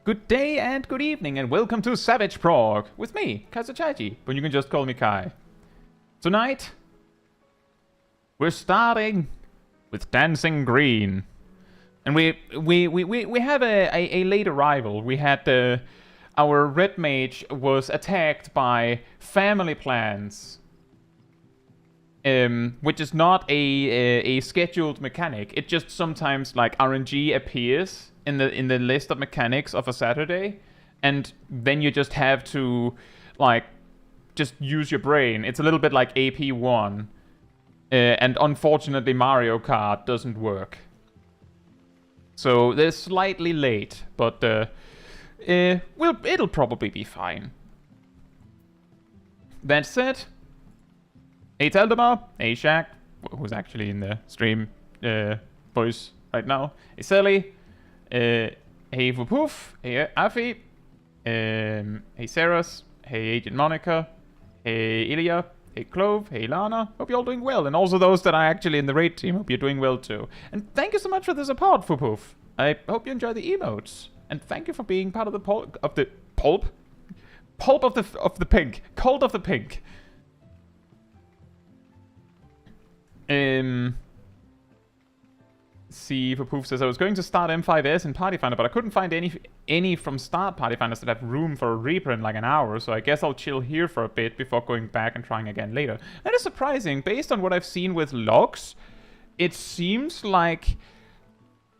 Good day and good evening and welcome to Savage Prog with me, Chaiji, but you can just call me Kai. Tonight, we're starting with Dancing Green. And we have a late arrival. We had our red mage was attacked by family plans, which is not a scheduled mechanic. It just sometimes like RNG appears in the list of mechanics of a Saturday, and then you just have to like just use your brain. It's a little bit like AP1, and unfortunately Mario Kart doesn't work. So they're slightly late, but it'll probably be fine. That said, hey Taldemar, hey Shaq, who's actually in the stream voice right now, hey Sally, hey Vupoof, hey Afi, hey Saras, hey Agent Monica, hey Ilya, hey Clove, hey Lana, hope you're all doing well, and also those that are actually in the raid team, hope you're doing well too. And thank you so much for the support, Vupoof. I hope you enjoy the emotes, and thank you for being part of the pulp of the pink, cold of the pink. See, Vupoof says, I was going to start M5S in Party Finder, but I couldn't find any from start Party Finders that have room for a Reaper in like an hour, so I guess I'll chill here for a bit before going back and trying again later. That is surprising. Based on what I've seen with logs, it seems like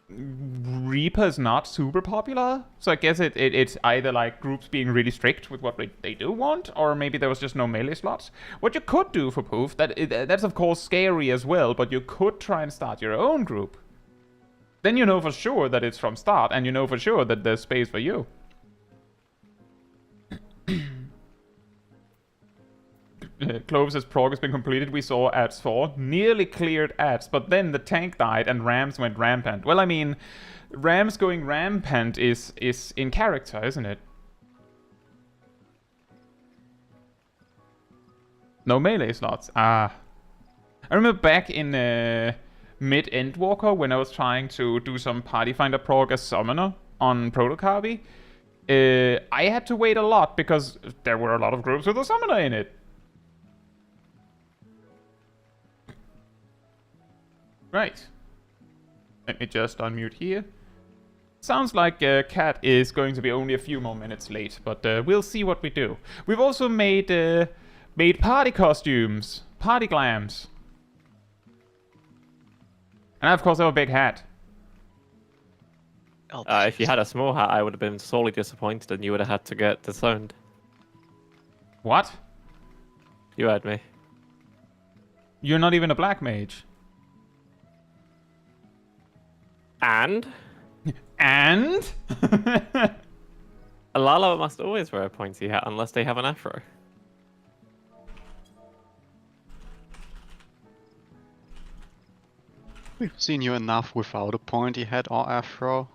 Reaper is not super popular, so I guess it's either like groups being really strict with what they do want, or maybe there was just no melee slots. What you could do for Poof, that's of course scary as well, but you could try and start your own group. Then you know for sure that it's from start, and you know for sure that there's space for you. Clove says Prog has been completed. We saw ads 4. Nearly cleared ads, but then the tank died and Rams went rampant. Well, I mean, Rams going rampant is in character, isn't it? No melee slots. Ah. I remember back in mid-Endwalker when I was trying to do some Party Finder Prog as summoner on Protocarby. I had to wait a lot because there were a lot of groups with a summoner in it. Right. Let me just unmute here. Sounds like Cat is going to be only a few more minutes late, but we'll see what we do. We've also made party costumes, party glams. And I, of course, have a big hat. If you had a small hat, I would have been sorely disappointed and you would have had to get disowned. What? You heard me. You're not even a black mage. And? And? A Lala must always wear a pointy hat unless they have an afro. We've seen you enough without a pointy hat or afro.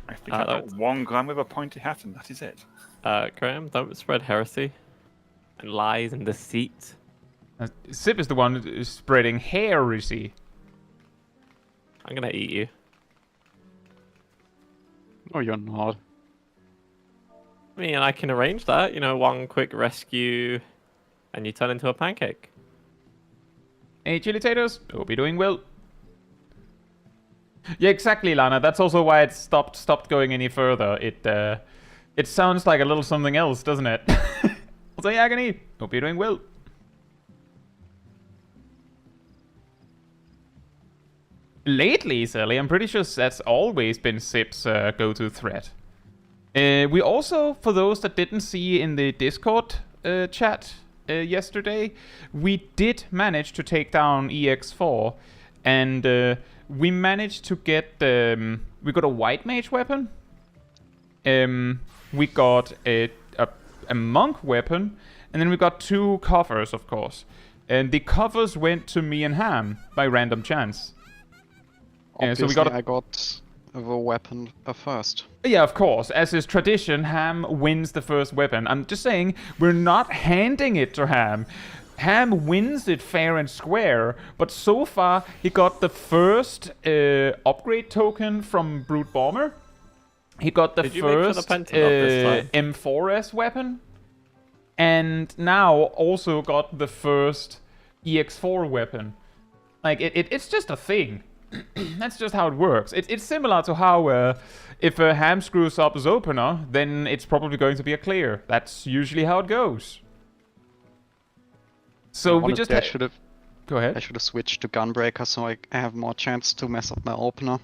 I think I've got one gram with a pointy hat and that is it. Graham, don't spread heresy and lies and deceit. Sip is the one who's spreading heresy. I'm gonna eat you. No, you're not. I mean, I can arrange that. You know, one quick rescue and you turn into a pancake. Hey, Chili Taters, hope you're doing well. Yeah, exactly, Lana. That's also why it stopped going any further. It sounds like a little something else, doesn't it? Also, Agony, hope you're doing well. Lately, Sally, I'm pretty sure that's always been Sip's go-to threat. We also, for those that didn't see in the Discord chat yesterday, we did manage to take down EX4, and we managed to get we got a white mage weapon. We got a monk weapon, and then we got 2 covers, of course. And the covers went to me and Ham by random chance. Obviously, so we got I got the weapon first. Yeah, of course. As is tradition, Ham wins the first weapon. I'm just saying, we're not handing it to Ham. Ham wins it fair and square, but so far he got the first upgrade token from Brute Bomber, He got the Did you make sure the first Pentagon this time? M5S weapon, and now also got the first EX4 weapon. Like, it's just a thing. That's just how it works. It's similar to how if a ham screws up his opener, then it's probably going to be a clear. That's usually how it goes. So we just... I should have Go ahead. I should have switched to Gunbreaker so I have more chance to mess up my opener.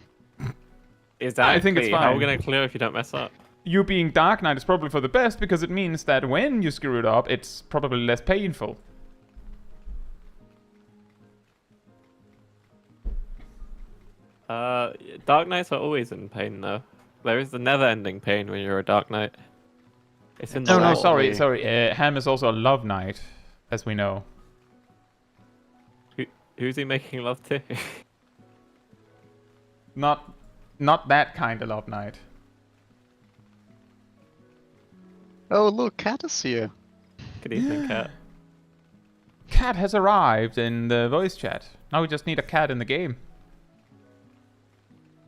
Exactly. I think it's How are we fine. gonna clear if you don't mess up? You being Dark Knight is probably for the best, because it means that when you screw it up, it's probably less painful. Dark Knights are always in pain, though. There is the never-ending pain when you're a Dark Knight. It's in the No, lore. sorry. Ham is also a love knight, as we know. Who's he making love to? Not that kind of love knight. Oh, look, Cat is here. Good evening, Cat. Cat has arrived in the voice chat. Now we just need a cat in the game.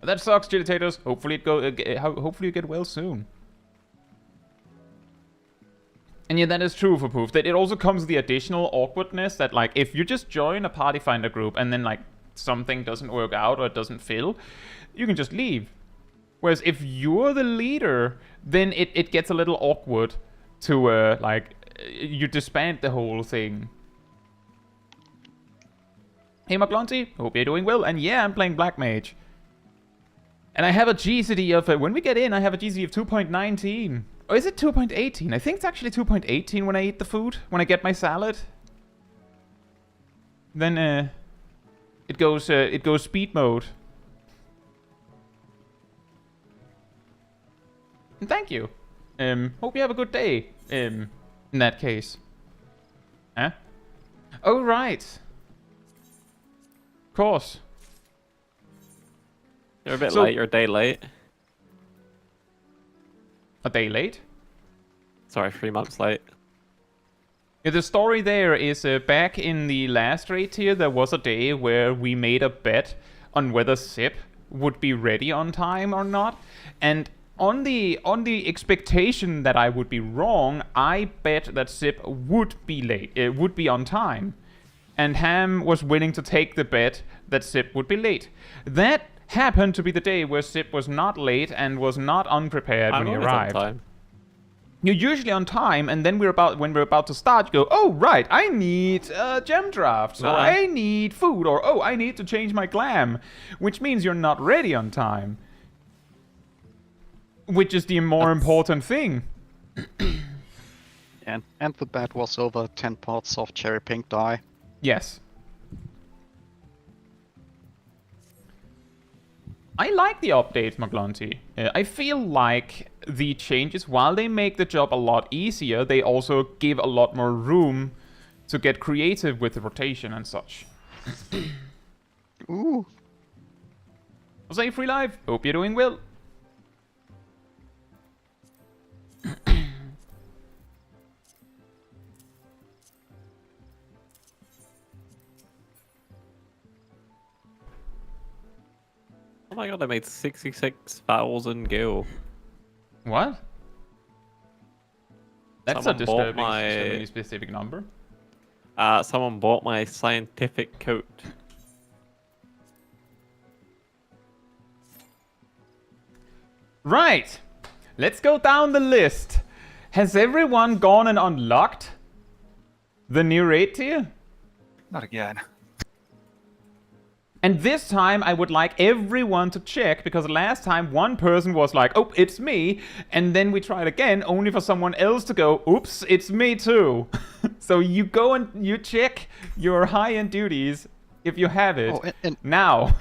That sucks, Agitators. Hopefully hopefully you get well soon. And yeah, that is true for Poof. That it also comes with the additional awkwardness that, like, if you just join a party finder group and then, like, something doesn't work out or it doesn't fill, you can just leave. Whereas if you're the leader, then it gets a little awkward to, you disband the whole thing. Hey, McLunty, hope you're doing well. And yeah, I'm playing Black Mage. And I have a GCD of, when we get in, I have a GCD of 2.19. Or is it 2.18? I think it's actually 2.18 when I eat the food, when I get my salad. Then, it goes speed mode. And thank you. Hope you have a good day, in that case. Huh? Oh, right. Of course. You're a bit late. You're a day late. A day late? Sorry, 3 months late. Yeah, the story there is back in the last raid tier, there was a day where we made a bet on whether Zip would be ready on time or not. And on the expectation that I would be wrong, I bet that Zip would be late. It would be on time. And Ham was willing to take the bet that Zip would be late. That happened to be the day where Zip was not late and was not unprepared when he arrived. On time. You're usually on time, and then when we're about to start, you go, oh, right, I need gem drafts, or I need food, or oh, I need to change my glam, which means you're not ready on time. Which is the more important thing. And the bet was over 10 pots of cherry pink dye. Yes. I like the updates, McLunty. I feel like the changes, while they make the job a lot easier, they also give a lot more room to get creative with the rotation and such. Ooh. Jose Free Live, hope you're doing well. Oh my god, I made 66,000 gil. What? That's Someone a bought disturbing specific number. Someone bought my scientific coat. Right. Let's go down the list. Has everyone gone and unlocked the new raid tier? Not again. And this time I would like everyone to check, because last time one person was like, oh, it's me, and then we tried again only for someone else to go, oops, it's me too. So you go and you check your high-end duties if you have it. Oh, and now.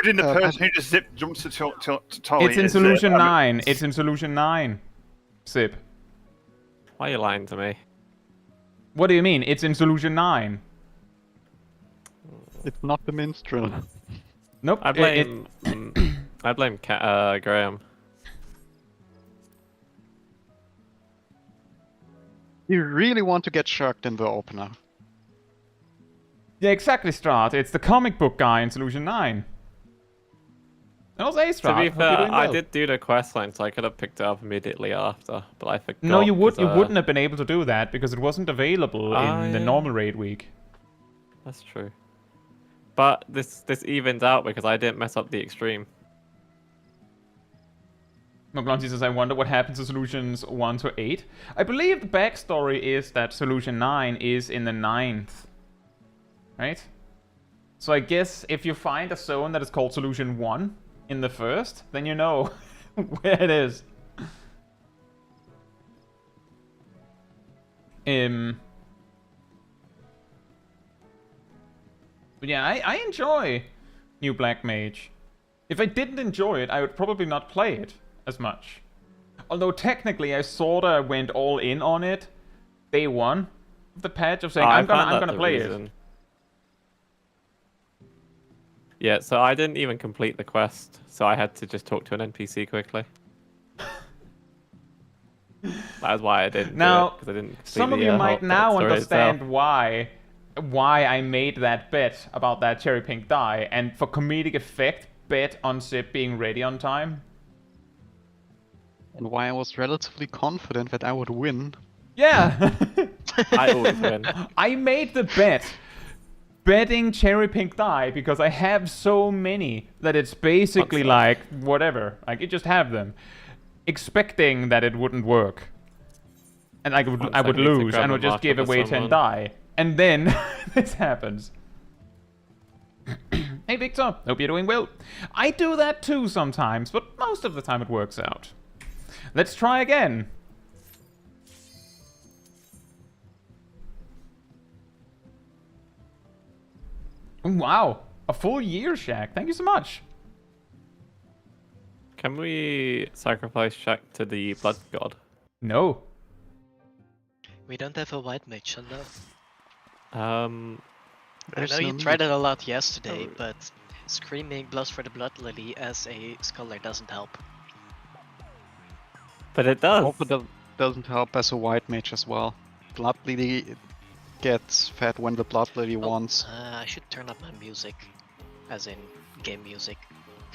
Didn't the person who just zip jumps to Tolly? It's in solution 9. It's in solution 9. Zip. Why are you lying to me? What do you mean? It's in solution 9. it's not the minstrel. Nope. I blame. I blame Graham. You really want to get shirked in the opener. Yeah, exactly, Strat. It's the comic book guy in solution 9. And also Ace To be Hope fair, you're doing well. I did do the quest line, so I could have picked it up immediately after, but I forgot. No, you 'cause, wouldn't have been able to do that because it wasn't available in the yeah. normal raid week. That's true. But this evens out because I didn't mess up the extreme. McGlunty says, I wonder what happens to solutions 1 to 8. I believe the backstory is that solution 9 is in the 9th. Right? So I guess if you find a zone that is called solution 1 in the 1st, then you know where it is. But yeah, I enjoy New Black Mage. If I didn't enjoy it, I would probably not play it as much. Although technically I sorta went all in on it day 1 of the patch of saying I'm gonna play it. Yeah, so I didn't even complete the quest, so I had to just talk to an NPC quickly. That's why I didn't Now, do it, because I didn't complete some of the, you whole might now story understand itself. why I made that bet about that cherry pink dye, and for comedic effect, bet on Zip being ready on time. And why I was relatively confident that I would win. Yeah! I always win. I made the bet. Betting cherry pink dye because I have so many that it's basically like whatever. Like you just have them. Expecting that it wouldn't work. And I would lose and would just give away 10 dye. And then this happens. Hey Victor, hope you're doing well. I do that too sometimes, but most of the time it works out. Let's try again. Wow, a full year, Shaq. Thank you so much. Can we sacrifice Shaq to the blood god? No. We don't have a white mage, no. I know There's you no tried need. it a lot yesterday, but screaming Blood for the Blood Lily as a scholar doesn't help. But it does. Also doesn't help as a white mage as well. Blood Lily gets fed when the Blood Lily wants. I should turn up my music, as in game music.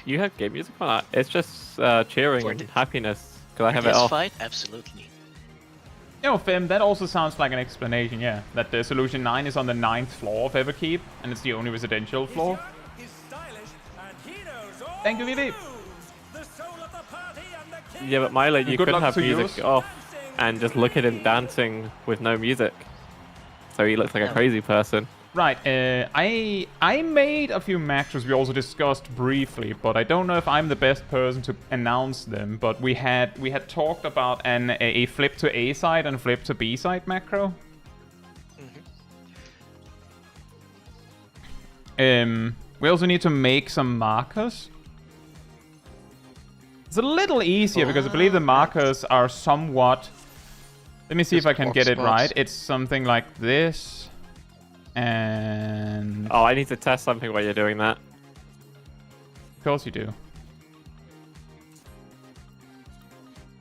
You have game music on that? It's just cheering For and the- happiness, because I have it Yes, off. fight? Absolutely. You know, Fim, that also sounds like an explanation, yeah. That the solution 9 is on the 9th floor of Everkeep, and it's the only residential floor. Thank you, Vivi. Yeah, but Milo, you Good could luck have to music yours. off and just look at him dancing with no music. So he looks like a No. crazy person. Right, I made a few macros we also discussed briefly, but I don't know if I'm the best person to announce them. But we had talked about a flip to A side and flip to B side macro. We also need to make some markers. It's a little easier because I believe the markers are somewhat. Let me see if I can get it right. It's something like this. And Oh, I need to test something while you're doing that. of course you do.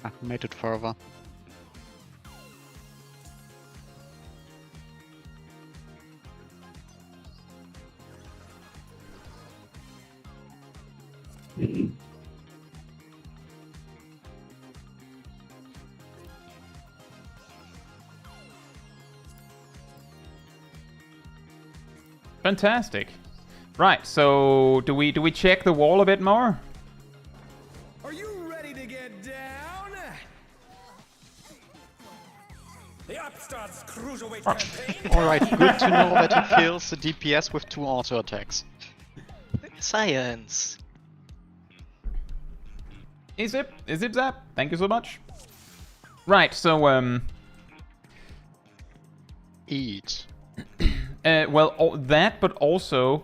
I made it further. Fantastic. Right, so do we check the wall a bit more? Are you ready to get down? The Upstarts Cruiserweight campaign. Alright, good to know that he kills the DPS with 2 auto attacks. Science! Is it Zap? Thank you so much. Right, so Eat. well, that, but also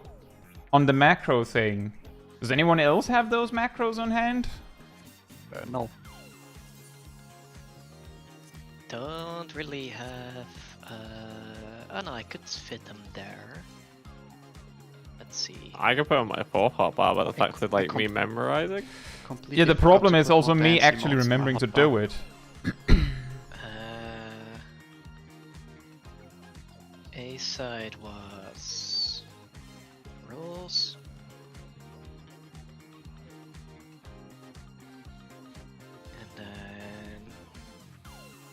on the macro thing. Does anyone else have those macros on hand? No. Don't really have... Oh no, I could fit them there. Let's see. I could put on my 4th hotbar, but the fact that like me memorizing. Completely Yeah, the forgot problem to is put also more me fancy actually mods in my remembering to hotbar. do it. A side was rules.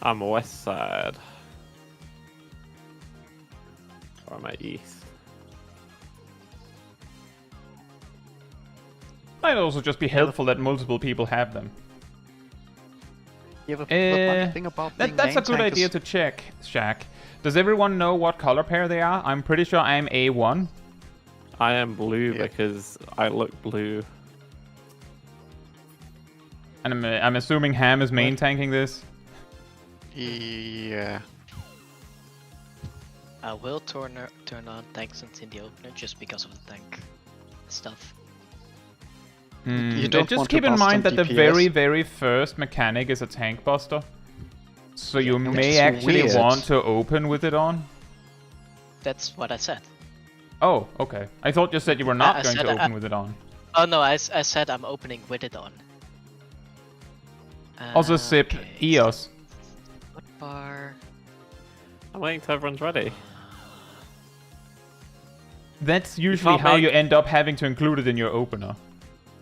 I'm west side. Or am I east? Might also just be helpful that multiple people have them. Yeah, but the funny thing about being That's a main good tank idea is- to check, Shaq. Does everyone know what color pair they are? I'm pretty sure I'm A1. I am blue Yeah. because I look blue. And I'm assuming Ham is main tanking this. Yeah. I will turn on tank sense in the opener just because of the tank stuff. You don't just want to keep in bust mind on that the DPS. very first mechanic is a tank buster. So you which may is actually weird. want to open with it on. That's what I said. Oh, okay. I thought you said you were not I going said to I- open with it on. Oh no, I said I'm opening with it on. Also sip Okay, EOS. What bar? I'm waiting till everyone's ready. That's usually can't how make- you end up having to include it in your opener.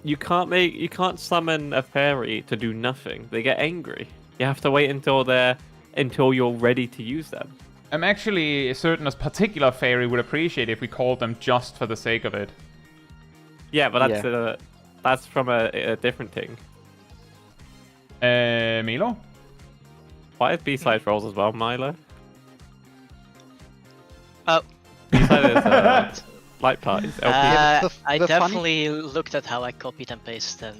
You can't summon a fairy to do nothing. They get angry. You have to wait until you're ready to use them. I'm actually certain a particular fairy would appreciate if we called them just for the sake of it. Yeah, but that's from a different thing. Milo? Why is B-side rolls as well, Milo? Oh, B-side is light parties. LP. the I funny- definitely looked at how I copied and pasted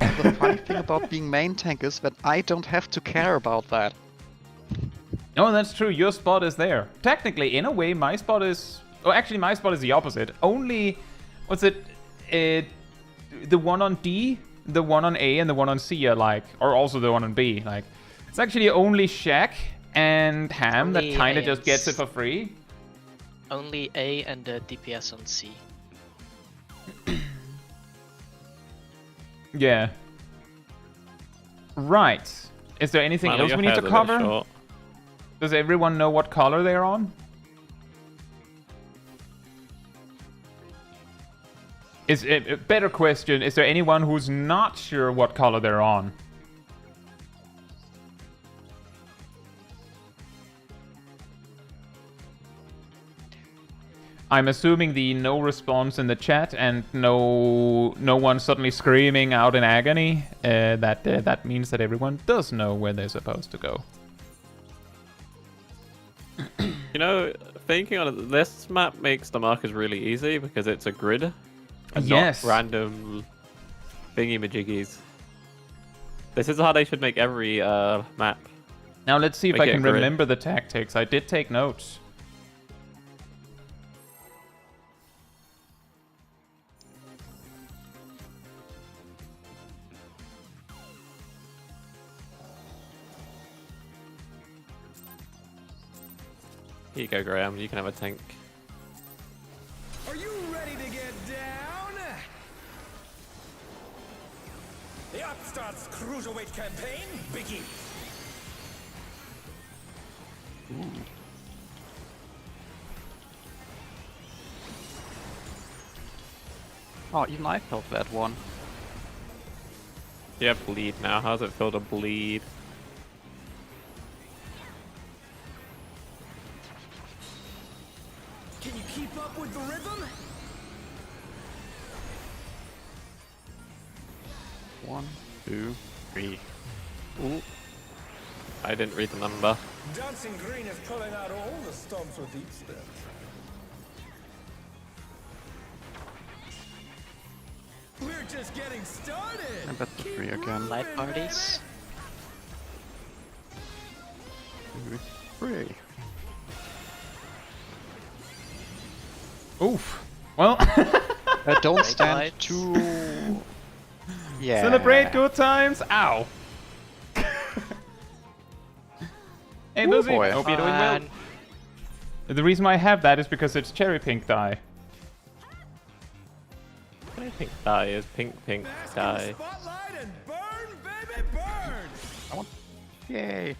and The funny thing about being main tank is that I don't have to care about that. Oh, that's true. Your spot is there. Technically, in a way, my spot is... Oh, actually, my spot is the opposite. Only... What's it? The one on D, the one on A, and the one on C are like... Or also the one on B. Like, it's actually only Shaq and Ham that Only kind of A just and gets it for free. only A and the DPS on C. Yeah. Right. Is there anything Milo, else your we need hair's to a bit cover? short. Does everyone know what color they're on? Is a better question, is there anyone who's not sure what color they're on? I'm assuming the no response in the chat and no one suddenly screaming out in agony. That means that everyone does know where they're supposed to go. You know, thinking on it, this map makes the markers really easy because it's a grid and Yes. not random thingy majiggies. This is how they should make every map. Now let's see if Make I it a can grid. remember the tactics. I did take notes. Here you go, Graham. You can have a tank. Are you ready to get down? The Upstarts Cruiserweight campaign begins. Oh, even I felt that one. You have bleed now. How does it feel to bleed? Can you keep up with the rhythm? 1, 2, 3. Ooh. I didn't read the number. Dancing Green is pulling out all the stops with each step. We're just getting started. And that's the 3 again. Light parties. 2, 3. Oof. Well, Don't Red stand lights. too... Yeah. celebrate good times. Ow. Hey, Lucy. boy. Hope you're doing well. Fun. The reason why I have that is because it's cherry pink dye. I think dye is pink Bask in the dye. spotlight and burn, baby, burn. Yay.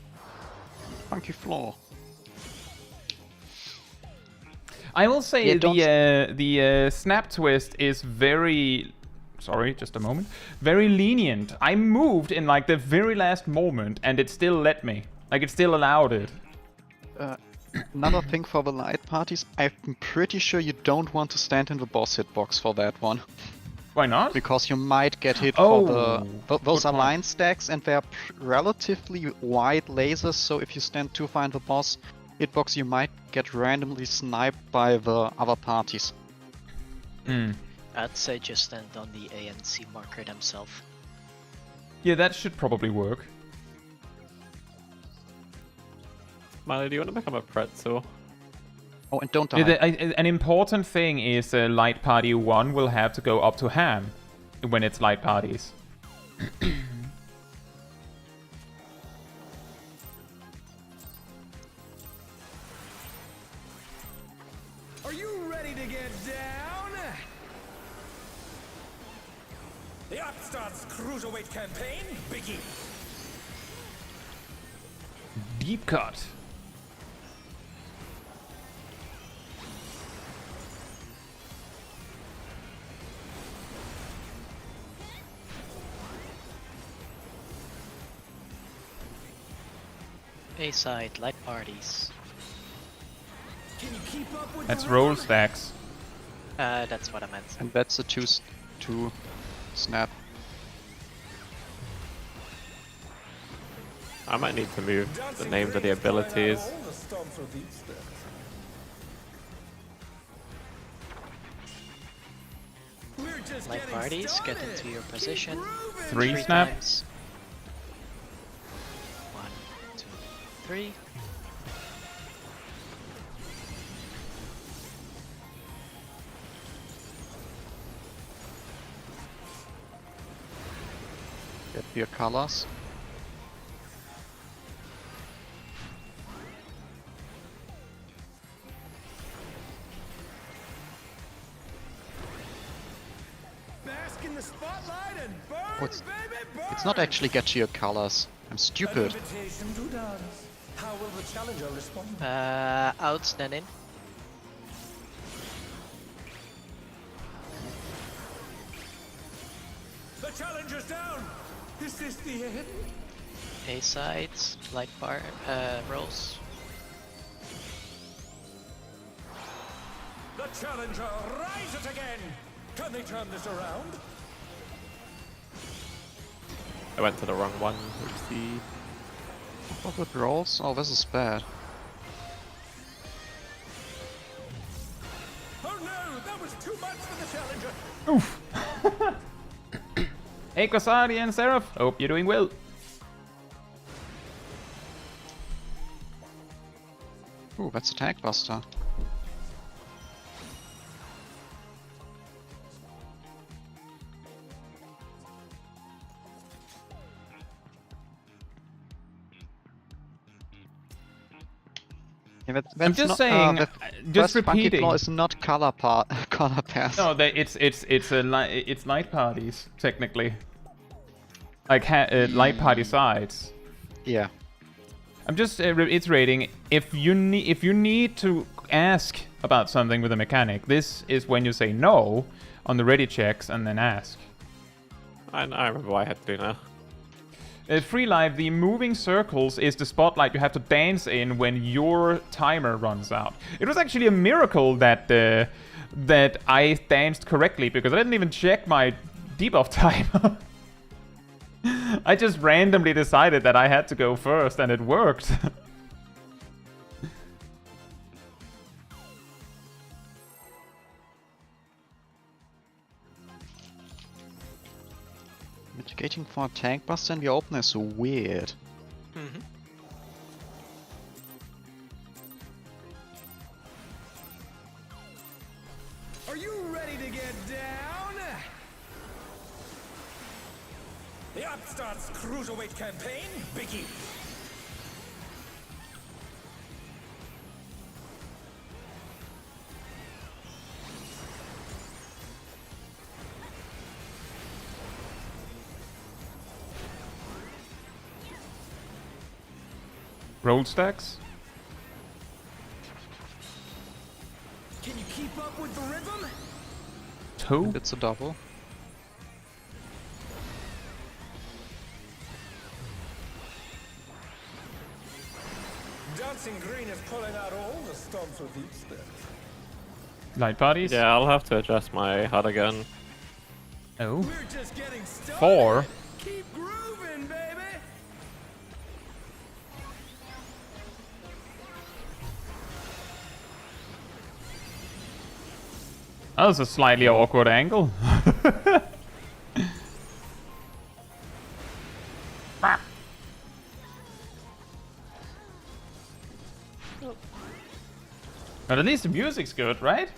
Funky floor. I will say Yeah, don't- the snap twist is very... Sorry, just a moment. Very lenient. I moved in like the very last moment and it still let me. Like, it still allowed it. Another thing for the light parties, I'm pretty sure you don't want to stand in the boss hitbox for that one. Why not? Because you might get hit Oh, for those good are point. line stacks and they're relatively wide lasers, so if you stand too far in the boss hitbox, you might get randomly sniped by the other parties. Hmm. I'd say just stand on the ANC marker themselves. Yeah, that should probably work. Miley, do you want to become a pretzel? Oh, and don't die. Yeah, an important thing is light party 1 will have to go up to ham when it's light parties. Are you ready to get down? The Upstart's Cruiserweight campaign begins. Deep cut. A-side, light parties. Can you keep up with That's the roll rhythm? stacks. That's what I meant. And that's a two snap. I might need to move the names of the abilities. We're just Light getting parties, get started. into your position. Groovin'. 3 snap. Times. 1, 2, 3. Get your colors. Bask in the spotlight and burn, Oh, it's- baby, burn. It's not actually get your colors. I'm An stupid. invitation to dance. How will the challenger respond? Outstanding. The challenger's down. Is this the end? A-sides, light bar, rolls. The challenger rises again. Can they turn this around? I went to the wrong one. Oopsie. What with rolls? Oh, this is bad. Oh no, that was too much for the challenger. Hey, Kosari and Seraph, hope you're doing well. Ooh, that's a tank buster. Yeah, I'm just saying, just first funky repeating. flaw is not color pass. No, it's light parties technically. Like light party sides. Yeah. I'm just reiterating. If you need to ask about something with a mechanic, this is when you say no on the ready checks and then ask. I remember what I had to do now. Free Live, the moving circles is the spotlight you have to dance in when your timer runs out. It was actually a miracle that that I danced correctly, because I didn't even check my debuff time. I just randomly decided that I had to go first, and it worked. Mitigating for a tank buster in the open is weird. Mm-hmm. Are you ready to get down? The Upstart's Cruiserweight campaign begins. Roll stacks? Can you keep up with the rhythm? Two? It's a double. Dancing green is pulling out all the stops with each step. Light parties. Yeah, I'll have to adjust my HUD again. Oh. We're just getting started. 4. Keep grooving, baby. That was a slightly awkward angle. But at least the music's good, right?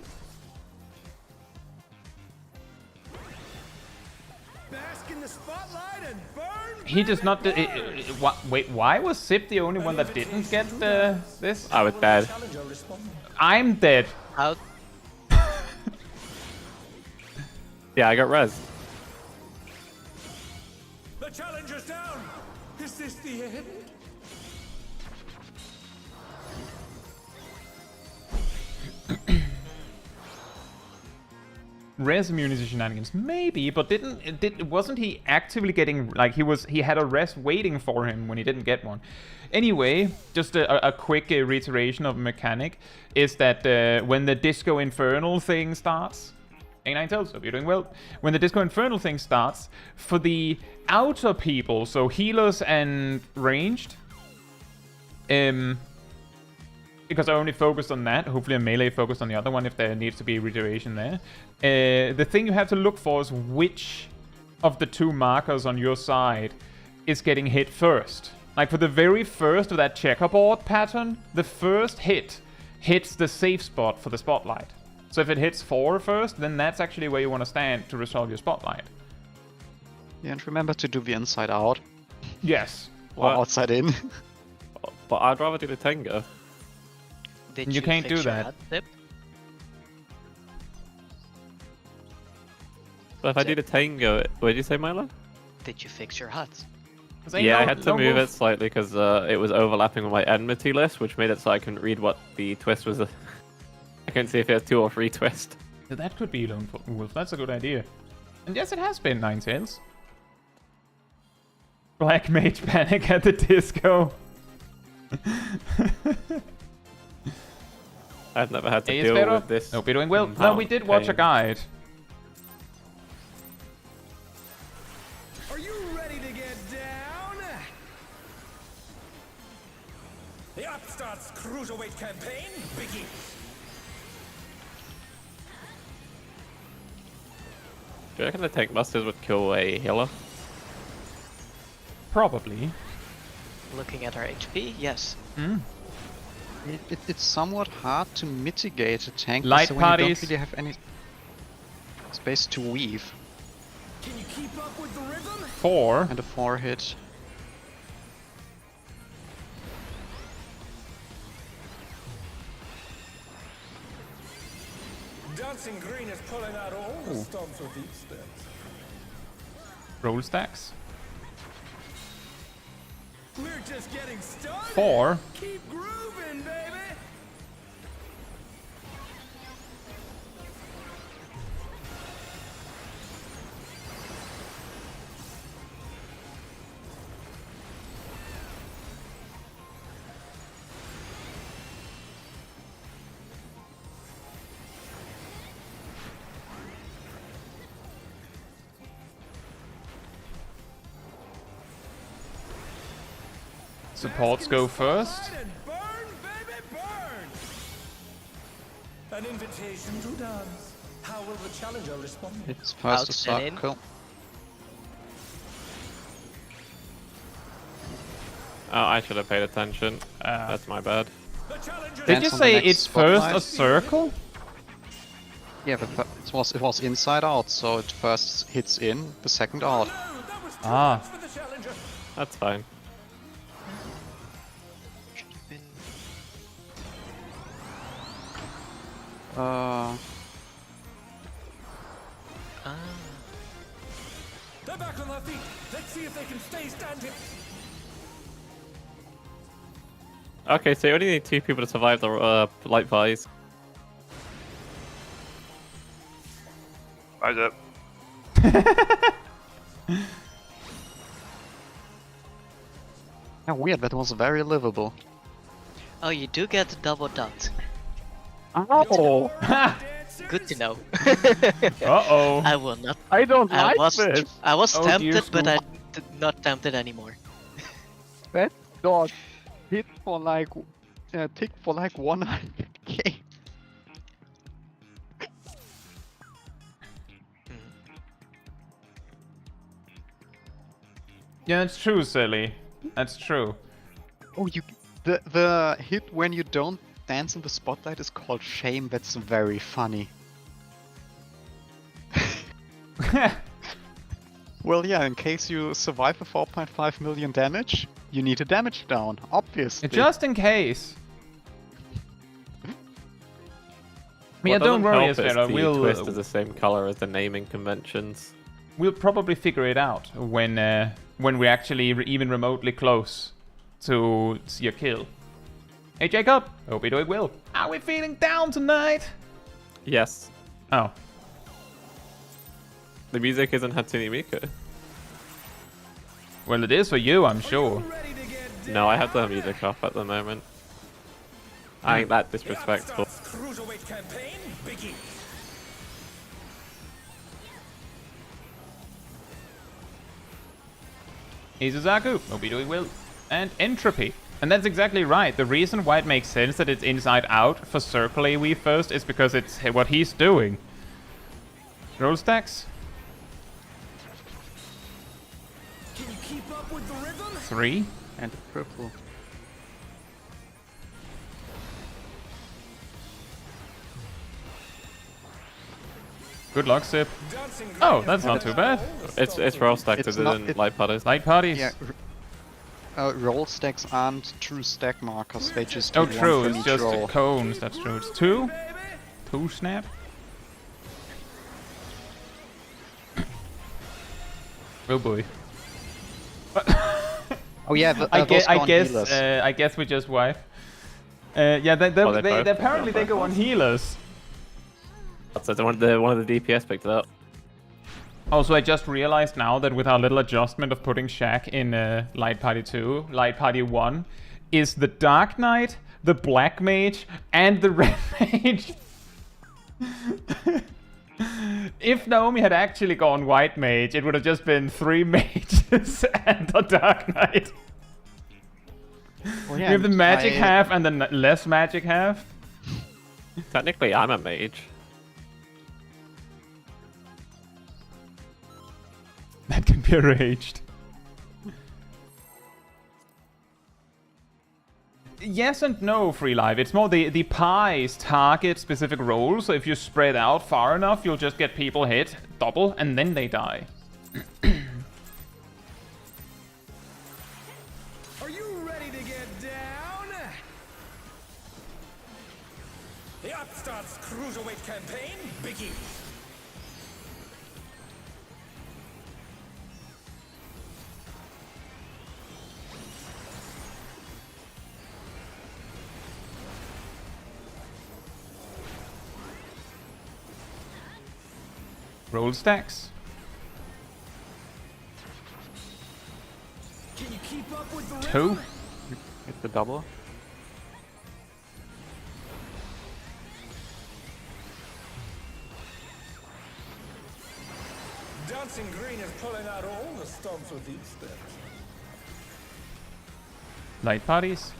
Bask in the spotlight and burn. He does not. Wait, why was Sip the only one that didn't get this? I was dead. I'm dead. How? Yeah, I got res. The challenger's down. Is this the end? Res immunity shenanigans, maybe, but wasn't he actively getting, like, he had a res waiting for him when he didn't get one. Anyway, just a quick reiteration of a mechanic is that when the Disco Infernal thing starts, A9 tells, hope you're doing well. When the Disco Infernal thing starts, for the outer people, so healers and ranged, because I only focused on that, hopefully a melee focused on the other one if there needs to be reiteration there. The thing you have to look for is which of the two markers on your side is getting hit first. Like for the very first of that checkerboard pattern, the first hit hits the safe spot for the spotlight. So if it hits 4 first, then that's actually where you want to stand to resolve your spotlight. Yeah, and remember to do the inside out Yes. or outside in. But I'd rather do the Tenga. Did You can't fix do your that. HUD, Zip? But if I do the Tenga, what did you say, Milo? Did you fix your HUDs? Yeah, I had to move it slightly because it was overlapping with my enmity list, which made it so I couldn't read what the twist was. I couldn't see if it has 2 or 3 twists. So that could be Lone Wolf. That's a good idea. And yes, it has been Ninetales. Black Mage Panic at the Disco. I've never had to Hey, deal Sparrow. with this. Hope you're doing well. No, we did watch a guide. Are you ready to get down? The Upstarts Cruiserweight campaign begins. Do you reckon the Tank Busters would kill a healer? Probably. Looking at our HP, yes. It's somewhat hard to mitigate a tank Light when you parties. don't really have any space to weave. Can you keep up with the rhythm? 4. And a 4 hit. Dancing green is pulling out all the stops with each step. Roll stacks. We're just getting started. 4. Keep grooving, baby. Supports go first. And burn, baby, burn. An invitation to dance. How will the challenger respond? It's first to Out and in. circle. Oh, I should have paid attention. That's my bad. The challenger Did you Dance on the say next it's first spotlight. a circle? Yeah, it was inside out, so it first hits in, the second out. No, that was too Ah. much for the challenger. That's fine. They're back on their feet. Let's see if they can stay standing. Okay, so you only need 2 people to survive the light parties. Rise up. Yeah, weird, that was very livable. Oh, you do get a double dot. Oh, Good to know. Uh-oh. I will not. I don't I like was this. I was Oh, dear tempted, but Snoop. I'm not tempted anymore. That dot hit for like tick for like 100k. Yeah, it's true, silly. That's true. Oh, the hit when you don't dance in the spotlight is called shame. That's very funny. Well, yeah, in case you survive a 4.5 million damage, you need a damage down, obviously. Just in case. Yeah, What don't doesn't worry, help is Asphera. the twist is the same color as the naming conventions. We'll probably figure it out when we're actually even remotely close to see a kill. Hey Jacob, hope you're doing well. Are we feeling down tonight? Yes. Oh, The music isn't Hatsune Miku. well it is for you, I'm sure. Ready to get No, I have the music off at the moment. I ain't that disrespectful. Cruiserweight campaign begins. Izuzaku, hope you're doing well. And Entropy. And that's exactly right. The reason why it makes sense that it's inside out for Circle AoE first is because it's what he's doing. Roll stacks. Can you keep up with the rhythm? 3. And the purple. Good luck, Sip. Dancing Oh, green that's is not too bad. It's roll stacked It's as not- in it- light parties. Light parties. Yeah, roll stacks aren't true stack markers. They just Oh, do one true. from It's each just roll. cones. That's true. It's 2. 2 snap. Oh boy. Oh yeah, I those go on healers. I guess we just wipe. Yeah, they Oh, they both apparently go they go on healers. So one of the DPS picked it up. Also, I just realized now that with our little adjustment of putting Shaq in Light Party 2, Light Party 1 is the Dark Knight, the Black Mage, and the Red Mage. If Naomi had actually gone White Mage, it would have just been 3 mages and a Dark Knight. Oh, We yeah, have the and magic I- half and the less magic half. Technically, I'm a mage. That can be arranged. Yes and no, Free Live. It's more the pies target specific roles, so if you spread out far enough, you'll just get people hit double and then they die. Are you ready to get down? The Upstarts Cruiserweight campaign begins. Roll stacks. Can you keep up with the rhythm? 2. It's the double. Dancing green is pulling out all the stops with each step. Light parties.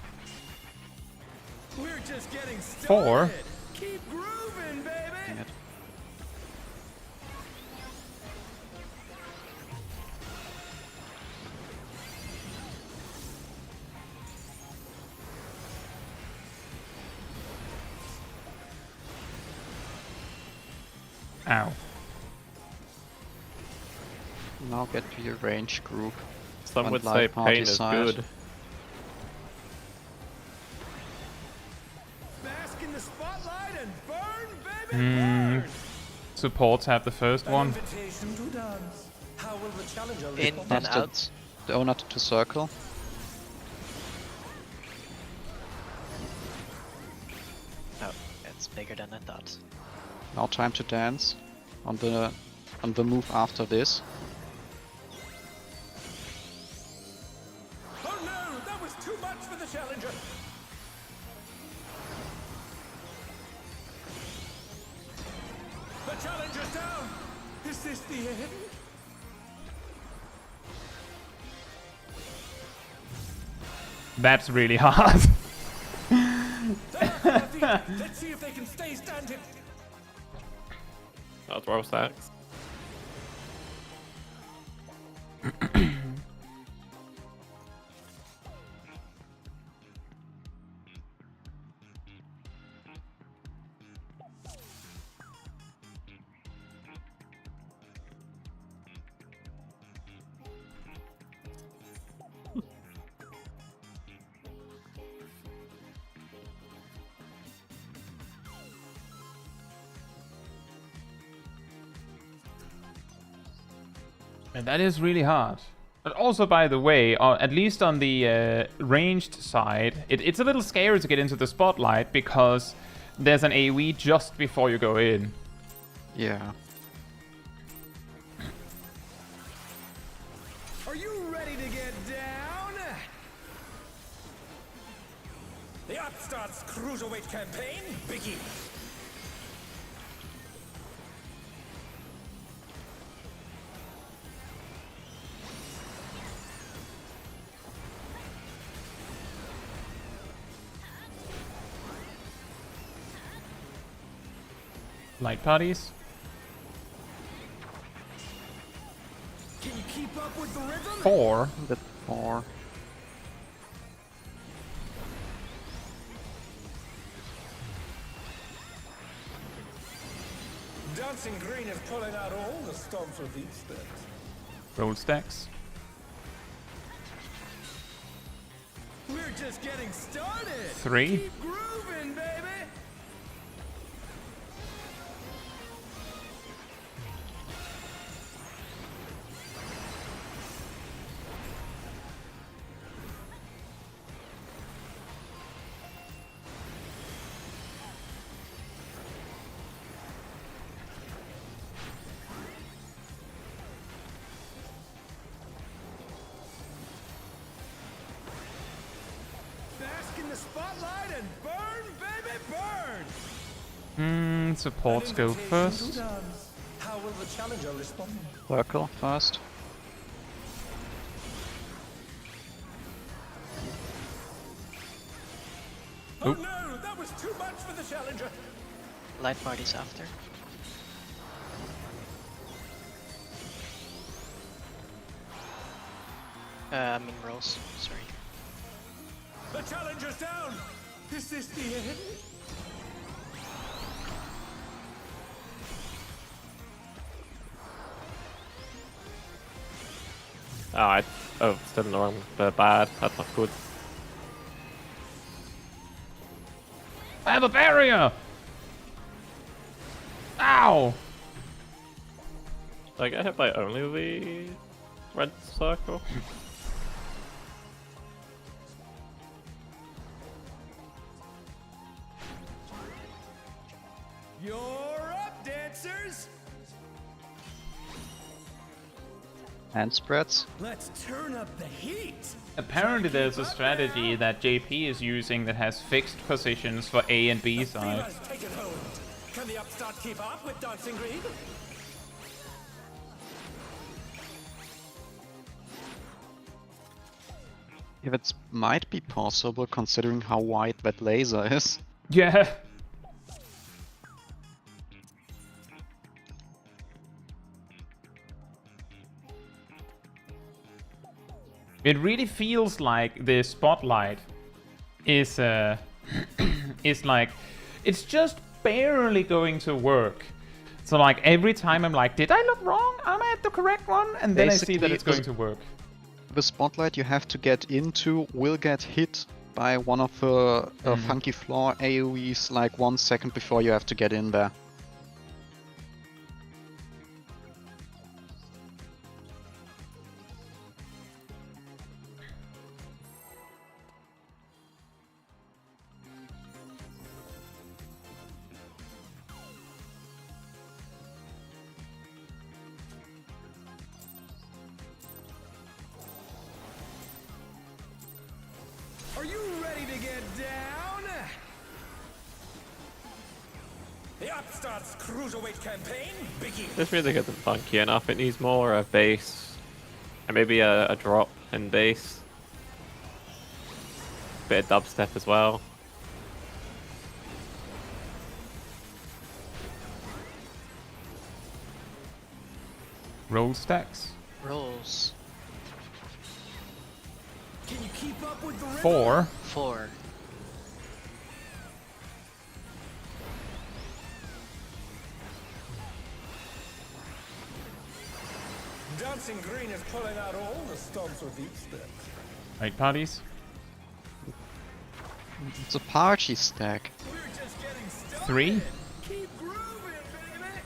We're just getting started. 4. Keep grooving, baby. Dang it. Ow. Now get to your range group. Some On would say light party pain is side. good. Bask in the spotlight and burn, baby, Hmm. burn. Supports have the first An one. invitation to dance. How will the challenger In respond? and That's out. the donut to circle. Oh, it's bigger than I thought. Now time to dance on the move after this. Oh no, that was too much for the challenger. Is this the end? That's really hard. Let's see if they can stay standing. I'll throw stacks. And that is really hard. But also, by the way, at least on the ranged side, it's a little scary to get into the spotlight because there's an AoE just before you go in. Yeah. Are you ready to get down? The Upstart's Cruiserweight campaign begins. Light parties. Can you keep up with the rhythm? 4. Bit more. Dancing Green is pulling out all the stops with these steps. Roll stacks. We're just getting started. 3. Keep grooving, baby. Bask in the spotlight and burn, baby, burn. Supports go first. How will the challenger respond? Circle first. Oh no, that was too much for the challenger. Light parties after. I mean rolls, sorry. The challenger's down. Is this the end? Oh, still in the wrong. Bad. That's not good. I have a barrier! Ow! Did I get hit by only the red circle? You're up, dancers. Hand spreads. Let's turn up the heat. Apparently there's a strategy that JP is using that has fixed positions for A and B side. Fever's taken hold. Can the Upstart keep up with Dancing Green? If it might be possible considering how wide that laser is. Yeah. It really feels like the spotlight is is like it's just barely going to work. So like every time I'm like, did I look wrong? Am I at the correct one? And then I see that Basically, it's going to work. The spotlight you have to get into will get hit by one of the funky floor AoEs like 1 second before you have to get in there. Are you ready to get down? The upstart's Cruiserweight campaign begins. This really isn't funky enough. It needs more bass. And maybe a drop in bass. Bit of dubstep as well. Roll stacks. Rolls. Can you keep up with the rhythm? 4. 4. Dancing Green is pulling out all the stops with each step. Right, parties. It's a party stack. We're just getting started. 3. Keep grooving, baby.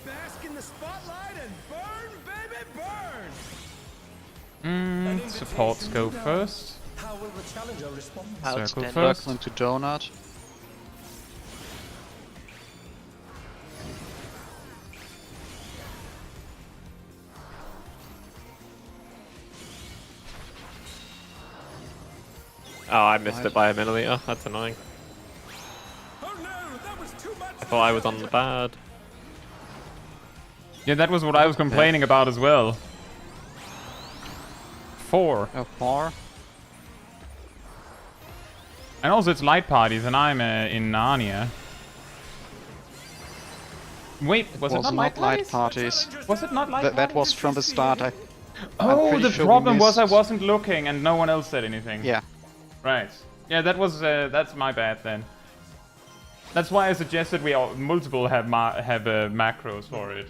Bask in the spotlight and burn, baby, burn. Supports go first. How will the challenger respond? Circle Outstanding. first. Circle into donut. Oh, I missed it by a millimeter. That's annoying. Oh no, that was too much. I thought I was on the bad. Yeah, that was what I was complaining about as well. 4. A 4. And also it's light parties and I'm in Narnia. Wait, was it not light parties? Was it not light parties? That was from the start. Oh, pretty the sure we problem was I missed- wasn't looking and no one else said anything. Yeah. Right. Yeah, that was that's my bad then. That's why I suggested we all multiple have macros for it.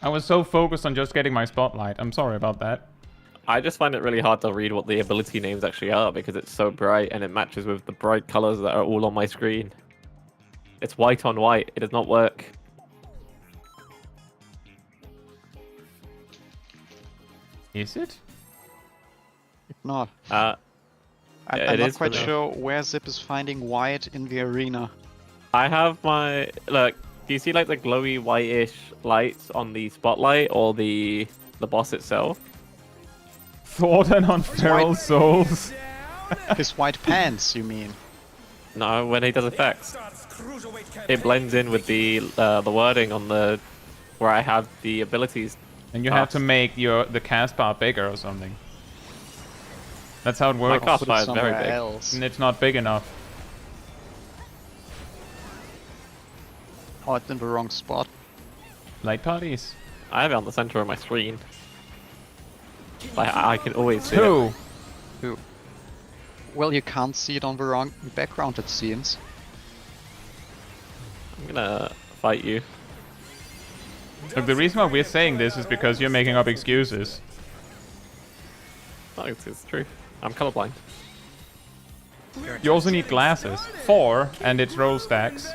I was so focused on just getting my spotlight. I'm sorry about that. I just find it really hard to read what the ability names actually are because it's so bright and it matches with the bright colors that are all on my screen. It's white on white. It does not work. Is it? No. Yeah, I'm it not is quite for now. sure where Zip is finding white in the arena. I have my look. Do you see like the glowy whitish lights on the spotlight or the boss itself? Thornton on feral souls. His white pants, you mean? No, when he does effects, Upstart's Cruiserweight campaign it blends in with the wording on the where I have the abilities. And you have to make the cast bar bigger or something. That's how it My works. cast Put it bar is very somewhere big. else. And it's not big enough. Oh, it's in the wrong spot. Light parties. I have it on the center of my screen. I can always see it. 2. Ooh. Well, you can't see it on the wrong background, it seems. I'm gonna fight you. Look, the reason why we're saying this is because you're making up excuses. No, it's true. I'm colorblind. You also need glasses. 4, and it's roll stacks.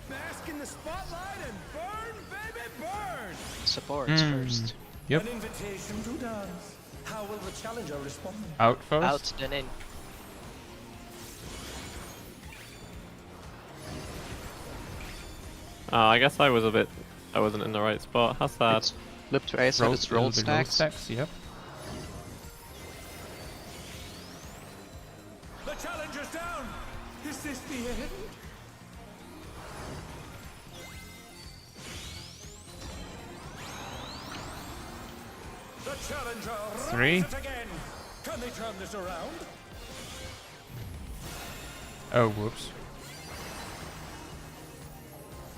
Bask in the spotlight and burn, baby, burn. Supports first. Yep. An invitation to dance. How will the challenger respond? Out first. Out, then in. I guess I wasn't in the right spot. How's that? It's flip to A side, it's roll it'll be stacks. Yep. The challenger's down. Is this the end? The challenger 3. rises again. Can they turn this around? Oh, whoops.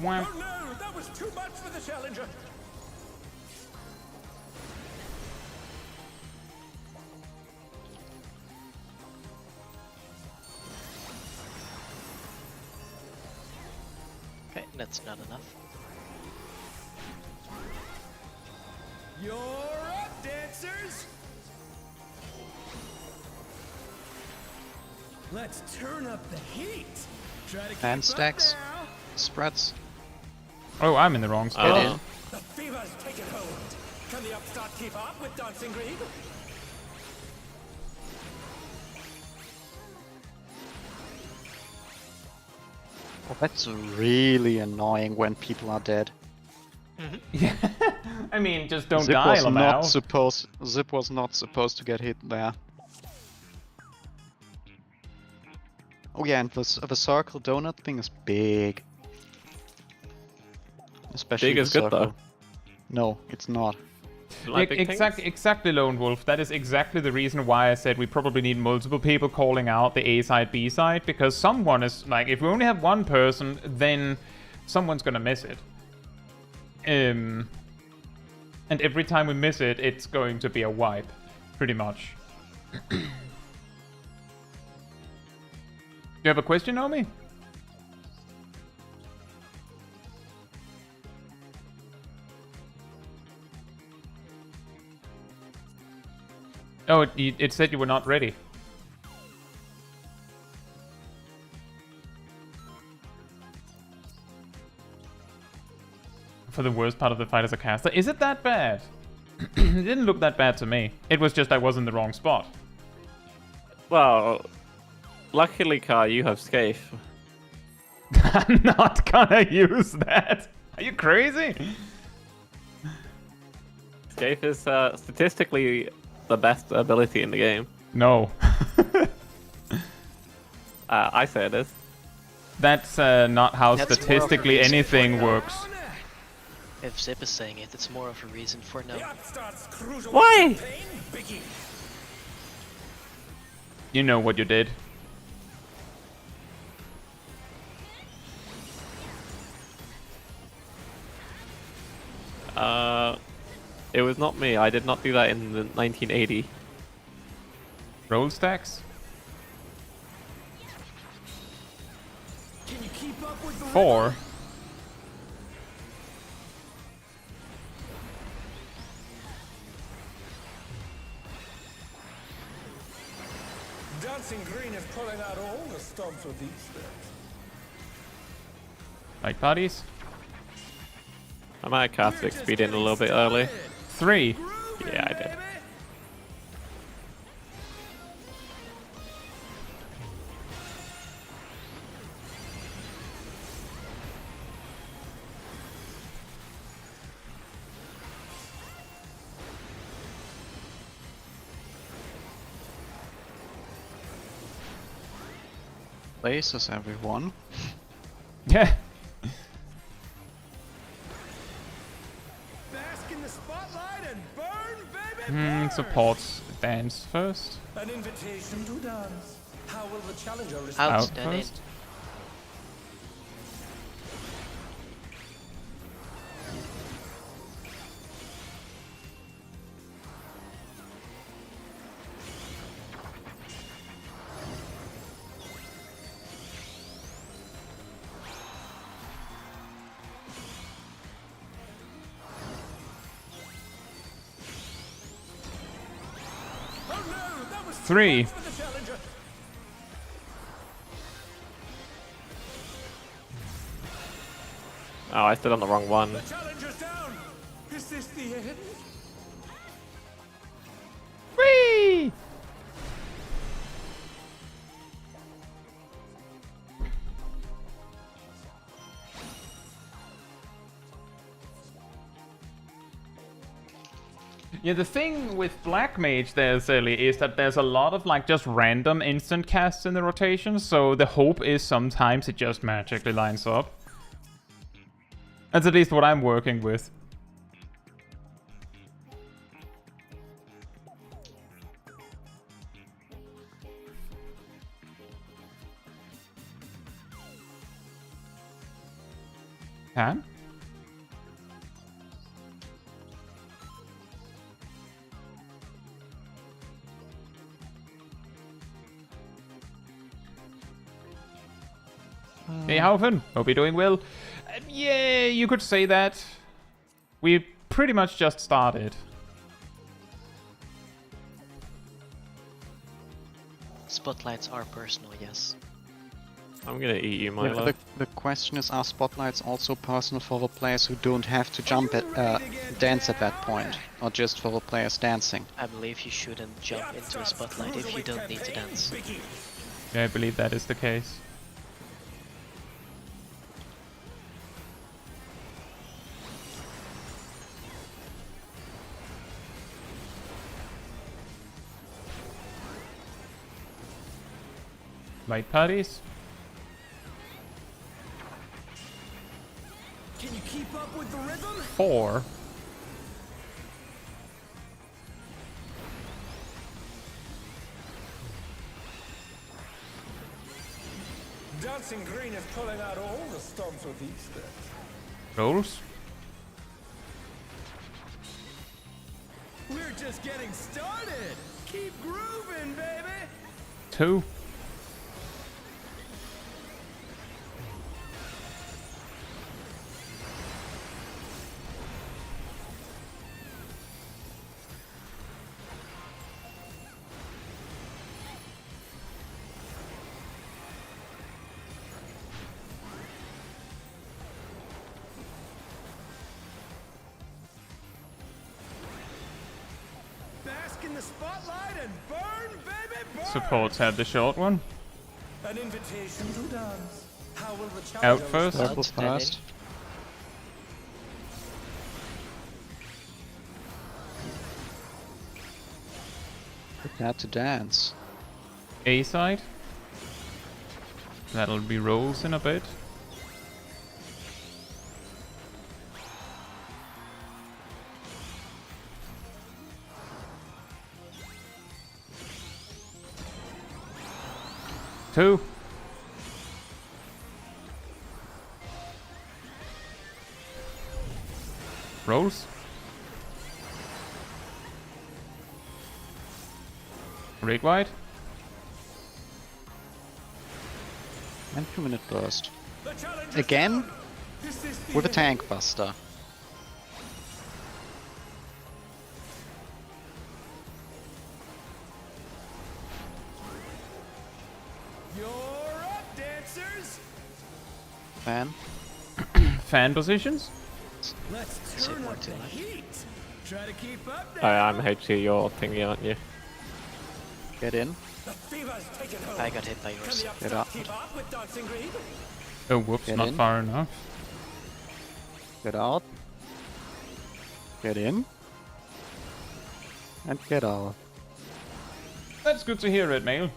Wah. Oh no, that was too much for the challenger. Okay, that's not enough. You're up, dancers! Let's turn up the heat. Try to keep And up stacks. now. Spreads. Oh, I'm in the wrong spot. Get in. The fever's taken hold. Can the upstart keep up with Dancing Green? Oh, that's really annoying when people are dead. Yeah. I mean, just don't Zip die, was Lamau. not supposed. Zip was not supposed to get hit there. Oh yeah, and the circle donut thing is big. Especially Big the is good, circle. though. No, it's not. You like big things? Exactly, Lone Wolf. That is exactly the reason why I said we probably need multiple people calling out the A side, B side, because someone is like, if we only have one person, then someone's gonna miss it. And every time we miss it, it's going to be a wipe, pretty much. Do you have a question, Naomi? Oh, it said you were not ready. For the worst part of the fight as a caster. Is it that bad? It didn't look that bad to me. It was just I was in the wrong spot. Well, luckily, Kai, you have Scathe. I'm not gonna use that. Are you crazy? Scathe is statistically the best ability in the game. No. I say it is. That's not how That's more of a statistically reason anything for works. If Zip is saying it, it's more of a reason for no. The upstart's Cruiserweight Why? campaign begins. You know what you did. It was not me. I did not do that in the 1980. Roll stacks? Can you keep up with the 4. Dancing Green is pulling out all the stops with these things. Like parties? I might have cast Big Speed in a little bit early. 3. Yeah, I did. Places, everyone. Yeah. Bask in the spotlight and burn, baby, burn! Supports dance first. An invitation to dance. How will the challenger respond? Out Outstanding. first. Oh no, that was 3. for the challenger. Oh, I stood on the wrong one. The challenger's down. Is this the end? Whee! Yeah, the thing with Black Mage there, Zelly, is that there's a lot of like just random instant casts in the rotation, so the hope is sometimes it just magically lines up. That's at least what I'm working with. Huh? Hey, Haufen. Hope you're doing well. Yeah, you could say that. We pretty much just started. Spotlights are personal, yes. I'm gonna eat you, Yeah, Milo. the question is, are spotlights also personal for the players who don't have to jump at dance at that point, or just for the players dancing? I believe you shouldn't jump into a spotlight if you don't need to dance. Yeah, I believe that is the case. Light parties? Can you keep up with the rhythm? 4. Dancing Green is pulling out all the stops with each step. Rolls? We're just getting started. Keep grooving, baby. 2. Bask in the spotlight and burn, baby, burn. Supports had the short one. An invitation to dance. How will the Out challenger first. respond? Circle stand in. first. Prepare to dance. A side. That'll be rolls in a bit. Two. Rolls. Rig wide. And 2-minute burst. The challenger's Again, down. This is the with a end. tank buster. You're up, dancers. Fan. Fan positions. Let's Sit turn more up to the left. heat. Try to keep up Oh, now. I'm HC your thingy, aren't you? Get in. The fever's taken hold. I got hit by Can yours. the Get upstart up. keep up with Dancing Green? Oh, whoops, Get not in. far enough. Get out. Get in. And get out. That's good to hear, Red Mail.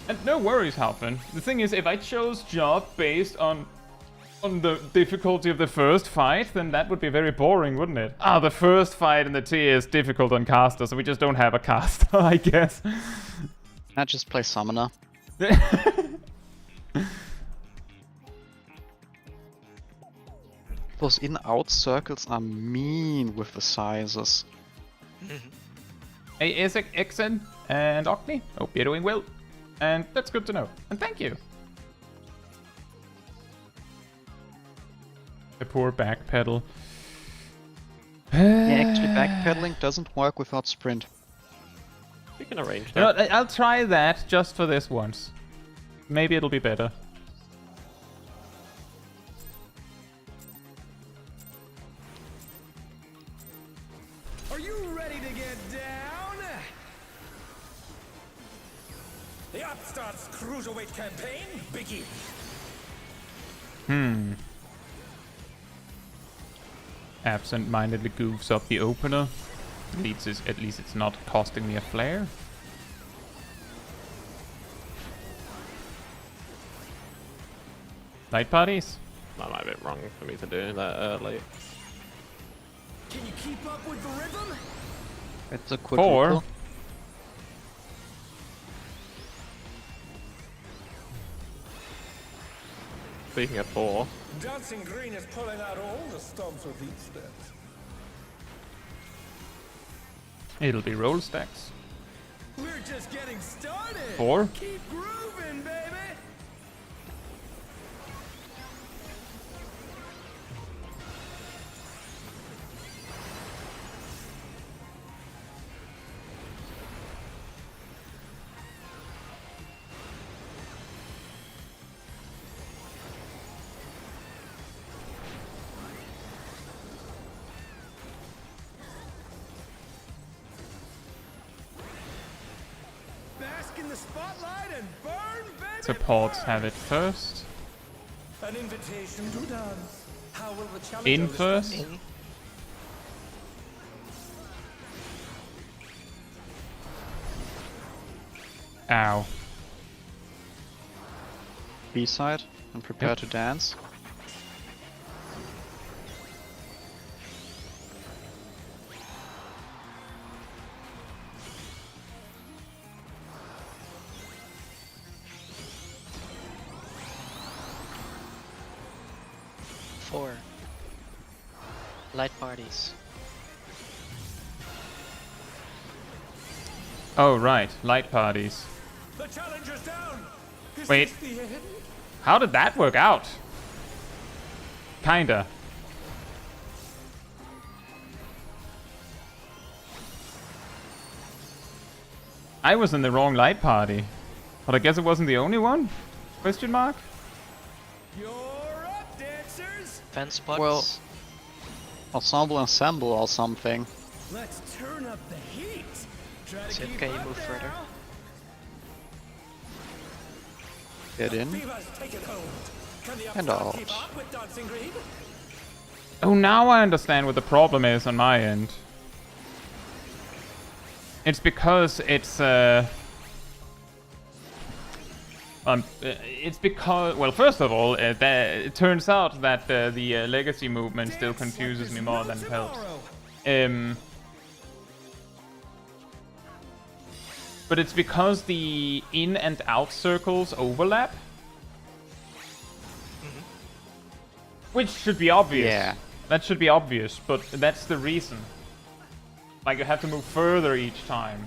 And no worries, Halpin. The thing is, if I chose job based on the difficulty of the first fight, then that would be very boring, wouldn't it? Ah, the first fight in the tier is difficult on caster, so we just don't have a caster, I guess. I just play summoner. Those in-out circles are mean with the sizes. Hey, Isaac, Exen, and Ockley. Hope you're doing well. And that's good to know. And thank you. The poor back pedal. Yeah, actually backpedaling doesn't work without sprint. We can arrange You know, that. I'll try that just for this once. Maybe it'll be better. Are you ready to get down? The Upstart's Cruiserweight campaign begins. Absent-mindedly goofs up the opener. At least it's not costing me a flare. Light parties? That might be wrong for me to do that early. Can you keep up with the rhythm? It's a 4. quadruple. Speaking of 4, Dancing Green is pulling out all the stops with each step. It'll be roll stacks. We're just getting started. 4. Keep grooving, baby. Bask in the spotlight and burn, baby, Supports burn. have it first. An invitation to dance. How will the challenger In respond? first. In. Ow. B side and prepare Yep. to dance. Four. Light parties. Oh, right. Light parties. The challenger's down. Is Wait. this the end? How did that work out? Kinda. I was in the wrong light party. But I guess it wasn't the only one? Question mark? You're up, dancers. Fence box. Well- Ensemble or something. Let's turn up the heat. Try to So keep can you up move there. further? Get in. Fever's taken hold. Can the And upstart out. keep up with Dancing Green? Oh, now I understand what the problem is on my end. It's because it's because, well, first of all, it turns out that the legacy movement still confuses me more than it helps. But it's because the in and out circles overlap. Which should be obvious. Yeah. That should be obvious, but that's the reason. Like, you have to move further each time.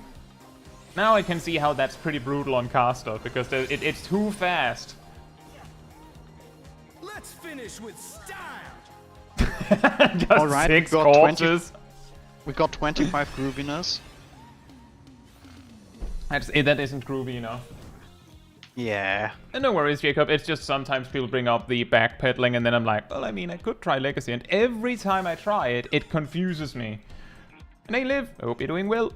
Now I can see how that's pretty brutal on caster, because it's too fast. Let's finish with style. Just Alright, 6 we got 20 corpses. We got 25 grooviness. That isn't groovy enough. Yeah. And no worries, Jacob. It's just sometimes people bring up the backpedaling, and then I'm like, well, I mean, I could try Legacy. And every time I try it, it confuses me. And hey, Liv, I hope you're doing well.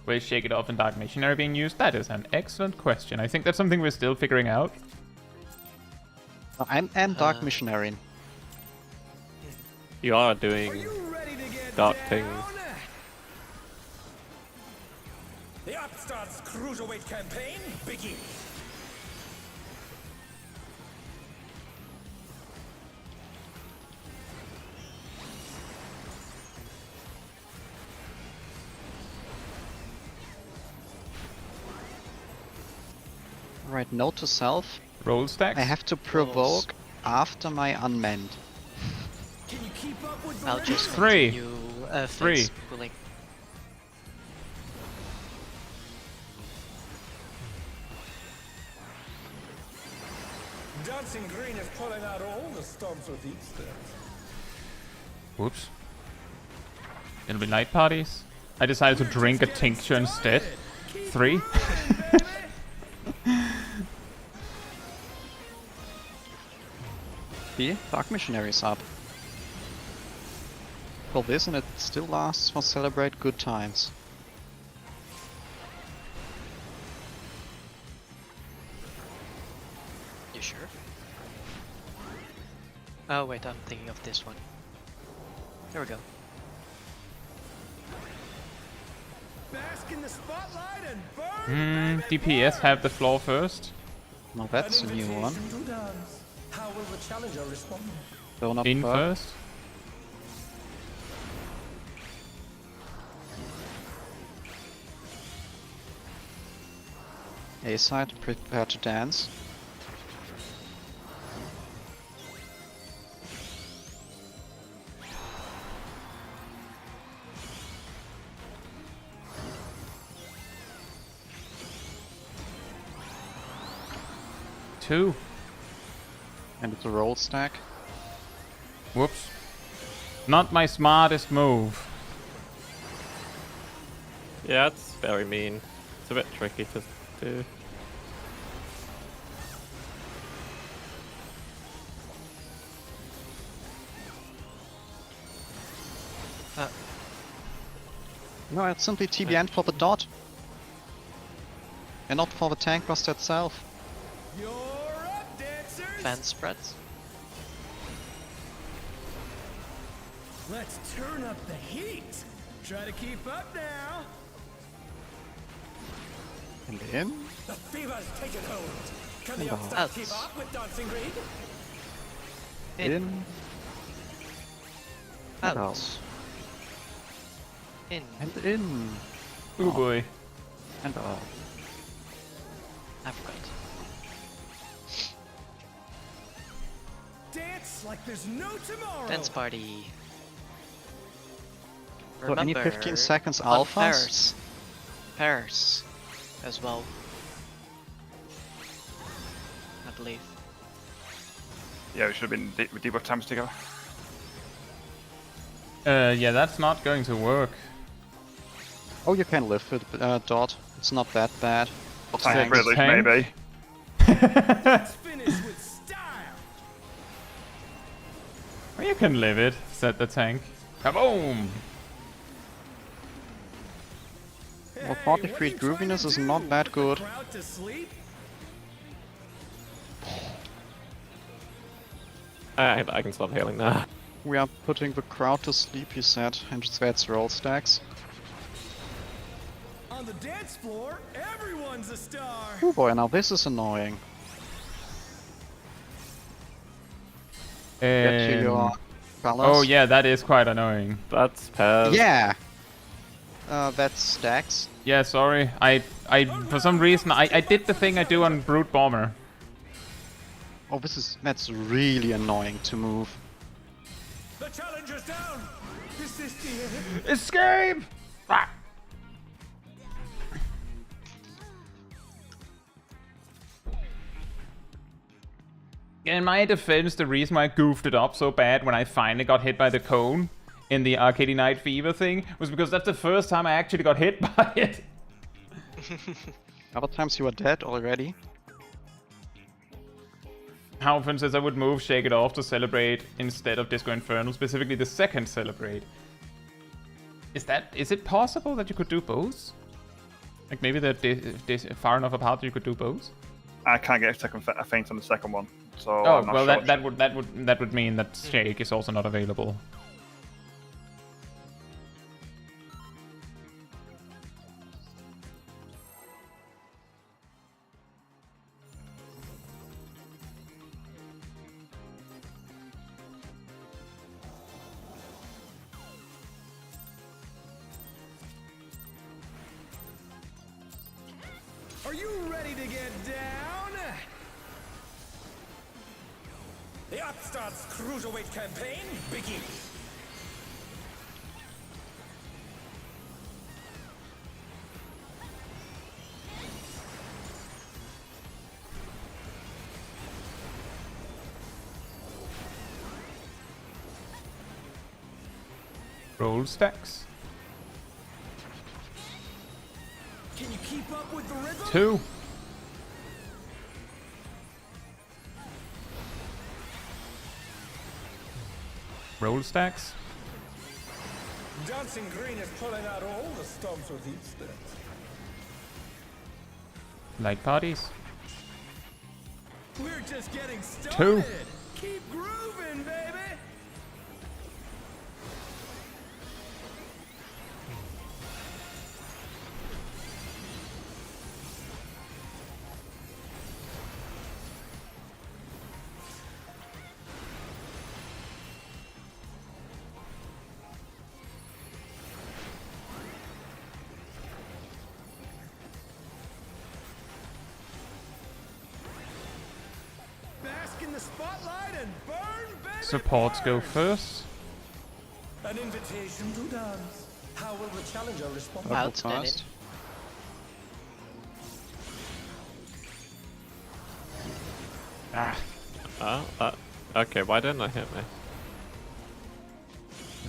Where's Shake It Off and Dark Missionary being used? That is an excellent question. I think that's something we're still figuring out. And Dark Missionary. You are Are doing you ready to get dark down? things. The Upstart's Cruiserweight campaign begins. Right, note to self. Roll stacks? I have to provoke after my unmanned. Can you keep up with the I'll rest? just Three. continue Three. fence pulling. Dancing Green is pulling out all the stops with each step. Whoops. It'll be night parties. I decided to drink a tincture instead. 3. See? Dark Missionary's up. Well, this and it still lasts for Celebrate Good Times. You sure? Oh wait, I'm thinking of this one. There we go. Bask in the spotlight and burn, baby, DPS burn. have the floor first. Now that's a new one. Invitation to dance. How will the challenger respond? Don't up In first. first. A side, prepare to dance. Two. And it's a roll stack. Whoops. Not my smartest move. Yeah, it's very mean. It's a bit tricky to do. No, it's simply TBN for the dot. And not for the tank burst itself. You're up, dancers! Fan spreads. Let's turn up the heat. Try to keep up now. And in. The fever's taken hold. Can the And upstart out. keep up with Dancing Green? In. And out. In. And in. Oh boy. And out. I forgot. Dance like there's no tomorrow. Dance party. So any 15 seconds alphas? Pairs. Pairs. As well. I believe. Yeah, we should have been debuff times together. Yeah, that's not going to work. Oh, you can live with dot. It's not that bad. Tank Six, privilege, 10. maybe. Let's finish with style. Well, you can live it, said the tank. Kaboom! Well, 43 grooviness is not that good. Crowd to sleep? I can stop healing now. We are putting the crowd to sleep, he said, and that's roll stacks. On the dance floor, everyone's a star. Oh boy, now this is annoying. Get to your balance. Oh yeah, that is quite annoying. That's pairs. Yeah! That's stacks. Yeah, sorry. I for some reason I did the thing I do on Brute Bomber. Oh, that's really annoying to move. The challenger's down. This is the Escape! Ah. In my defense, the reason why I goofed it up so bad when I finally got hit by the cone in the Arcadion Night Fever thing was because that's the first time I actually got hit by it. Other times you are dead already. How, for instance, I would move Shake It Off to Celebrate instead of Disco Inferno, specifically the second Celebrate. Is it possible that you could do both? Like maybe they're far enough apart that you could do both? I can't get a feint on the second one, so Oh I'm not well, sure. that would mean that Shake is also not available. Are you ready to get down? The Upstart's Cruiserweight campaign begins. Roll stacks. Can you keep up with the rhythm? 2. Roll stacks. Dancing Green is pulling out all the stops with each step. Light parties. We're just getting started. 2. Keep grooving, baby. Bask in the spotlight and burn, baby. Supports go burn. first. An invitation to dance. How will the challenger respond? Double Out and in. fast. Ah. Okay, why didn't I hit me?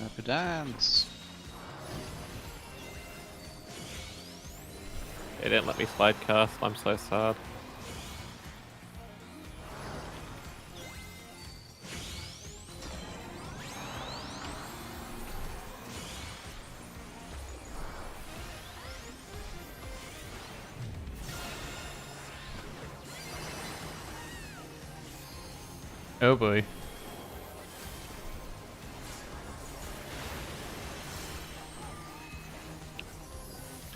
Happy dance. It didn't let me slide cast. I'm so sad. Oh boy.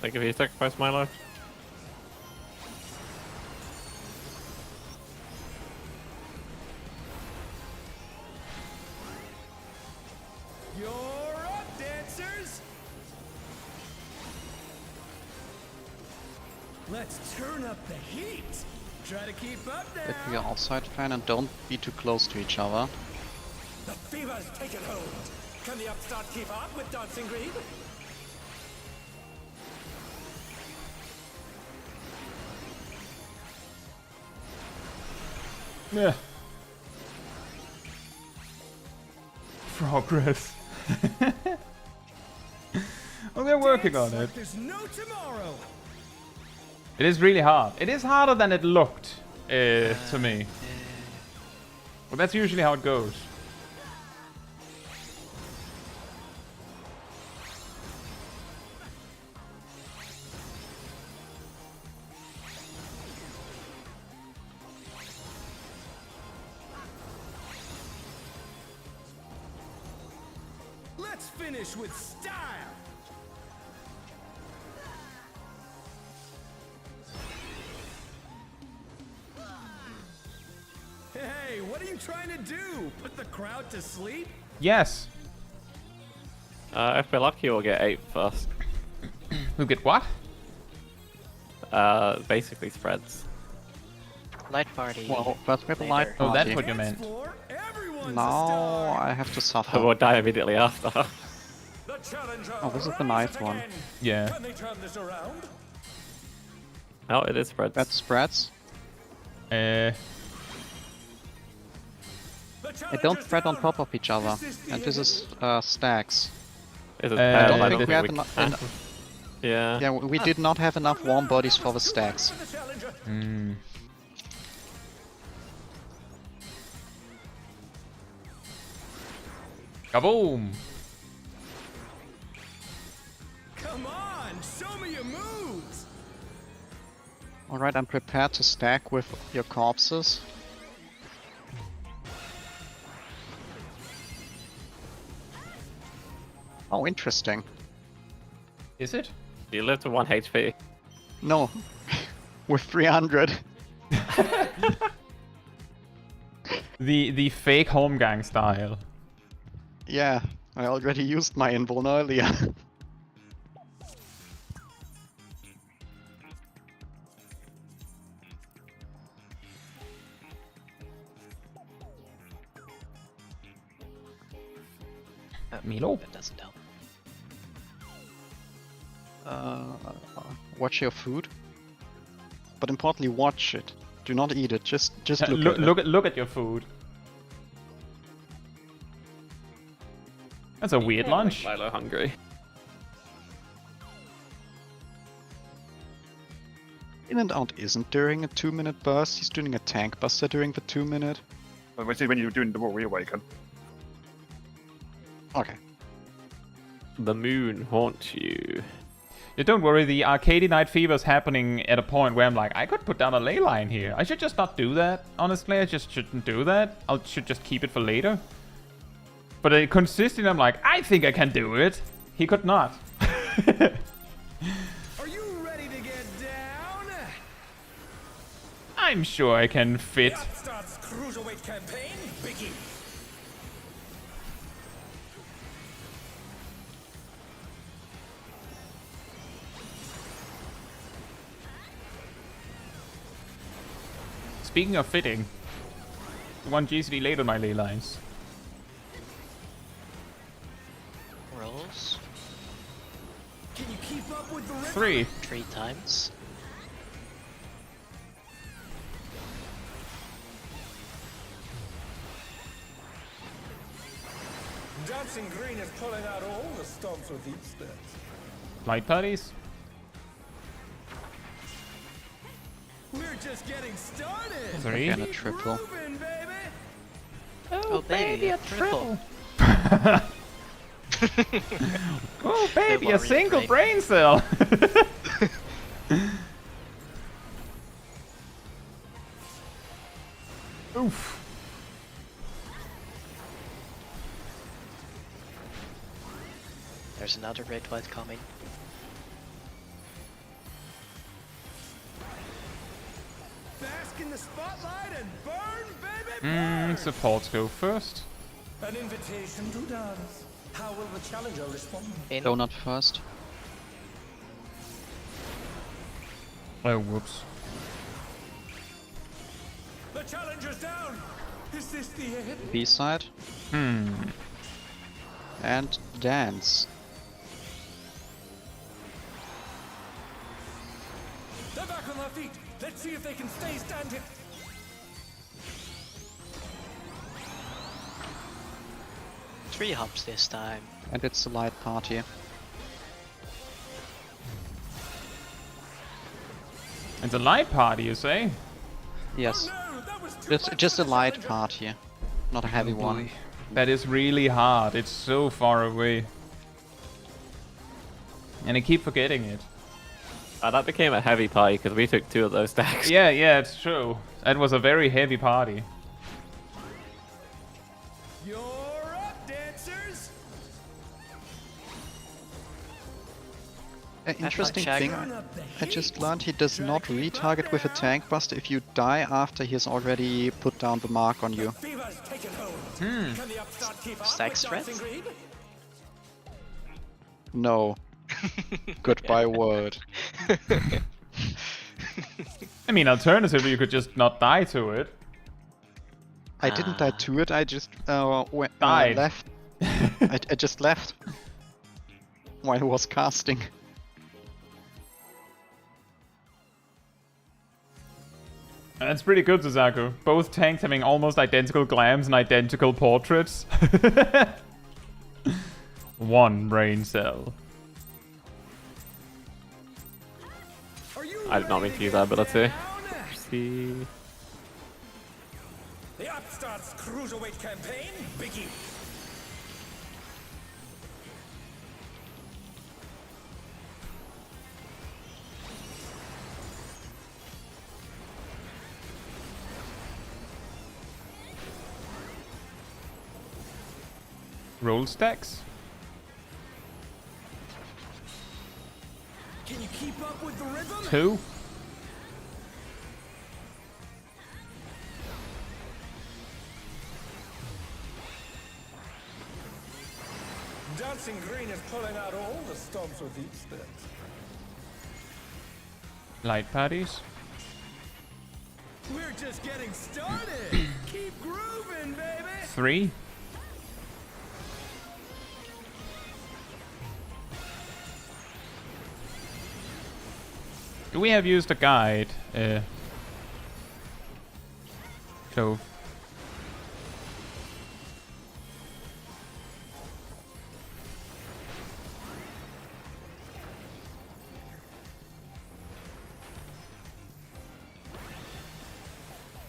Like if you sacrifice my life. You're up, dancers! Let's turn up the heat! Try to keep up Get now! your outside fan and don't be too close to each other. The fever's taken hold! Can the upstart keep up with Dancing Green? Yeah. Progress. Well, they're working on it. There's no tomorrow! It is really hard. It is harder than it looked to me. But that's usually how it goes. Let's finish with style! Hey, what are you trying to do? Put the crowd to sleep? Yes. If we're lucky, we'll get 8 first. Who get what? Basically spreads. Light party. Well, first we have a light later. Oh, that's party. what you meant. Floor, everyone's a Now star. I have to suffer. We'll die immediately after. The challenger Oh, this is the nice rises one. again. Yeah. Can they turn this around? Oh, it is spreads. That spreads. Uh, They don't spread on top of each other. And this is stacks. Is it I don't like think it. we have we enough. can. Yeah. Yeah, we did not have enough warm bodies for the stacks. mm. Kaboom! Come on, show me your moves. Alright, I'm prepared to stack with your corpses. Oh, interesting. Is it? You live to 1 HP. No, with 300. The fake home gang style. Yeah, I already used my invuln earlier. Milo? That doesn't help. Watch your food. But importantly, watch it. Do not eat it. Just look Look, at it. look at your food. That's a weird lunch. Milo hungry. In and out isn't during a 2-minute burst. He's doing a tank buster during the 2-minute. When you're doing the reawaken. Okay. The moon haunts you. Yeah, don't worry, the Arcadion Night Fever's happening at a point where I'm like, I could put down a ley line here. I should just not do that, honestly. I just shouldn't do that. I should just keep it for later. But consistently, I'm like, I think I can do it. He could not. Are you ready to get down? I'm sure I can fit. Upstart's Cruiserweight campaign begins. Speaking of fitting, one GCD later my ley lines. Rolls. Can you keep up with the rhythm? 3. 3 times. Dancing Green is pulling out all the stops with each step. Light parties. just getting started. 3. Again, a triple. Moving, baby. Oh, baby, a triple. Oh, baby, a warrior single brain. brain cell. Oof. There's another red white coming. Bask in the spotlight and burn, baby, burn. Supports go first. An invitation to dance. How will the challenger respond? In. Donut first. Oh, whoops. The challenger's down. Is this the end? B side. And dance. They're back on their feet. Let's see if they can stay standing. Three hops this time. And it's a light party. It's a light party, you say? Yes. Oh no, that was too much Just for a the light challenger. party. Not a heavy one. That is really hard. It's so far away. And I keep forgetting it. That became a heavy party because we took 2 of those stacks. Yeah, it's true. That was a very heavy party. You're up, dancers. An interesting check. thing, Turn up the I heat. just learned he does not retarget with a tank buster if you die after he has already put down the mark on you. Fever's taken hold. Can the upstart keep up Stack with strats? Dancing Green? No. Goodbye word. I mean, alternatively, you could just not die to it. I didn't die to it, I just Died. left. I just left. While I was casting. That's pretty good, Suzaku. Both tanks having almost identical glams and identical portraits. 1 brain cell. Are you I did not mean ready to use that ability. get down? See. The upstart's Cruiserweight campaign begins. Roll stacks. Can you keep up with the rhythm? 2. Dancing Green is pulling out all the stops with each step. Light parties. We're just getting started. Keep grooving, baby. 3. We have used a guide. So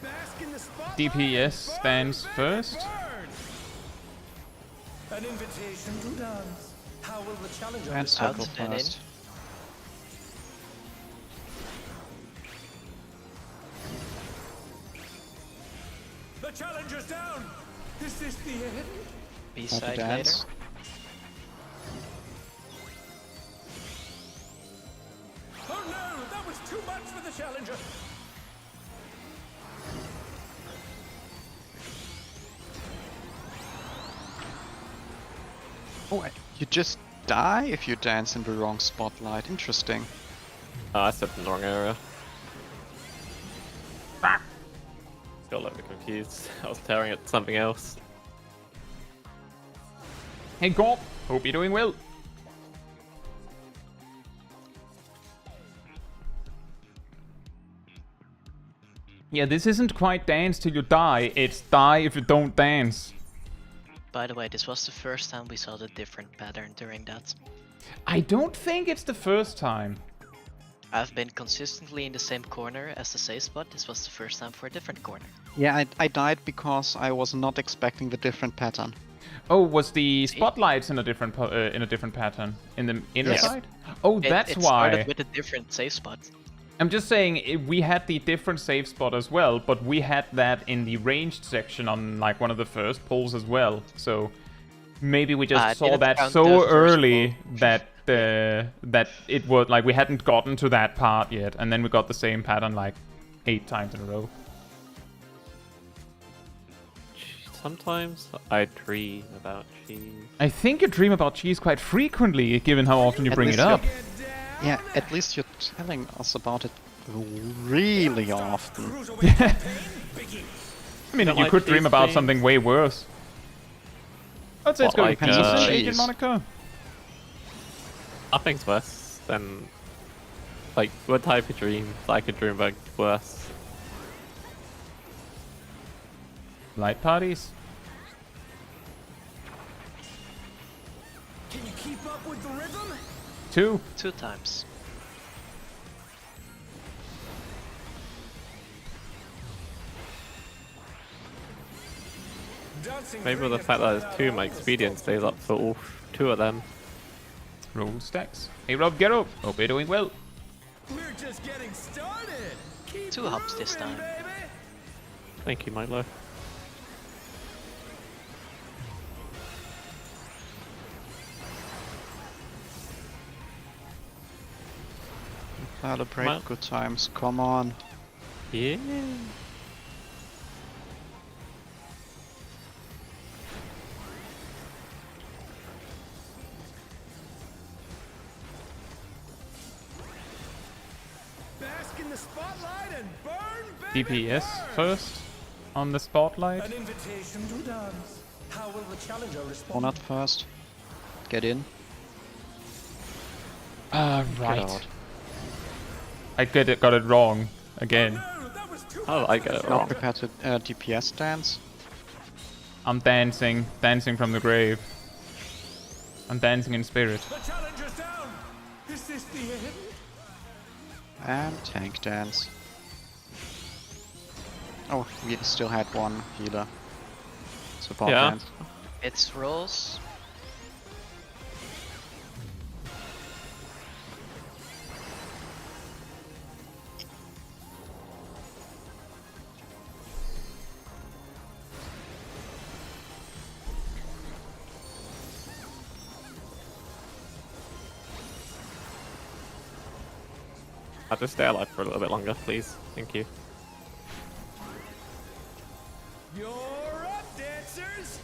Bask in the spotlight. DPS stands Burn, first. burn. An invitation to dance. How will the challenger And respond? circle and in. first. The challenger's down. Is this the end? B Want to side later. dance? Oh no, that was too much for the challenger. Oh, you just die if you dance in the wrong spotlight. Interesting. Oh, I stepped in the wrong area. Got a little bit confused. I was tearing at something else. Hey Gorp, hope you're doing well. Yeah, this isn't quite dance till you die, it's die if you don't dance. By the way, this was the first time we saw the different pattern during that. I don't think it's the first time. I've been consistently in the same corner as the save spot. This was the first time for a different corner. Yeah, I died because I was not expecting the different pattern. Oh, was the spotlights in a different pattern in the inner Yes. side? Oh, that's it why. started with a different save spot. I'm just saying we had the different save spot as well, but we had that in the ranged section on like one of the first pulls as well. So maybe we just saw didn't that count so the first early pull. that it was like we hadn't gotten to that part yet, and then we got the same pattern like 8 times in a row. Sometimes I dream about cheese. I think you dream about cheese quite frequently, given how often you At bring it least up. Yeah, at least you're telling us about it really often. Cruiserweight campaign begins. I mean, Don't you like could dream cheese about cream? something way worse. I'd say it's What, going like, to be decent, cheese? Agent Monaco. Nothing's worse than like what type of dreams I could dream about worse. Light parties. Can you keep up with the rhythm? 2. 2 times. Dancing Maybe with Queen the has fact that brought there's out 2, all my the experience stays up for all 2 of them. Roll stacks. Hey Rob, get up. Hope you're doing well. We're just getting started. Keep 2 hops this moving, time. baby. Thank you, Milo. Celebrate Well- good times, come on. Yeah. Bask in the spotlight and burn, baby, DPS burn. first on the spotlight. An invitation to dance. How will the challenger respond? Or not first. Get in. Ah, Get right. out. I got it wrong again. No, that was too Oh, I get it Not wrong. prepared to DPS dance. I'm dancing from the grave. I'm dancing in spirit. The challenger's down. Is this the end? And tank dance. Oh, we still had one healer. Support Yeah. dance. It's rolls. I'll just stay alive for a little bit longer, please. Thank you. You're up, dancers.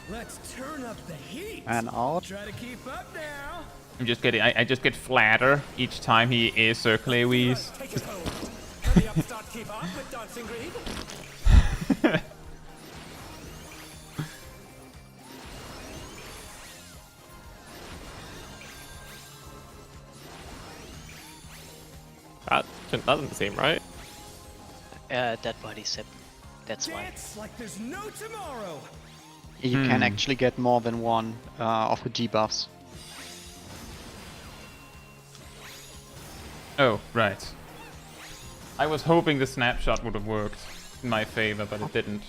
Let's turn up the heat. And out. Try to keep up now. I'm just getting. I just get flatter each time he is circle AoEs. Take it home. Can the upstart keep up with Dancing Green? That doesn't seem right. Dead body sip. That's why. Dance like there's no tomorrow. You can actually get more than one of the debuffs. Oh, right. I was hoping the snapshot would have worked in my favor, but it didn't.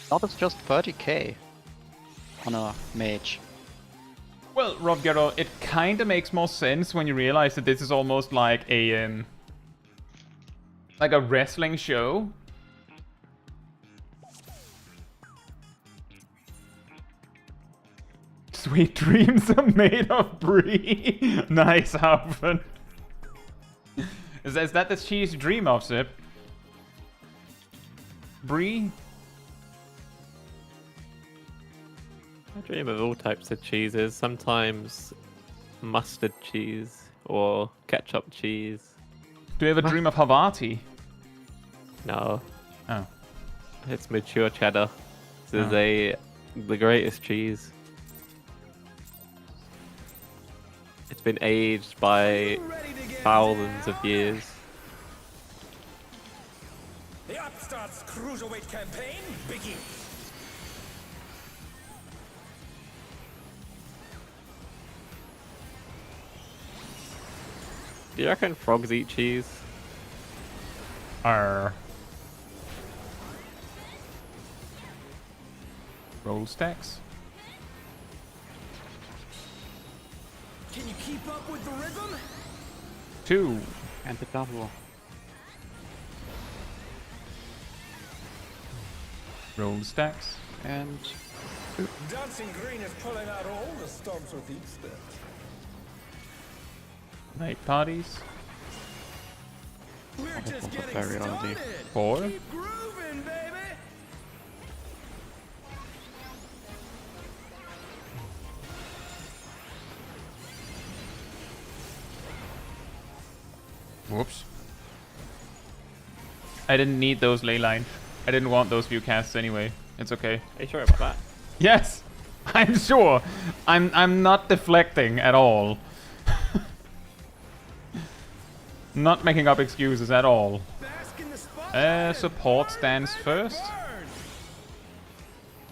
That is just 30k on a mage. Well, Rob Gero, it kinda makes more sense when you realize that this is almost like a wrestling show. Sweet dreams are made of brie. Nice, Haufen. Is that the cheese you dream of, Zip? Brie? I dream of all types of cheeses. Sometimes mustard cheese or ketchup cheese. Do you ever dream of Havarti? No, Oh. it's mature cheddar. This is the greatest cheese. It's been aged by Ready to get thousands down? of years. The Upstart's Cruiserweight campaign begins. Do you reckon frogs eat cheese? Arr. Roll stacks. Can you keep up with the rhythm? 2. And the double. Roll stacks. And Dancing green is pulling out all the stops with each step. Night parties. We're just was getting very early. started. 4. Keep grooving, baby. Whoops. I didn't need those ley lines. I didn't want those few casts anyway. It's okay. Are you sure about that? Yes! I'm sure! I'm not deflecting at all. Not making up excuses at all. Bask in the spotlight. Support stands first.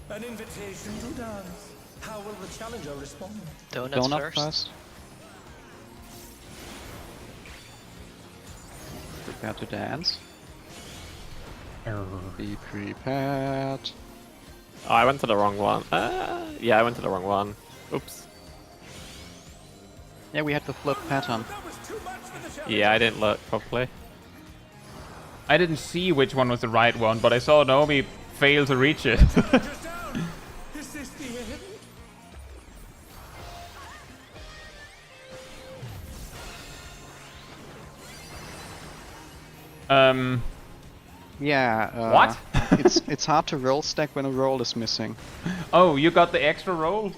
An invitation to dance. How will the challenger respond? Donuts donut first. first. Prepare to dance. Be prepared. Oh, I went to the wrong one. Yeah, I went to the wrong one. Oops. Yeah, we had the flip pattern. That was too much for the challenger. Yeah, I didn't look properly. I didn't see which one was the right one, but I saw Naomi fail to reach it. Just down. Is this the end? Yeah. What? it's hard to roll stack when a roll is missing. Oh, you got the extra roll?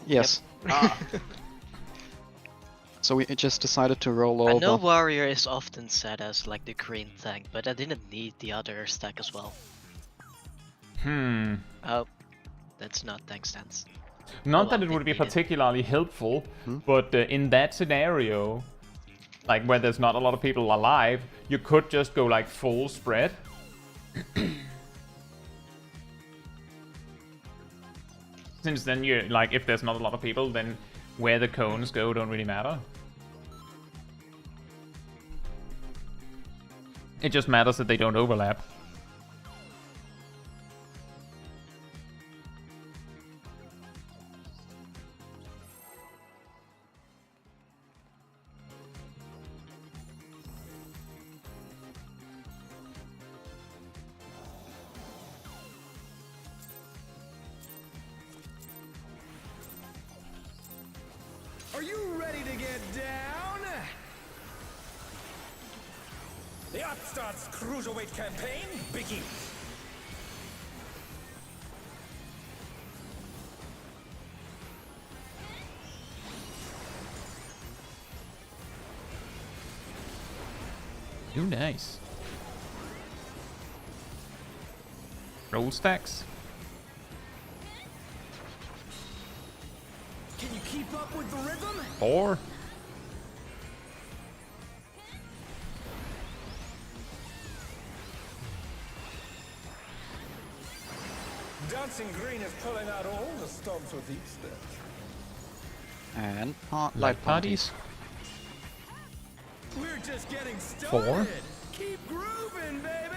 Yes. Ah. So we just decided to roll I know over. warrior is often said as like the green tank, but I didn't need the other stack as well. Oh, that's not tank stance. Not Oh, that well, it would be we did. particularly helpful, but in that scenario, like where there's not a lot of people alive, you could just go like full spread. Since then you like, if there's not a lot of people, then where the cones go don't really matter. It just matters that they don't overlap. Are you ready to get down? The Upstart's Cruiserweight campaign begins. Ooh, nice. Roll stacks. Can you keep up with the rhythm? 4. Dancing green is pulling out all the stops with each step. And Light parties. We're just getting started. 4. Keep grooving, baby.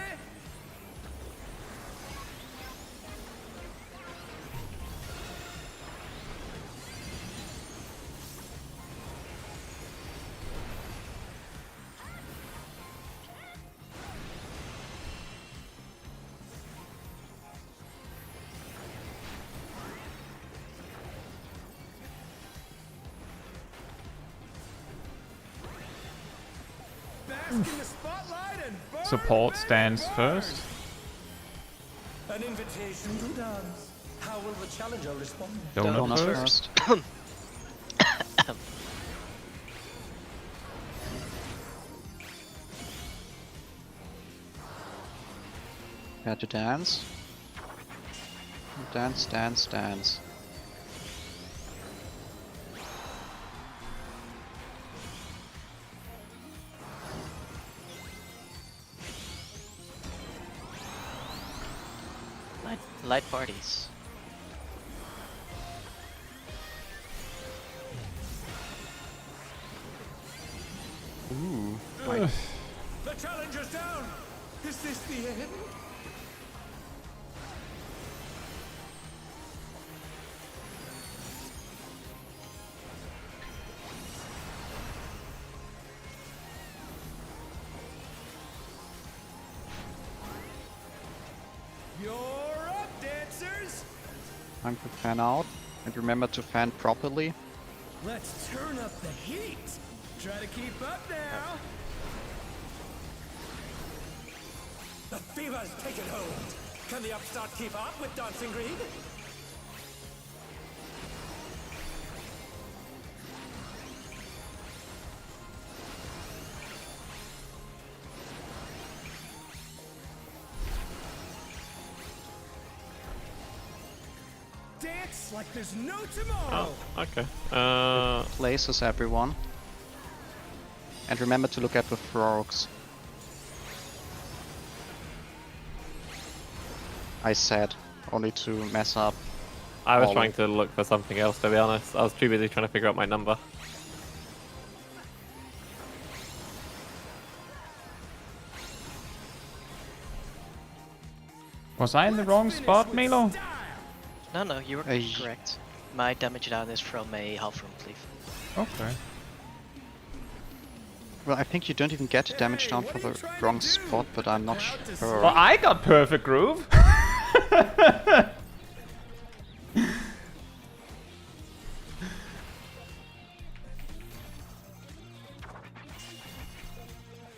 Bask in the spotlight and burn, Support baby, stands burn. first. An invitation to dance. How will the challenger respond? Donut donut first. first. Prepare to dance. Dance, dance, dance. Light parties. Ooh. Right. The challenger's down! Is this the end? You're up, dancers! Time to fan out. And remember to fan properly. Let's turn up the heat! Try to keep up now! The fever's taken hold! Can the upstart keep up with Dancing Green? Dance like there's no tomorrow! Oh, okay. Places everyone. And remember to look at the frogs. I said, only to mess up. I was all trying to look for something else, to be honest. I was too busy trying to figure out my number. Was I in the wrong spot, Milo? No, you were correct. My damage down is from a half room cleave. Okay. Well, I think you don't even get damage down for the wrong spot, but I'm not sure. Well, I got perfect groove.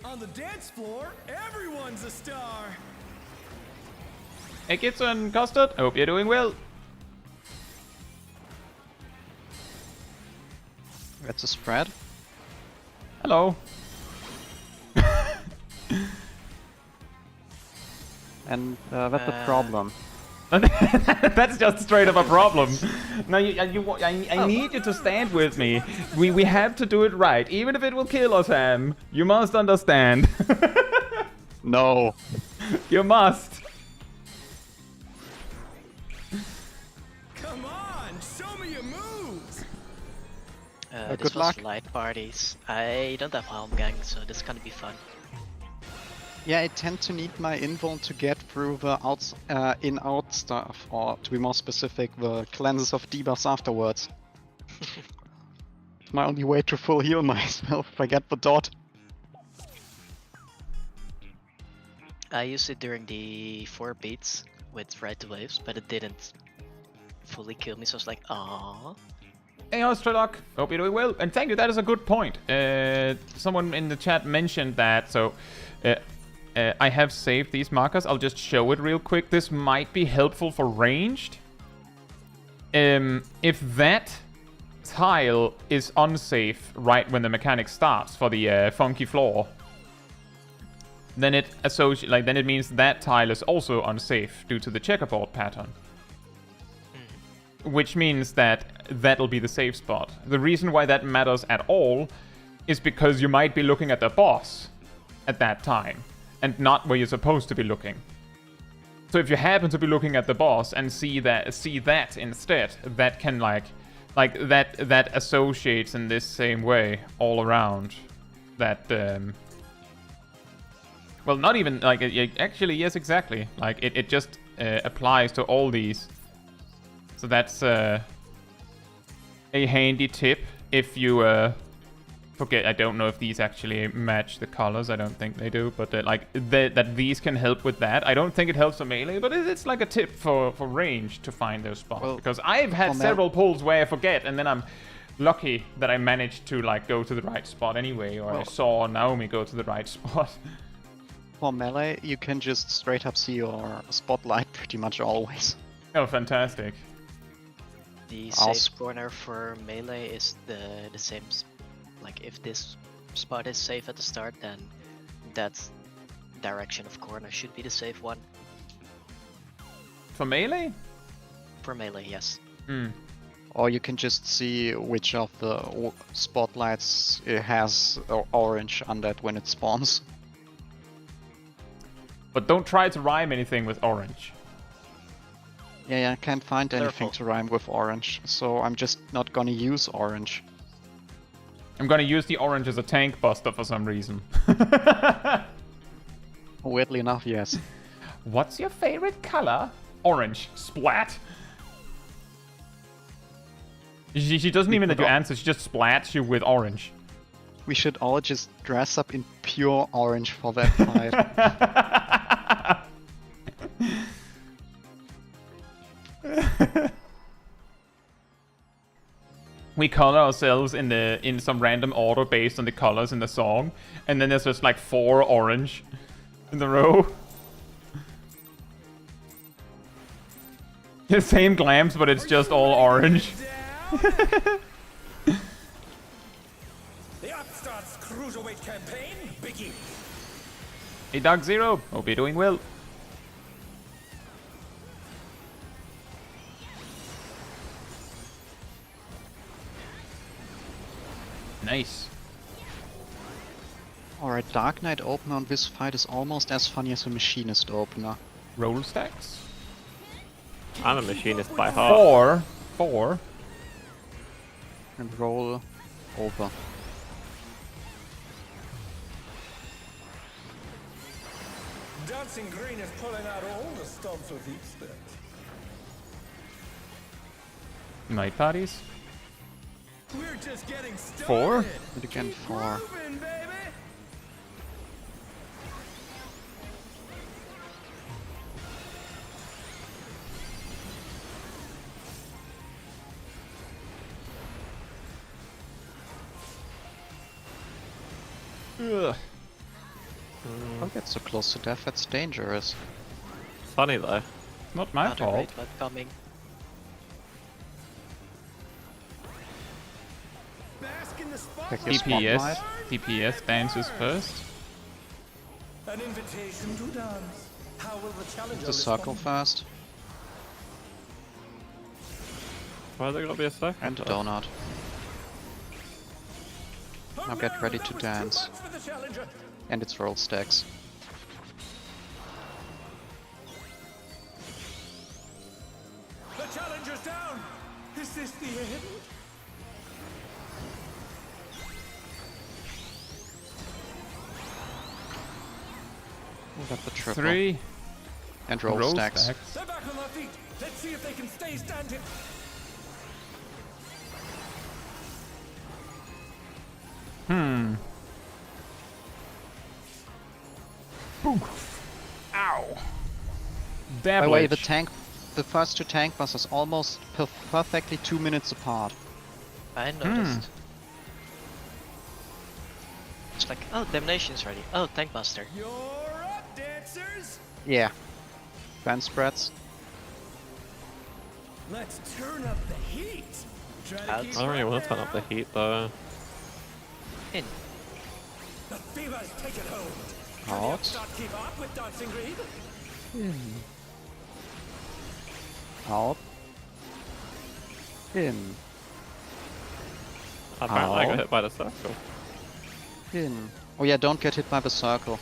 On the dance floor, everyone's a star! Hey Caetsu and Custard, I hope you're doing well. That's a spread. Hello. And that's a problem. That's just straight up a problem. No, I need you to stand with me. We have to do it right, even if it will kill us, Ham. You must understand. No. You must. Come on, show me your moves! This good was luck. light parties. I don't have Helm Gang, so this is gonna be fun. Yeah, I tend to need my invuln to get through the in-out stuff, or to be more specific, the cleanses of debuffs afterwards. It's my only way to full heal myself if I get the dot. I used it during the 4 beats with Ride the Waves, but it didn't fully kill me, so I was like, aww. Hey, Australok, hope you're doing well. And thank you, that is a good point. Someone in the chat mentioned that, so I have saved these markers. I'll just show it real quick. This might be helpful for ranged. If that tile is unsafe right when the mechanic starts for the funky floor, then it then it means that tile is also unsafe due to the checkerboard pattern. Which means that that'll be the safe spot. The reason why that matters at all is because you might be looking at the boss at that time and not where you're supposed to be looking. So if you happen to be looking at the boss and see that instead, that can like that associates in this same way all around. That well, not even like actually yes, exactly. Like it just applies to all these. So that's a handy tip if you forget. I don't know if these actually match the colors. I don't think they do, but that these can help with that. I don't think it helps for melee, but it's like a tip for range to find those spots. Well, because I've had several pulls where I forget, and then I'm lucky that I managed to like go to the right spot anyway, or I saw Naomi go to the right spot. For melee, you can just straight up see your spotlight pretty much always. Oh, fantastic. The safe corner for melee is the same. Like if this spot is safe at the start, then that direction of corner should be the safe one. For melee? For melee, yes. Or you can just see which of the spotlights it has orange on that when it spawns. But don't try to rhyme anything with orange. Yeah, I can't find anything to rhyme with orange, so I'm just not gonna use orange. I'm gonna use the orange as a tank buster for some reason. Weirdly enough, yes. What's your favorite color? Orange. Splat. She doesn't even let you answer, she just splats you with orange. We should all just dress up in pure orange for that fight. We color ourselves in some random order based on the colors in the song, and then there's just like 4 orange in the row. The same glams, but it's just all orange. The Upstart's Cruiserweight campaign, Biggie. Hey Dark Zero, hope you're doing well. Nice. Alright, Dark Knight opener on this fight is almost as funny as a Machinist opener. Roll stacks. I'm a machinist by heart. 4. And roll over. Dancing Green is pulling out all the stops with heat steps. Night parties. We're just getting started. 4. And again 4. Moving, baby. Ugh. Don't get so close to death, that's dangerous. It's funny though. Not my Another fault. raid web coming. Bask in the Back your DPS. spotlight. DPS dances first. An invitation to dance. How will the challenger The circle respond? first. Why is there gonna be a second? And a donut. Now get ready to That was too dance. much for the challenger. And its roll stacks. The challenger's down. Is this the end? We got the triple. 3. And roll stacks. They're back on their feet. Let's see if they can stay standing. Hmm. Boom. Ow. By the way, Damage. the first 2 tank busters almost perfectly 2 minutes apart. I noticed. It's like, oh, Damnation's ready. Oh, Tank Buster. You're up, dancers. Yeah. Fan spreads. Let's turn up the heat. Try to Out. keep I don't really right want to turn up the now. heat though. In. The fever's taken hold. Can the Out. Upstart keep up with Dancing Green? Out. In. Apparently I got Ow. hit by the circle. In. Oh yeah, don't get hit by the circle.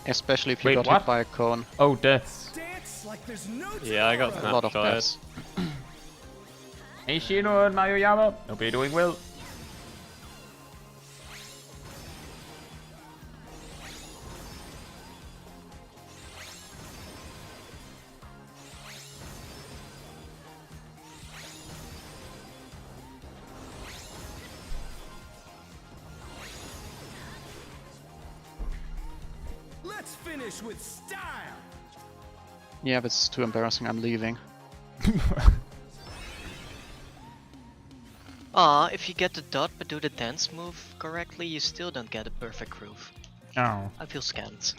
Especially if you Wait, got what? hit by a cone. Oh, deaths. Dance like there's no Yeah, I got tomorrow. A lot of Snapshot. deaths. Hey Shino and Mayoyama, hope you're doing well. Let's finish with style. Yeah, this is too embarrassing, I'm leaving. If you get the dot but do the dance move correctly, you still don't get a perfect groove. Oh. I feel scanned.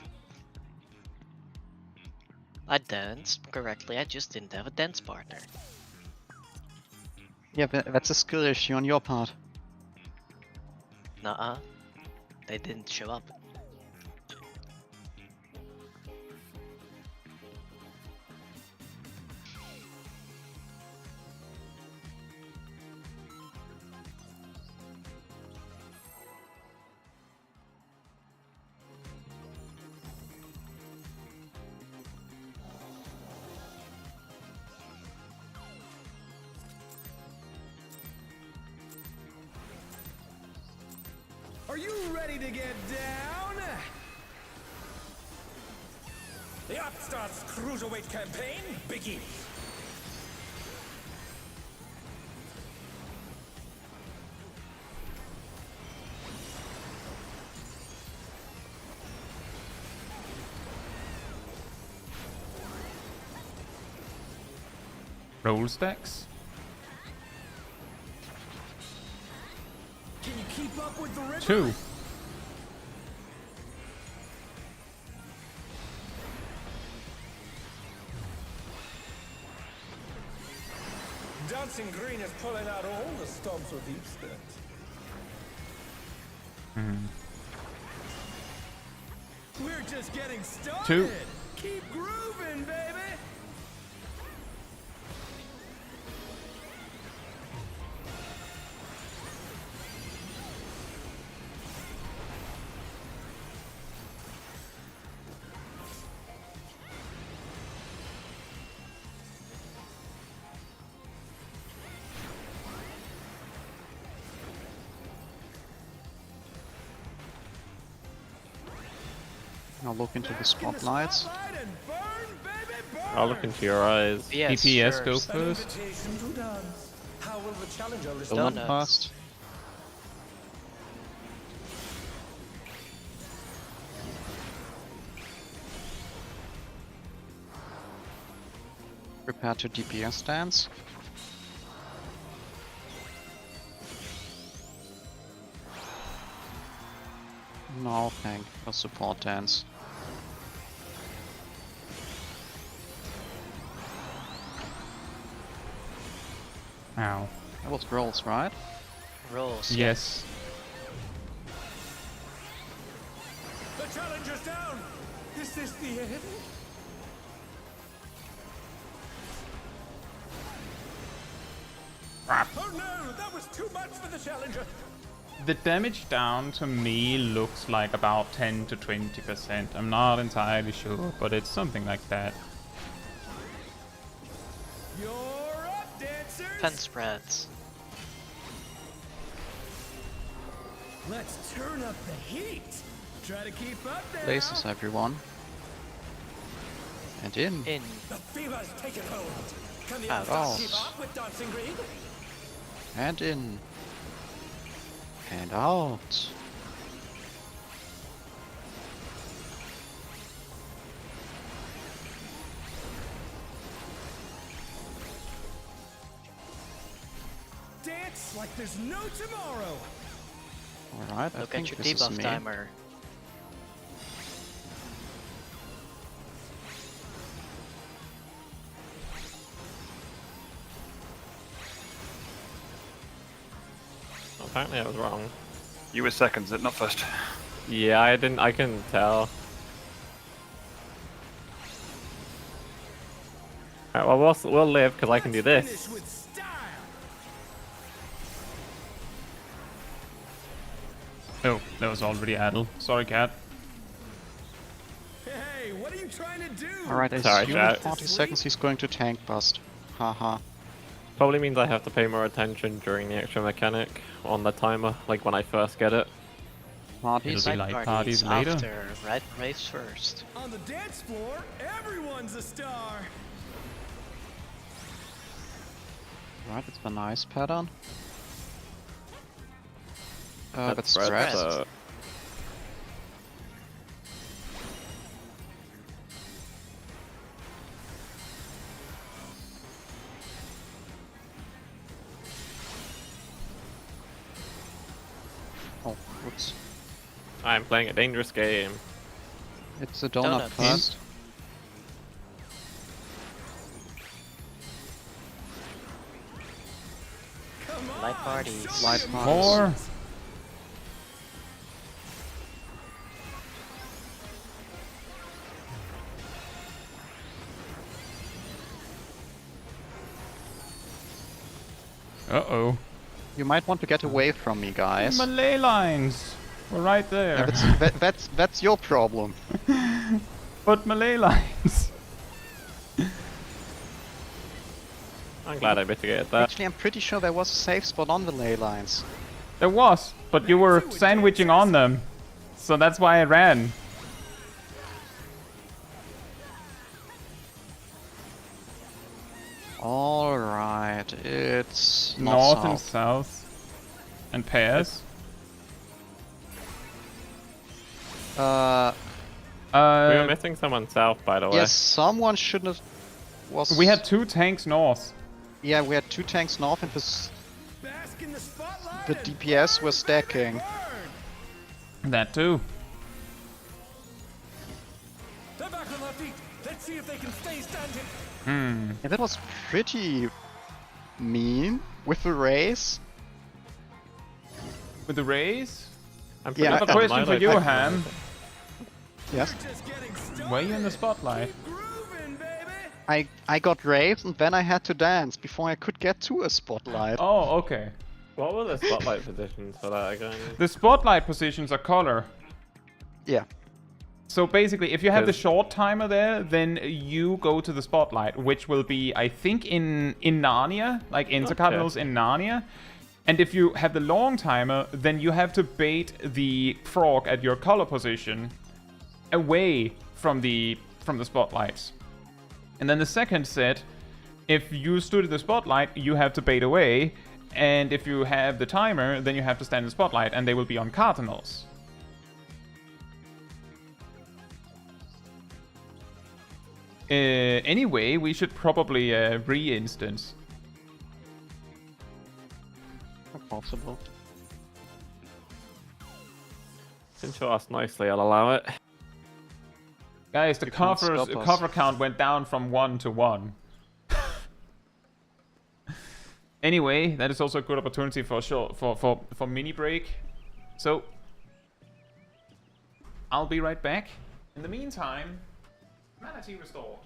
I danced correctly, I just didn't have a dance partner. Yeah, that's a skill issue on your part. Nuh-uh. They didn't show up. Are you ready to get down? The Upstart's Cruiserweight campaign begins. Roll stacks. Can you keep up with the river? 2. Dancing Green is pulling out all the stops with each step. We're just getting started. 2. Keep grooving, baby. I'll look into the spotlights. I'll look into your eyes. Yes, DPS go first. first. Invitation to dance. How will the challenger The respond? one Donuts. first. Prepare to DPS stance. No, thank for support dance. Ow. That was rolls, right? Rolls. Yes. The challenger's down. Is this the end? Oh no, that was too much for the challenger. The damage down to me looks like about 10 to 20%. I'm not entirely sure, but it's something like that. You're up, dancers. 10 spreads. Let's turn up the heat. Try to keep up there. Places everyone. And in. In. The fever's taken hold. Can the Out. Upstarts keep up with Dancing Green? And in. And out. Dance like there's no tomorrow. Alright, I Look think at your this is debuff me. timer. Apparently I was wrong. You were second, is it? Not first. Yeah, I didn't. I can tell. Alright, well we'll live because I can do Let's this. finish with style. Oh, that was already Adel. Sorry, cat. Hey, what are you trying to do? Alright, I Sorry, assume in chat. 40 seconds he's going to tank bust. Haha. Probably means I have to pay more attention during the extra mechanic on the timer, like when I first get it. Parties. It'll be like parties later. After, right? Raves first. On the dance floor, everyone's a star. Right, it's a nice pattern. That's Spread, spread. so- Oh, whoops. I'm playing a dangerous game. It's a donut Donuts. first. Come on, Light parties. show Light me parties. More. Uh-oh. You might want to get away from me, guys. Malay lines. We're right Yeah, there. that's your problem. But Malay lines. I'm glad I mitigated that. Actually, I'm pretty sure there was a safe spot on the ley lines. There was, but you were sandwiching on them. So that's why I ran. Alright, it's North and south. south. And pairs. We were missing someone south, by the way. Yes, someone should have... We had 2 tanks north. Yeah, we had 2 tanks north and Bask in the spotlight the and DPS were stacking. That too. they're back on their feet. Let's see if they can stay standing. Yeah, that was pretty mean with the race. With the raise? I'm Yeah, I have a I- question for you, Milo- Ham. Yes. Just getting started. Were you in the spotlight? Grooving, baby. I got raped and then I had to dance before I could get to a spotlight. Oh, okay. What were the spotlight positions for that again? The spotlight positions are color. Yeah. So basically, if you have the Because- short timer there, then you go to the spotlight, which will be, I think, in Narnia, like Intercardinals in Narnia. And if you have the long timer, then you have to bait the frog at your color position away from the spotlights. And then the second set, if you stood in the spotlight, you have to bait away. And if you have the timer, then you have to stand in the spotlight, and they will be on cardinals. Anyway, we should probably re-instance. Possible. Since you asked nicely, I'll allow it. Guys, the You can't cover stop us. cover count went down from 1 to 1. Anyway, that is also a good opportunity for mini break. So I'll be right back. In the meantime, Manatee restored.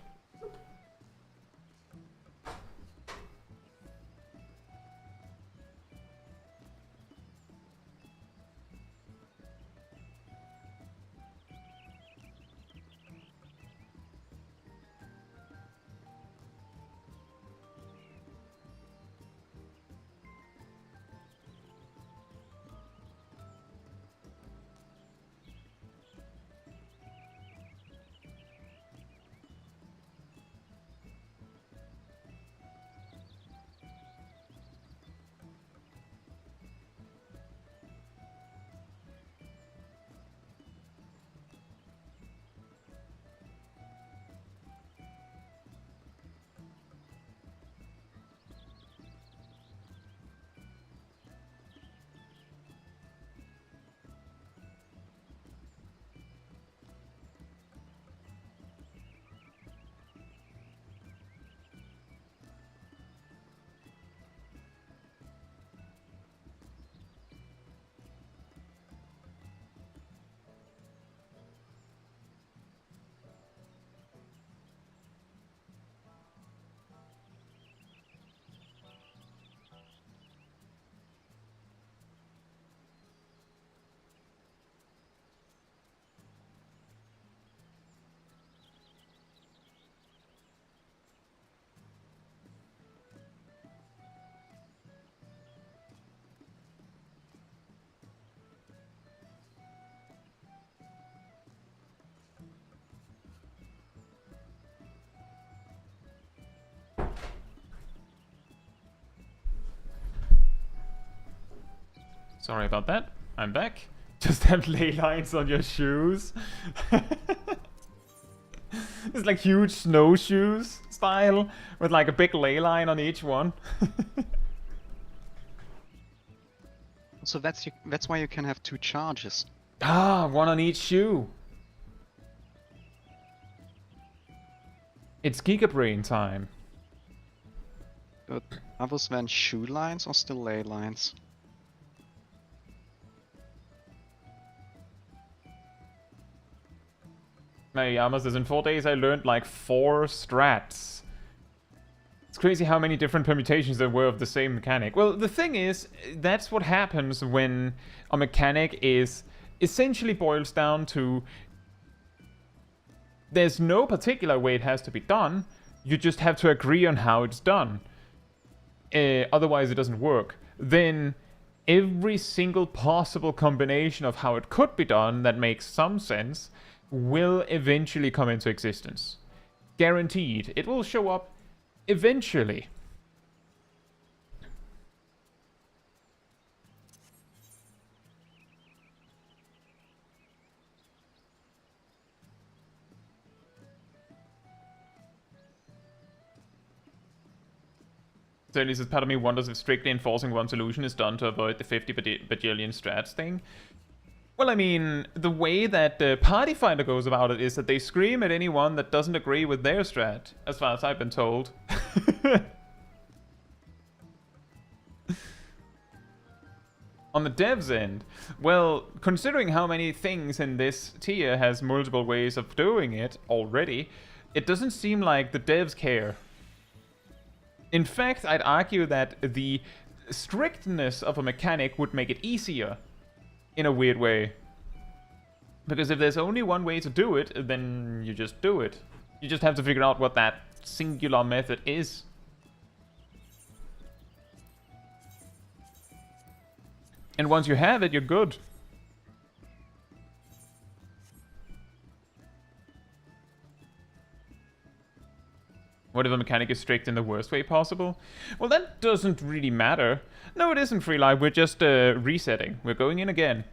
Sorry about that. I'm back. Just have ley lines on your shoes. It's like huge snowshoes style with like a big ley line on each one. So that's why you can have 2 charges. Ah, one on each shoe. It's Gigabrain time. But are those then shoe lines or still ley lines? Hey, Yamas says, in 4 days I learned like 4 strats. It's crazy how many different permutations there were of the same mechanic. Well, the thing is, that's what happens when a mechanic is essentially boils down to there's no particular way it has to be done, you just have to agree on how it's done. Otherwise it doesn't work. Then every single possible combination of how it could be done that makes some sense will eventually come into existence. Guaranteed. It will show up eventually. So at least as part of me wonders if strictly enforcing one solution is done to avoid the 50 bajillion strats thing. Well, I mean, the way that the Party Finder goes about it is that they scream at anyone that doesn't agree with their strat, as far as I've been told. On the devs end, well, considering how many things in this tier has multiple ways of doing it already, it doesn't seem like the devs care. In fact, I'd argue that the strictness of a mechanic would make it easier, in a weird way. Because if there's only one way to do it, then you just do it. You just have to figure out what that singular method is. And once you have it, you're good. What if a mechanic is strict in the worst way possible? Well, that doesn't really matter. No, it isn't free life. We're just resetting. We're going in again.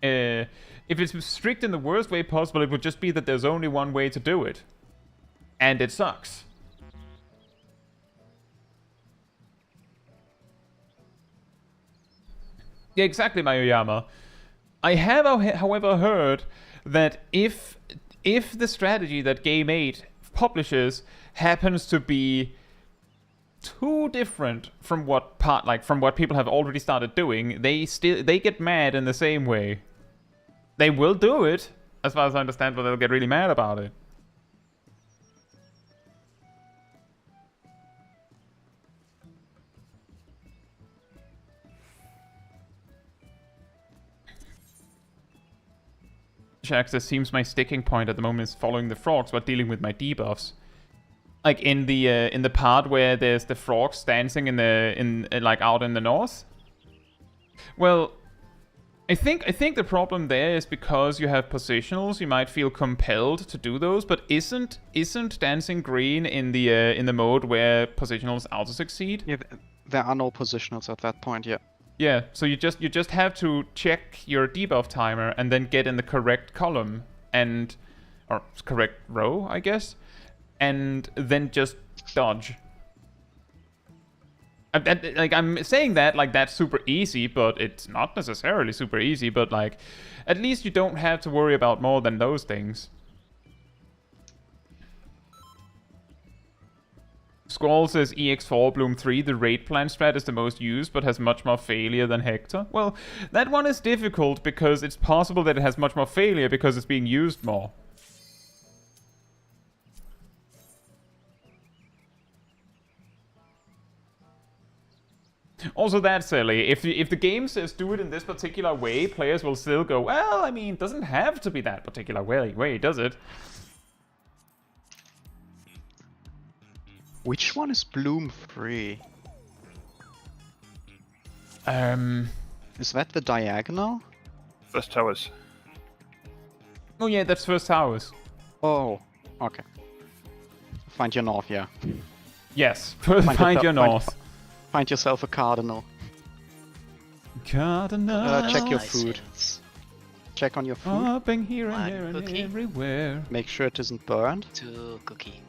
If it's strict in the worst way possible, it would just be that there's only one way to do it. And it sucks. Yeah, exactly, Mayoyama. I have, however, heard that if the strategy that Game 8 publishes happens to be too different from what people have already started doing, they get mad in the same way. They will do it, as far as I understand, but they'll get really mad about it. Shax, it seems my sticking point at the moment is following the frogs while dealing with my debuffs. Like in the part where there's the frogs dancing like out in the north. Well, I think the problem there is because you have positionals, you might feel compelled to do those, but isn't dancing green in the mode where positionals auto succeed? Yeah, there are no positionals at that point yet. Yeah, so you just have to check your debuff timer and then get in the correct column or correct row, I guess, and then just dodge. I'm saying that like that's super easy, but it's not necessarily super easy. But like, at least you don't have to worry about more than those things. Squall says EX4 Bloom 3, the raid plan strat is the most used, but has much more failure than Hector. Well, that one is difficult because it's possible that it has much more failure because it's being used more. Also, that's silly. If the game says do it in this particular way, players will still go, well, I mean, it doesn't have to be that particular way, does it? Which one is Bloom 3? Is that the diagonal? First towers. Oh yeah, that's first towers. Oh, okay. Find your north, yeah. Yes, find your north. Find yourself a cardinal. Cardinal. Check your food. Check on your food. Hopping here and One there and cookie. everywhere. Make sure it isn't burned. 2 cookie.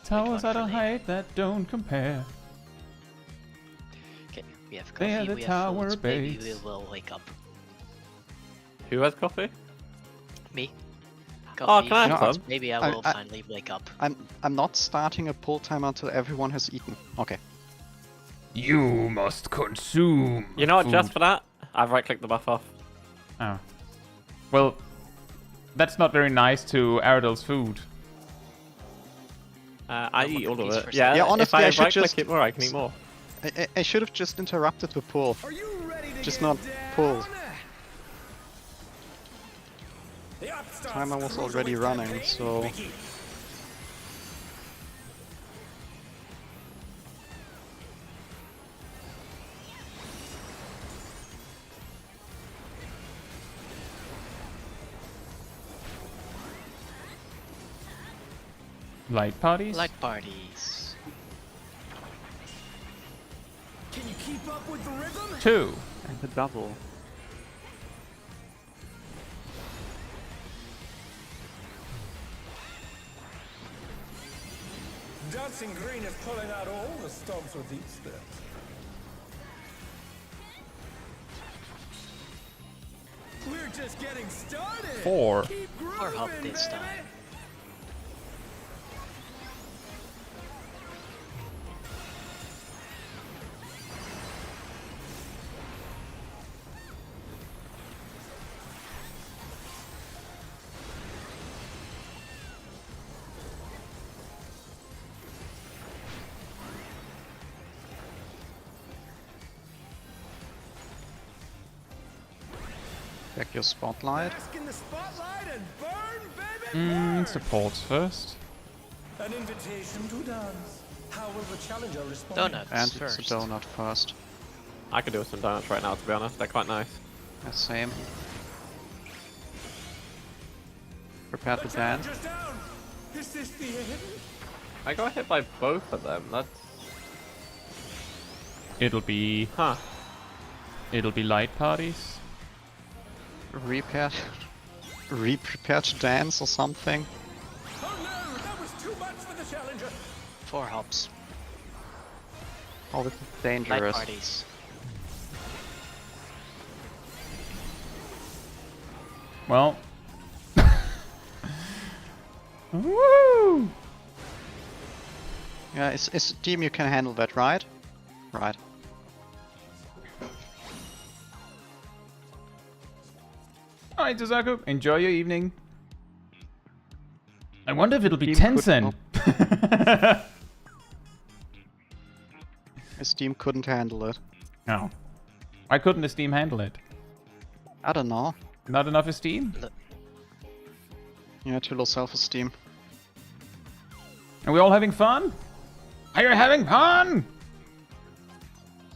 Towers one at a for me. height that don't compare. Okay, we have They are coffee, the we tower have food, maybe we baits. will wake up. Who has coffee? Me? Oh, Coffee, can I have No, some? maybe I will finally wake up. I'm not starting a pull timer until everyone has eaten. Okay. You must consume. You know what, food. just for that, I've right-clicked the buff off. Oh. Well, that's not very nice to Aradil's food. I No, eat all of cookies it. for Yeah, Yeah, if honestly, I I should right-click just- it more, I can eat more. I should have just interrupted the pull. Are you ready to Just get not down? pull. The upstarts Timer was already Cruiserweight running, campaign so- begins. Light parties? Light parties. Can you keep up with the rhythm? 2. And the double. Dancing Green is pulling out all the stops with each step. We're just getting started. 4. Keep Or hop grooving, this baby. time. Check your spotlight. Bask in the spotlight and burn, baby, burn. Supports first. An invitation to dance. How will the challenger respond? Donuts And first. it's a donut first. I could do with some donuts right now, to be honest. They're quite nice. Yeah, same. Prepare The to dance. challenger's down. Is this the end? I got hit by both of them. That's... It'll be Huh. light parties. Prepare to dance or something. Oh no, that was too much for the challenger. 4 hops. Oh, this is Light dangerous. parties. Well. Woo! Yeah, it's team, you can handle that, right? Right. Alright, Zaku, enjoy your evening. I wonder if it'll be Team could- Tencent. His team couldn't handle it. No. Why couldn't the Steam handle it? I don't know. Not enough esteem? Yeah, too low self-esteem. Are we all having fun? Are you having fun?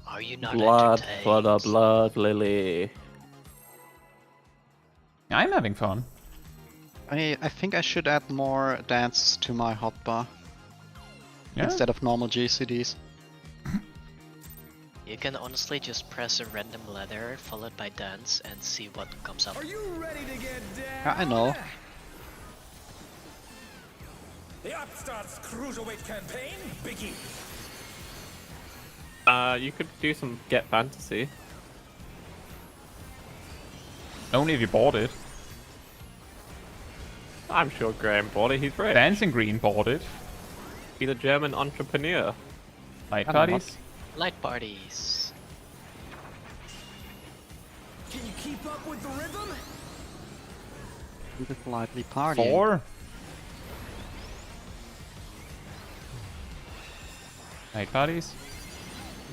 Are you not Blood entertained? for the blood lily. I'm having fun. I think I should add more dances to my hotbar Yeah? instead of normal GCDs. You can honestly just press a random letter followed by dance and see what comes up. Are you ready to get down? Yeah, I know. The Upstarts Cruiserweight campaign begins. You could do some Get Fantasy. Only if you bought it. I'm sure Graham bought it. He's rich. Dancing Green bought it. He's a German entrepreneur. Light I don't know. parties. Light parties. Can you keep up with the rhythm? I'm just lightly partying. 4. Light parties.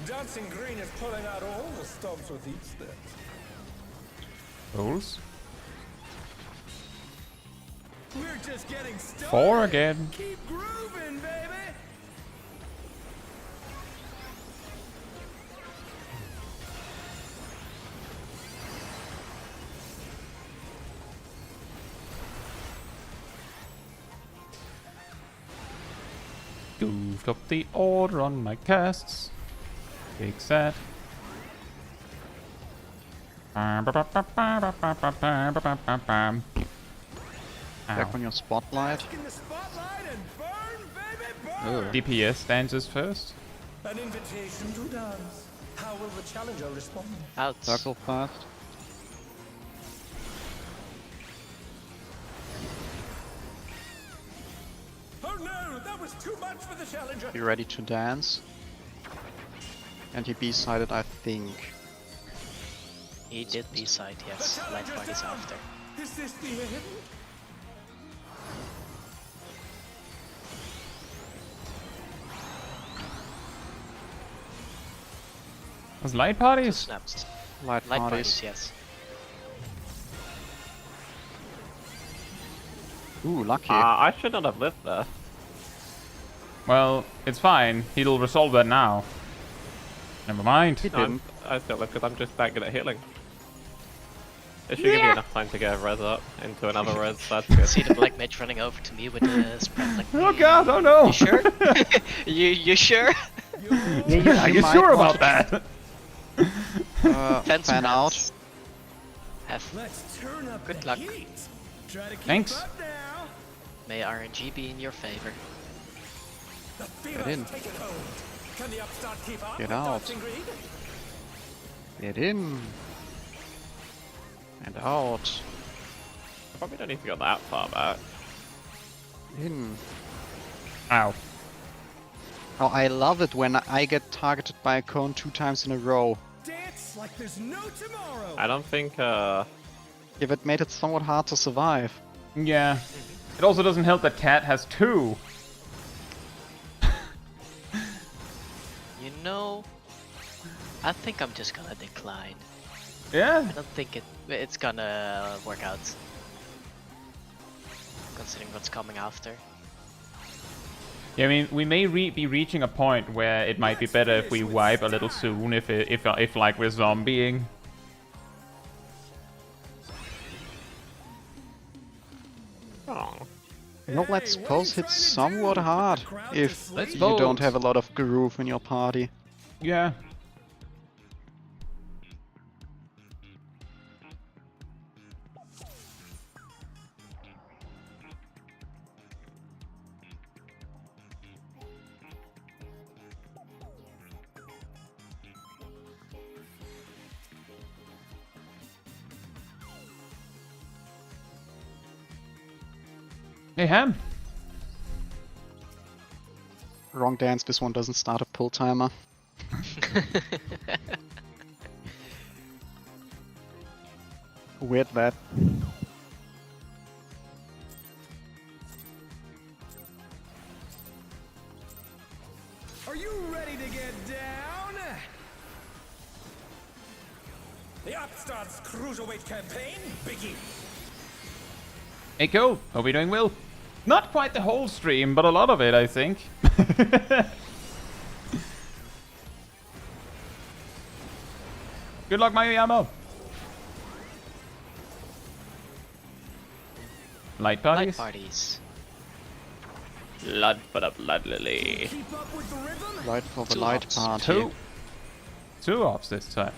Dancing Green is pulling out all the stops with each step. Rolls. We're just getting started. 4 again. Keep grooving, baby. Goofed up the order on my casts. Big set. Back Ow. on your spotlight. Bask in the spotlight and burn, baby, burn. DPS dances first. An invitation to dance. How will the challenger respond? Out. Circle fast. Oh no, that was too much for the challenger. Be ready to dance. And he B-sided, I think. He did B-side, The yes. Light challenger's parties down. after. Is this the end? Was light parties? Snaps. Light Light parties. parties, yes. Ooh, lucky. I should not have lived there. Well, it's fine. He'll resolve that now. Never mind. He No, didn't. I still live because I'm just that good at healing. It should give you enough time to get a res up into another res. That's good. See the black mage running over to me with the spread like. Oh god, oh no! You sure? you sure? Yeah, are you might sure want about that? Fence fan out. hands. Have Let's turn up Good the luck. heat. Try to keep Thanks. up now. may RNG be in your favor. The Get in. fever's taken hold. Can the upstart keep up Get with out. dancing green? Get in. And out. Probably don't need to go that far back. In. Ow. Oh, I love it when I get targeted by a cone 2 times in a row. Dance like there's no tomorrow. I don't think If it made it somewhat hard to survive. Yeah. It also doesn't help that Cat has 2. You know, I think I'm just gonna decline. Yeah? I don't think it's gonna work out. Considering what's coming after. Yeah, I mean, we may be reaching a point where it might be better if we wipe a little soon, if like we're zombieing. oh, No, let's suppose hit somewhat hard if Let's you vote. don't have a lot of groove in your party. Yeah. Hey, Ham. Wrong dance, this one doesn't start a pull timer. Weird that. Are you ready to get down? The Upstart's Cruiserweight campaign begins. Hey, cool. Hope you're doing well. Not quite the whole stream, but a lot of it, I think. Good luck, Mayuyama. Light parties? Light parties. blood for the blood lily. Keep up with the rhythm. Right for the Two light ops. party. Two ops this time.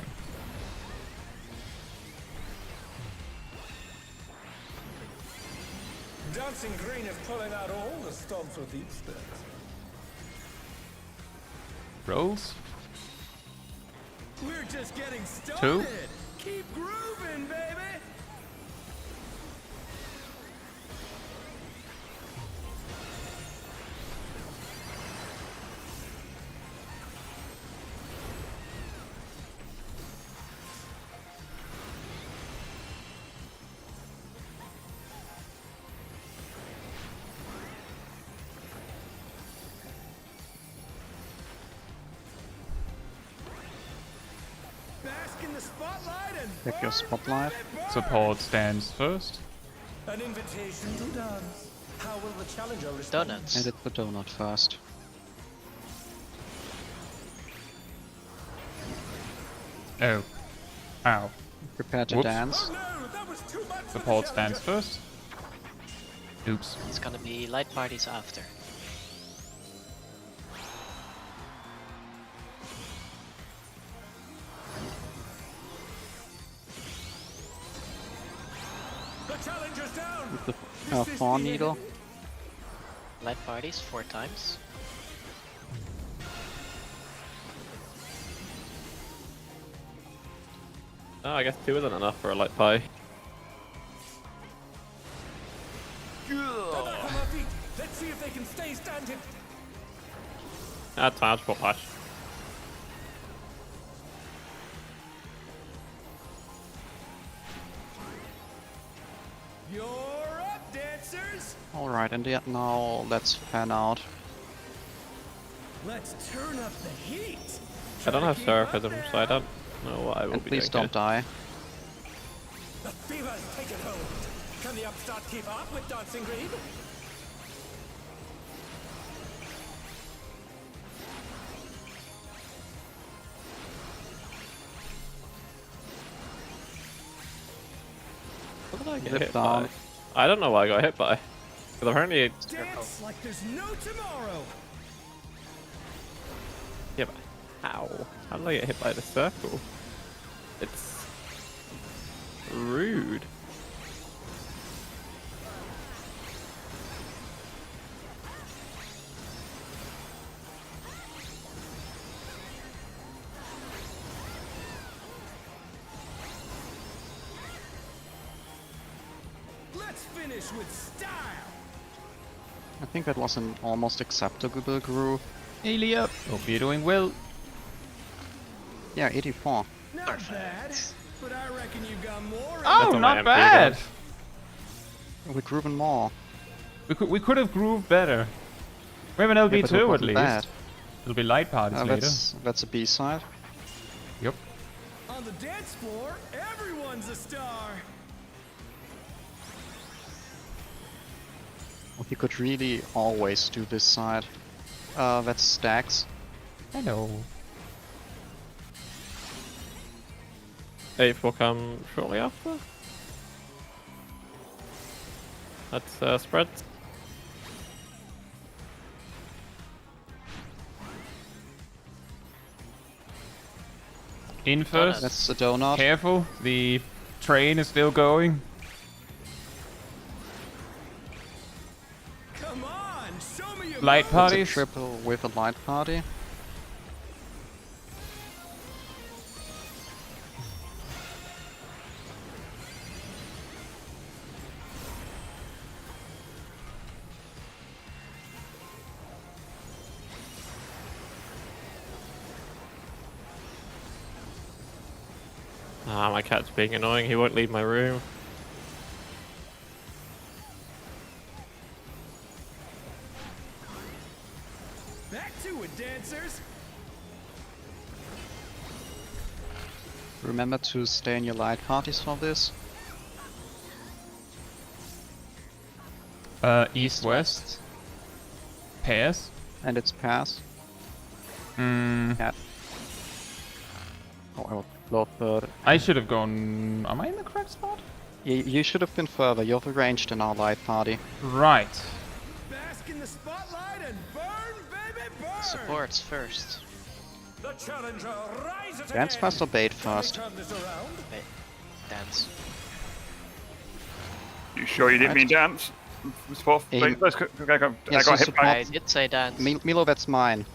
Dancing green is pulling out all the stops with each step. Rolls. We're just getting started. Two. Keep grooving, baby. Bask in the spotlight and Check your spotlight. Support stands first. an invitation to dance. How will the challenger respond? Donuts. And hit the donut first. Oh. Ow. Prepare to Whoops. dance. Oh no, that was too much for the Support stands challenger. first. Oops. It's gonna be light parties after. The challenger's down. The This is Fawn the Needle. end. Light parties 4 times. Oh, I guess 2 isn't enough for a light pie. They're back on their feet. Let's see if they can stay standing. That's fine, I'll just put Flash. You're up, dancers. Alright, and yeah, now let's fan out. Let's turn up the heat. I don't have Keep up Seraphism, so I now. don't know what I will And be please doing don't die. The fever's taken hold. Can the upstart keep up with dancing green? How did I get Zip hit down. by? I don't know why I got hit by. Because apparently... Dance like there's no tomorrow. Yeah, but how? How did I get hit by the circle? It's... rude. Let's finish with style. I think that was an almost acceptable groove. Elia, hope you're doing well. Yeah, 84. Not bad, but I reckon you got more. Oh, on my not MP bad. We're grooving more. We could have grooved better. We have an Yeah, but it LB2 at wasn't least. bad. It'll be light parties later. That's a B-side. Yep. On the dance floor, everyone's a star. We could really always do this side. That's stacks. Hello. 8th will come shortly after. That's spread. In first. That's a donut. Careful, the train is still going. Come on, show me your Light moves. That's a parties. triple with a light party. Ah, my cat's being annoying. He won't leave my room. Back to it, dancers. Remember to stay in your light parties for this. East-west. Pairs. And it's pass. Hmm. Yeah. Oh, I would love third. I should have gone. Am I in the correct spot? You should have been further. You're arranged in our light party. Right. Bask in the spotlight and burn, baby, burn. Supports first. The challenger rises Dance again. first or bait Can we first? turn this around? Wait, dance. You sure you didn't mean dance? Fourth. Aim. Wait, let's go. I got Yes, hit so by. I did say dance. Milo, that's mine.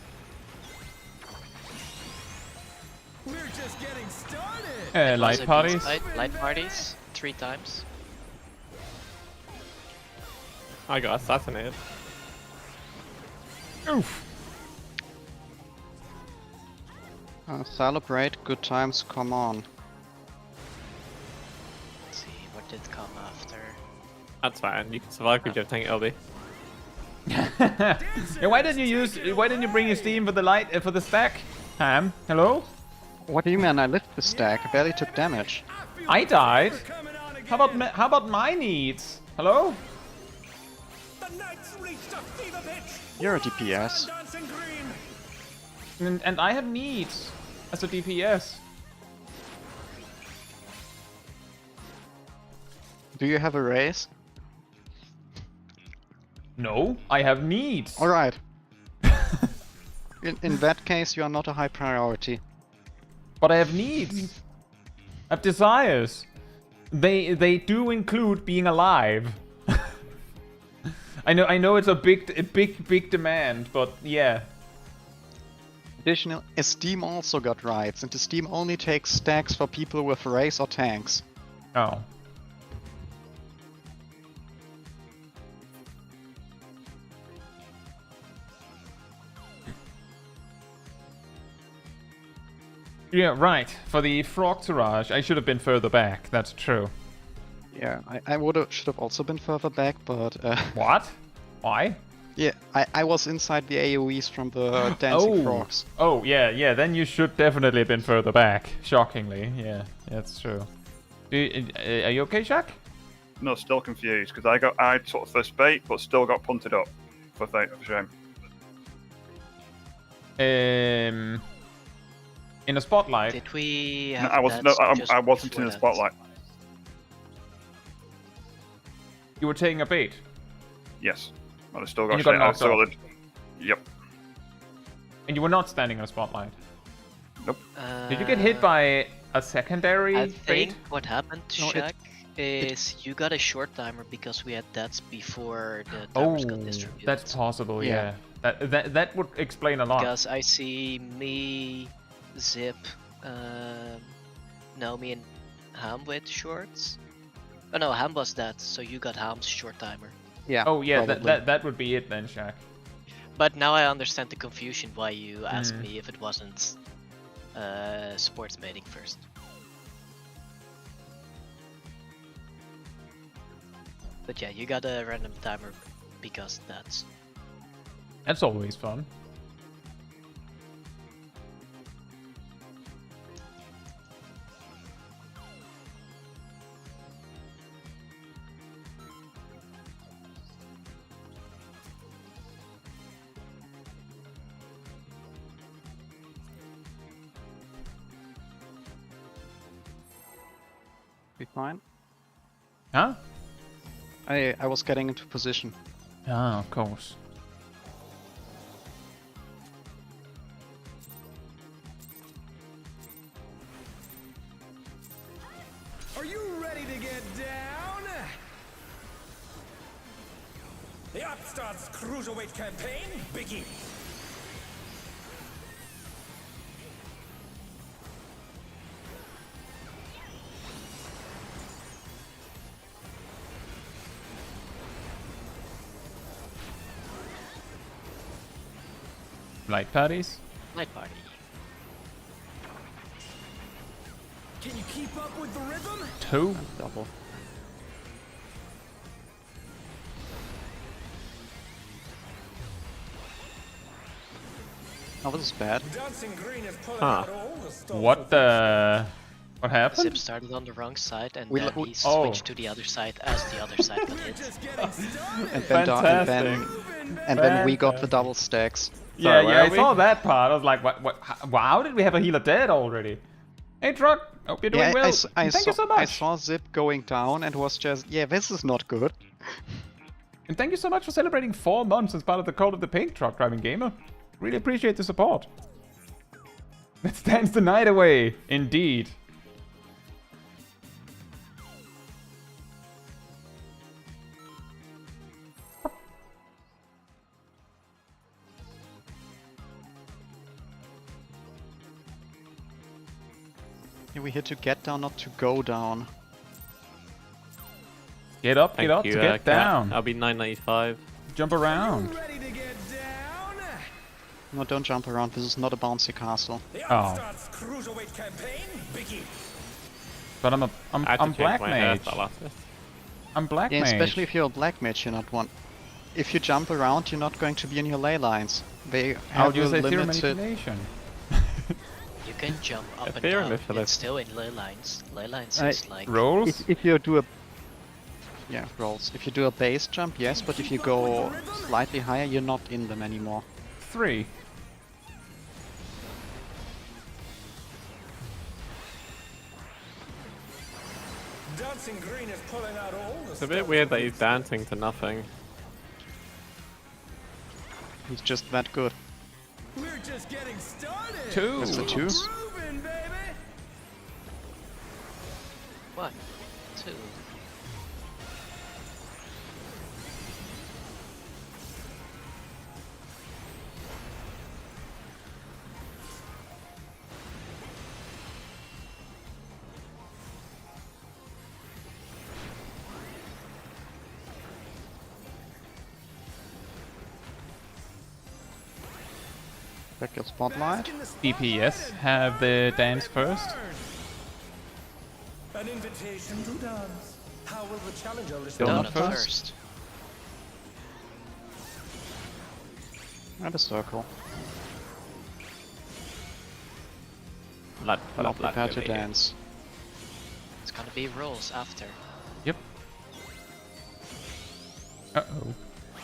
We're just getting started. Light Also parties. Light parties, 3 times. I got assassinated. Oof. Celebrate, good times, come on. Let's see, what did come after? That's fine. You can survive with your tank LB. Yeah, why didn't you use? Why didn't you bring your steam for the light for the stack? Ham. Hello. What do you mean? I lift the stack. I barely took damage. I died. We're coming on again. How about my needs? Hello. The Knights reached a fever pitch. You're a DPS. Dancing green. And I have needs as a DPS. Do you have a raise? No, I have needs. Alright. In that case, you are not a high priority. But I have needs. I have desires. They do include being alive. I know it's a big demand, but yeah. Additional, Esteem also got rights, and Esteem only takes stacks for people with race or tanks. Oh. Yeah, right. For the frog tirage, I should have been further back. That's true. Yeah, I should have also been further back, but What? Why? yeah, I was inside the AoEs from the dancing frogs. Oh, yeah. Then you should definitely have been further back. Shockingly, yeah, that's true. Are you okay, Shaq? No, still confused because I took first bait, but still got punted up. For shame. In a spotlight. Did we No, have I wasn't. No, dance just I wasn't in before the that? spotlight. You were taking a bait. Yes. But I still And got you got shit. I knocked still off. got the... Yep. And you were not standing on a spotlight. Nope. Did you get hit by a secondary I bait? think what happened, No, Shaq, is you got a short timer because we had deaths before the timers got distributed. That's possible, yeah. Yeah. That would explain a lot. Because I see me, Zip, Naomi, and Ham with shorts. Oh no, Ham was dead, so you got Ham's short timer. Yeah. Oh yeah, probably. that would be it then, Shaq. But now I understand the confusion why you asked me if it wasn't sports baiting first. But yeah, you got a random timer because That's always fun. Be fine. Huh? I was getting into position. Ah, of course. Are you ready to get down? The Upstart's Cruiserweight campaign begins. Light parties? Night party. Can you keep up with the rhythm? 2? Double. Oh, this is bad. Dancing Green is pulling Huh. out all the stops What with the... What happened? Zip started on the wrong side and We then lo- he oh. switched to the other side as the other side got We're hit. just getting started. And then, Fantastic. and then we got the double stacks. Yeah, Sorry, where yeah, are I we? saw that part. I was like, what? Wow, did we have a healer dead already? Hey, Truck. Hope you're doing Yeah, well. I Thank you so much. I saw Zip going down and was just, yeah, this is not good. And thank you so much for celebrating 4 months as part of the Code of the Pink Truck Driving Gamer. Really appreciate the support. Let's dance the night away. Indeed. Yeah, we here to get down, not to go down. Get up Thank to you, get Cat. down. I'll be 995. Jump around. Ready to get down? No, don't jump around. This is not a bouncy castle. The Oh. Upstart's Cruiserweight campaign begins. But I'm I had to I'm change black my mage. hairstyle after this. I'm black Yeah, mage. especially if you're a black mage, you're not one. If you jump around, you're not going to be in your ley lines. They I'll have a use a theory limited. manipulation. You can jump up and theory down. manipulation. It's still in ley lines. Ley lines I- is like Rolls? If you do a yeah rolls. If you do a base jump, yes, but if you go slightly higher, you're not in them anymore. 3. Dancing Green is pulling out all the It's a bit weird that he's dancing to nothing. He's just that good. We're just getting started. 2. That's a 2. Groovin', baby. 1, 2. Back your spotlight. DPS have the dance first. An invitation to dance. How will the challenger Donut respond? Donut first. first. And a circle. Blood, Now blood, blood, prepare to baby. dance. It's gonna be rolls after. Yep. Uh-oh.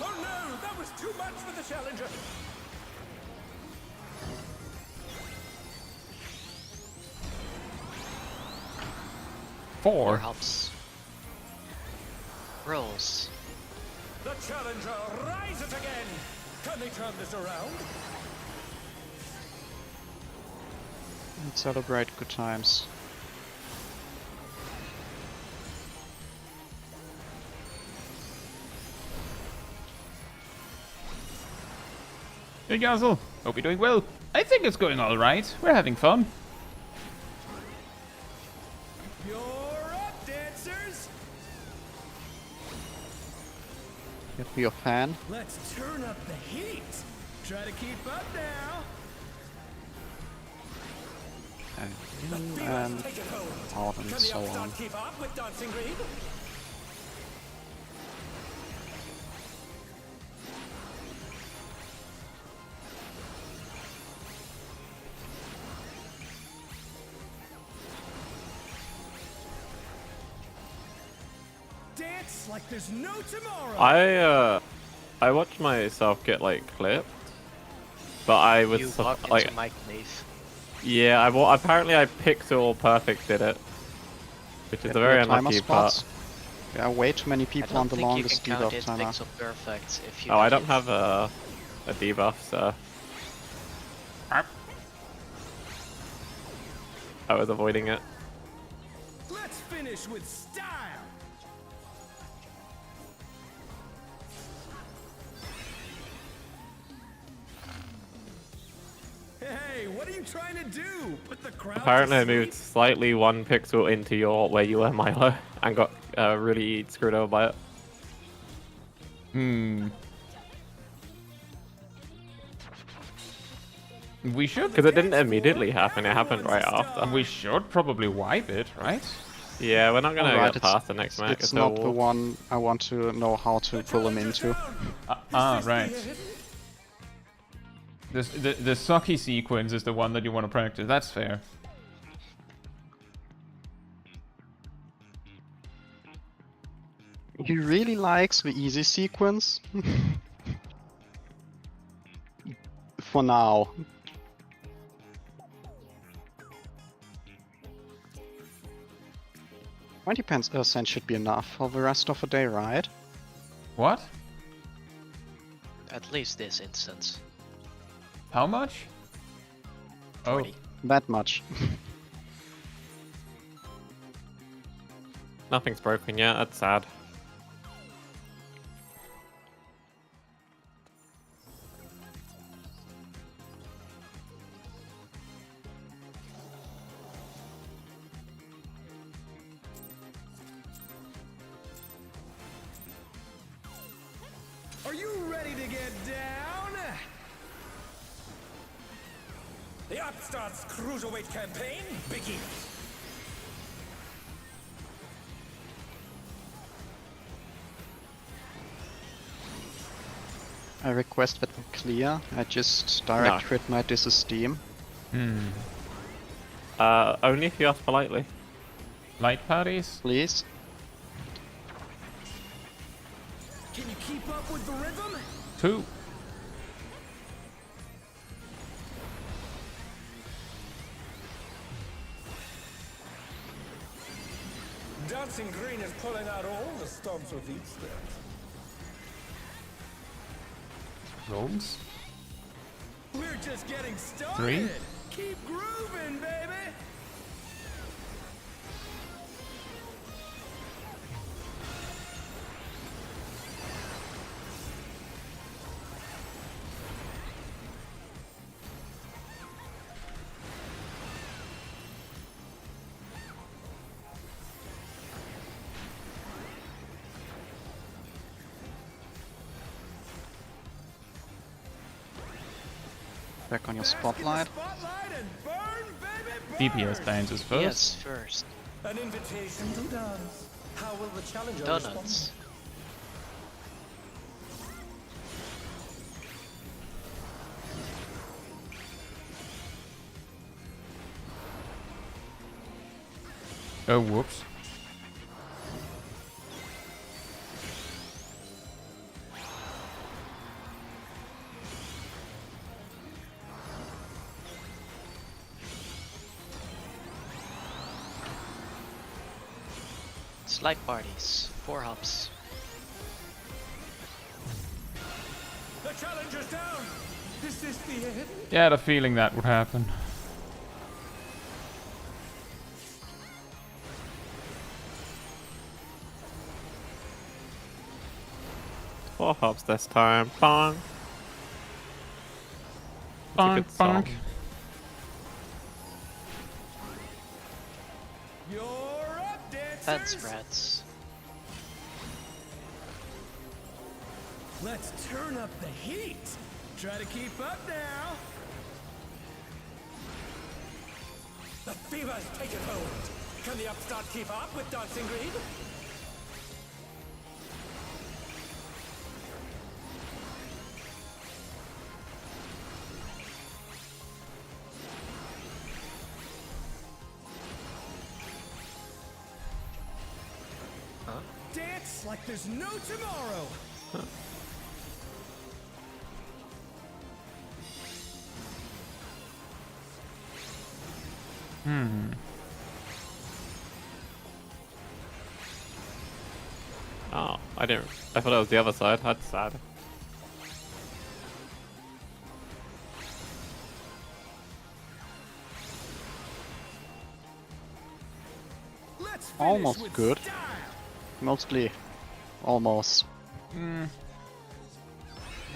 Oh no, that was too much for the challenger. Or 4. hops. Rolls. The challenger rises again. Can they turn this around? And celebrate good times. Hey Gazel, hope you're doing well. I think it's going alright. We're having fun. You're up, dancers. Get me a fan. Let's turn up the heat. Try to keep up now. And Take it home. out and Can the so on. upstart keep up with Dancing Green? Dance like there's no tomorrow. I watched myself get like clipped, but I was You so- walk like, into my cave. yeah, apparently I pixel perfect did it, which is Get a me very a timer unlucky spots. part. There are way too many I people don't on the think you longest can count debuff it timer. pixel perfect if you. Oh, I get don't have a debuff, so I was avoiding it. Let's finish with style. Hey, what are you trying to do? Put the crowd Apparently, to I moved sleep? slightly one pixel into your where you were, Milo, and got really screwed over by it. We should. Because it didn't immediately happen; it happened right after. We should probably wipe it, right? Yeah, we're not gonna Alright, get past the next match. it's not the one I want to know how to pull him into. Right. The sucky sequence is the one that you want to practice. That's fair. He really likes the easy sequence. For now. $20 should be enough for the rest of the day, right? What? At least this instance. How much? 20. That much. Nothing's broken yet. That's sad. Are you ready to get down? The Upstart's Cruiserweight campaign begins. I request that we clear. I just direct No. crit my disesteem. Only if you ask politely. Light parties? Please. Can you keep up with the rhythm? 2. Dancing Green is pulling out all the stops with each step. Rolls? We're just getting started. 3. Keep grooving, baby. Back on your spotlight. Spotlight and burn, baby, burn. DPS dances first. Yes, first. An invitation to dance. How will the challenger Donuts. respond? Oh, whoops. Slide parties. 4 hops. challenger's down. Is this the end? Yeah, I had a feeling that would happen. Four hops this time. Bong. That's a good song. You're up, dancers. Fence rats. Let's turn up the heat. Try to keep up now. The fever's taken hold. Can the upstart keep up with Dancing Green? Dance like there's no tomorrow. Oh, I didn't. I thought it was the other side. That's sad. Let's finish Almost with good. style. Mostly. Almost.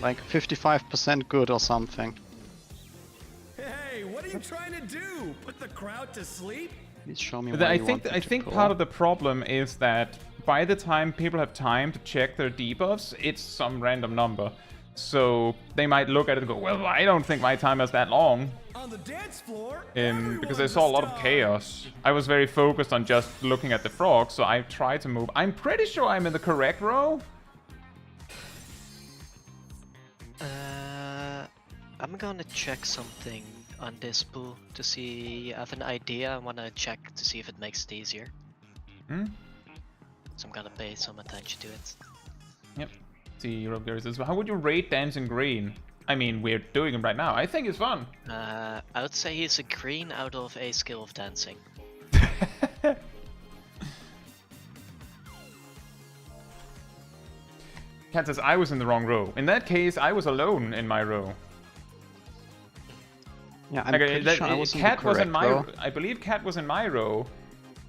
Like 55% good or something. Hey, what are you trying to do? Put the crowd to sleep? Please show me But where I you think want I it to think go. part of the problem is that by the time people have time to check their debuffs, it's some random number. So they might look at it and go, well, I don't think my time is that long. On the dance floor, Because I saw a lot of chaos. I was very focused on just looking at the frogs, so I tried to move. I'm pretty sure I'm in the correct row. I'm gonna check something on this pool to see. I have an idea. I wanna check to see if it makes it easier. Hmm? So I'm gonna pay some attention to it. Yep. See, Rob Gary says, how would you rate Dancing Green? I mean, we're doing it right now. I think it's fun. I would say he's a green out of a skill of dancing. Cat says, I was in the wrong row. In that case, I was alone in my row. Yeah, I'm Like, pretty sure I was in the Cat was in correct my row. I believe Cat was in my row.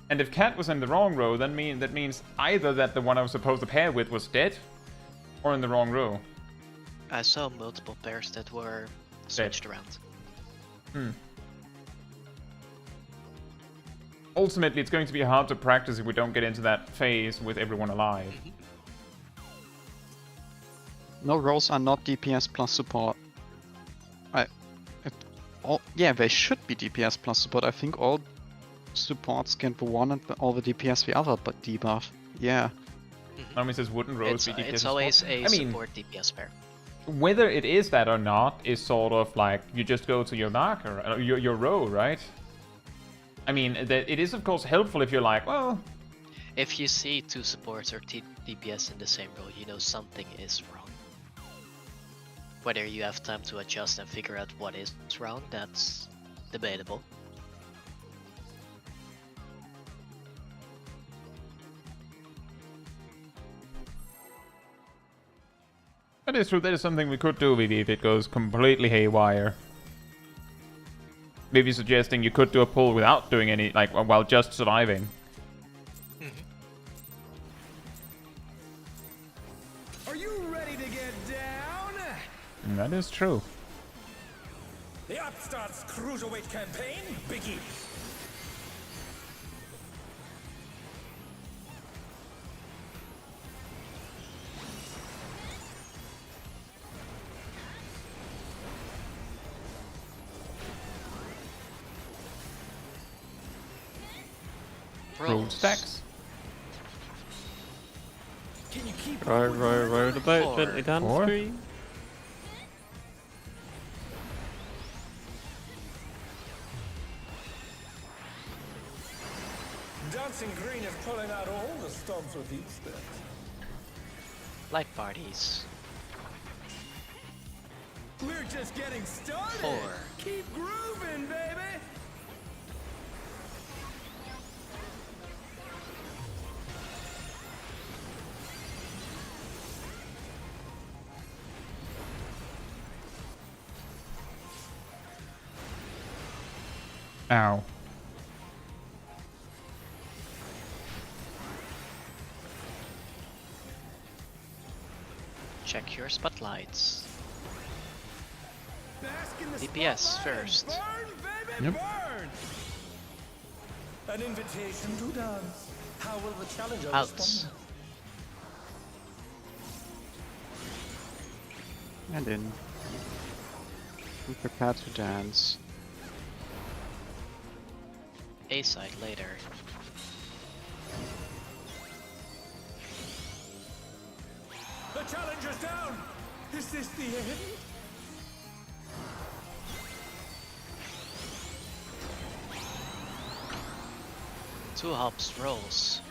And if Cat was in the wrong row, that means either that the one I was supposed to pair with was dead, or in the wrong row. I saw multiple pairs that were switched around. Ultimately, it's going to be hard to practice if we don't get into that phase with everyone alive. No rows are not DPS plus support. Yeah, they should be DPS plus support. I think all supports can be one and all the DPS the other but debuff. Yeah. Normally says wooden rows be DPS It's support. always a I mean, support DPS pair. whether it is that or not is sort of like you just go to your marker, your row, right? I mean, it is of course helpful if you're like, well, If you see two supports or DPS in the same row, you know something is wrong. Whether you have time to adjust and figure out what is wrong, that's debatable. that is true. That is something we could do, maybe, if it goes completely haywire. Maybe suggesting you could do a pull without doing any, like, while just surviving. Are you ready to get down? That is true. The Upstart's Cruiserweight campaign begins. Roll stacks. Can you keep Row the boat gently down the Four. screen. Dancing Green is pulling out all the stops with these steps. Like parties. We're just getting started. 4. Keep grooving, baby. Ow. Check your spotlights. Bask in the DPS spotlight. first. Burn, baby, Yep. burn! An invitation to dance. How will the challenger Outs. respond? And in. Be prepared to dance. A side later. The challenger's down! Is this the end? Two hops rolls.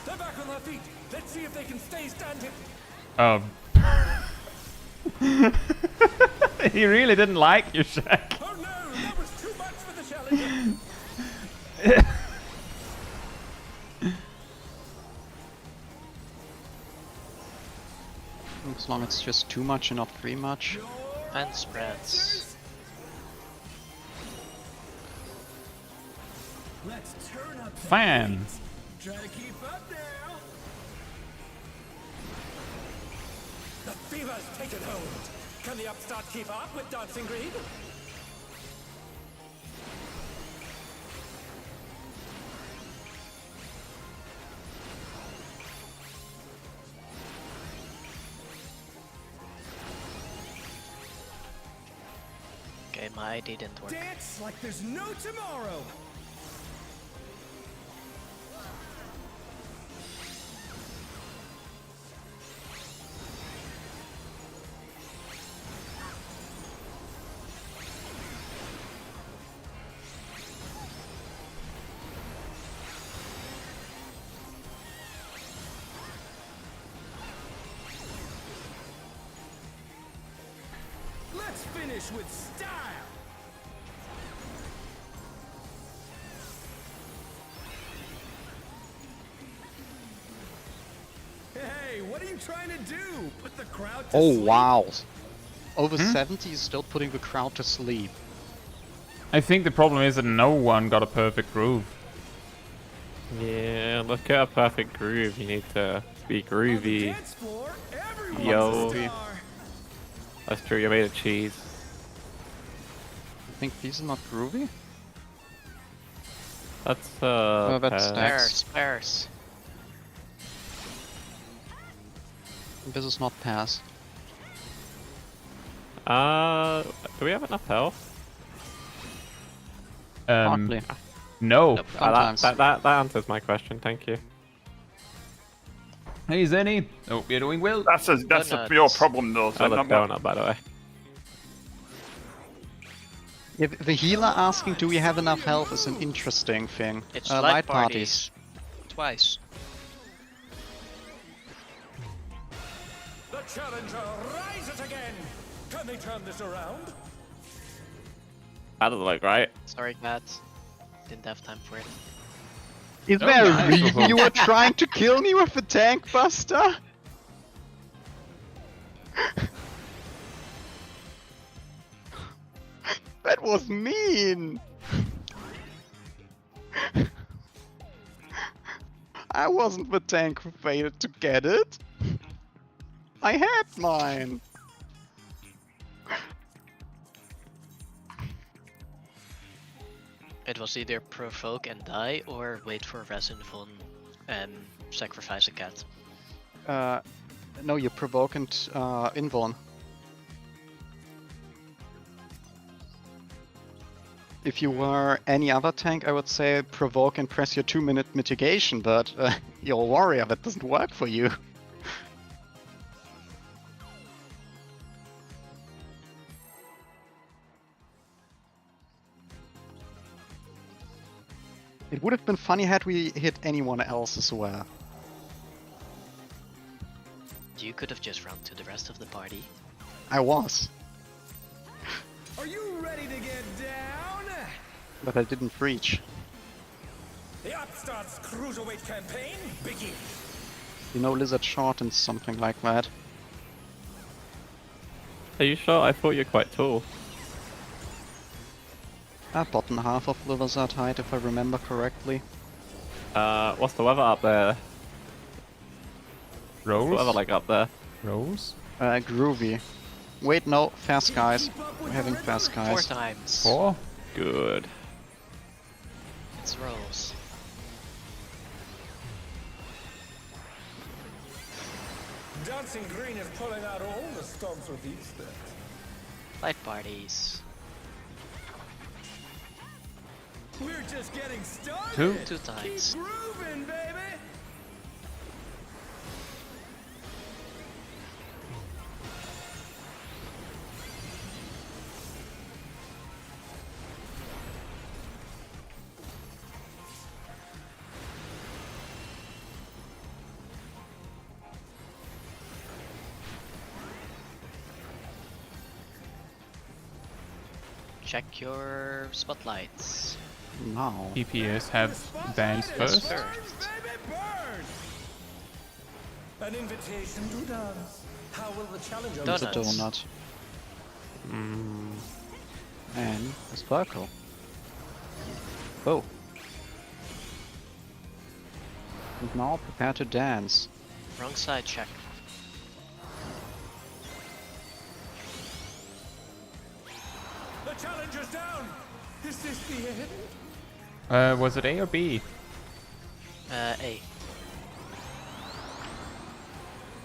They're back on their feet. Let's see if they can stay standing. He really didn't like you, Shaq. Oh no, that was too much for the challenger. As long as it's just too much and not too much. And spreads. Let's turn up the Fan. heat. Try to keep up now. The fever's taken hold. Can the upstart keep up with Dancing Green? Okay, my ID didn't work. Dance like there's no tomorrow. Let's finish with style. Hey, what are you trying to do? Put the crowd to Oh sleep? wow! Over 70 is still putting the crowd to sleep. I think the problem is that no one got a perfect groove. Yeah, look at a perfect groove. You need to be On the groovy. dance floor, everyone's Yo. a star. That's true. You're made of cheese. You think these are not groovy? That's that's pear. Spares. This is not pass. Do we have enough health? Hardly. No. Nope. Sometimes. That answers my question. Thank you. Hey, Zenny. Hope you're doing well. That's a Donuts. your problem though. So I love not donut, by the way. If the healer asking do we have enough health is an interesting thing. It's light parties. Twice. The challenger rises again. Can they turn this around? That doesn't look right. Sorry, Matt. Didn't have time for it. Is Oh, there a nice. reason you were trying to kill me with the tank buster? That was mean! I wasn't the tank who failed to get it. I had mine. It was either provoke and die or wait for Resin Von and sacrifice a cat. No, you provoke and invuln. If you were any other tank, I would say provoke and press your 2-minute mitigation, but you're a warrior, that doesn't work for you. It would have been funny had we hit anyone else as well. You could have just run to the rest of the party. I was, Are you ready to get down? but I didn't reach. The Upstart's Cruiserweight campaign begins. You know, Lizard shortens something like that. Are you sure? I thought you're quite tall. Bottom half of Liversat height, if I remember correctly. What's the weather up there? What's the weather Rolls? like up there? Rolls? Groovy. Wait, no, fair skies. We're having fair 4 skies. times. 4? Good. It's rolls. Dancing Green is pulling out all the stops with these things. Light parties. We're just getting started. 2? 2 times. Grooving, baby. Check your spotlights. Now. EPS have dance first. First. Baby, burn. An invitation to dance. How will the challenger It's a Donuts. donut. Mm. And a sparkle. Oh. And now prepare to dance. Wrong side check. The challenger's down. Is this the end? Was it A or B? A.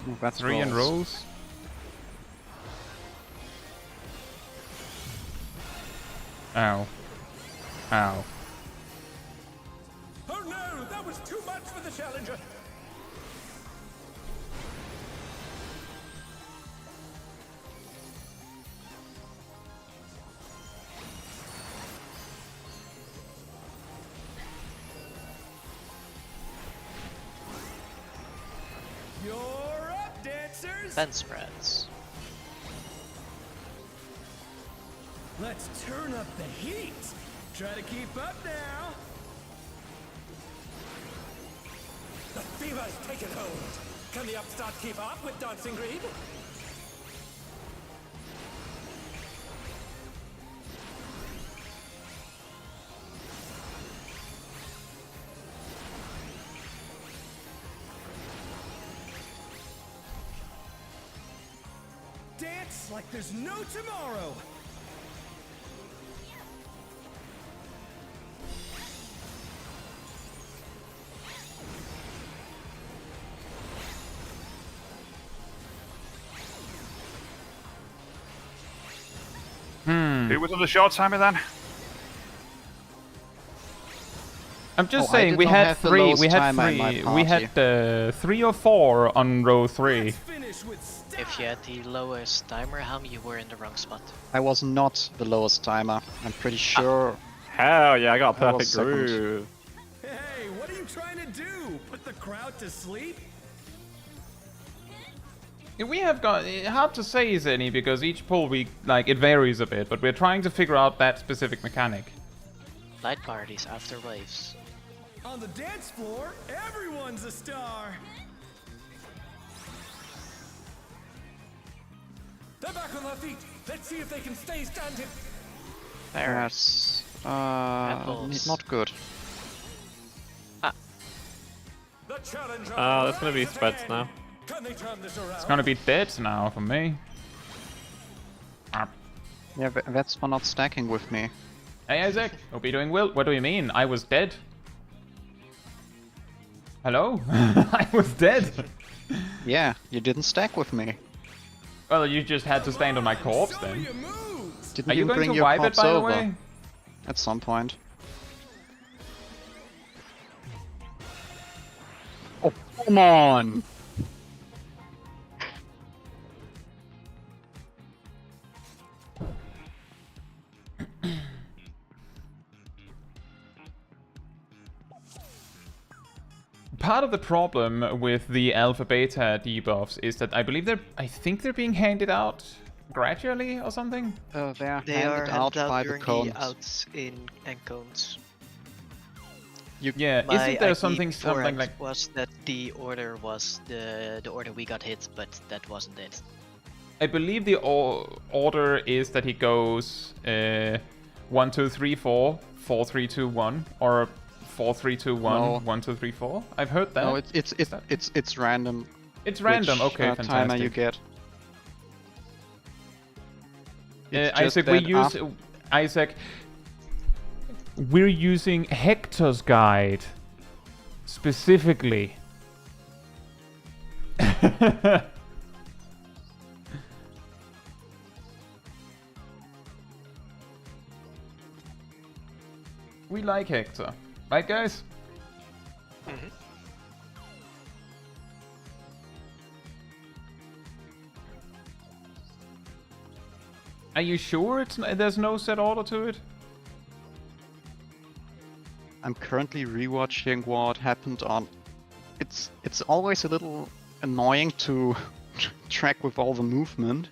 Oh, that's 3 and rolls. Ow. Ow. Oh no, that was too much for the challenger. You're up, dancers. Ben spreads. Let's turn up the heat. Try to keep up now. The fever's taken hold. Can the upstart keep up with Dancing Green? Dance like there's no tomorrow. Who was on the short timer then? I'm just Oh, I saying did we not had have the 3. lowest We had timer in my 3. We party. had 3 or 4 on row 3. Finish with style. If you had the lowest timer, Helm, you were in the wrong spot. I was not the lowest timer. I'm pretty sure. Hell yeah, I got a I was perfect second. groove. Hey, what are you trying to do? Put the crowd to sleep? We have got hard to say, Zenny, because each pull it varies a bit, but we're trying to figure out that specific mechanic. Light parties after waves. On the dance floor, everyone's a star. They're back on their feet. Let's see if they can stay standing. There. That's Apples. not good. The challenger. That's gonna be once spreads again. now. Can they turn this around? It's gonna be dead now for me. Ah. Yeah, that's for not stacking with me. Hey Isaac, hope you're doing well. What do you mean? I was dead. Hello? I was dead. Yeah, you didn't stack with me. Well, you just had to stand on my corpse Show then. your moves. Didn't Are you going bring to your wipe it, corpse by the over way? at some point? Oh, come on! Part of the problem with the alpha beta debuffs is that I think they're being handed out gradually or something. They're They are handed out by the during cones. the outs in and cones. Yeah, My isn't there idea something beforehand like was that the order was the order we got hit, but that wasn't it. I believe the order is that he goes 1, 2, 3, 4, 4, 3, 2, 1, or 4, 3, 2, 1, No. 1, 2, 3, 4. I've heard that. No, it's random. It's random. Which, Okay, timer fantastic. you get. It's just Isaac, that Isaac, we're using Hector's guide specifically. We like Hector, right, guys? Mm-hmm. Are you sure there's no set order to it? I'm currently rewatching what happened on. It's always a little annoying to track with all the movement.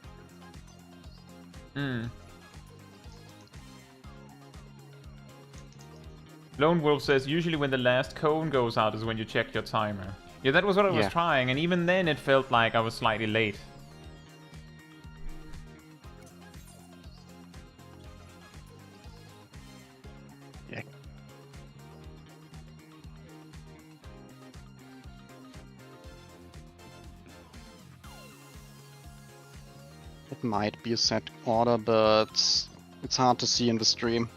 Lone Wolf says usually when the last cone goes out is when you check your timer. Yeah, that was what I was Yeah. trying, and even then it felt like I was slightly late. Yeah. It might be a set order, but it's hard to see in the stream.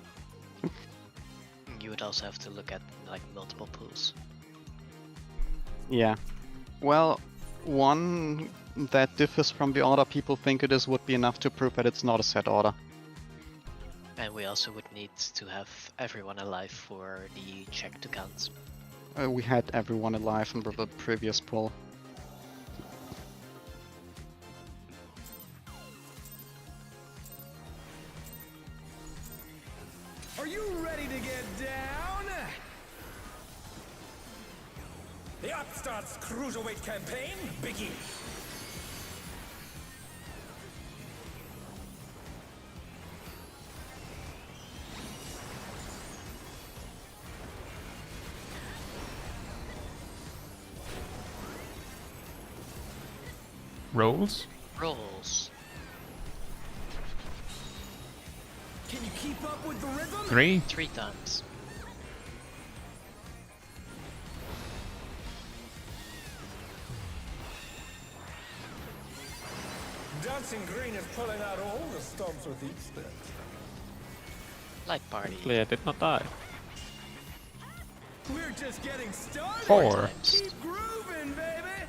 You would also have to look at like multiple pools. Yeah. Well, one that differs from the order people think it is would be enough to prove that it's not a set order. And we also would need to have everyone alive for the check to count. We had everyone alive in the previous poll. Are you ready to get down? The Upstart's Cruiserweight campaign begins. Rolls? Rolls. Can you keep up with the rhythm? 3? 3 times. Dancing Green is pulling out all the stops with each step. Light party. Luckily, I did not die. We're just getting started. 4. Times. Keep grooving, baby.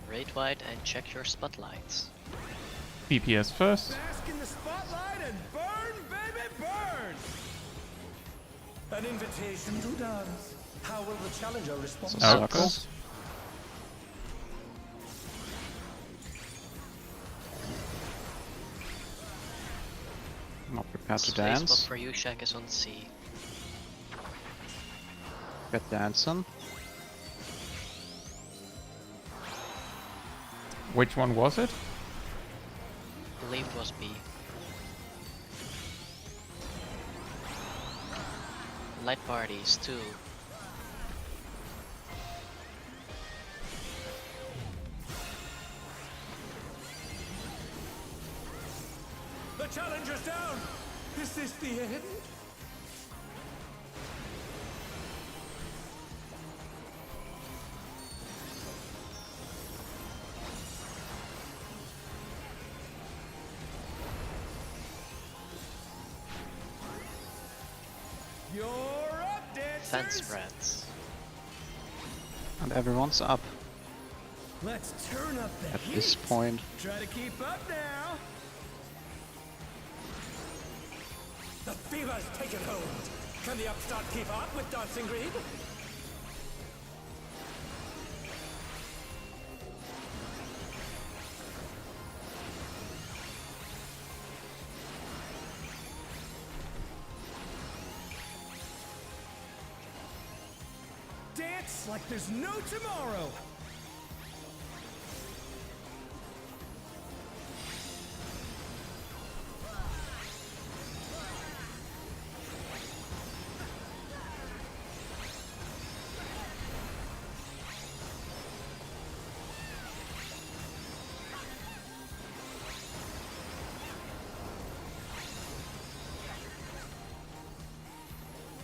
Raid wide and check your spotlights. DPS first. Bask in the spotlight and burn, baby, burn. An invitation to dance. How will the challenger respond? Circle. Not prepared to Space spot dance. for you, Shaq, is on C. Get dancing. Which one was it? Believe it was B. Light parties too. The challenger's down. Is this the end? You're up, dancers. Fence spreads. And everyone's up Let's turn up the at heat. this point. Try to keep up now. The fever's taken hold. Can the upstart keep up with Dancing Green? hits like there's no tomorrow.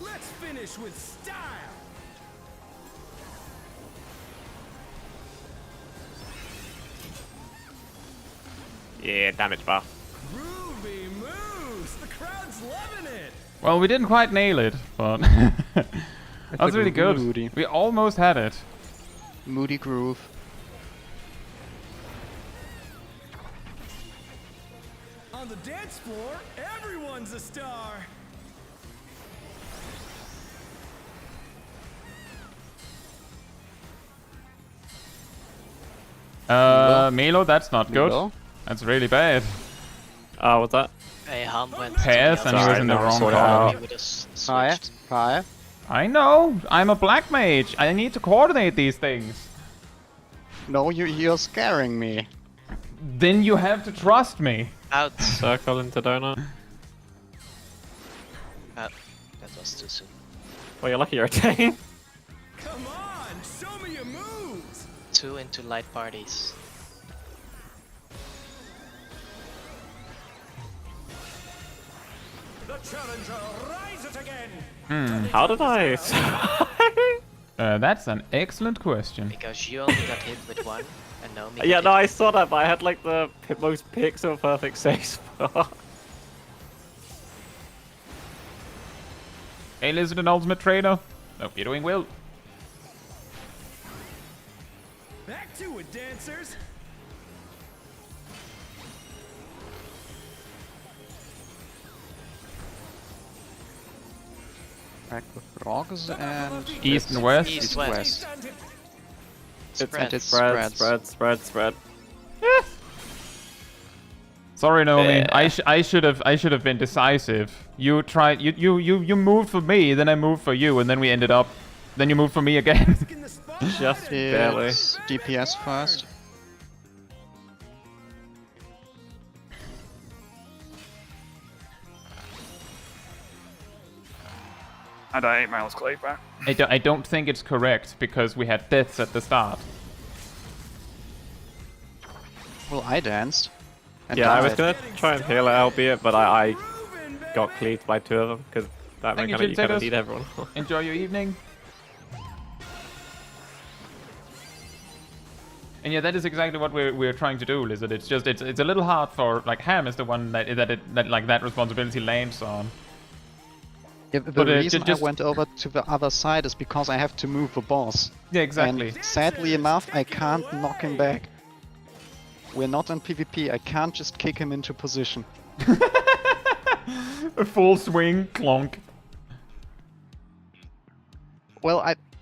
Let's finish with style. Yeah, damage bar. Groovy moves. The crowd's loving it. Well, we didn't quite nail it, but that's really good. Moody. We almost had it. Moody groove. On the dance floor, everyone's a star. Milo, that's not good. Milo? That's really bad. What's that? Hey, Han went Pass, to and the he other was in the side, wrong so call. he would've Fire. switched. Fire. I know. I'm a black mage. I need to coordinate these things. No, you're scaring me. Then you have to trust me. Out. Circle into donut. That was too soon. Well, you're lucky you're attacking. Come on, show me your moves. 2 into light parties. The challenger rises again. How did I? That's an excellent question. Because you only got hit with 1, and Naomi Yeah, got no, hit I saw that, but I had like the most pixel perfect save spot. Hey, Lizard and Ultimate Trainer. Hope you're doing well. Back to it, dancers. Back with Progs and East and West. East, West. west. It's Spreads. spread. Sorry, Naomi. Yeah. I should have been decisive. You tried. You moved for me, then I moved for you, and then we ended up. Then you moved for me again. In the spot. Just barely. it's DPS first. And I 8 miles clay back. I don't think it's correct because we had deaths at the start. Well, I danced. And Yeah, I was died. gonna try and heal it, albeit, but I got cleaved by 2 of them because that Thank you, mechanic you kind of Jim need everyone. Enjoy your evening. And yeah, that is exactly what we're trying to do, Lizard. It's just it's a little hard for like Ham is the one that responsibility lands on. Yeah, the But, reason just- I went over to the other side is because I have to move the boss. Yeah, exactly. And sadly enough, I can't knock him back. We're not in PvP. I can't just kick him into position. A full swing, clonk. Well,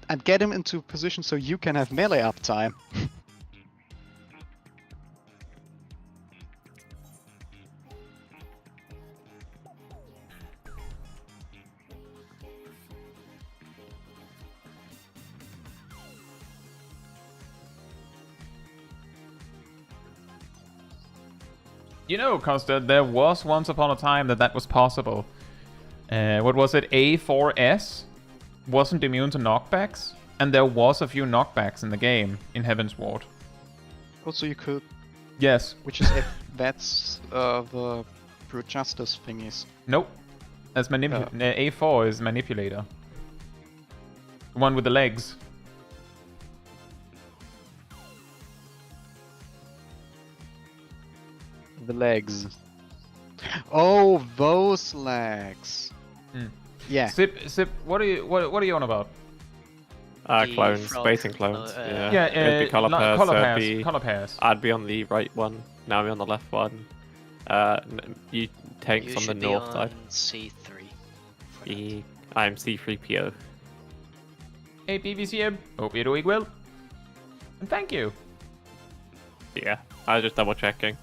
I'd get him into position so you can have melee uptime. You know, Costa, there was once upon a time that was possible. What was it? A4S wasn't immune to knockbacks, and there was a few knockbacks in the game in Heaven's Ward. Also, you could, Yes. which is if that's the brute justice thingies. Nope. That's A4 is manipulator. The one with the legs. The legs. Oh, those legs. Hmm. Yeah. Sip. What are you on about? The Clones, frog, spacing clones. yeah. Yeah, It'd be color pairs. color so it'd pairs. be- Color pairs. I'd be on the right one. Now I'm on the left one. You tanks You on the should be north on side. C3. for that. I'm C3PO. Hey, PVCM. Hope you're doing well. And thank you. Yeah, I was just double checking.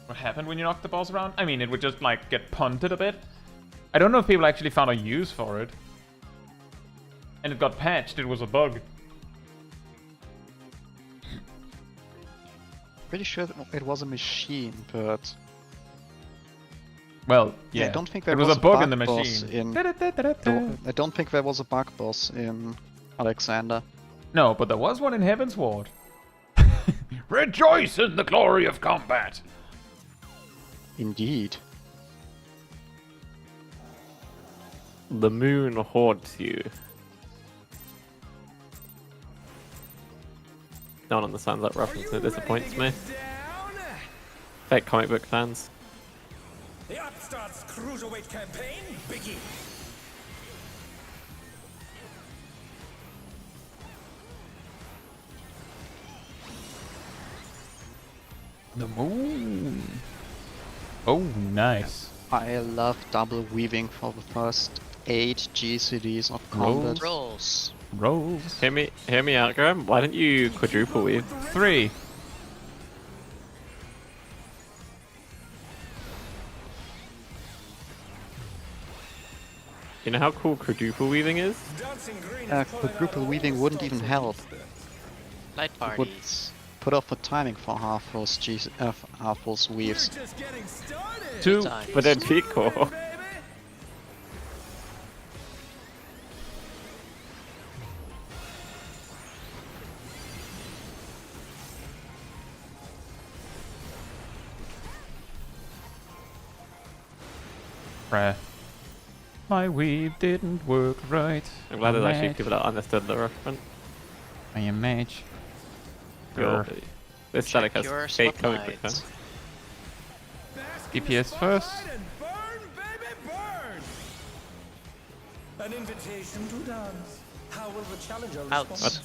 What happened when you knocked the boss around? I mean, it would just like get punted a bit. I don't know if people actually found a use for it. And it got patched. It was a bug. Pretty sure it was a machine, but Well, yeah. I don't think there it was a bug in the boss machine. I don't think there was a bug boss in Alexander. No, but there was one in Heaven's Ward. Rejoice in the glory of combat! Indeed. The moon haunts you. No one understands that reference, and it disappoints me. Fake comic book fans. The Upstart's Cruiserweight campaign begins. The moon. Oh, nice. I love double weaving for the first 8 GCDs of combat. Rolls. Rolls. Hear me out, Graham. Why don't you quadruple weave? 3. You know how cool quadruple weaving is? Quadruple weaving wouldn't even help. Light parties. Put off the timing for half those weaves. Just getting started. 2. Times. But then peak core. Prayer. My weave didn't work right. I'm glad there's actually Mage. people that understood the reference. I am mage. Your- Grr. This static has your fake comic book spotlights. fans. DPS first. And burn, baby, burn. An invitation to dance. How will the challenger Out. respond?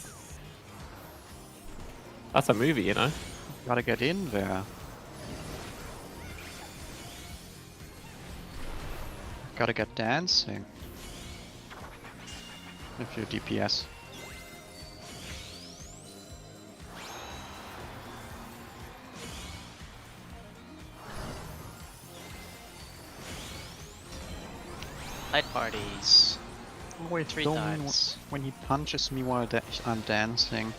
That's a movie, you know? Gotta get in there. Gotta get dancing. If you're DPS. Light parties. Wait, 3 don't times. when he punches me while I'm dancing.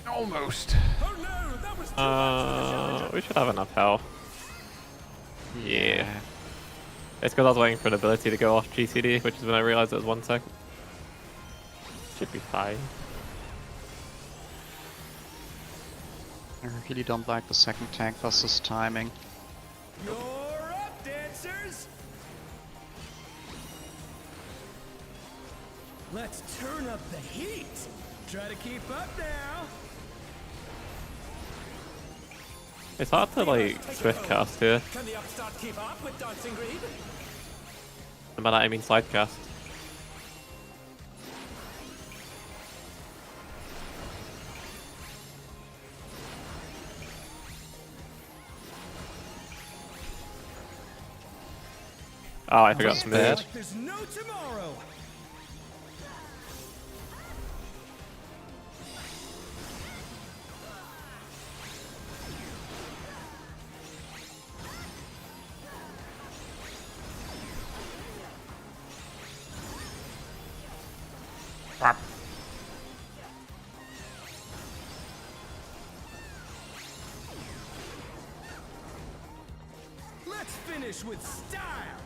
Almost. Oh no, that was too much. We should have enough health. Yeah. It's because I was waiting for an ability to go off GCD, which is when I realized it was 1 second. Should be fine. I really don't like the second tank versus timing. You're up, dancers. Let's turn up the heat. Try to keep up now. It's hard to like swift cast here. Can the upstart keep up with dancing greed? And by that I mean slide cast. Oh, I forgot to move. Like there's no tomorrow. Let's finish with style.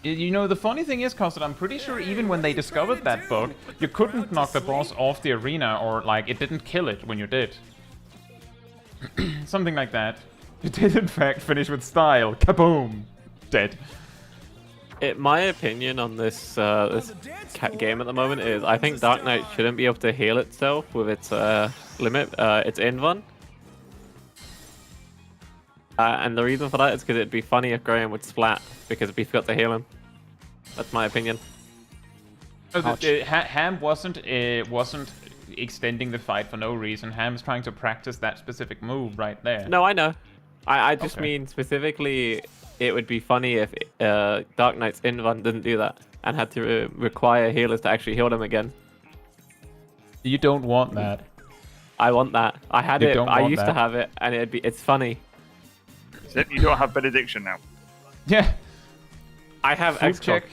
You know, the funny thing is, Cosset, I'm pretty sure even when they discovered that bug, you couldn't knock the boss off the arena, or like it didn't kill it when you did. Something like that. You did in fact finish with style. Kaboom! Dead. My opinion on this game at the moment is I think Dark Knight shouldn't be able to heal itself with its limit, its invuln. And the reason for that is because it'd be funny if Graham would splat because we forgot to heal him. That's my opinion. Oh, Ham wasn't extending the fight for no reason. Ham's trying to practice that specific move right there. No, I know. I just Okay. mean specifically it would be funny if Dark Knight's invuln didn't do that and had to require healers to actually heal them again. You don't want that. I want that. I had You it. don't I want used to that. have it, and it's funny. Is it? You don't have benediction now. Yeah. I have Food XCOG. check.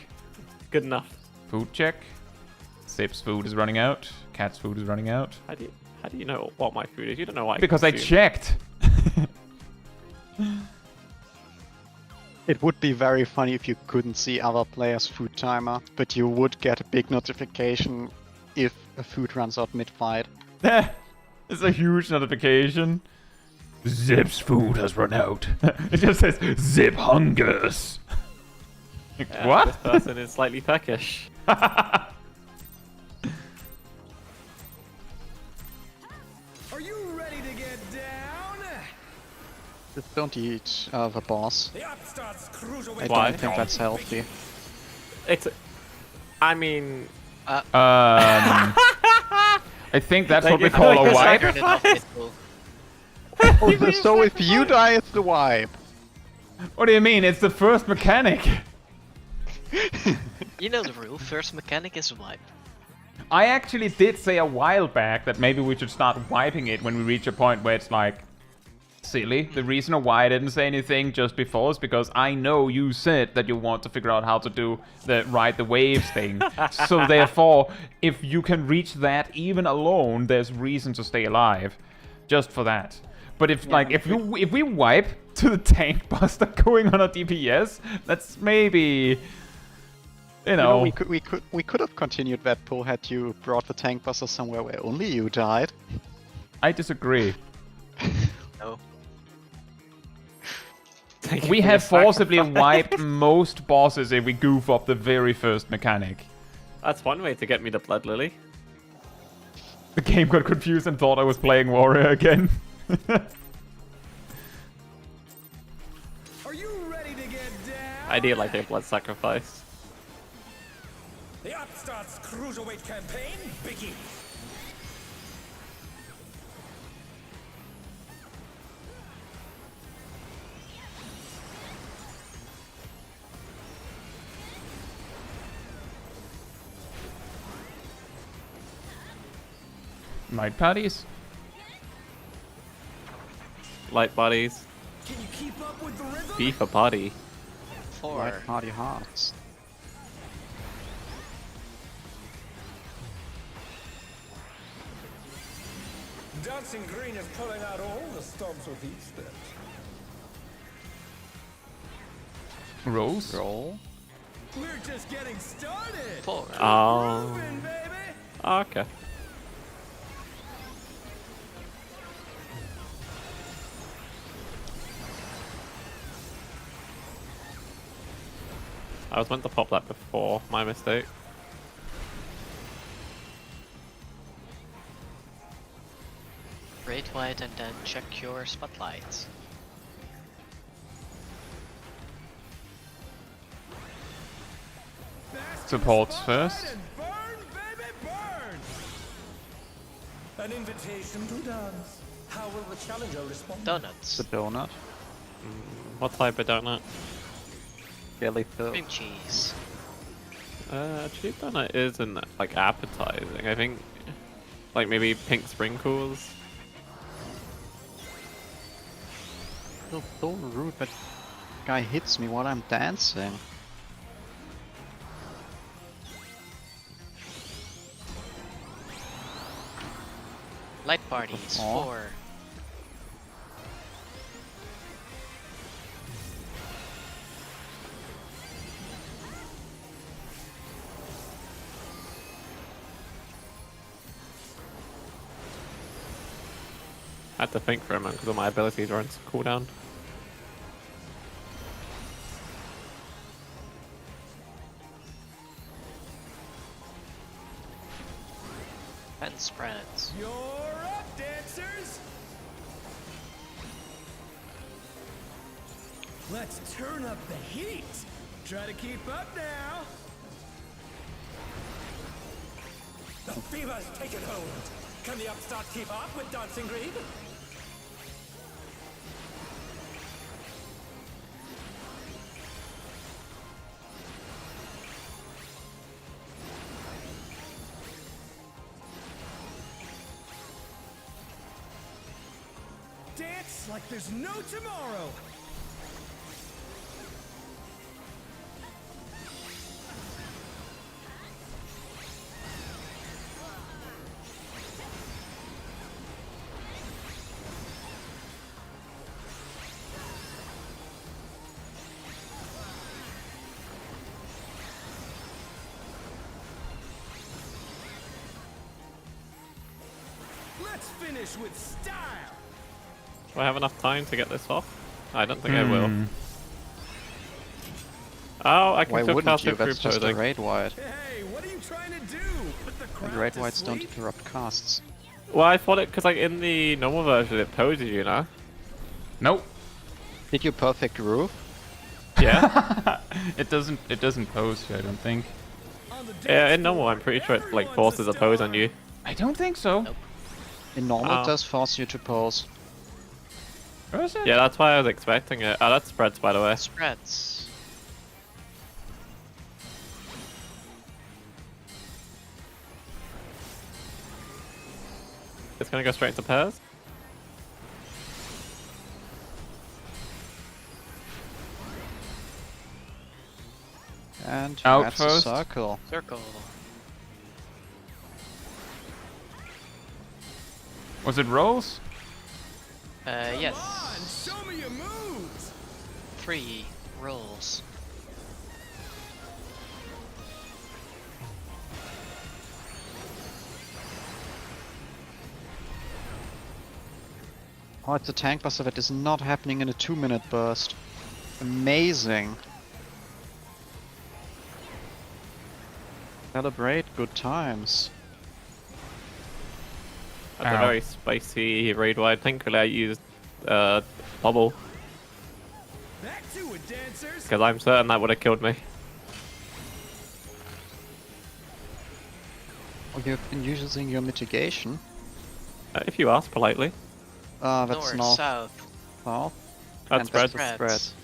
Good enough. Food check. Zip's food is running out. Cat's food is running out. How do you know what my food is? You don't know what I Because I consume. checked. It would be very funny if you couldn't see other players' food timer, but you would get a big notification if a food runs out mid-fight. It's a huge notification. Zip's food has run out. It just says Zip hungers. Yeah, What? This person is slightly peckish. Are you ready to get down? Just don't eat the boss. The upstart's I cruiserweight. Why? don't think that's healthy. It's. I mean, I think that's Like what we if- call like a a wipe. Turn it off mid-pull. Oh, so if you die, it's the wipe. What do you mean? It's the first mechanic. You know the rule. First mechanic is wipe. I actually did say a while back that maybe we should start wiping it when we reach a point where it's like silly. The reason why I didn't say anything just before is because I know you said that you want to figure out how to do the ride the waves thing. So therefore, if you can reach that even alone, there's reason to stay alive. Just for that. But if if we wipe to the tank buster going on a DPS, that's maybe you know, we could have continued that pull had you brought the tank buster somewhere where only you died. I disagree. No. thank you We for have your forcibly sacrifice. wiped most bosses if we goof up the very first mechanic. That's one way to get me the blood lily. The game got confused and thought I was playing Warrior again. Are you ready to get down? I do like a blood sacrifice. The upstart's cruiserweight campaign begins. Night parties? Light bodies. Can you keep up with the rhythm? Beef a body. 4. White party hearts. Dancing Green is pulling out all the stops with each step. Rose? Roll. We're just getting started. 4. Oh. Moving, baby. Okay. I was meant to pop that before. My mistake. Raid white and then check your spotlights. Supports Spotlight first. and burn, baby, burn. An invitation to dance. How will the challenger respond? Donuts. The donut. What type of donut? Jelly filled. Cream cheese. Cheese donut isn't like appetizing. I think like maybe pink sprinkles. Feels so rude that guy hits me while I'm dancing. Light parties. Aw. 4. I had to think for a moment because all my abilities are on cooldown. And spreads. You're up, dancers. Let's turn up the heat. Try to keep up now. The fever's taken hold. Can the upstart keep up with Dancing Green? Dance like there's no tomorrow. Let's finish with style. Do I have enough time to get this off? I don't think I will. Oh, I can Why still wouldn't cast you? it through That's just a posing. raid wide. Hey, what are you trying to do? Put the And crowd raid to wides don't sleep? interrupt casts. Well, I thought it because like in the normal version it poses, you know. Nope. Did you perfect roof? Yeah. It doesn't pose, I don't think. On the Yeah, dance in normal, floor, I'm pretty sure it like everyone's forces a pose star. on you. I don't think so. Nope. In normal, Oh. it does force you to pose. Or is it? Yeah, that's why I was expecting it. Oh, that spreads, by the way. Spreads. It's gonna go straight into pairs. And Out that's first. a circle. Circle. Was it rolls? Yes. Come on, show me your moves. 3 rolls. Oh, it's a tank boss if it is not happening in a 2-minute burst. Amazing. Celebrate good times. That's a Ow. very spicy raid wide. Thankfully, I used bubble Back to it, dancers. because I'm certain that would have killed me. Oh, you've been using your mitigation. If you ask politely, That's North, north, south. south. that And spreads. that's Spreads. spread.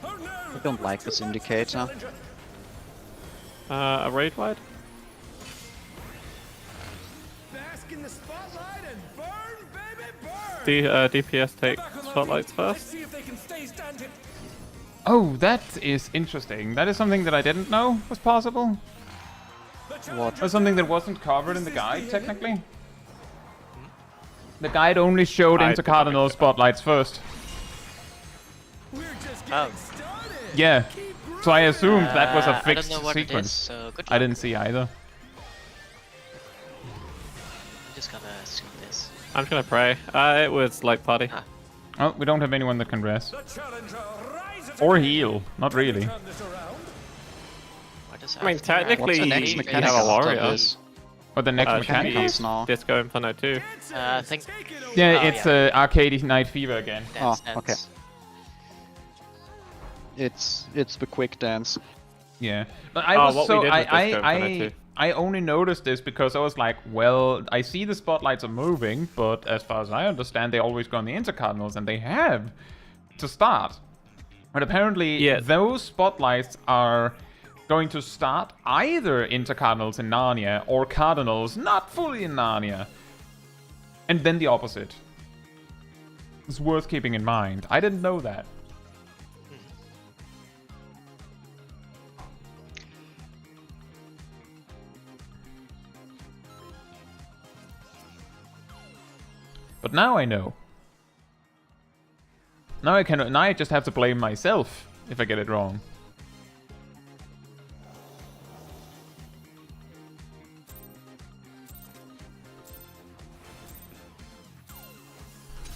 Oh, no, I that don't was like too this much for the indicator. challenger. A raid wide. Bask in the spotlight and burn, baby, burn. DPS take Back on my spotlights feet. Let's first. see if they can stay standing. Oh, that is interesting. That is something that I didn't know was possible. The What? challenger's Or something that down. wasn't covered in the This is guide, the technically. The guide only showed I into did not cardinal make that. spotlights first. We're just Oh. getting started. Yeah. Keep So I grooving. assumed that was a I don't fixed know what it sequence. is, so good I luck. didn't see either. Just gonna assume this. I'm just gonna pray. It was like party. Ah. Oh, we don't have anyone that can rest. The challenger rises Or again. heal. Not Can we really. turn this around? What does I mean, after technically, What's the you next have mechanic a after warrior. this? But the next mechanic Chaiji, is... now. Disco Inferno 2. Dancers, I think- take it away. Yeah, Oh, it's yeah. Arcadion Night Fever again. Dance, Oh, okay. dance. It's the quick dance. Yeah. But I Oh, was what so... we did with Disco Inferno 2. I only noticed this because I was like, well, I see the spotlights are moving, but as far as I understand, they always go on the intercardinals, and they have to start. But apparently, Yeah. those spotlights are going to start either intercardinals in Narnia or cardinals not fully in Narnia. And then the opposite. It's worth keeping in mind. I didn't know that. But now I know. Now I just have to blame myself if I get it wrong.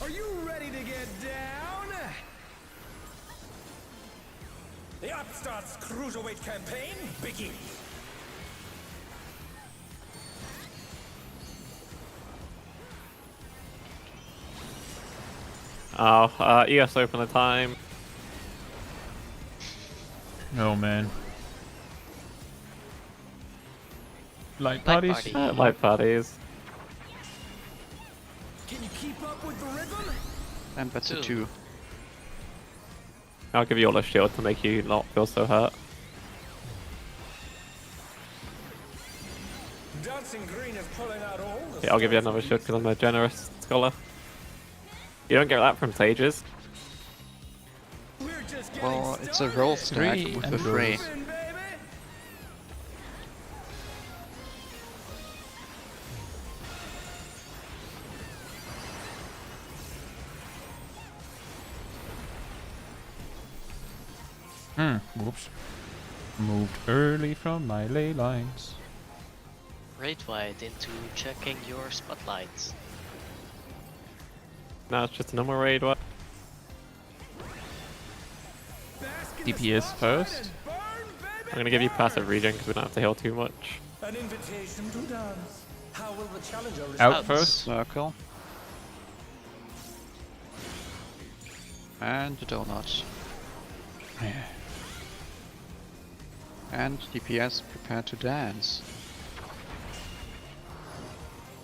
Are you ready to get down? The Upstart's Cruiserweight campaign begins. Oh, ES open the time. Oh man. Light Light parties? party. Light parties. Can you keep up with the rhythm? And that's a Two. 2. I'll give you all a shield to make you not feel so hurt. Dancing Green is pulling out all the Yeah, I'll give you stops another we shield because I'm a generous scholar. You don't get that from sages. We're just getting Well, it's a roll stack 3 with and the 3. rolls. started, baby. Whoops. Moved early from my ley lines. Raid White into checking your spotlights. No, it's just a normal raid. What? DPS first. I'm gonna give you passive regen because we don't have to heal too much. An invitation to dance. How will the challenger Out first. Circle. And the donut. And DPS prepare to dance.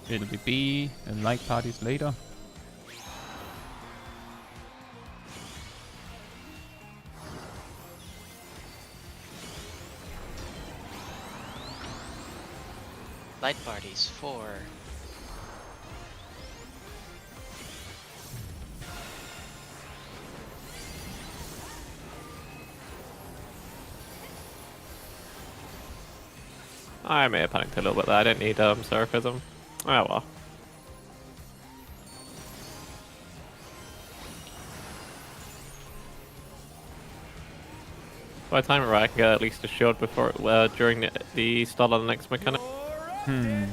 It'll be B and light parties later. Light parties 4. I may have panicked a little bit there. I don't need Seraphism. Oh well. By the time we're right, I can get at least a shield before during the start of the next mechanic. Yeah.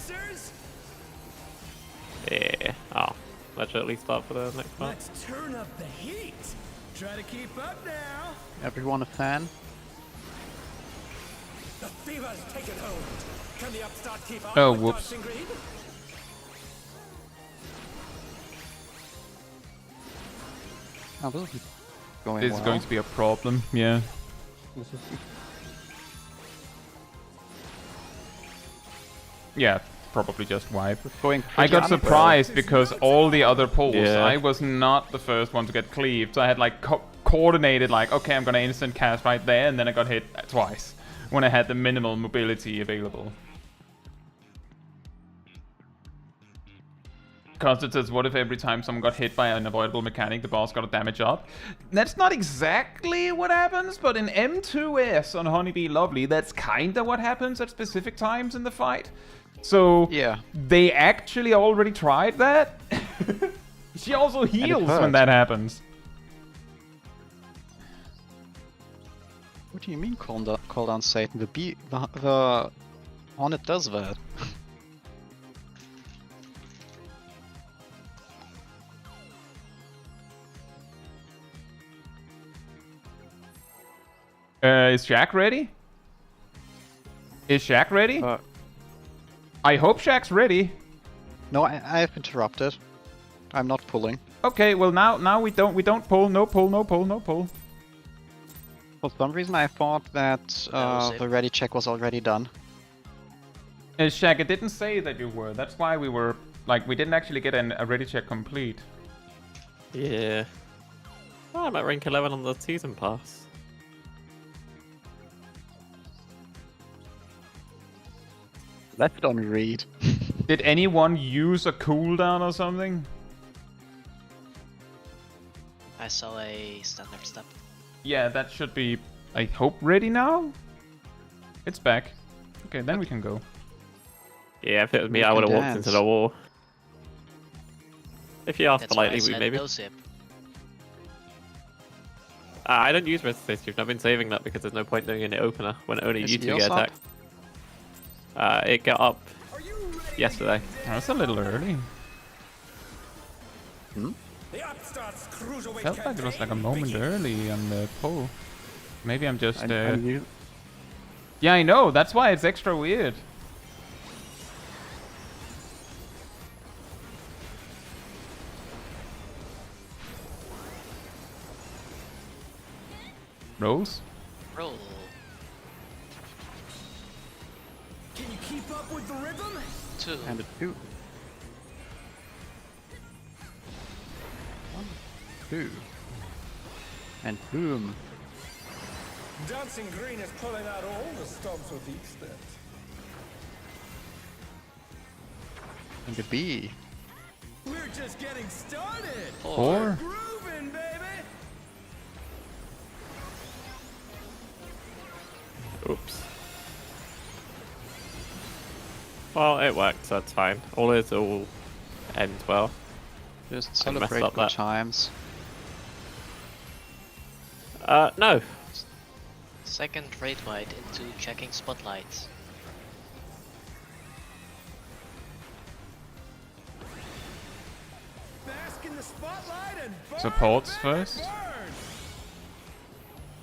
Oh, that should at least start for the next part. Let's turn up the heat. Try to keep up now. Everyone a fan? The fever's taken hold. Can the upstart keep up? Oh, with whoops. Dancing Green? Oh, this is going This is going to be a problem, yeah. Yeah, probably just wipe. Going I got pretty surprised because all the other pulls, Yeah. I was not the first one to get cleaved. So I had like coordinated like, okay, I'm gonna instant cast right there, and then I got hit twice when I had the minimal mobility available. Because it says, what if every time someone got hit by an avoidable mechanic, the boss got a damage up? That's not exactly what happens, but in M2S on Honeybee Lovely, that's kinda what happens at specific times in the fight. So, Yeah. they actually already tried that. She also heals when hurt. that happens. What do you mean call down Satan? The Hornet does that. Is Shaq ready? Is Shaq ready? I hope Shaq's ready. No, I've interrupted. I'm not pulling. Okay, well now we don't pull, no pull, no pull, no pull. For some reason I thought that was it. the ready check was already done. Shaq, it didn't say that you were. That's why we were like we didn't actually get a ready check complete. Yeah. Oh, I'm at rank 11 on the season pass. Left on read. Did anyone use a cooldown or something? I saw a standard step. Yeah, that should be, I hope, ready now? It's back. Okay, then we can go. Yeah, if it was me, We I would have can walked dance. into the wall. If you ask That's why I politely, said maybe. no zip. I don't use resist save. I've been saving that because there's no point doing an opener when only Is you two yours get up? attacked. It got up yesterday. That's a little early. The upstart's Cruiserweight Felt like it was like a campaign moment begins. early on the pull. Maybe I'm just... I'm new. Yeah, I know. That's why it's extra weird. Rolls? Roll. Can you keep up with the rhythm? 2. And a 2. 1, 2. And boom. Dancing Green is pulling out all the stops with each step. And a B. We're just getting started. 4? Grooving, baby. Oops. Well, it worked, so that's fine. All is all ends well. Just I messed celebrate up good that. times. No. Second Raid White into checking spotlights. Bask in the spotlight and burn, Supports baby, first.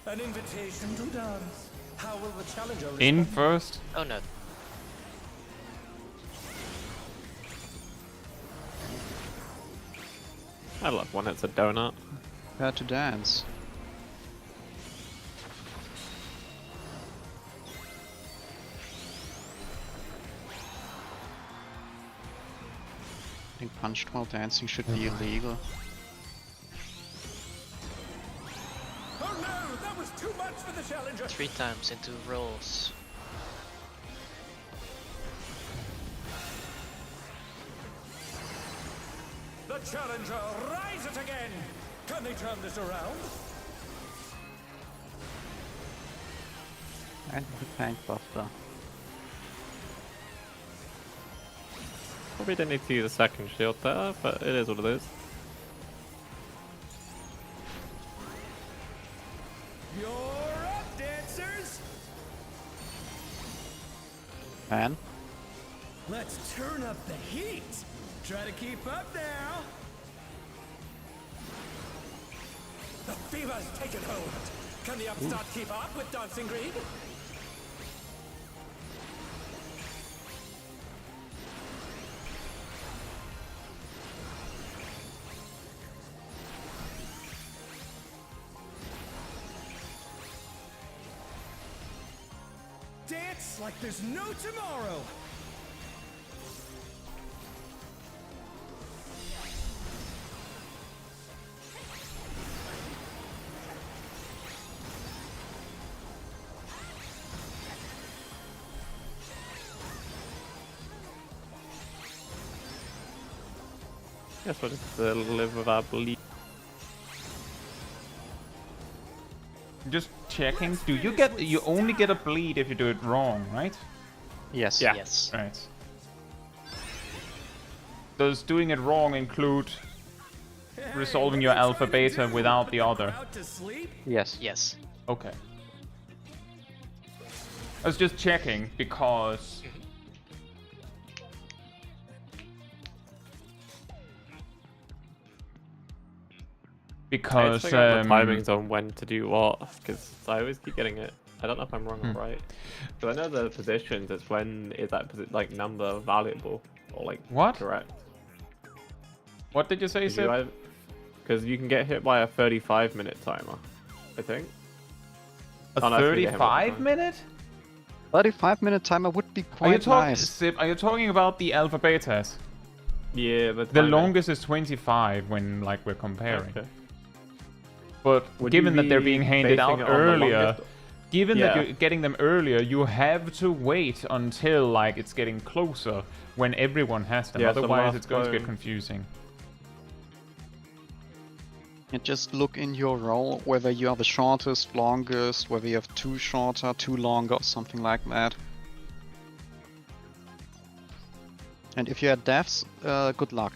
burn. An invitation to dance. How will the challenger In respond? first. Oh no. I love when it's a donut. Prepare to dance. I think punched while dancing should be illegal. Oh no, that was too much for the challenger. 3 times into rolls. The challenger rises again. Can they turn this around? And the tank buster. Probably didn't need to use a second shield there, but it is what it is. You're up, dancers. Man. Let's turn up the heat. Try to keep up now. The fever's taken hold. Can the upstart keep up with Dancing Green? Dance like there's no tomorrow. Guess we'll just live with our bleed. Just checking. Do you get? You only get a bleed if you do it wrong, right? Yes. Yeah. Yes. Right. Does doing it wrong include resolving your alpha beta without the other? Out to sleep? Yes. Yes. Okay. I was just checking because It's the timings on when to do what, because I always keep getting it. I don't know if I'm wrong or right. So I know the positions, it's when is that like number valuable or like What? correct. What did you say, Sib? Because you can get hit by a 35-minute timer, I think. A Oh, no, I forget him all the 35 time. minute? 35-minute timer would be Are you quite nice. Sib, are you talking about the alpha betas? Yeah, but The longest is 25 when like we're comparing. Okay. But Would given you that they're be being handed basing out it on the earlier, longest? given that Yeah. you're getting them earlier, you have to wait until like it's getting closer when everyone has them. Yeah, so Otherwise, last it's going to get time- confusing. And just look in your roll whether you are the shortest, longest, whether you have 2 shorter, 2 longer, or something like that. And if you had deaths, good luck.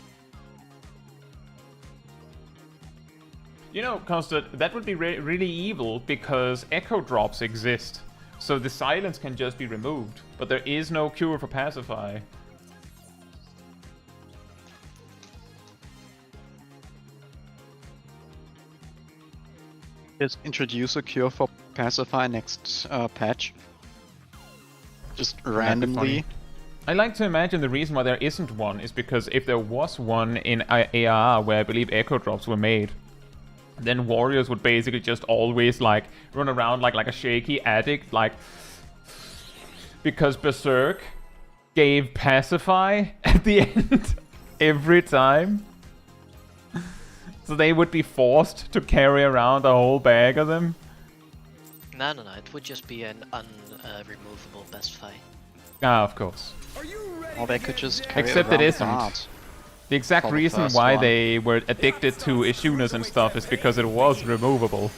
You know, Constant, that would be really evil because echo drops exist. So the silence can just be removed. But there is no cure for pacify. Just introduce a cure for pacify next patch. Just randomly. I like to imagine the reason why there isn't one is because if there was one in ARR where I believe echo drops were made, then warriors would basically just always like run around like a shaky addict, like because Berserk gave pacify at the end every time. So they would be forced to carry around a whole bag of them. No, it would just be an unremovable best fight. Ah, of course. Are you ready Or they to could get just down? carry Except it around isn't. guards. The exact For the reason first why one. they were addicted to Ishunas and stuff is because it was removable.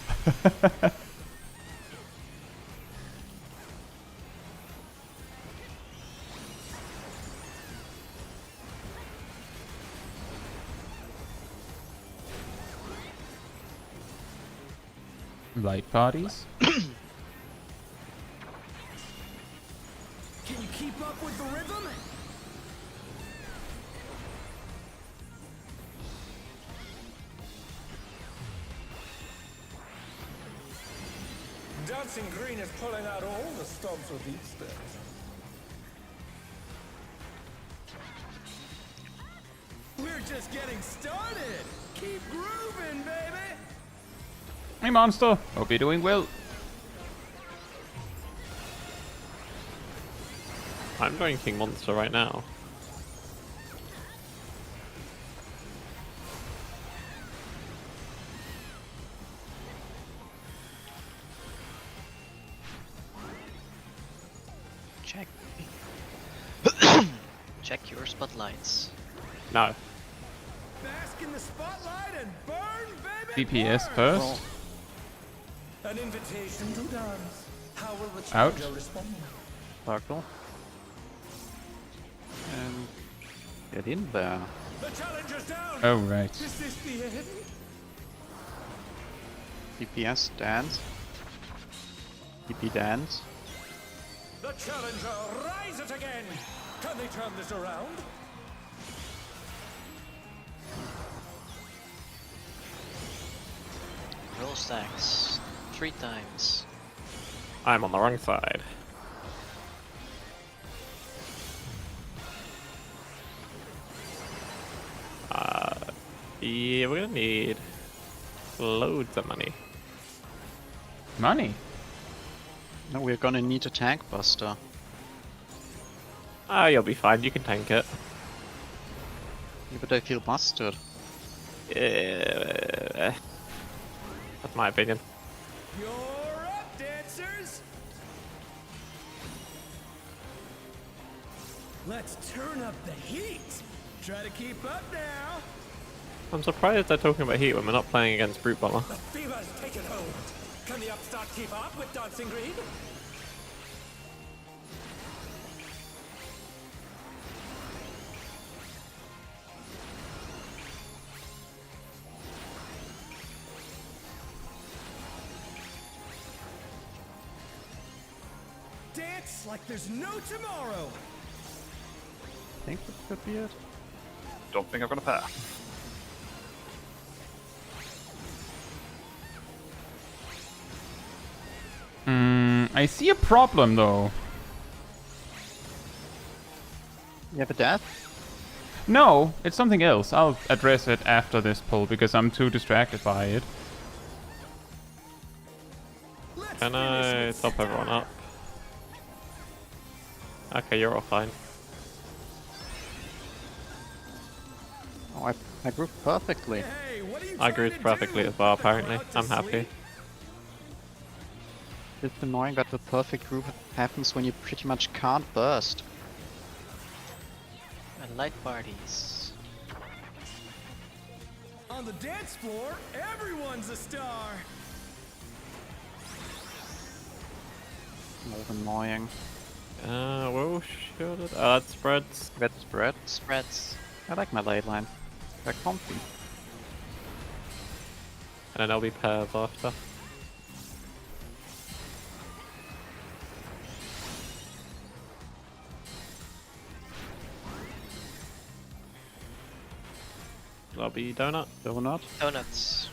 Light parties? keep up with the rhythm? Dancing Green is pulling out all the stops with these steps. We're just getting started. Keep grooving, baby. Hey, monster. Hope you're doing well. I'm going King Monster right now. Check. Check your spotlights. No. Bask in the spotlight and burn, baby. DPS first. An invitation to dance. How will the Ouch. challenger respond? Circle. And get in there. The challenger's down. Oh, right. Is this the end? DPS dance. DP dance. The challenger rises again. Can they turn this around? Roll stacks 3 times. I'm on the wrong side. Yeah, we're gonna need loads of money. Money. No, we're gonna need a tank buster. Ah, you'll be fine. You can tank it. Yeah, but I feel busted. That's my opinion. You're up, dancers. Let's turn up the heat. Try to keep up now. I'm surprised they're talking about heat when we're not playing against Brute Bomber. The fever's taken hold. Can the upstart keep up with Dancing Green? Dance like there's no tomorrow. I think that could be it. Don't think I've got a pair. I see a problem though. You have a death? No, it's something else. I'll address it after this pull because I'm too distracted by it. Can I top everyone up? Okay, you're all fine. Oh, I grooved perfectly. Hey, what are you I trying grew to perfectly do? as well, Put the apparently. crowd to I'm happy. sleep? It's annoying that the perfect groove happens when you pretty much can't burst. And light parties. On the dance floor, everyone's a star. More annoying. Well, should it? That spreads. Red spread. Spreads. I like my ley line. They're comfy. And then there'll be pairs after. That'll be donut. Donut. Donuts.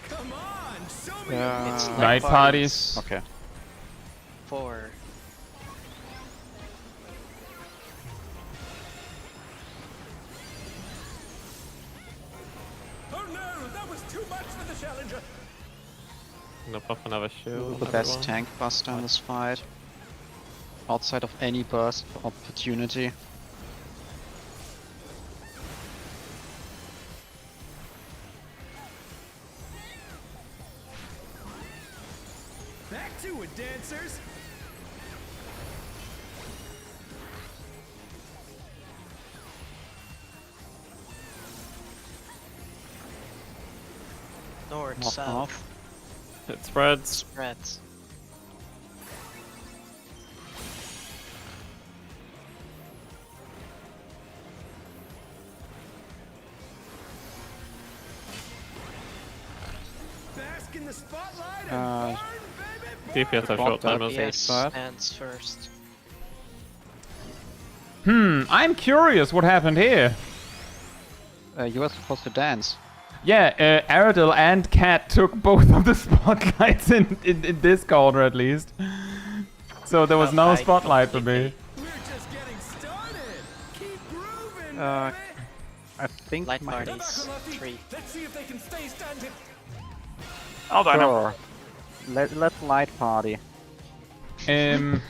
Come on, show me. It's Uh, Night parties. okay. 4. Oh no, that was too much for the challenger. I'm gonna pop another shield. The on best everyone. tank buster in this fight. Outside of any burst opportunity. Back to it, dancers. North, North, south. north. It spreads. Spreads. Bask Bask in the spotlight and burn, baby, DPS have short timers. Yes, Side. stands first. I'm curious what happened here. You were supposed to dance. Yeah, Aradil and Cat took both of the spotlights in this corner at least. So there was no I spotlight for me. We're just getting started. Keep grooving, Uh, baby. I think Light my... They're back parties, on their feet. 3. Let's see if they can stay standing. I'll die now. Sure. Let's light party.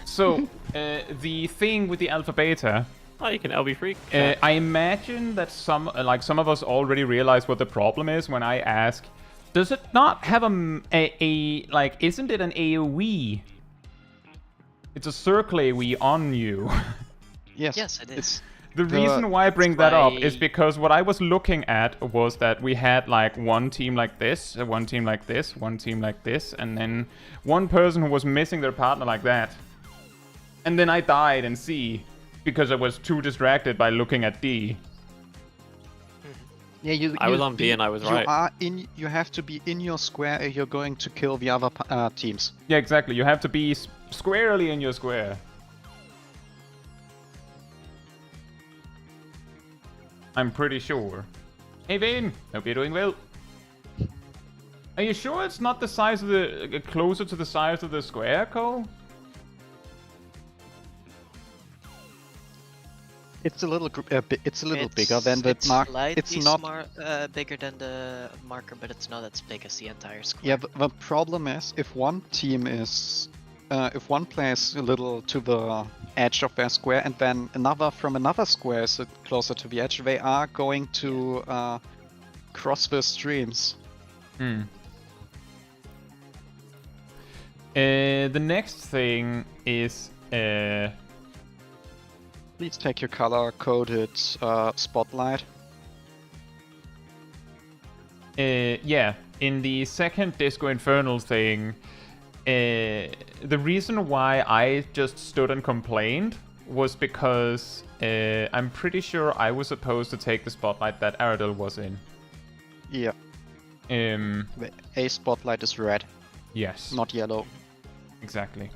So the thing with the alpha beta, Oh, you can LB freak. I imagine that some of us already realize what the problem is when I ask, does it not have isn't it an AoE? It's a circle AoE on you. Yes. Yes, it is. The reason why I bring that up is why- because what I was looking at was that we had like one team like this, one team like this, one team like this, and then one person who was missing their partner like that. And then I died in C because I was too distracted by looking at D. Yeah, I was on B and I was right. You have to be in your square if you're going to kill the other teams. Yeah, exactly. You have to be squarely in your square. I'm pretty sure. Hey Vane, hope you're doing well. Are you sure it's not the size of the closer to the size of the square, Cole? It's a little bigger than the It's mark. slightly It's not. bigger than the marker, but it's not as big as the entire square. Yeah, the problem is if one team is, if one player is a little to the edge of their square, and then another from another square is closer to the edge, they are going to cross the streams. The next thing is Please take your color-coded spotlight. yeah, in the second Disco Infernal thing, the reason why I just stood and complained was because I'm pretty sure I was supposed to take the spotlight that Aradil was in. Yeah, the A spotlight is red, Yes. not yellow. Exactly.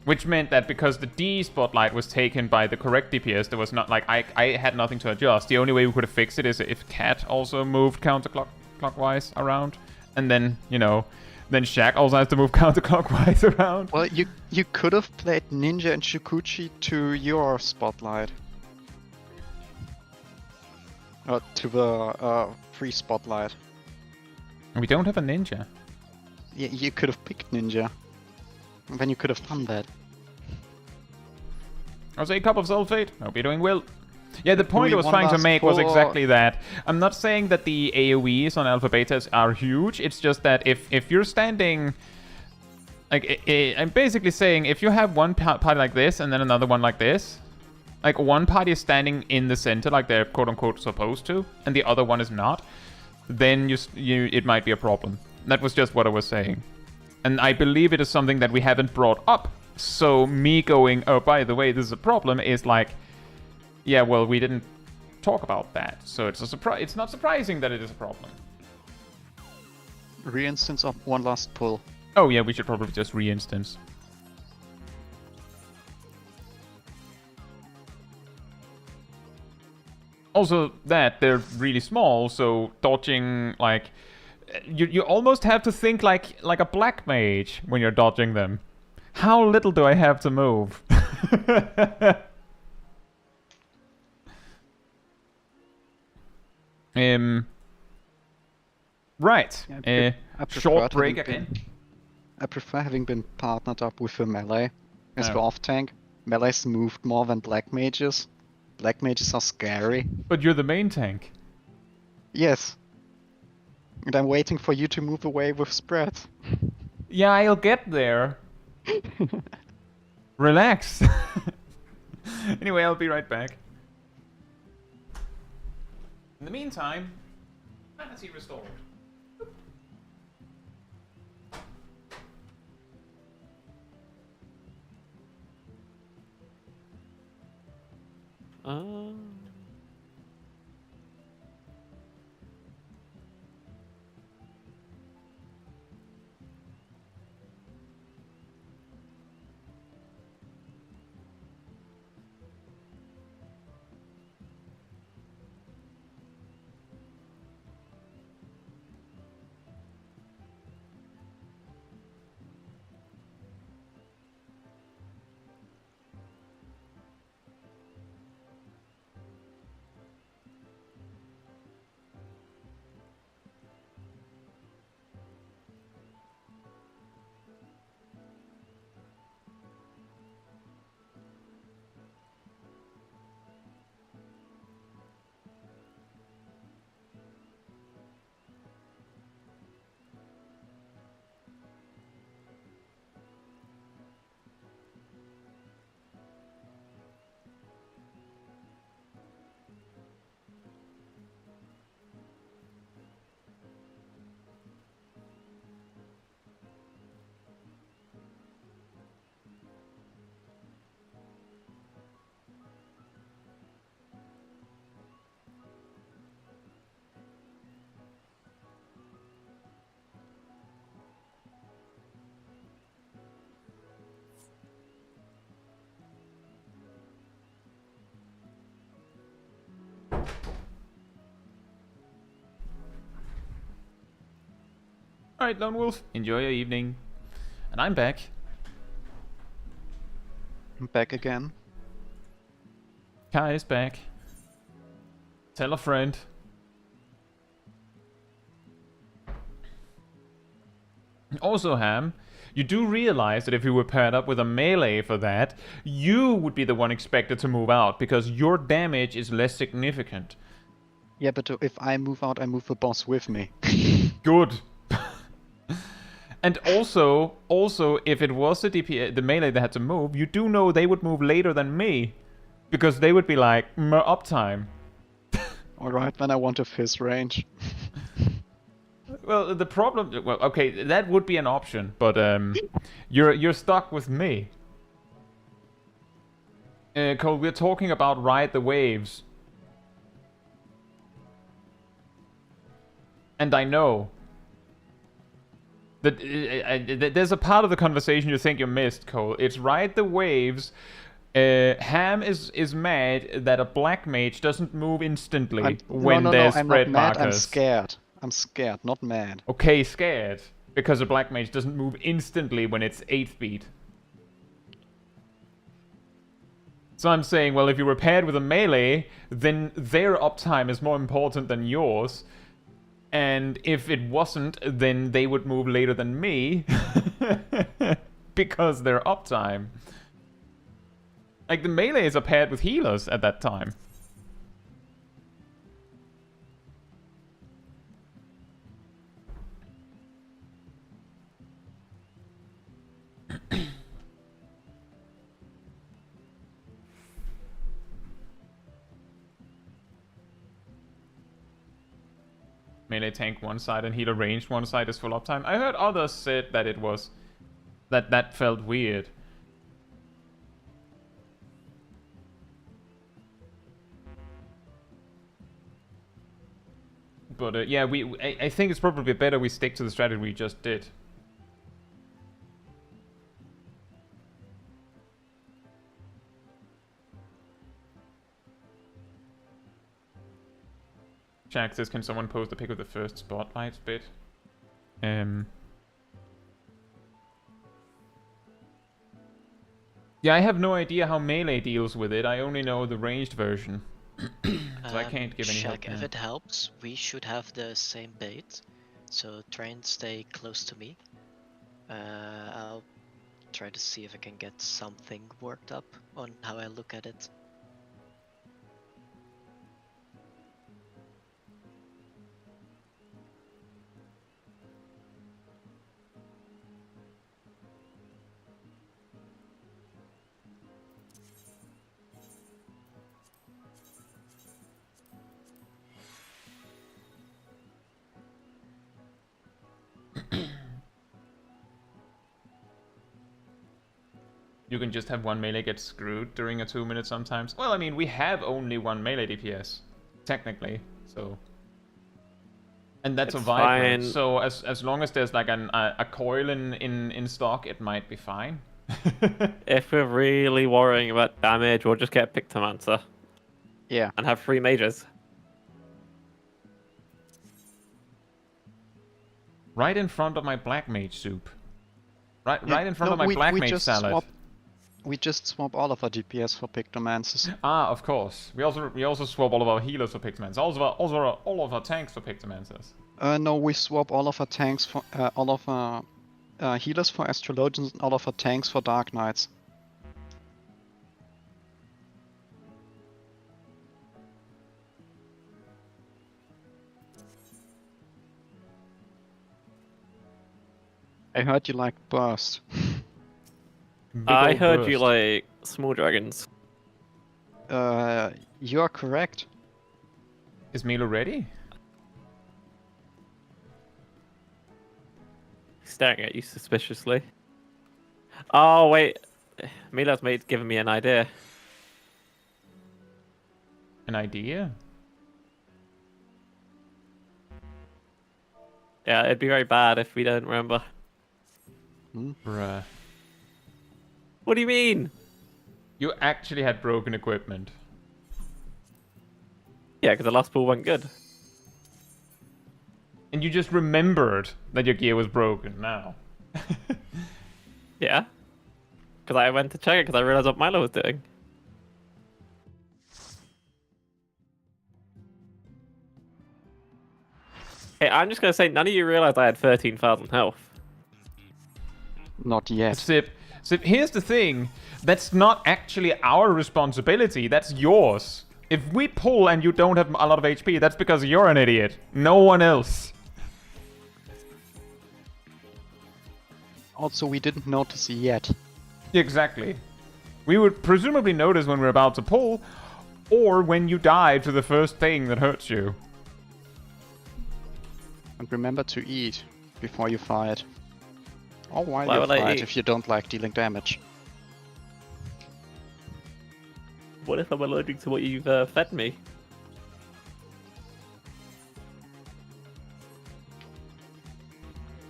Which meant that because the D spotlight was taken by the correct DPS, there was not like I had nothing to adjust. The only way we could have fixed it is if Cat also moved counterclockwise around, and then then Shaq also has to move counterclockwise around. Well, you could have played Ninja and Shukuchi to your spotlight. To the free spotlight. We don't have a ninja. Yeah, you could have picked Ninja. And then you could have done that. I'll say Cup of Sulfate. Hope you're doing well. Yeah, the point we I was want trying to us make was for- exactly that. I'm not saying that the AoEs on Alpha Betas are huge. It's just that if you're standing... Like, I'm basically saying if you have one party like this and then another one like this, like one party is standing in the center like they're quote-unquote supposed to, and the other one is not, then it might be a problem. That was just what I was saying. And I believe it is something that we haven't brought up. So me going, oh, by the way, this is a problem, is like, yeah, well, we didn't talk about that. So it's it's not surprising that it is a problem. Re-instance of one last pull. Oh yeah, we should probably just re-instance. Also, that they're really small, so dodging, like, you almost have to think like a black mage when you're dodging them. How little do I have to move? Right. I prefer Short to break having again. I prefer having been partnered up with a melee as Oh. the off-tank. Melees moved more than black mages. Black mages are scary. But you're the main tank. Yes. And I'm waiting for you to move away with spread. Yeah, I'll get there. Relax. Anyway, I'll be right back. In the meantime, fantasy restored. Alright, Lone Wolf, enjoy your evening. And I'm back. I'm back again. Kai is back. Tell a friend. Also, Ham, you do realize that if you were paired up with a melee for that, you would be the one expected to move out, because your damage is less significant. Yeah, but if I move out, I move the boss with me. Good. And also, if it was the DPS, the melee that had to move, you do know they would move later than me, because they would be like, uptime. Alright, then I want a fizz range. Well, the problem... Well, okay, that would be an option, but you're stuck with me. Cole, we're talking about Ride the Waves. And I know that there's a part of the conversation you think you missed, Cole. It's Ride the Waves. Ham is mad that a black mage doesn't move instantly when there's spread I'm not mad, markers. I'm scared. I'm scared, not mad. Okay, scared. Because a black mage doesn't move instantly when it's 8th beat. So I'm saying, well, if you were paired with a melee, then their uptime is more important than yours. And if it wasn't, then they would move later than me. Because their uptime. Like, the melees are paired with healers at that time. Melee tank one side and healer ranged one side is full uptime. I heard others said that it was... That felt weird. But yeah, I think it's probably better we stick to the strategy we just did. Jack says, can someone post a pic of the first spotlight bit? Yeah, I have no idea how melee deals with it. I only know the ranged version. So I can't give any help. Shaq, if it helps, we should have the same bait. So try and stay close to me. I'll try to see if I can get something worked up on how I look at it. You can just have one melee get screwed during a 2 minute sometimes. Well, I mean, we have only one melee DPS, technically, so... And that's It's a Viper, fine. so as long as there's like a coil in stock, it might be fine. If we're really worrying about damage, we'll just get Pictomancer. Yeah. And have 3 mages. Right in front of my black mage soup. Right in front of my black mage salad. We just swap all of our DPS for Pictomancers. Ah, of course. We also swap all of our healers for Pictomancers. Also all of our tanks for Pictomancers. No, we swap all of our tanks for all of our healers for Astrologians and all of our tanks for Dark Knights. I heard you like Burst. I heard you like small dragons. You are correct. Is Milo ready? Staring at you suspiciously. Oh wait, Milo's mate giving me an idea. An idea? Yeah, it'd be very bad if we don't remember. Bruh. What do you mean? You actually had broken equipment. Yeah, because the last pool went good. And you just remembered that your gear was broken now. Yeah. Because I went to check it because I realized what Milo was doing. Hey, I'm just going to say, none of you realized I had 13,000 health. Not yet. Sip, here's the thing. That's not actually our responsibility. That's yours. If we pull and you don't have a lot of HP, that's because you're an idiot. No one else. Also, we didn't notice yet. Exactly. We would presumably notice when we're about to pull, or when you die to the first thing that hurts you. And remember to eat before you fight. Or while Why you would I fight eat? if you don't like dealing damage. What if I'm allergic to what you've fed me?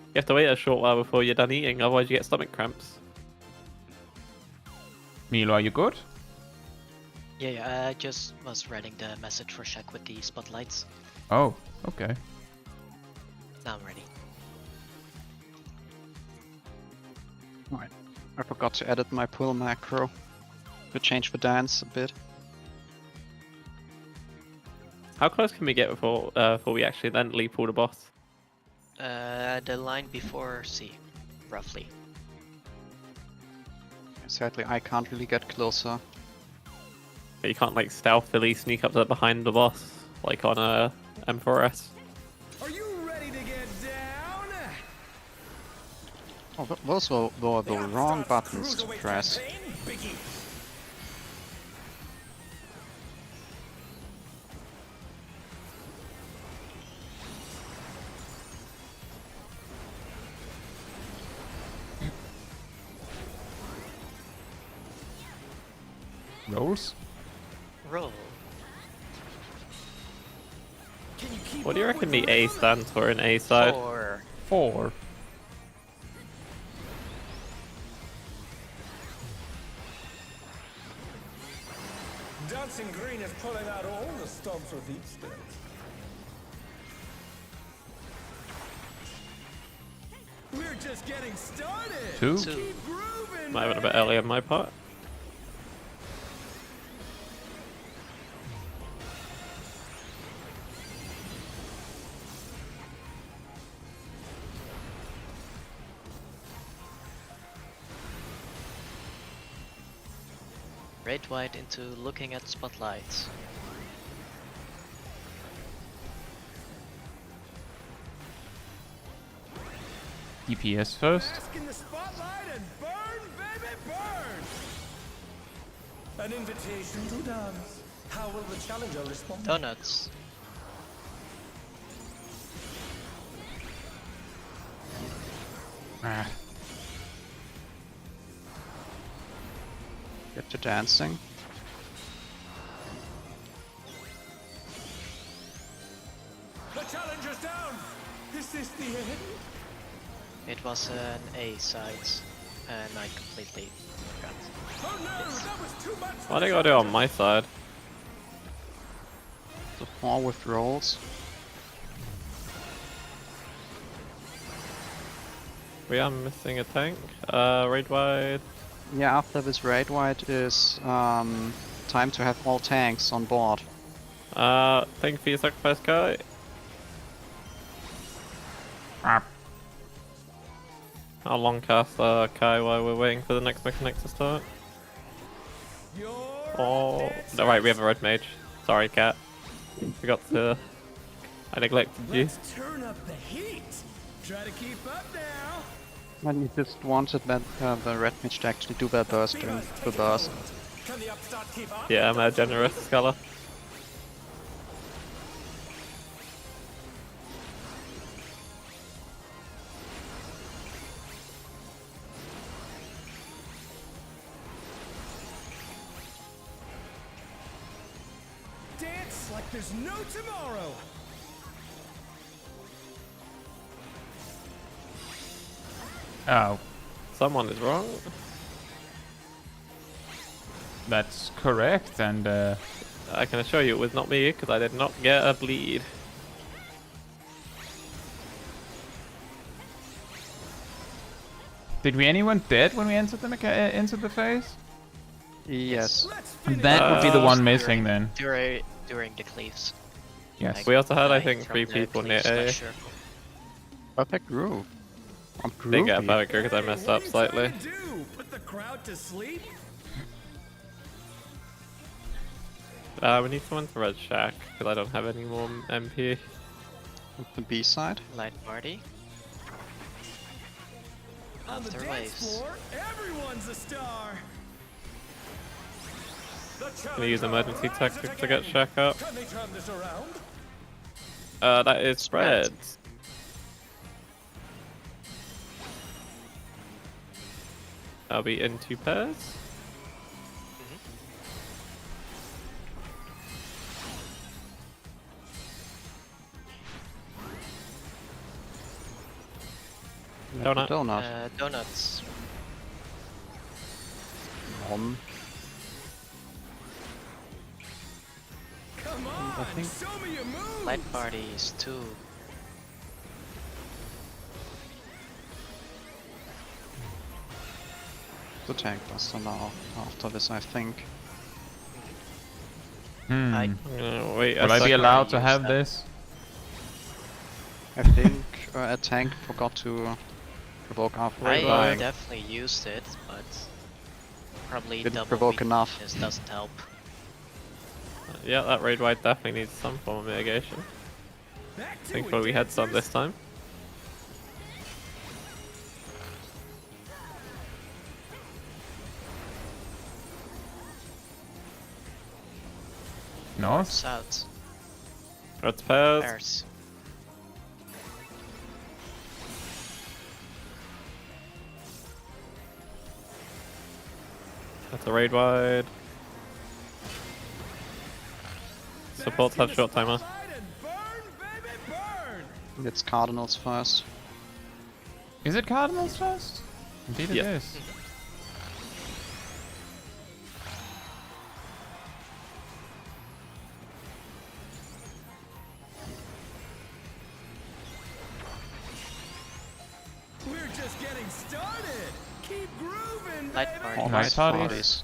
You have to wait a short while before you're done eating, otherwise you get stomach cramps. Milo, are you good? Yeah, I just was writing the message for Shaq with the spotlights. Oh, okay. Now I'm ready. Alright. I forgot to edit my pull macro. To change the dance a bit. How close can we get before we actually then leap pull the boss? The line before C, roughly. Sadly, I can't really get closer. You can't like stealthily sneak up to behind the boss like on a M5S. Are you ready to get down? Oh, those were the wrong buttons to Cruiserweight press. campaign begins. Rolls? Roll. Can you keep What do you up reckon with the A stands for in A side? 4. 4. Dancing Green is pulling out all the stops with each step. We're just getting started. 2. Keep grooving. Might have been a bit early on my part. Red white into looking at spotlights. DPS first. Bask in the spotlight and burn, baby, burn. An invitation to dance. How will the challenger respond? Donuts. Ah. Get to dancing. The challenger's down. Is this the end? It was an A sides, and I completely forgot. Oh no, that was too much. Why do I gotta do it on my side? So 4 with rolls. We are missing a tank. Raid wide. Yeah, after this raid white is time to have all tanks on board. Thank you for your sacrifice, Kai. Ah. I'll long cast Kai while we're waiting for the next mechanic to start. Oh, no, right, we have a red mage. Sorry, Cat. Forgot to. I neglected you. Let's turn up the heat. Try to keep up now. And you just wanted that the red mage to actually do their burst during the burst. Can the upstart keep up? Yeah, I'm a generous scholar. Dance like there's no tomorrow. Oh, Someone is wrong. that's correct, and I can assure you it was not me because I did not get a bleed. Did we anyone dead when we entered the phase? Yes. That would be the one missing then. During the cleaves. Yes. Like, We also had, I dying think, from 3 the people near cleaves, not A. sure. Perfect groove. I'm Big groovy. Perfect because I messed up slightly. Put the crowd to sleep? We need someone to red shack because I don't have any more MP. The B side. Light party. On the After dance waves. floor, everyone's a star. Can you use emergency tactics to get shack up? Can they turn this around? That is spreads. I'll be in 2 pairs. Donut. Donut. Donuts. Nom. Come on, show me your moves. Light parties too. The tank buster now. After this, I think. I Wait, Will I be allowed to use have that. this? I think a tank forgot to provoke after I dying. definitely used it, but probably Didn't double provoke enough. weakness doesn't help. Yeah, that raid wide definitely needs some form of mitigation. Back to Thankfully we it, had some this time. North? South. Red pairs. Pairs. That's a raid wide. Supports have short timer. Light and burn, baby, burn. It's Cardinals first. Is it Cardinals first? Indeed it Yeah. is. We're just getting started. Keep grooving, Light baby. party. All Night nice parties. parties.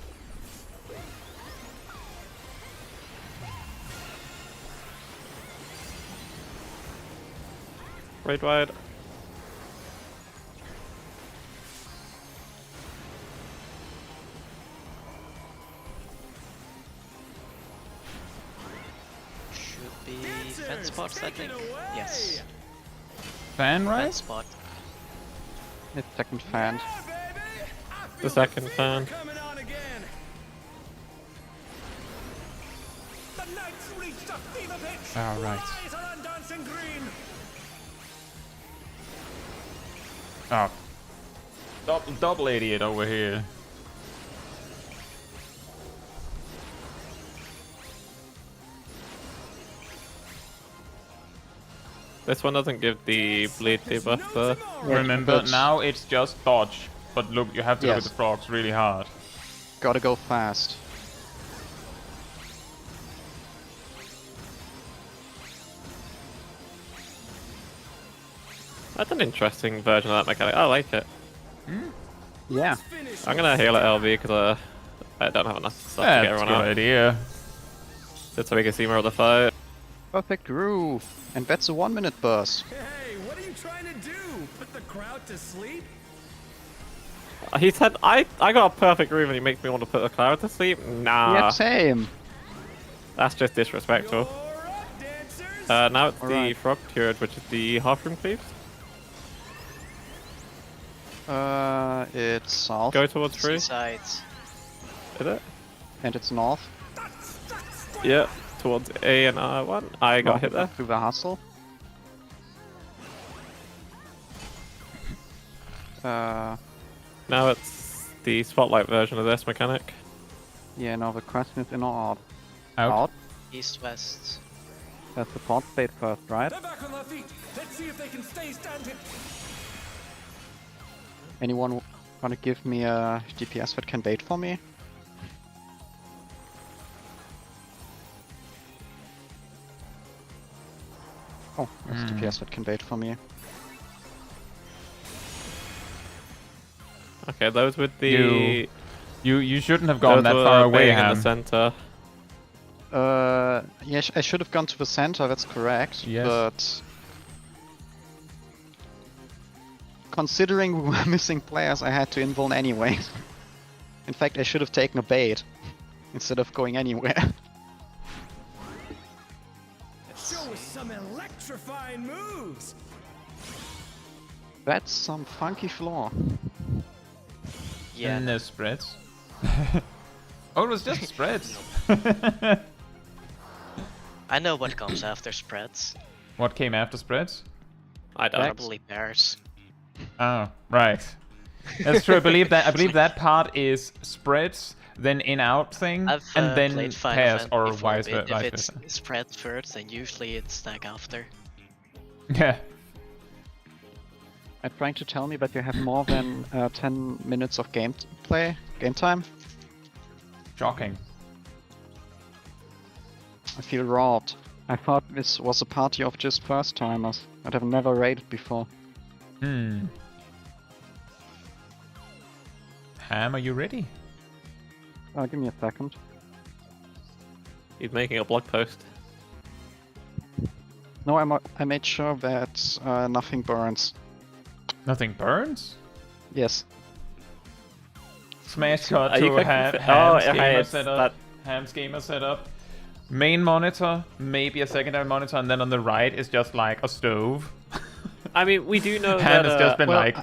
Raid wide. Should be Dancers, fan spots, I take it think. away. Yes. Fan Fan right? spot. It's second fan. Yeah, baby. I The feel second fever fan. coming on again. The Knights reached a fever pitch. All right. Rise on dancing green. Oh. Double idiot over here. This one doesn't give the bleed debuff though. Remember, but- now it's just dodge. But look, you have to look at Yes. the frogs really hard. Gotta go fast. That's an interesting version of that mechanic. I like it. Yeah. Finish I'm gonna heal at LV because I don't have enough stuff to get That's a everyone good out. idea. Just so we can see more of the fight. Perfect groove. And that's a 1 minute burst. Hey, what are you trying to do? Put the crowd to sleep? He said, I got a perfect groove and he makes me want to put the cloud to sleep? Nah, Yeah, same. that's just disrespectful. You're up, dancers. Now it's the Alright. frog turret, which is the half room cleaves. It's south. Go towards free. Sides. Is it? And it's north. Yeah, towards A and R1. I got hit there. Through the hustle. Now it's the spotlight version of this mechanic. Yeah, now the question is in or out? Out. East west. That's the port state first, right? They're back on their feet. Let's see if they can stay standing. Anyone wanna give me a DPS that can bait for me? Oh, there's DPS that can bait for me. Okay, those with the... You shouldn't have gone that far away, in Ham. the center. Yeah, I should have gone to the center, that's correct. Yes. But considering we were missing players, I had to invuln anyway. In fact, I should have taken a bait instead of going anywhere. Show us some electrifying moves. That's some funky floor. Yeah. No spreads. Oh, it was just spreads. I know what comes after spreads. What came after spreads? I don't. Probably pairs. Oh, right. That's true. I believe that part is spreads, then in-out thing, I've and then played Final pairs Fantasy or before. vice If it's versa. spreads first, then usually it's stack after. Yeah. Are you trying to tell me that you have more than 10 minutes of game time? Shocking. I feel robbed. I thought this was a party of just first timers. I'd have never raided before. Ham, are you ready? Give me a second. He's making a blog post. No, I made sure that nothing burns. Nothing burns? Yes. Smash cut You to could- Ham's gamer it's setup. that- Ham's gamer setup. Main monitor, maybe a secondary monitor, and then on the right is just like a stove. I mean, we do know Ham that... has just been well, like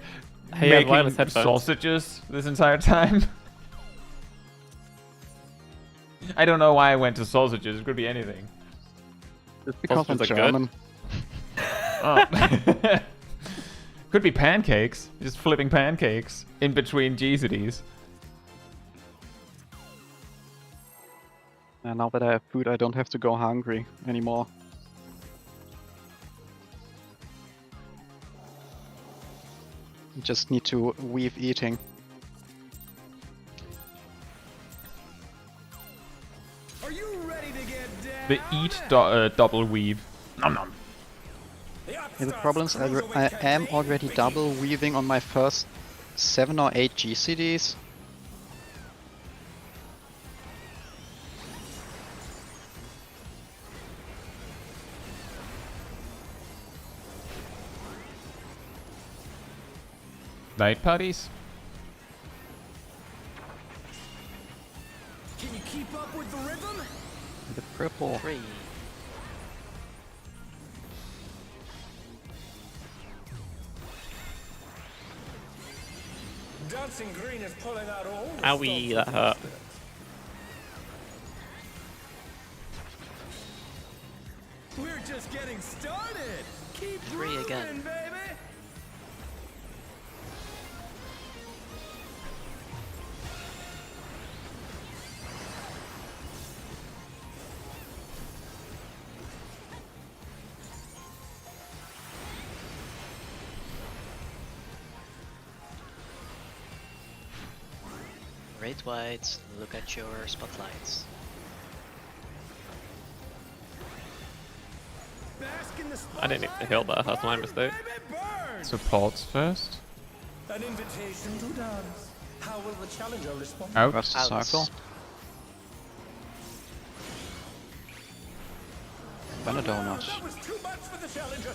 Hey, yeah, wireless making headphones. sausages this entire time. I don't know why I went to sausages. It could be anything. It's because I'm Sausages are good. German. Oh. Could be pancakes. Just flipping pancakes in between GCDs. And now that I have food, I don't have to go hungry anymore. I just need to weave eating. Are you ready to get down? The eat double weave. Nom nom. Yeah, the problem is I am already double weaving on my first 7 or 8 GCDs. Night parties? Can you keep up with the rhythm? The purple. 3. Dancing Green is pulling out all the Owie, stops that hurt. from the We're just getting started. Keep 3 grooving, again. baby. Rate whites, look at your spotlights. Bask in the I didn't need to heal there, that's my mistake. spotlight, baby, burn. Supports first. An invitation to dance. How will the challenger respond? Out. Where's the Outs. circle? Then a donut. That was too much for the challenger.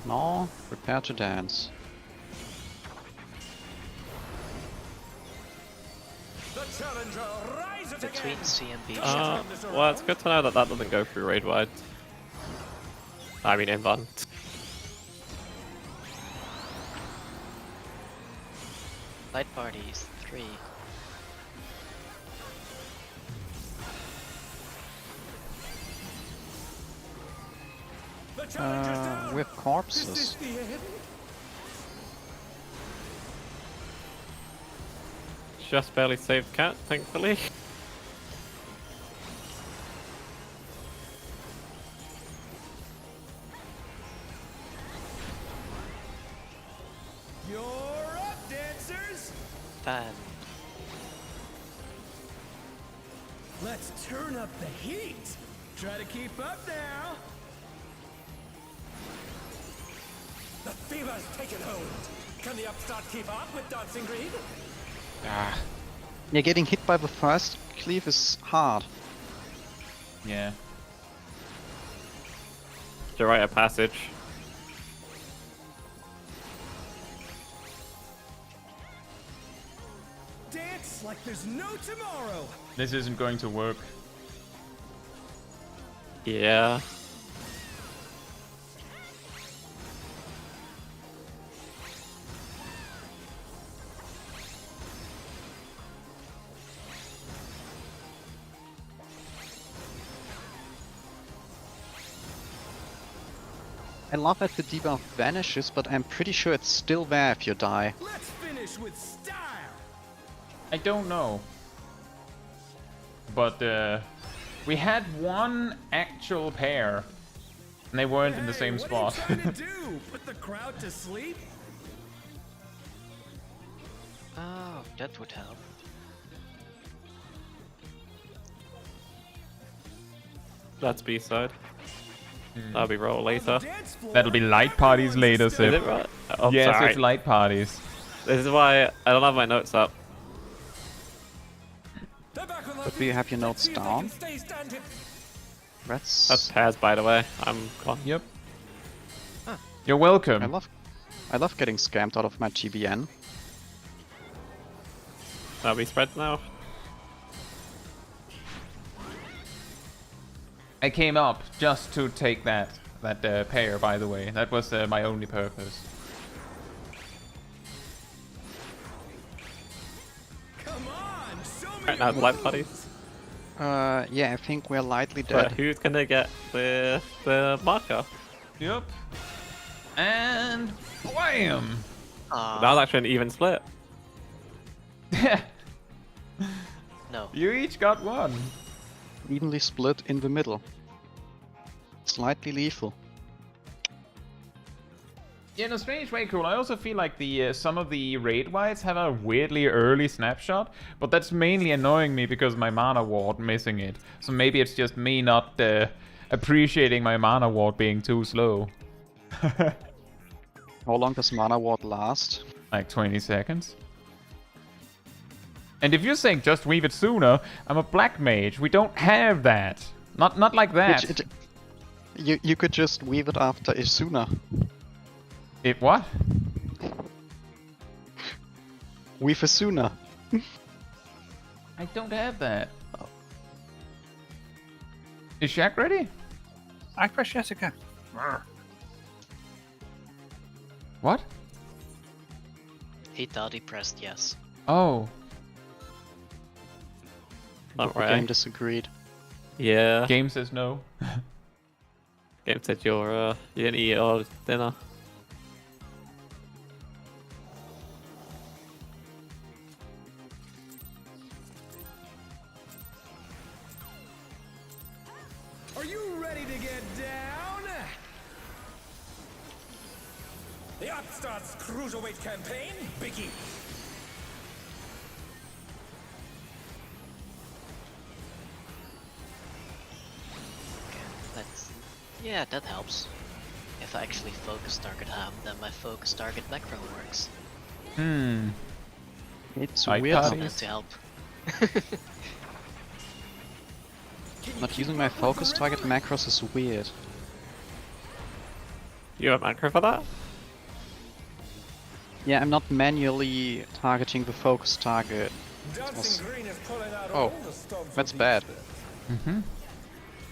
No, prepare to dance. The challenger rises Between again. C and B. Well, it's good to know that that doesn't go through raid wide. I mean, invuln. Light parties, 3. The challenger's down. With Is corpses. this the end? Just barely saved cat, thankfully. You're up, dancers. 5. Let's turn up the heat. Try to keep up now. The fever's taken hold. Can the upstart keep up with Dancing Green? Ah, Yeah, getting hit by the first cleave is hard. yeah. To write a passage. Dance like there's no tomorrow. This isn't going to work. Yeah. I love that the debuff vanishes, but I'm pretty sure it's still there if you die. Let's finish with style. I don't know. But we had one actual pair, and they weren't in the same spot. What are you trying to do? Put the crowd to sleep? Oh, that would help. That's B-side. That'll be roll later. That'll be light parties later, Is Sip. it right? Oh, Yes, sorry. it's light parties. This is why I don't have my notes up. But do you have your notes down? That's That's... pairs, by the way. I'm gone. Yep. You're welcome. I love getting scammed out of my GBN. That'll be spread now. I came up just to take that pair, by the way. That was my only purpose. Come on, show me Right now, your light moves. parties. Yeah, I think we're lightly But dead. who's gonna get the marker? Yep. And wham! That was actually an even split. No. You each got one. Evenly split in the middle. Slightly lethal. Yeah, in a strange way, cool. I also feel like the some of the raid wides have a weirdly early snapshot, but that's mainly annoying me because my mana ward missing it. So maybe it's just me not appreciating my mana ward being too slow. How long does Mana Ward last? Like 20 seconds. And if you're saying just weave it sooner, I'm a black mage. We don't have that. Not like that. You could just weave it after Isuna. If what? Weave Isuna. I don't have that. Is Shaq ready? I press Jessica. What? He thought he pressed yes. Oh. Not The right. game disagreed. Yeah. Game says no. Game said you didn't eat all dinner. Are you ready to get down? The Upstart's Cruiserweight campaign, Biggie. Yeah, that helps. If I actually focus target ham, then my focus target macro works. It's Light weird. parties. how Meant to help. Not using my focus target macros is weird. You have macro for that? Yeah, I'm not manually targeting the focus target. Dancing Green is pulling out Oh, all the stops that's with bad.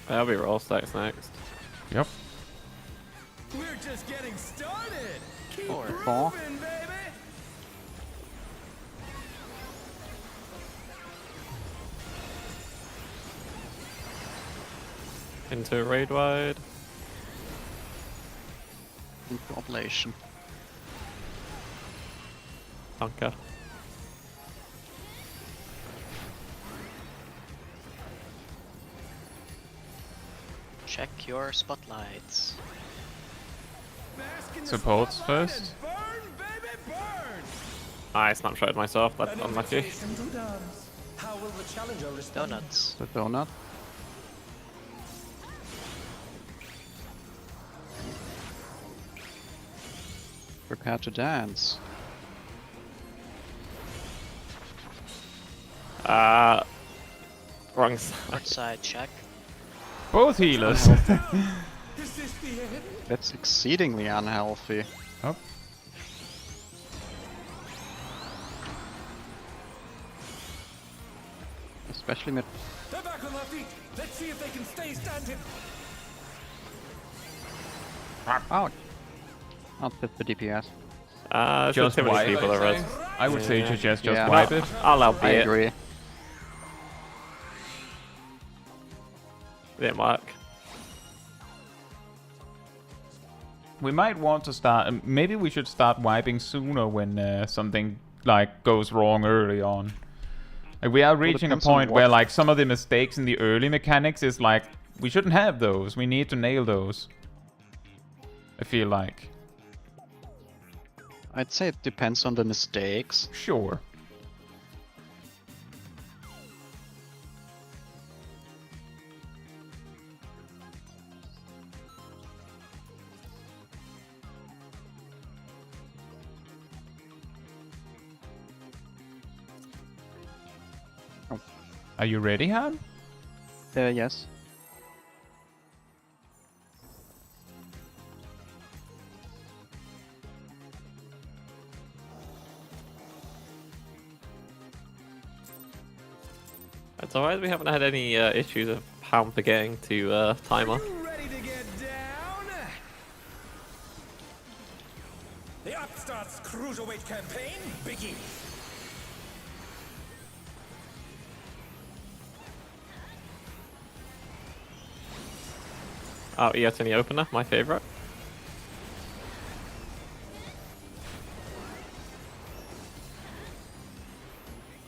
That'll be roll stacks next. Yep. We're just getting started. Keep Four. grooving, baby. Into raid wide. Into oblation. Bunker. Check your spotlights. Bask in the Supports spotlight first. and burn, baby, burn. I snapshotted myself, that's An unlucky. invitation to dance. How will the challenger respond? Donuts. The donut. Prepare to dance. Wrong side. North side check. Both healers. Is this the end? That's exceedingly unhealthy. Oh. Especially mid. They're back on their feet. Let's see if they can stay standing. Out. Not with the DPS. It's Just too many wipe people it. around. I would say just Yeah. wipe it. I'll help I you. agree. Didn't work. We might want to start. Maybe we should start wiping sooner when something like goes wrong early on. Like, we are reaching a depends on point where what- like some of the mistakes in the early mechanics is like we shouldn't have those. We need to nail those. I feel like. I'd say it depends on the mistakes. Sure. Are you ready, Han? Yes. It's alright, we haven't had any issues of Hound forgetting to timer. You ready to get down? The Upstart's Cruiserweight campaign begins. Oh, ES in the opener, my favourite.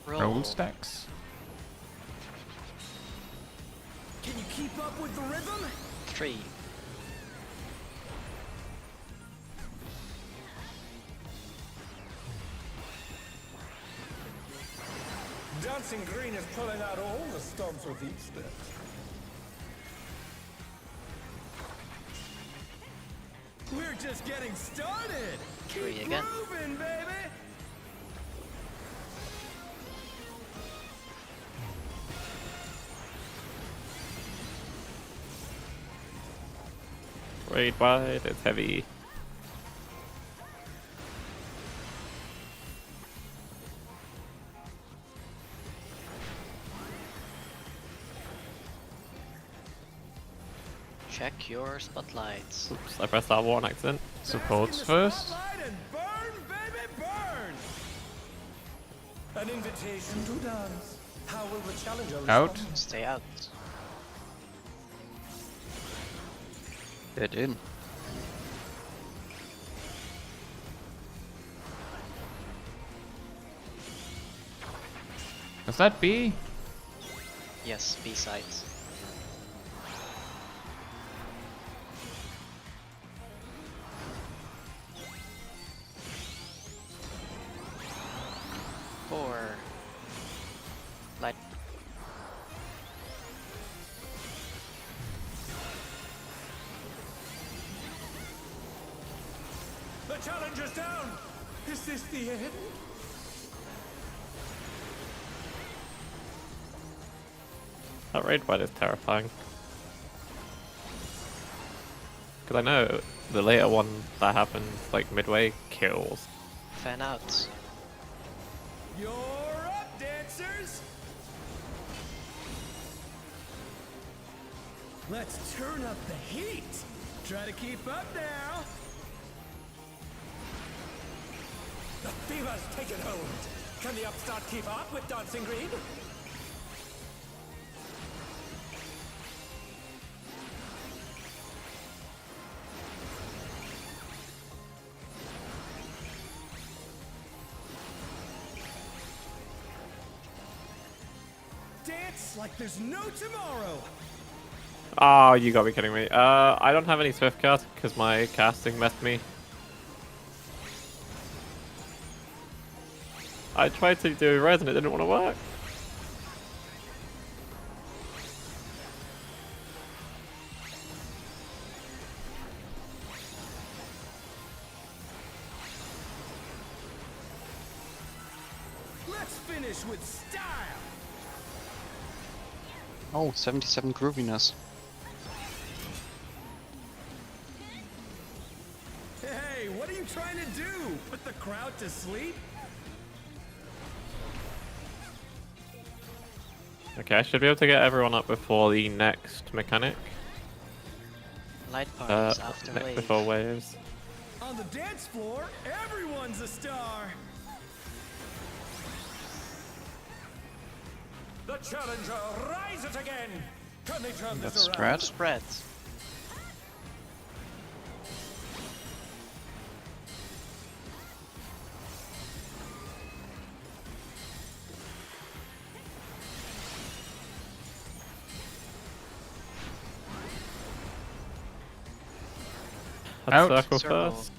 Roll stacks. Can you keep up with the rhythm? 3. Dancing Green is pulling out all the stops with each step. We're just getting started. 3 Keep again. moving, baby. Raid wide, it's heavy. Check your spotlights. Oops, I pressed R1 on accident. Supports first. Spotlight and burn, baby, burn. An invitation to dance. How will the challenger Out. respond? Stay out. Dead in. Does that be? Yes, B sides. Four. Light. The challenger's down. Is this the end? That raid wide is terrifying. Because I know the later one that happens, like midway, kills. Fan out. You're up, dancers. Let's turn up the heat. Try to keep up now. The fever's taken hold. Can the Upstart keep up with Dancing Green? Dance like there's no tomorrow. Oh, you gotta be kidding me. I don't have any Swift cast because my casting messed me. I tried to do res and it didn't want to work. Let's finish with style. Oh, 77 grooviness. Hey, what are you trying to do? Put the crowd to sleep? Okay, I should be able to get everyone up before the next mechanic. Light parties after wave. Before waves. On the dance floor, everyone's a star. The challenger rises again. Can they turn That's this around? strat. Spreads. Let's Out. circle Circle. first.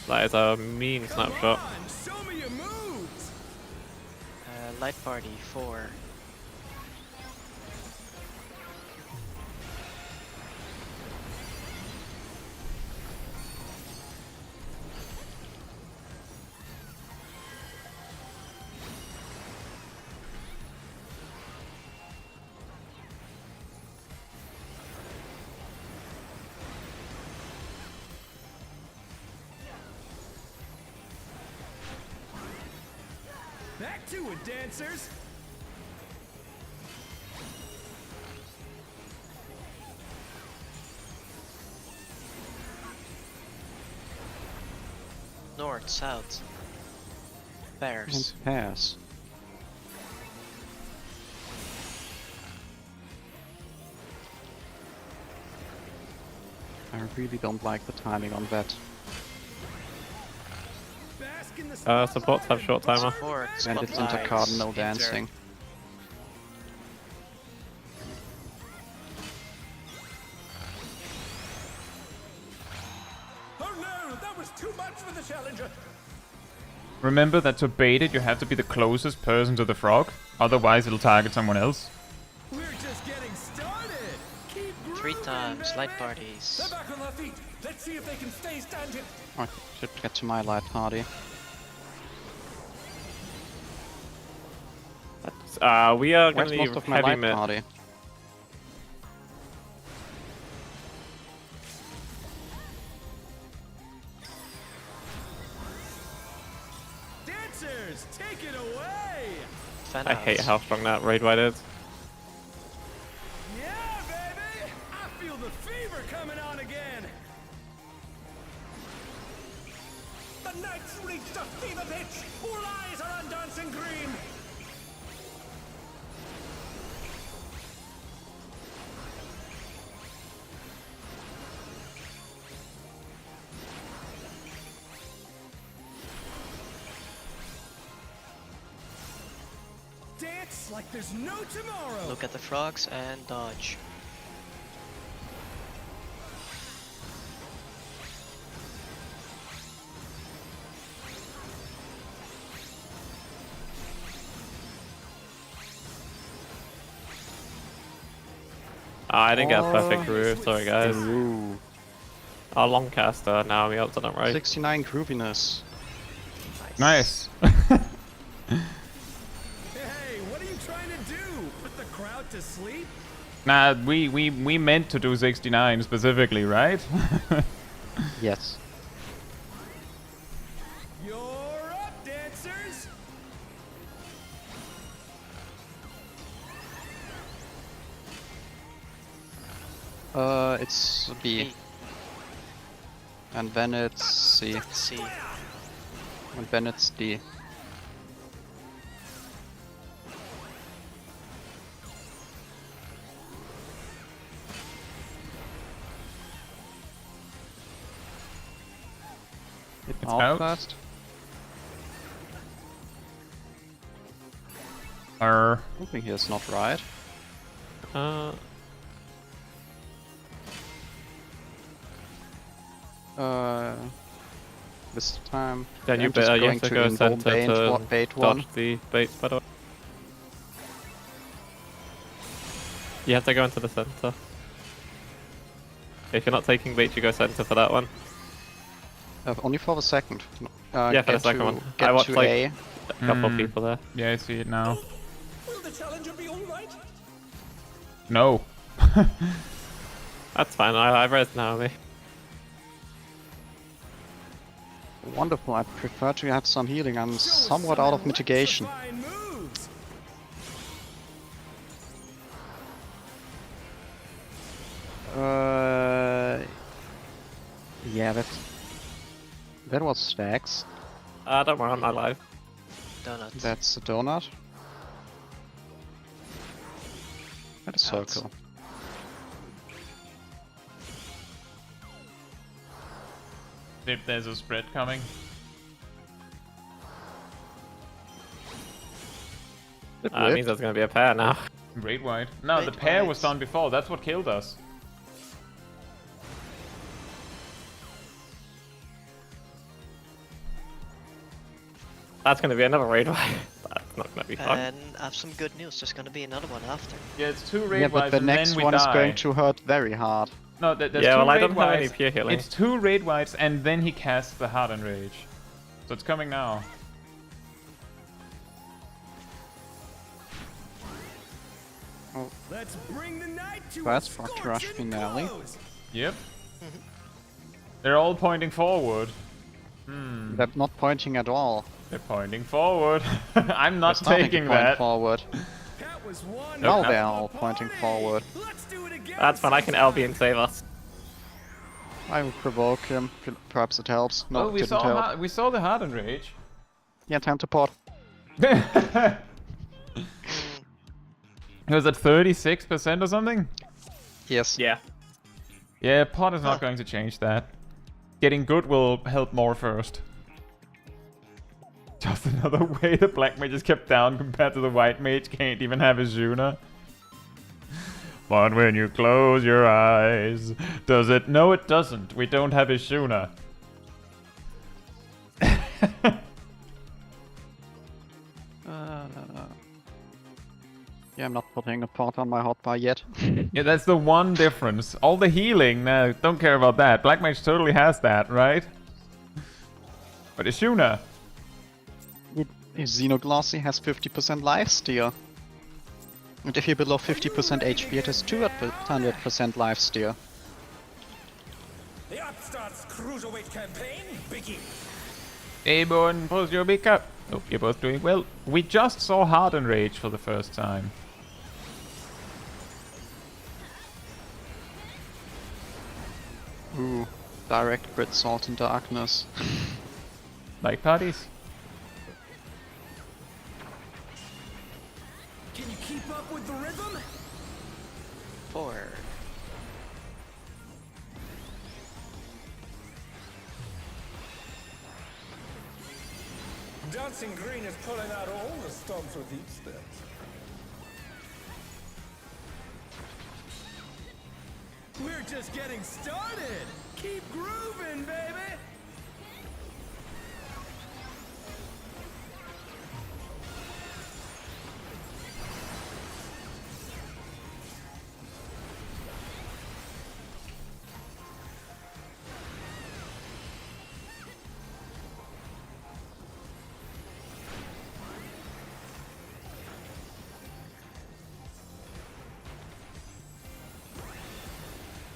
That is a mean snapshot. Come on, show me your moves. Light party 4. Back to it, dancers. North, south. Bears. And pass. I really don't like the timing on that. Bask in the Supports have short timer. Support. And it's spotlights, intercardinal inter. dancing. Oh no, that was too much for the challenger. Remember that to bait it, you have to be the closest person to the frog. Otherwise, it'll target someone else. We're just getting started. Keep 3 grooving, times. Light baby. parties. They're back on their feet. Let's see if they can stay standing. I should get to my light party. We are going Where's to most need of my heavy light mid. party? Dancers, take it away. Fan I hate outs. how strong that raid wide is. Yeah, baby. I feel the fever coming on again. The night's reached a fever pitch. All eyes are on dancing green. Dance like there's no tomorrow. Look at the frogs and dodge. I didn't get a perfect groove, sorry guys. Ooh. Our long caster, now we upped on it right. 69 grooviness. Nice. Hey, what are you trying to do? Put the crowd to sleep? Nah, we meant to do 69 specifically, right? Yes. You're up, dancers. It's B. And then it's C. C. And then it's D. It's Out out. fast. Hoping he is not right. This time. Then you I'm just better you going have to go involve center bait, to bait one. dodge the baits, by the way. You have to go into the center. If you're not taking bait, you go center for that one. Only for the second. Yeah, for the get second to, one. get I watched to like A. a couple of people there. Yeah, I see it now. Will the challenger be alright? No. That's fine. I've read Naomi. Wonderful. I prefer to have some healing. I'm somewhat out of mitigation. Fine moves. Yeah, that was stacks. Don't worry, I'm not alive. Donuts. That's a donut. And a Outs. circle. If there's a spread coming. That means there's gonna be a pair now. Great white. No, Great the pair was whites. done before. That's what killed us. That's gonna be another raid white. That's not gonna be fun. And I have some good news. There's gonna be another one after. Yeah, it's 2 raid Yeah, but whites the and next then we one die. is going to hurt very hard. No, there's Yeah, 2 well, I raid don't have any whites. pure healing. It's 2 raid whites and then he casts the Hardened Rage. So it's coming now. Let's bring the night to That's a Frog scorching Rush finale. close. Yep. They're all pointing forward. They're not pointing at all. They're pointing forward. I'm not There's nothing to taking point that. forward. That was one Now hell they're of a all pointing party. forward. Let's do it again That's fine. I can LB and save us. I will provoke him. Perhaps it helps. No, Oh, it we didn't saw help. we saw the Hardened Rage. Yeah, time to pot. It was at 36% or something? Yes. Yeah. Yeah, pot is not going to change that. Getting good will help more first. Just another way the black mage is kept down compared to the white mage can't even have his Juna. But when you close your eyes, does it? No, it doesn't. We don't have his Juna. Yeah, I'm not putting a pot on my hotbar yet. Yeah, that's the one difference. All the healing, no, don't care about that. Black mage totally has that, right? But his Juna. Xenoglossy has 50% lifesteal. And if you're below 50% HP, it has 200% lifesteal. The Upstart's Cruiserweight campaign begins. Hey, Born, post your big up. Oh, you're both doing well. We just saw Hardened Rage for the first time. Ooh, direct crit salt in darkness. Like parties. Can you keep up with the rhythm? 4. Dancing Green is pulling out all the stops with each step. We're just getting started. Keep grooving, baby.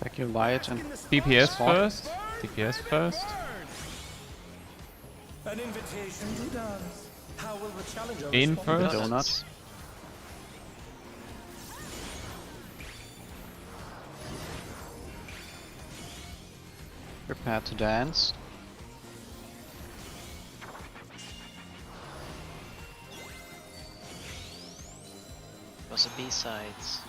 Back your light and DPS Spot. first. DPS first. An invitation to dance. How will the challenger In respond? first. donuts. Prepare to dance. Was a B-sides.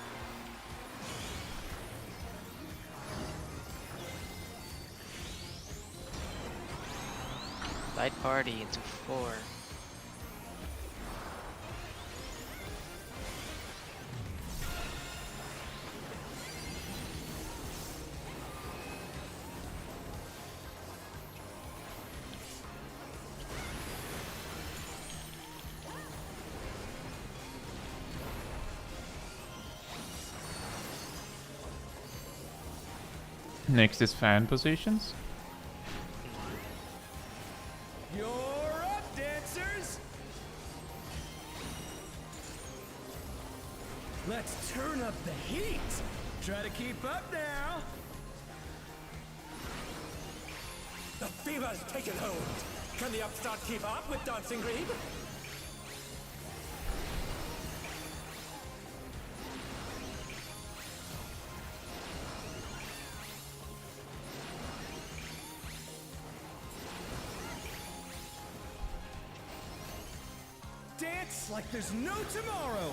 Light party into 4. Next is fan positions. Your Let's turn up the heat. Try to keep up now. The fever's taken hold. Can the upstart keep up with Dancing Green? Dance like there's no tomorrow.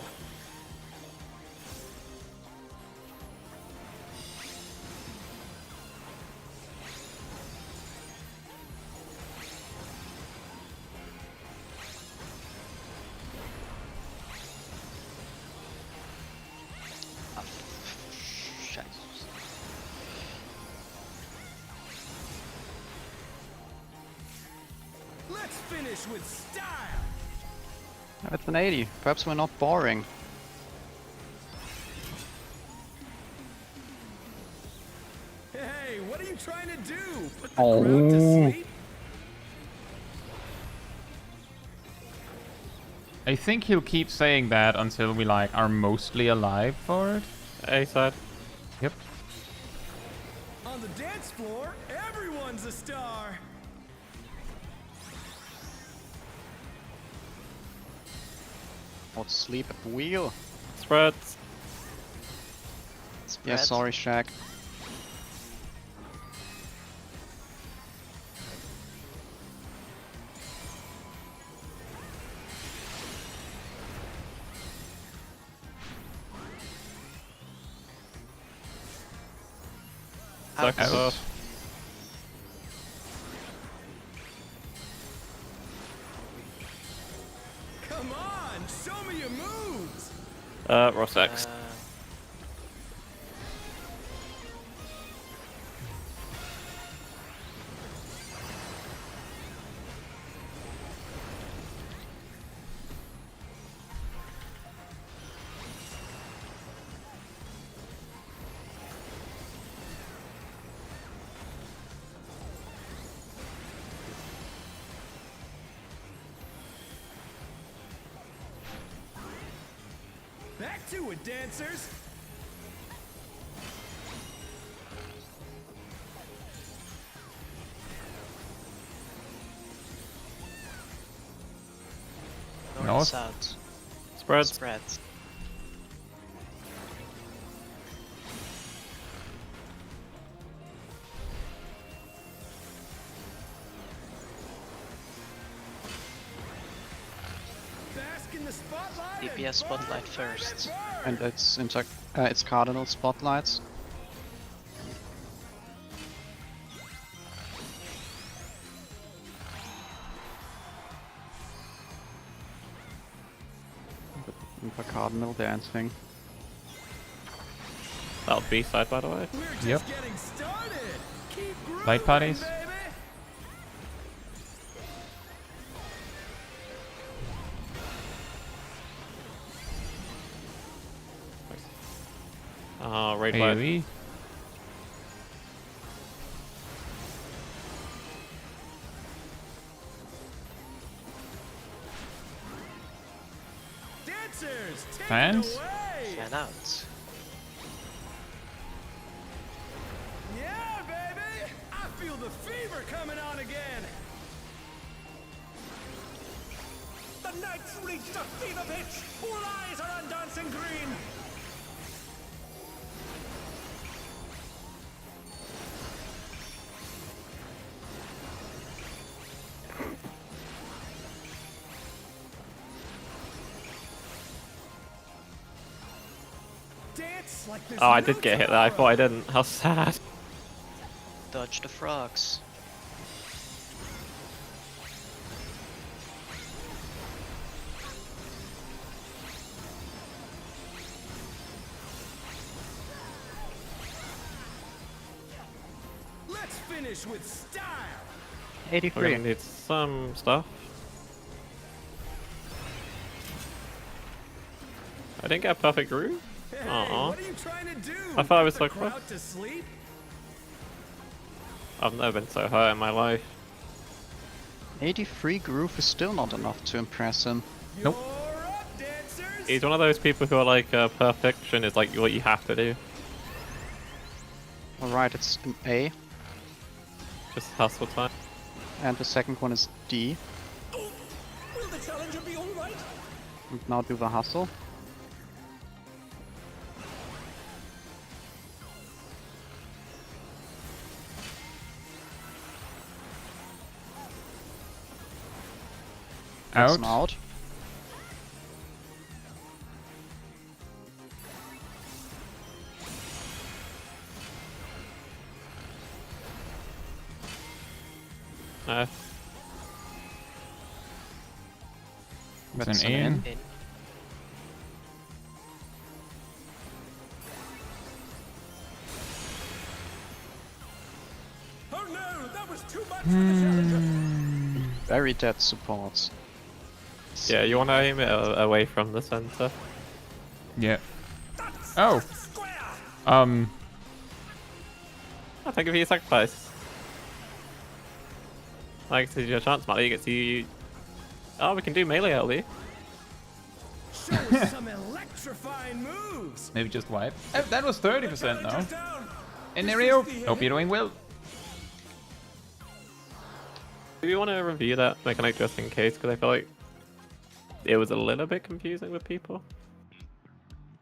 Let's finish with style. It's an 80. Perhaps we're not boring. Hey, what are you trying to do? Put the crowd to sleep? I think he'll keep saying that until we like are mostly alive for it. A side. Yep. On the dance floor, everyone's a star. Or sleep at the wheel. Spreads. Yeah, sorry, Shaq. Out. Come on, show me your moves. Ross X. Back to it, dancers. North, south. Spreads. Spreads. Bask in the spotlight. DPS spotlight first. And it's cardinal spotlights. For cardinal dancing. That'll be side, by the way. We're just Yep. getting started. Keep grooving, Light parties. baby. Raid light. AoE. Dancers, take Fans? it away. Fan out. Yeah, baby. I feel the fever coming on again. The night's reached a fever pitch. All eyes are on Dancing Green. Dance like there's Oh, I no did get hit there. I tomorrow. thought I didn't. How sad. Dodge the frogs. Let's finish with style. We're 83. gonna need some stuff. I didn't get a perfect groove. Hey, Aw. what are you trying to do? I thought I Put was the so close. crowd to sleep? I've never been so hurt in my life. 83 groove is still not enough to impress him. Nope. You're up, dancers. He's one of those people who are like, perfection is like what you have to do. Alright, it's an A, Just hustle time. and the second one is D. Will the challenger be all right? And now do the hustle. That's an out. That's an in. Oh no, that was too much for the challenger. Very dead supports. Yeah, you want to aim it away from the center. Yeah. Oh. Square. I think if you sacrifice. Like, this is your chance, Matty. You get to. Oh, we can do melee LD. Show us some electrifying moves. Maybe just wipe. Oh, that was 30% now. Challenger's down. And Nerio, hope you're doing well. Do you want to review that mechanic just in case? Because I feel like it was a little bit confusing with people.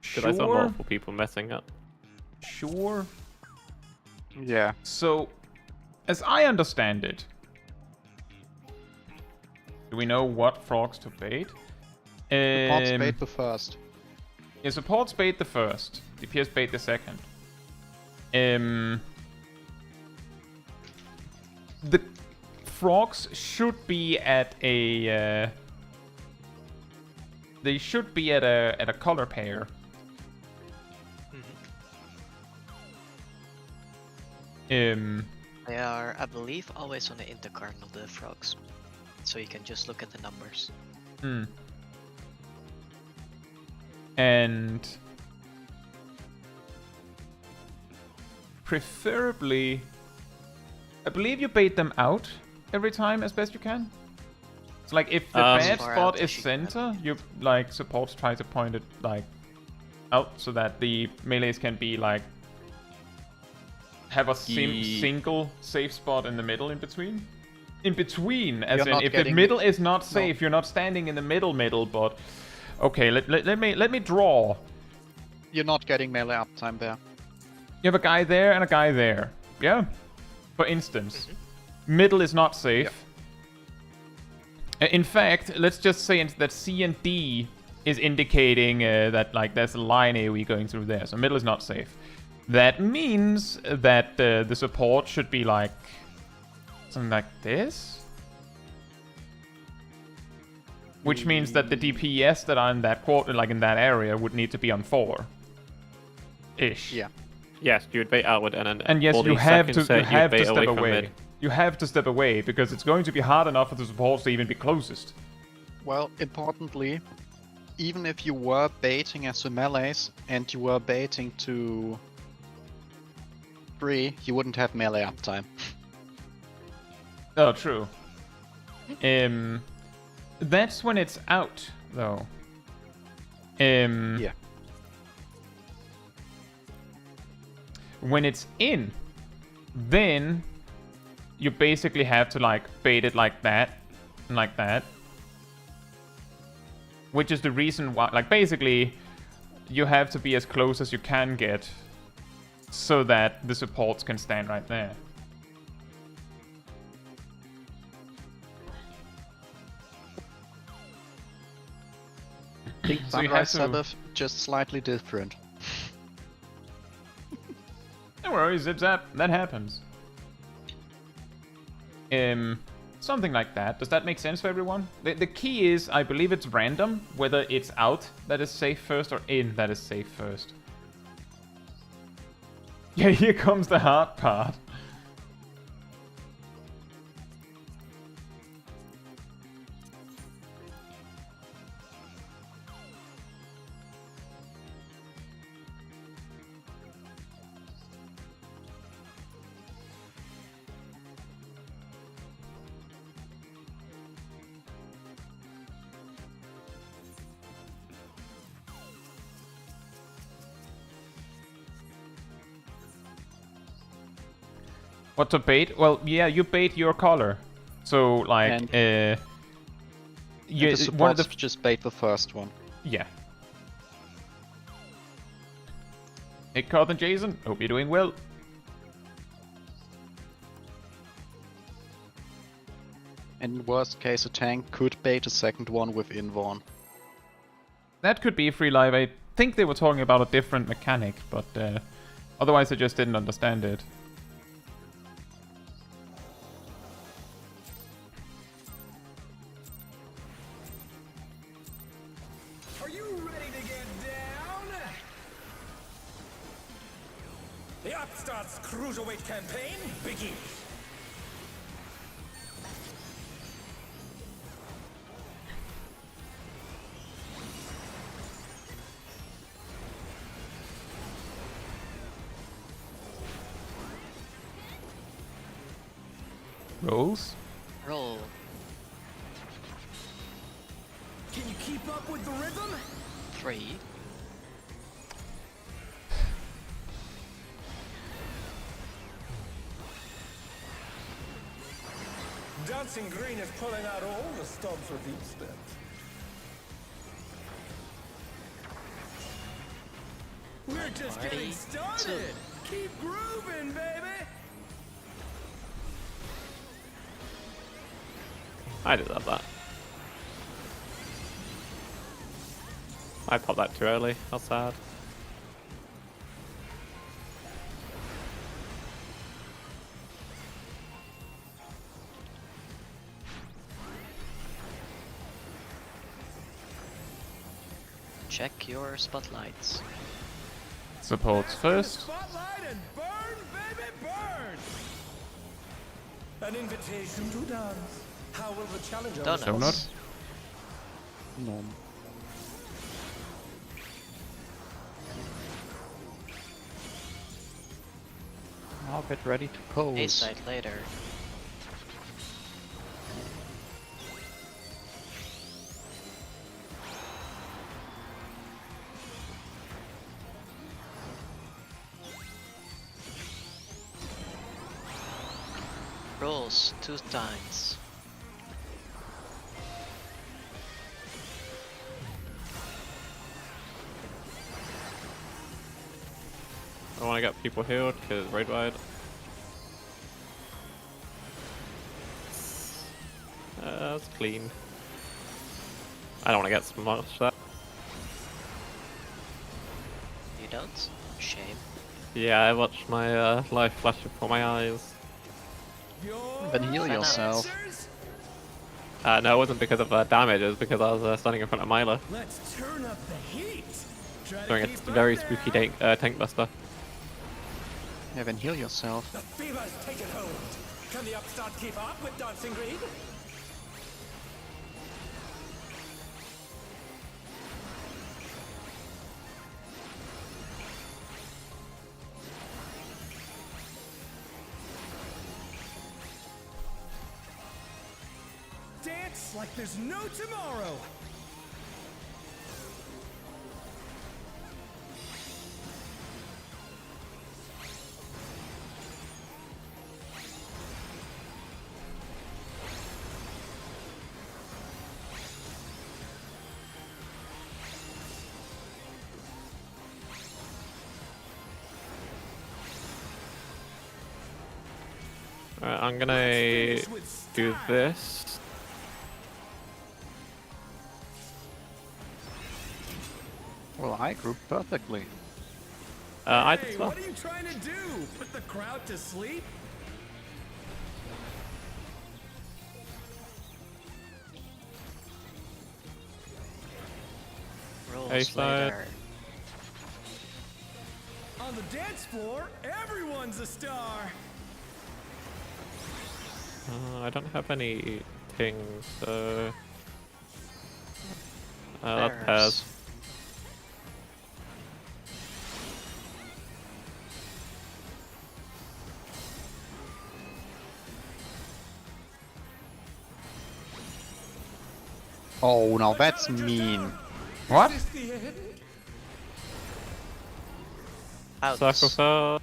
Because I saw multiple people messing up. Sure. Yeah. So, as I understand it, do we know what frogs to bait? Supports bait the first. Yeah, supports bait the first. DPS bait the second. The frogs should be at a. They should be at a color pair. They are, I believe, always on the intercardinal, the frogs. So you can just look at the numbers. And preferably, I believe you bait them out every time as best you can. So like if the bad spot is center, you like supports try to point it like out so that the melees can be like have a single safe spot in the middle in between. In between, as in if the middle is not safe, you're not standing in the middle, but okay, let me draw. You're not getting melee uptime there. You have a guy there and a guy there. Yeah? For instance. Middle is not safe. Yep. In fact, let's just say that C and D is indicating that like there's a line AoE going through there, so middle is not safe. That means that the support should be like something like this, which means that the DPS that are in that quarter, like in that area, would need to be on 4-ish. Yeah. Yes, you would bait outward, and yes, you have to step away. away. You have to step away because it's going to be hard enough for the supports to even be closest. Well, importantly, even if you were baiting as the melees and you were baiting to 3, you wouldn't have melee uptime. Oh, true. That's when it's out, though. Yeah. When it's in, then you basically have to like bait it like that and like that. Which is the reason why, like basically, you have to be as close as you can get so that the supports can stand right there. So you have Sabbath, just slightly different. Don't worry, zip zap, that happens. Something like that. Does that make sense for everyone? The key is, I believe it's random, whether it's out that is safe first or in that is safe first. Yeah, here comes the hard part. What to bait? Well, yeah, you bait your color. So like, the one of supports the just bait the first one. yeah. Hey, Carth and Jason, hope you're doing well. And in worst case, a tank could bait a second one with Invorn. That could be free live. I think they were talking about a different mechanic, but otherwise I just didn't understand it. Are you ready to get down? The Upstart's Cruiserweight campaign begins. Rolls? Roll. Can you keep up with the rhythm? 3. Dancing Green is pulling out all the stops with each step. We're just Party getting started. Keep grooving, baby. I deserve that. I popped that too early. How sad. Check your spotlights. Supports first. Spotlight and burn, baby, burn. An invitation to dance. How will the challenger? Donuts. Donut. None. I'll get ready to pose. A-side later. Rolls 2 times. I want to get people healed because raid wide. That's clean. I don't want to get smashed that. You don't? Shame. Yeah, I watched my life flash before my eyes. Then heal Fan yourself. No, it wasn't because of damage, it was because I was standing in front of Myla. Let's turn up the heat. Try to Doing a keep very up spooky now. tank buster. Yeah, then heal yourself. The fever's taken hold. Can the Upstart keep up with Dancing Green? Dance like there's no tomorrow. Alright, I'm gonna do this. Well, I grouped perfectly. I Hey, did well. what are you trying to do? Put the crowd to sleep? Rolls A-side. later. On the dance floor, everyone's a star. I don't have any things, so... that pairs. Oh, now that's mean. What? Is this the end? Out. Sacrifice.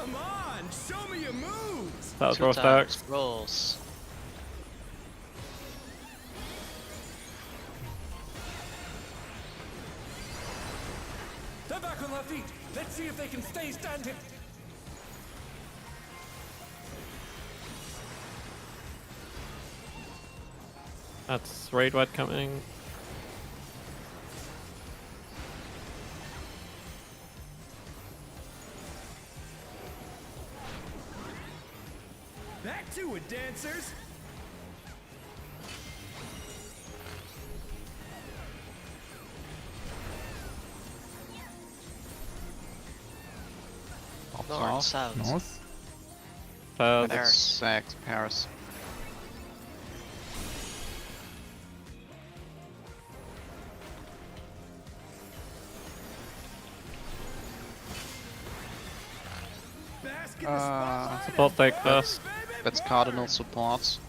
Come on, show me your moves. That was Two raw times stacks. rolls. They're back on their feet. Let's see if they can stay standing. That's raid white coming. Back to it, dancers. North, south. North. Paris. Paris. Exact, Paris. Bask in the spotlight. Support take first. That's Cardinal supports.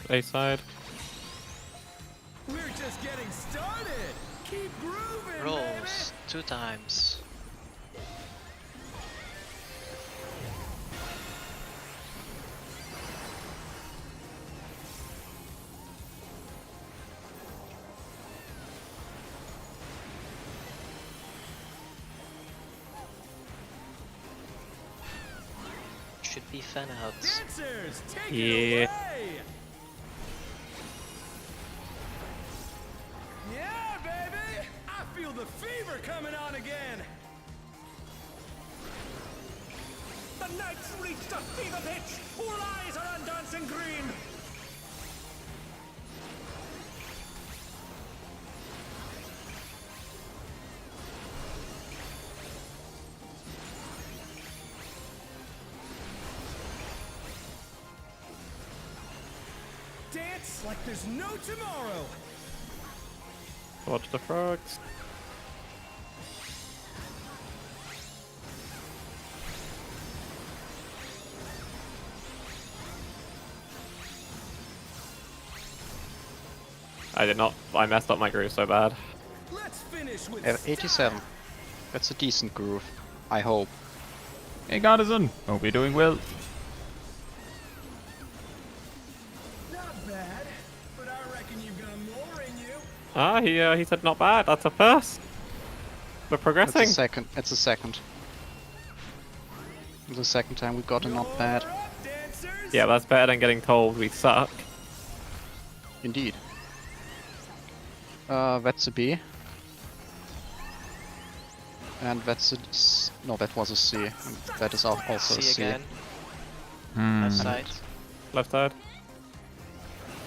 A side. We're just getting started. Keep grooving, Rolls. 2 times. Should be fan outs. Dancers, take Yeah. it away. Yeah, baby. I feel the fever coming on again. The night's reached a fever pitch. All eyes are on dancing green. Dance like there's no tomorrow. Watch the frogs. I messed up my groove so bad. Let's finish with 87. That's a decent groove. I hope. Hey, Garrison. Hope you're doing well. Not bad, but I reckon you've got more in you. Ah, he said not bad. That's a first. We're It's progressing. a second. It's a second. It's the second time we got a not bad. You're up, dancers. Yeah, that's better than getting told we suck. Indeed. That's a B. And that's a no, that was a C. And that is also a See C. again. Hmm. Left side. Left side.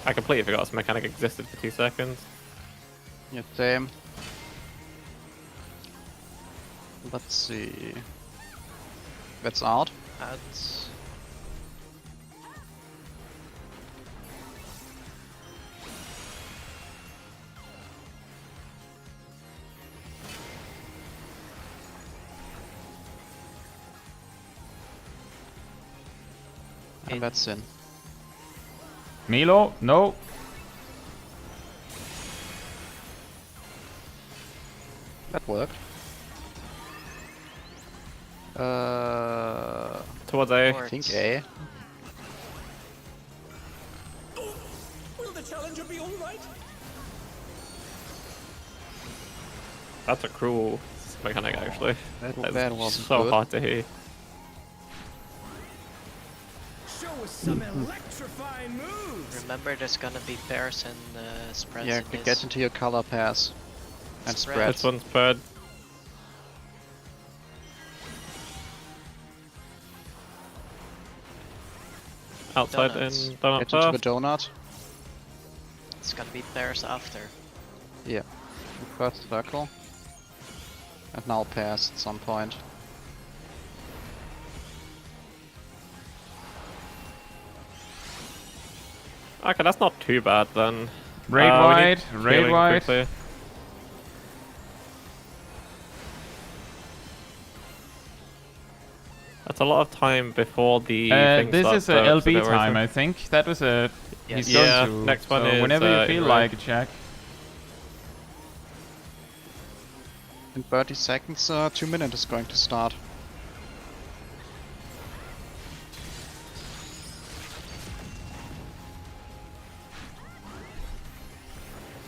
I completely forgot this mechanic existed for 2 seconds. Yeah, same. Let's see. That's out. Out. And that's in. Milo, no. That worked. Towards A. I think A. Will the challenger be all right? That's a cruel mechanic actually. That wasn't so good. hard to hear. Show us some electrifying moves. Remember, there's gonna be pairs and spreads Yeah, in you this. get into your color pairs. And Spread. spread. This one's bird. Outside Donuts. in donut Get into the first. donut. It's gonna be pairs after. Yeah. First circle. And now pairs at some point. Okay, that's not too bad then. Raid We need wide, raid healing wide. quickly. That's a lot of time before the thing this starts, is a though, so LB don't worry, time, sir. I think. That was a... Yes. He's Yeah, going to. next one so is, whenever you feel in like red. it, Jack. In 30 seconds, 2 minutes is going to start.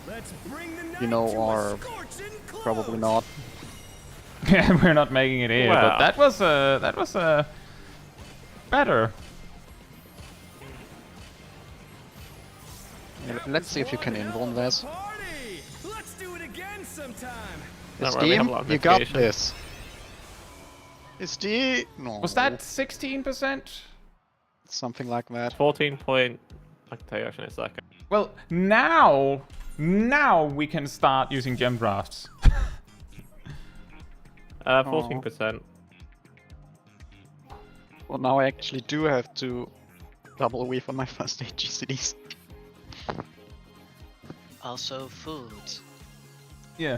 Let's bring the night You know, to or a scorching close. probably not. Yeah, we're not making it here, but Wow. that was better. Let's see if you can invuln this. Party! Let's do it again sometime. Don't worry, we have a Steam, lot of you got mitigation. this. SD, no. Was that 16%? Something like that? 14 point. I can tell you actually in a second. Well, now we can start using gem drafts. 14%. Well, now I actually do have to double weave on my first 8 GCDs. Also food. Yeah.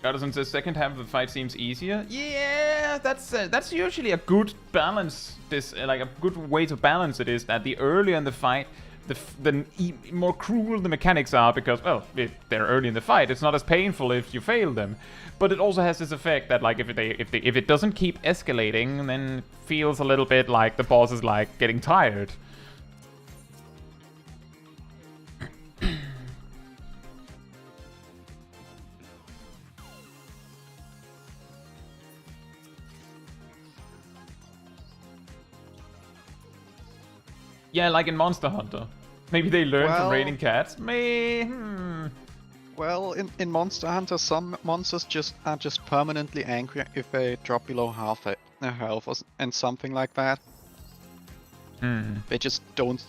Garrison says second half of the fight seems easier. Yeah, that's usually a good balance. Like a good way to balance it is that the earlier in the fight, the more cruel the mechanics are because, well, if they're early in the fight, it's not as painful if you fail them. But it also has this effect that, like, if it doesn't keep escalating, then it feels a little bit like the boss is like getting tired. Yeah, like in Monster Hunter. Maybe they learn from Well- raiding cats. Well, in Monster Hunter, some monsters are just permanently angry if they drop below half their health and something like that. They just don't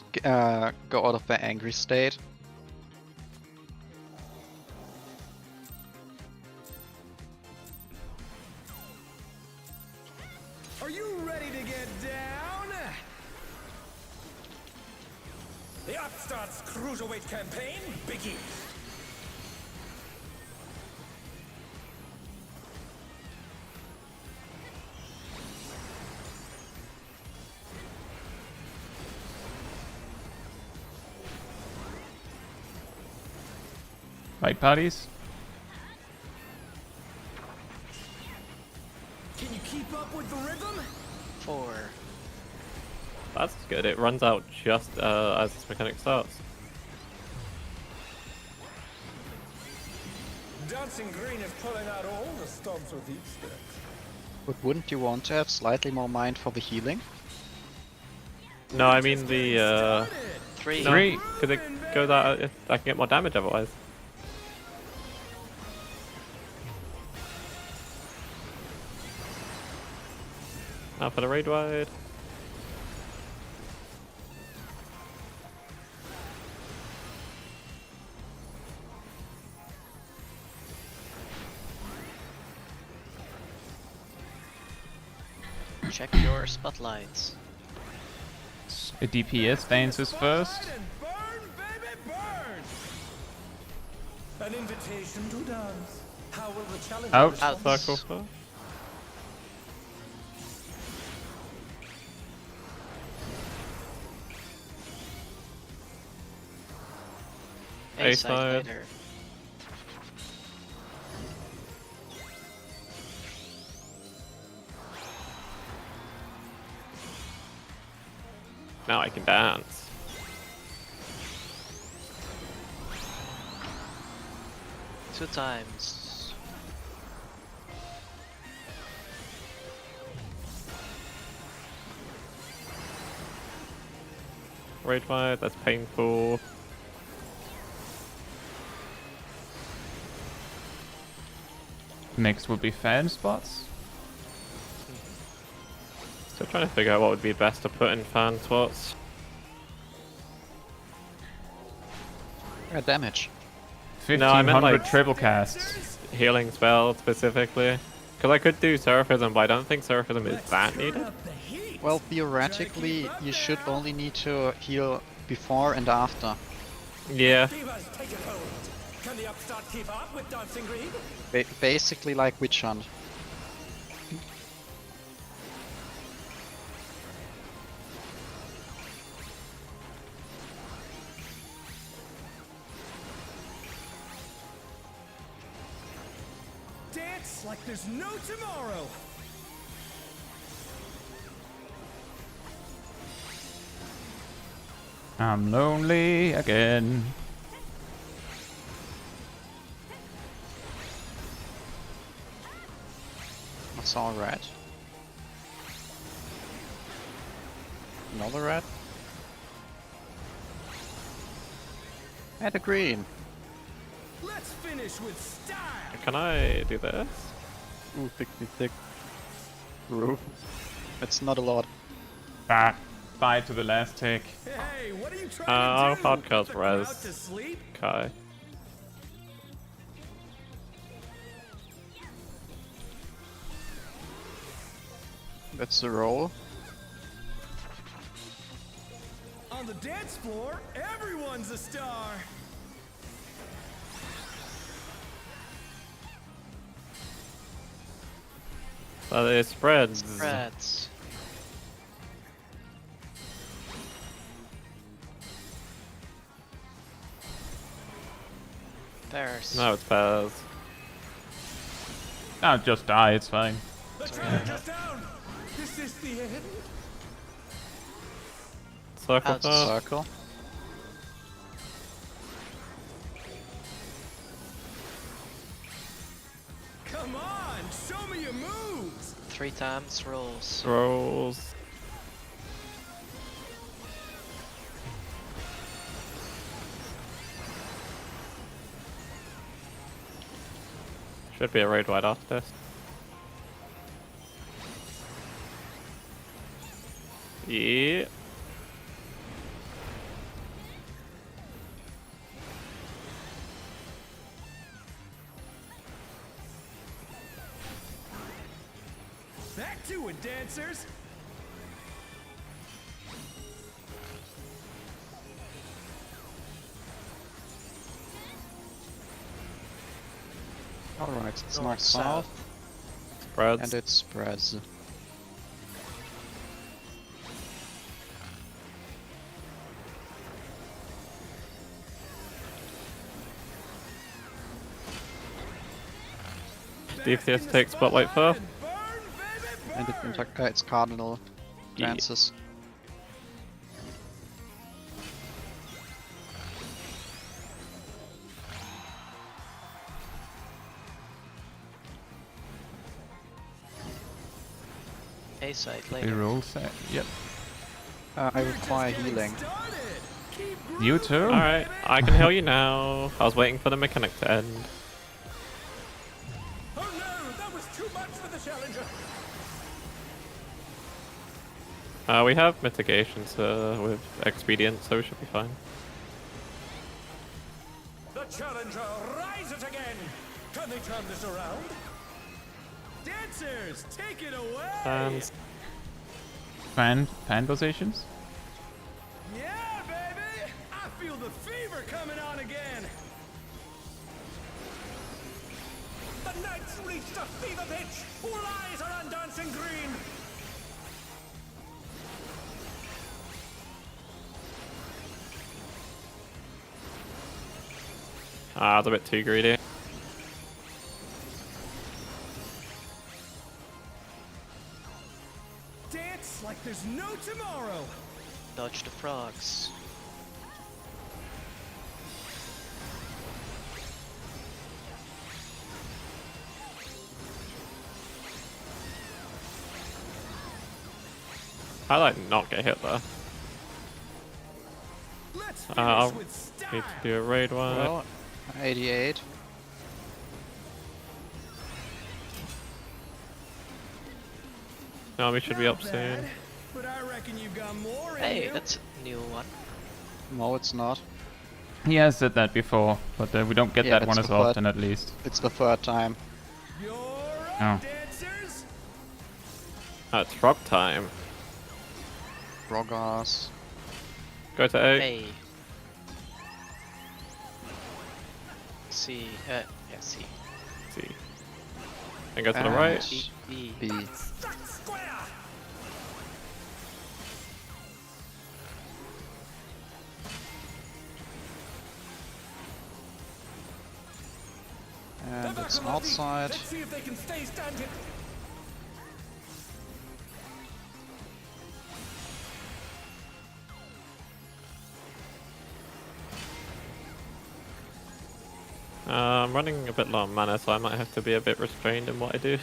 go out of their angry state. Are you ready to get down? The Upstart's Cruiserweight campaign begins. Right, parties? Can you keep up with the rhythm? 4. That's good. It runs out just as this mechanic starts. Dancing Green is pulling out all the stops with each step. But wouldn't you want to have slightly more mind for the healing? No, I mean the 3. no, Three. because it goes out. I can get more damage otherwise. Now for the raid wide. Check your spotlights. A DPS dances first. And burn, baby, burn! An invitation to dance. How will the challenger Out. respond? Out. Circle first. A A-side side. later. Now I can dance. Two times. Raid wide. That's painful. Next would be fan spots. Still trying to figure out what would be best to put in fan spots. Damage. No, I meant, 1500 like- triple casts. Healing spell specifically. Because I could do Seraphism, but I don't think Seraphism is that needed. Well, theoretically, you should only need to heal before and after. Yeah. Divas, take it hold. Can the Upstart keep up with Dancing Green? Basically like Witch Hunt. Dance like there's no tomorrow. I'm lonely again. I saw a rat. Another rat. And a green. Let's finish with style. Can I do this? Ooh, 66. Roof. It's not a lot. Ah, bye to the last tick. Hey, what are you trying I'll to do? hardcast Put the crowd res. to sleep? Kai. That's the roll. On the dance floor, everyone's a star. But it spreads. Spreads. Bears. No, it's pairs. I'll just die, it's fine. The challenger's down. Is this the end? Circle Outs. path. Circle. Come on, show me your moves. 3 times rolls. Rolls. Should be a raid wide after this. Yeah. Back to it, dancers. Alright, it's North, north south. south. Spreads. And it spreads. DPS takes spotlight first. And it's cardinal Yeah. dances. A side We later. roll set. Yep. I require healing. You too? Alright, I can heal you now. I was waiting for the mechanic to end. Oh no, that was too much for the challenger. We have mitigations with expedient, so we should be fine. The challenger rises again. Can they turn this around? Dancers, take it away. And Fan positions? Yeah, baby. I feel the fever coming on again. The night's reached a fever pitch. All eyes are on dancing green. I was a bit too greedy. Dance like there's no tomorrow. Dodge the frogs. I like not get hit there. Let's I'll finish with need style. to do a raid one. Well, 88. No, we should be up Not soon. bad, but I reckon you've got more in Hey, you. that's a new one. No, it's not. He has said that before, but we don't get Yeah, that one it's as the third- often at least. It's the third time. You're Oh. up, dancers. It's frog time. Rogas. Go to A. A. C. Yeah, C. C. And go to the right. B. B. B. Stuck square. And it's outside. Let's see if they can stay standing. I'm running a bit low on mana, so I might have to be a bit restrained in what I do.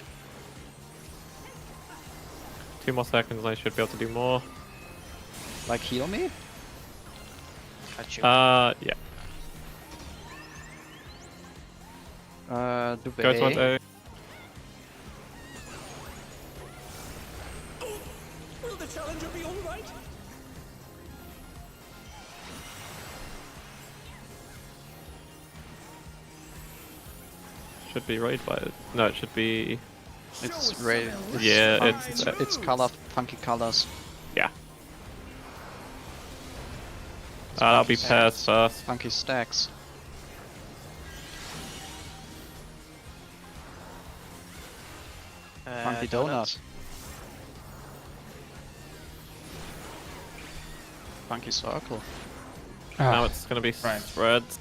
2 more seconds, I should be able to do more. Like heal me? Got you. Yeah. Dubé. Go towards A. Will the challenger be alright? Should be raid by it. No, it should be. It's red. Yeah, It's color, funky colors. Yeah. That'll be pairs first. Funky stacks. Funky donut. Funky circle. Now it's gonna be Right. spreads.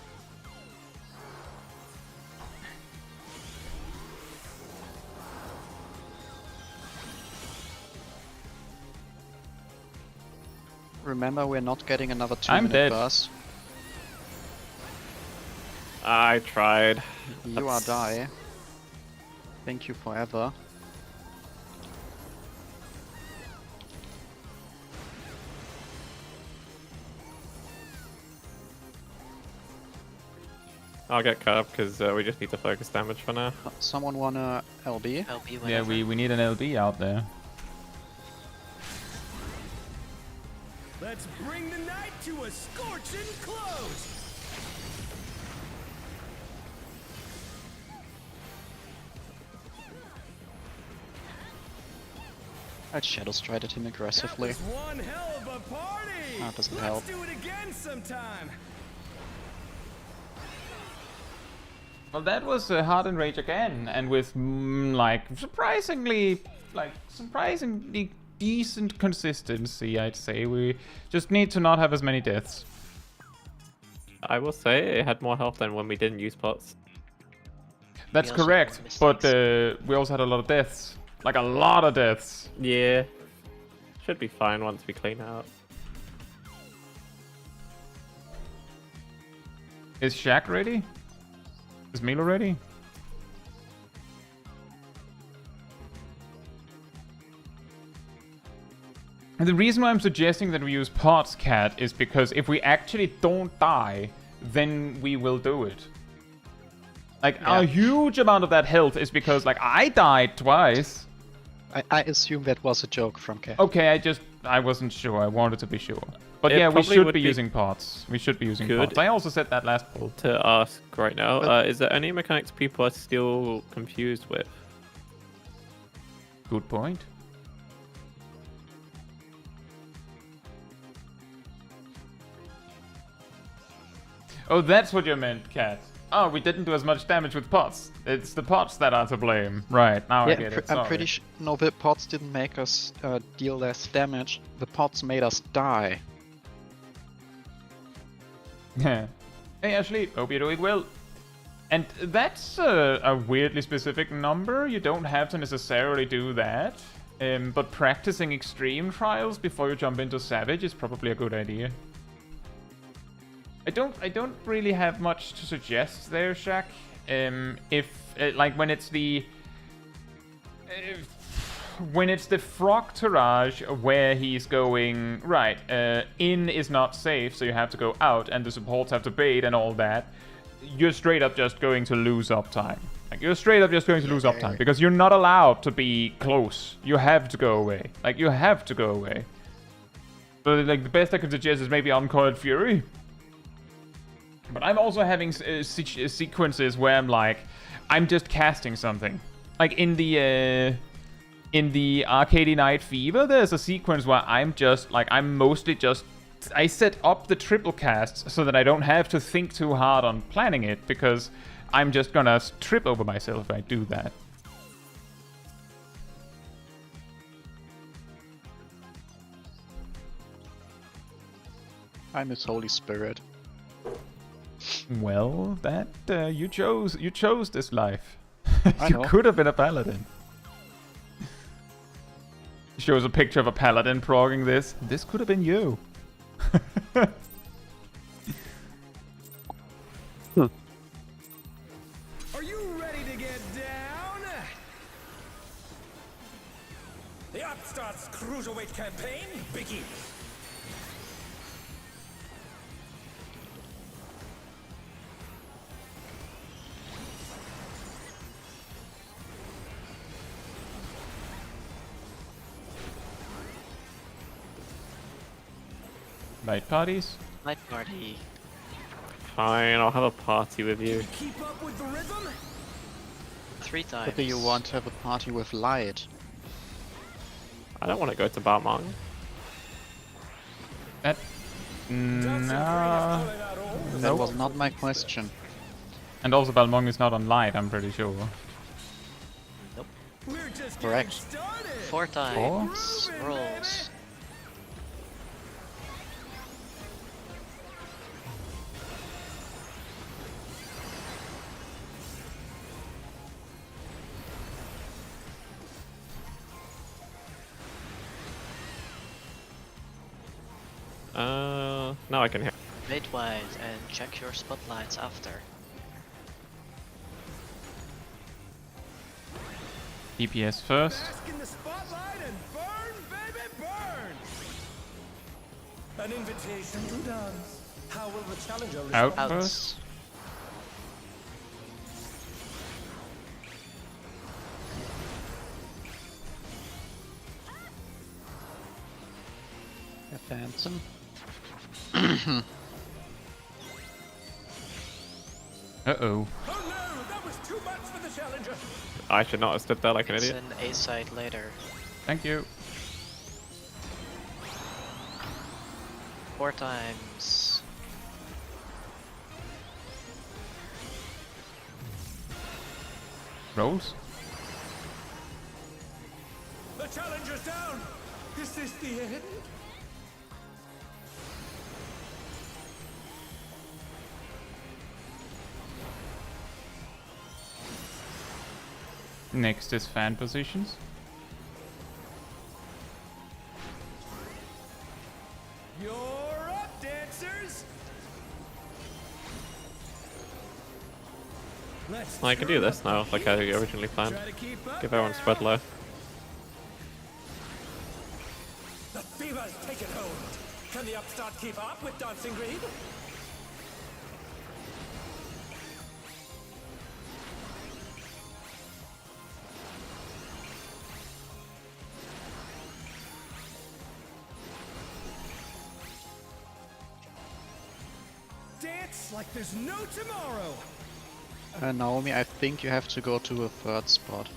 Remember, we're not getting another 2 I'm minute dead. burst. I tried. You are die. Thank you forever. I'll get curved because we just need to focus damage for now. Someone wanna LB? LB Yeah, whenever. we need an LB out there. Let's bring the night to a scorching close. I shadow strided him aggressively. That was one hell of a party. That doesn't Let's help. do it again sometime. Well, that was Hard and Rage again, and with surprisingly decent consistency, I'd say. We just need to not have as many deaths. I will say it had more health than when we didn't use pots. That's also correct, made but mistakes. we also had a lot of deaths. Like a lot of deaths. Yeah. Should be fine once we clean out. Is Shaq ready? Is Milo ready? And the reason why I'm suggesting that we use pots, Cat, is because if we actually don't die, then we will do it. Like, a huge amount of that health is because, like, I died twice. I assume that was a joke from K. Okay, I wasn't sure. I wanted to be sure. But It yeah, we probably should would be be using pots. We should be using good. pots. I also said that last poll. To ask right now, is there any mechanics people are still confused with? Good point. Oh, that's what you meant, Cat. Oh, we didn't do as much damage with pots. It's the pots that are to blame. Right, now I get it. I'm Sorry. pretty sure. No, the pots didn't make us deal less damage. The pots made us die. Yeah. Hey, Ashley. Hope you're doing well. And that's a weirdly specific number. You don't have to necessarily do that. But practicing extreme trials before you jump into Savage is probably a good idea. I don't really have much to suggest there, Shaq. If like when it's the frog tirage where he's going right, in is not safe, so you have to go out, and the supports have to bait and all that. You're straight up just going to lose uptime. Like you're straight up just going to lose uptime because you're not allowed to be close. You have to go away. Like you have to go away. But like the best I can suggest is maybe Uncoiled Fury. But I'm also having sequences where I'm like, I'm just casting something. Like in the Arcadion Night Fever, there's a sequence where I'm just like, I set up the triple casts so that I don't have to think too hard on planning it because I'm just gonna trip over myself if I do that. I miss Holy Spirit. Well, that you chose this life. I You know. could have been a paladin. Shows a picture of a paladin progging this. This could have been you. Are you ready to get down? The Upstart's Cruiserweight campaign begins. Night parties? Night party. Fine, I'll have a party with you. Keep up with the rhythm? 3 times. But do you want to have a party with light? I don't want to go to Balmung. That... No. That was not my question. And also Balmung is not on light, I'm pretty sure. We're just Correct. getting started. 4 times. Rolls. Now I can hear. Wait wide and check your spotlights after. DPS first. Bask in the spotlight and burn, baby, burn! An invitation to dance. How will the challenger respond? Out Out. first. A phantom. Uh-oh. Oh no, that was too much for the challenger. I should not have stood there like an It's idiot. an A-side later. Thank you. 4 times. Rolls. The challenger's down. Is this the end? Next is fan positions. You're up, dancers. Let's I can do this now, like I originally planned. try to keep up Give everyone now. spread low. The fever's taken hold. Can the upstart keep up with Dancing Greed? Dance like there's no tomorrow. Naomi, I think you have to go to a 3rd spot.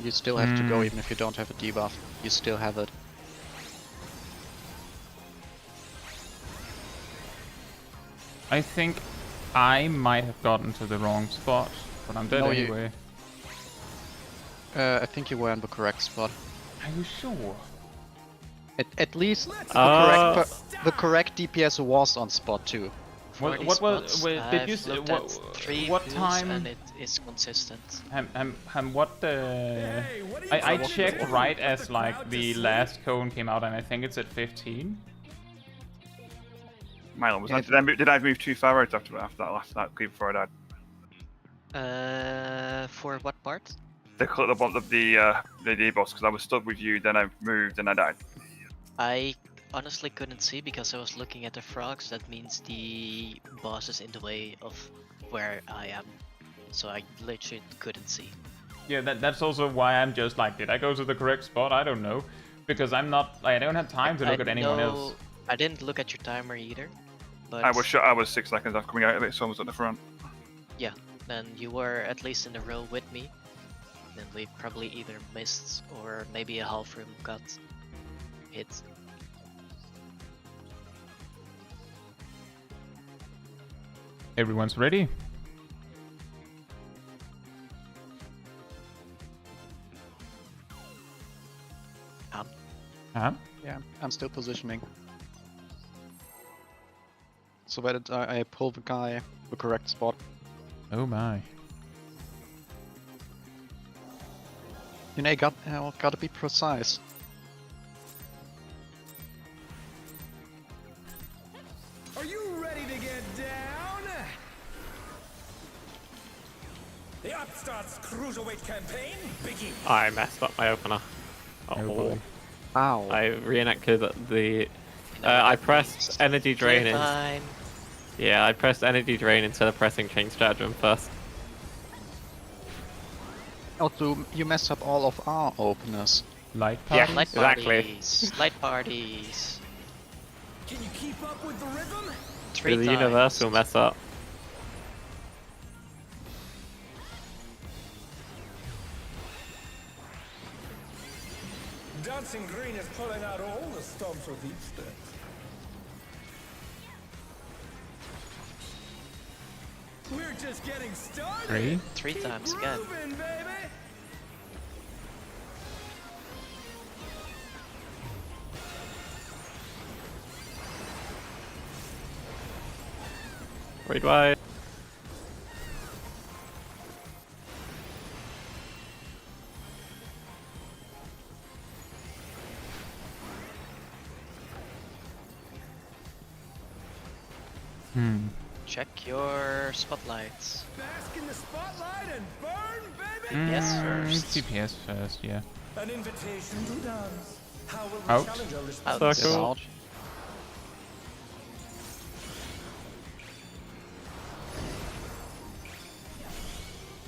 You still have to go even if you don't have a debuff. You still have it. I think I might have gotten to the wrong spot, but I'm dead No, you- anyway. I think you were in the correct spot. Are you sure? At least Let's the correct DPS was on spot 2. What 40 was? spots. Did you? I've looked What, at 3 what builds time? and it is consistent. What? Hey, what are you I trying to checked do? right Put as the like crowd the to last cone came out, and I think it's at 15. Milo, was Yeah. did I move too far out after that last that creep before I died? For what part? The bottom of the D-boss, because I was stuck with you, then I moved and I died. I honestly couldn't see because I was looking at the frogs. That means the boss is in the way of where I am. So I literally couldn't see. Yeah, that's also why I'm just like, did I go to the correct spot? I don't know, because I'm not. I don't have time to look at anyone else. I didn't look at your timer either. But I was 6 seconds after coming out of it, so I was at the front. yeah, then you were at least in the row with me. Then we probably either missed or maybe a half room got hit. Everyone's ready. Yeah, I'm still positioning. so that I pull the guy the correct spot. Oh my. You know, gotta be precise. Are you ready to get down? The Upstart's Cruiserweight campaign begins. I messed up my opener. Oh boy. Ow. I reenacted the. I pressed energy drain in. Time. Yeah, I pressed energy drain instead of pressing chain stratagem first. Also, you messed up all of our openers. Light Yeah. party? Light Exactly. parties. Light parties. Can you keep up with the rhythm? 3 The times. universal mess up. Dancing Green is pulling out all the stops with each step. We're just getting started. 3. 3 times again. Groovin', baby. Read wide. Check your spotlights. Bask in the spotlight and burn, baby. Yes, first. CPS first, yeah. An invitation to dance. How will the Out. challenger respond? Out. Circle. Out.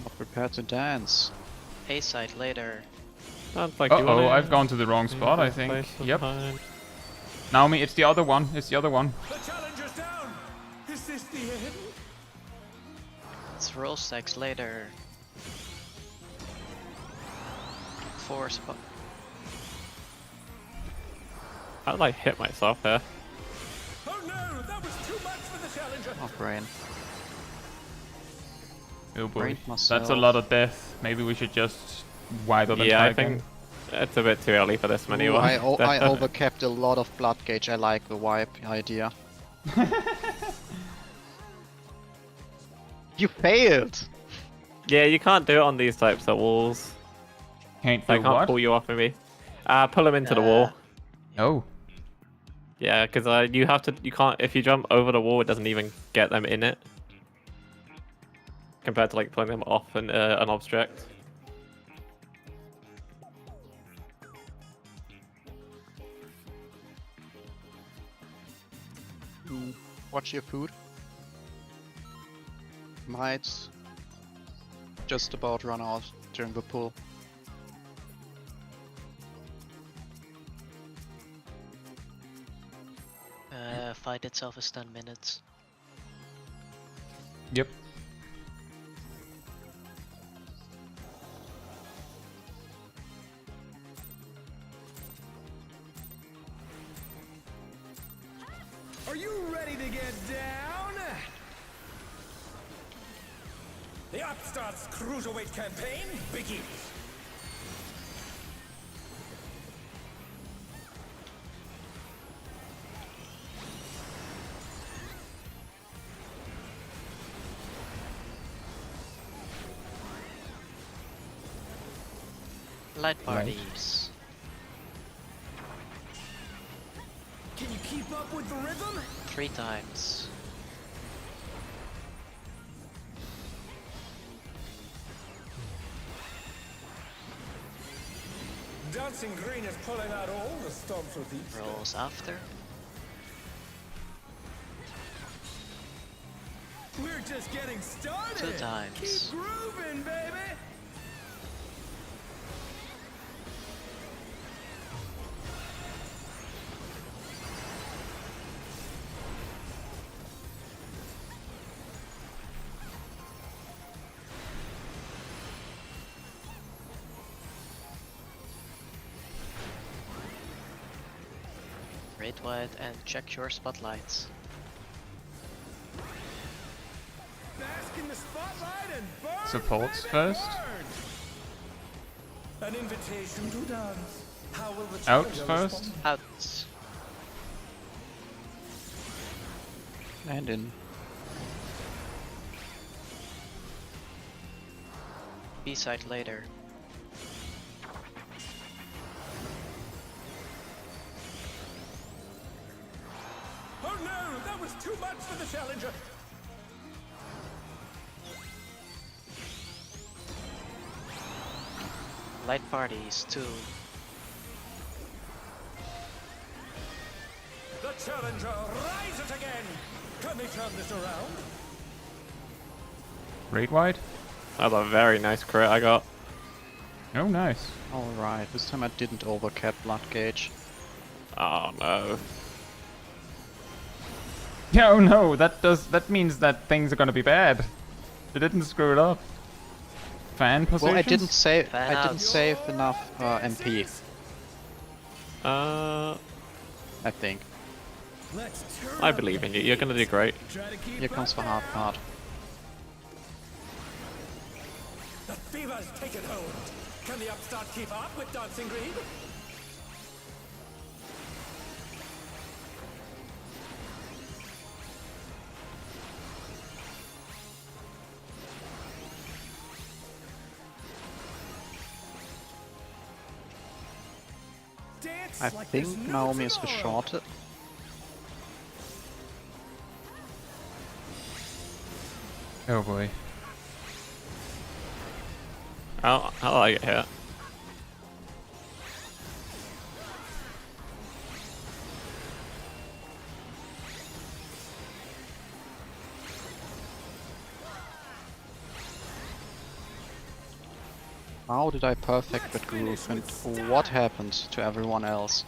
Not prepared to dance. A side later. Sounds like you Uh-oh, wanna- I've gone to the wrong spot, I think. Place some Yep. time. Naomi, it's the other one. It's the other one. The challenger's down. Is this the end? It's roll stacks later. 4 spot. How did I hit myself here? Oh no, that was too much for the challenger. Oh, brain. Oh boy. Brained That's a myself. lot of death. Maybe we should just wider than Yeah, try I think again. it's a bit too early for this Ooh, anyway. I overcapped a lot of blood gauge. I like the wipe idea. You failed! Yeah, you can't do it on these types of walls. Can't I do can't what? pull you off of me. Pull them into the wall. Oh. Yeah, because you have to. You can't. If you jump over the wall, it doesn't even get them in it. Compared to like pulling them off an object. Watch your food. Might just about run out during the pull. Fight itself is 10 minutes. Yep. Are you ready to get down? The Upstart's Cruiserweight campaign begins. Light parties. Can you keep up with the rhythm? 3 times. Dancing Green is pulling out all the stops with each step. Rolls after. We're just getting started. 2 times. Keep grooving, baby. Rate wide and check your spotlights. Bask in the spotlight and burn, Supports baby, first. burn. An invitation to dance. How will the Out challenger first. respond? Out. And in. B-side later. Oh no, that was too much for the challenger. Light parties too. The challenger rises again. Can they turn this around? Raid wide? That was a very nice crit I got. Oh, nice. Alright, this time I didn't overcap blood gauge. Oh no. Yeah, oh no, that means that things are gonna be bad. They didn't screw it up. Fan positions? Well, I didn't save. Fan I didn't out. save enough MP. I think. Let's turn I up believe the in you. You're gonna do great. Try to keep Here comes the hard part. The fever's taken hold. Can the upstart keep up with Dancing Green? Dance I like think there's no Naomi is the tomorrow. shortest. Oh boy. How do I get hit? How did I perfect that groove and what happened to everyone else?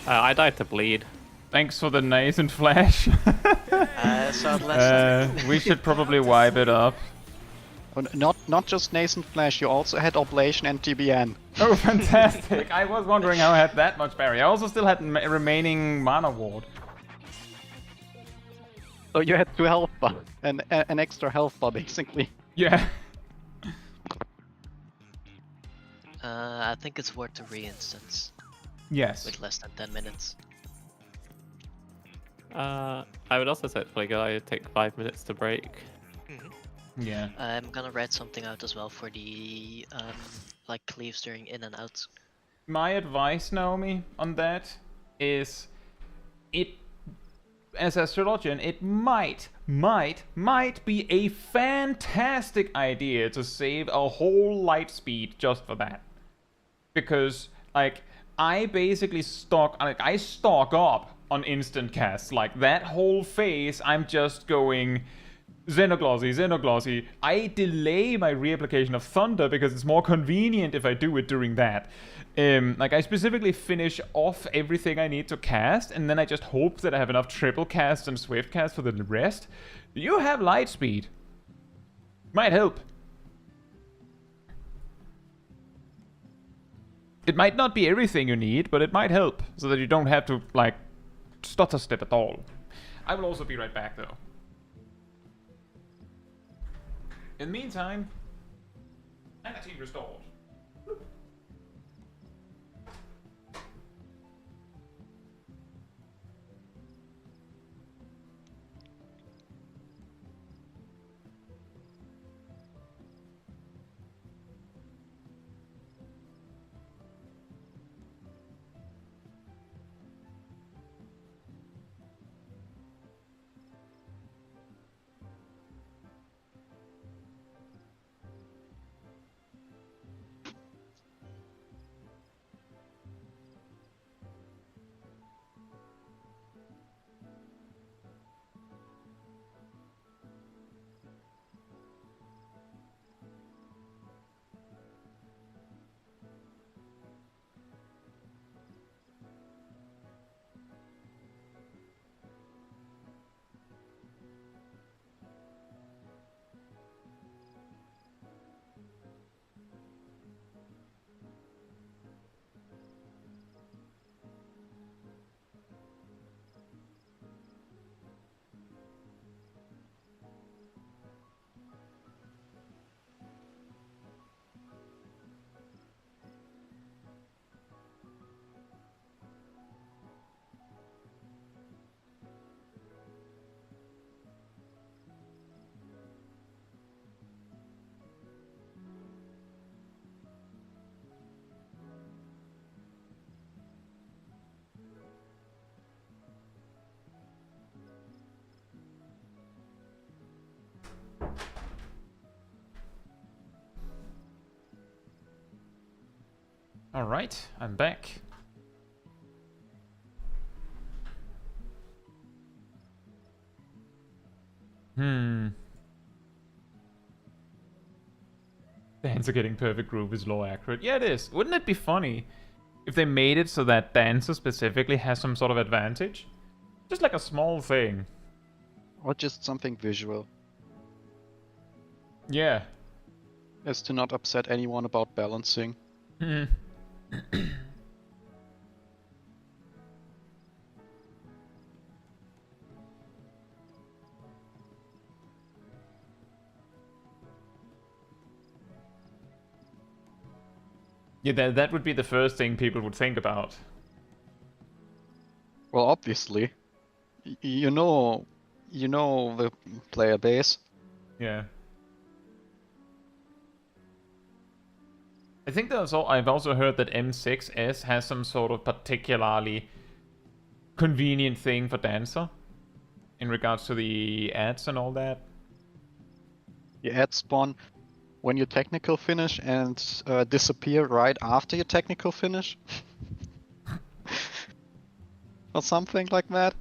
I died to bleed. Thanks for the nascent flash. So let's We should probably wipe it up. Oh, not just nascent flash, you also had oblation and TBN. Oh, fantastic! I was wondering how I had that much barrier. I also still had remaining mana ward. So you had 2 health bar, an extra health bar basically. Yeah. I think it's worth to re-instance Yes. with less than 10 minutes. I would also say it's probably good I take 5 minutes to break. Yeah. I'm gonna write something out as well for the like cleaves during in and out. My advice, Naomi, on that is as astrologian, it might be a fantastic idea to save a whole light speed just for that. Because, like, I basically stock up on instant casts. Like, that whole phase, I'm just going Xenoglossy. I delay my reapplication of Thunder because it's more convenient if I do it during that. Like, I specifically finish off everything I need to cast, and then I just hope that I have enough triple cast and swift cast for the rest. You have light speed. Might help. It might not be everything you need, but it might help, so that you don't have to, like, stutter step at all. I will also be right back, though. In the meantime, sanity restored. Alright, I'm back. Dancer getting perfect groove is low accurate. Yeah, it is. Wouldn't it be funny if they made it so that Dancer specifically has some sort of advantage? Just like a small thing. Or just something visual. Yeah. As to not upset anyone about balancing. Yeah, that would be the first thing people would think about. Well, obviously. You know the player base. Yeah. I think I've also heard that M5S has some sort of particularly convenient thing for Dancer in regards to the ads and all that. You add spawn when you technical finish and disappear right after your technical finish. Or something like that.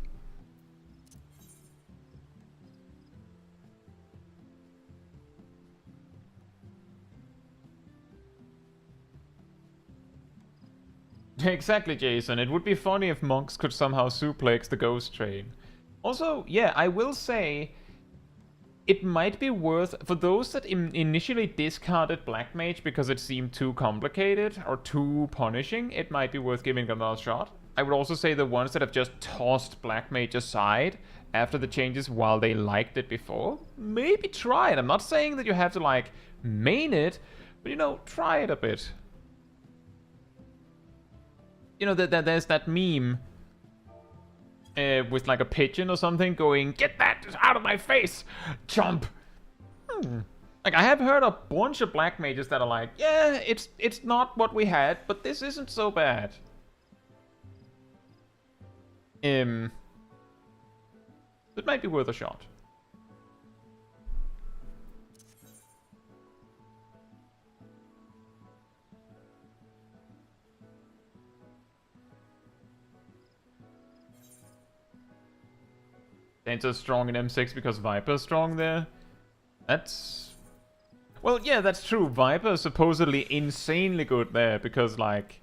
Exactly, Jason. It would be funny if monks could somehow suplex the ghost train. Also, yeah, I will say it might be worth, for those that initially discarded Black Mage because it seemed too complicated or too punishing, it might be worth giving it another shot. I would also say the ones that have just tossed Black Mage aside after the changes while they liked it before, maybe try it. I'm not saying that you have to, like, main it, but, you know, try it a bit. You know, there's that meme with like a pigeon or something going, "Get that out of my face! Jump!" Like, I have heard a bunch of Black Mages that are like, yeah, it's not what we had, but this isn't so bad. It might be worth a shot. Dancer's strong in M6 because Viper's strong there. That's... Well, yeah, that's true. Viper is supposedly insanely good there because, like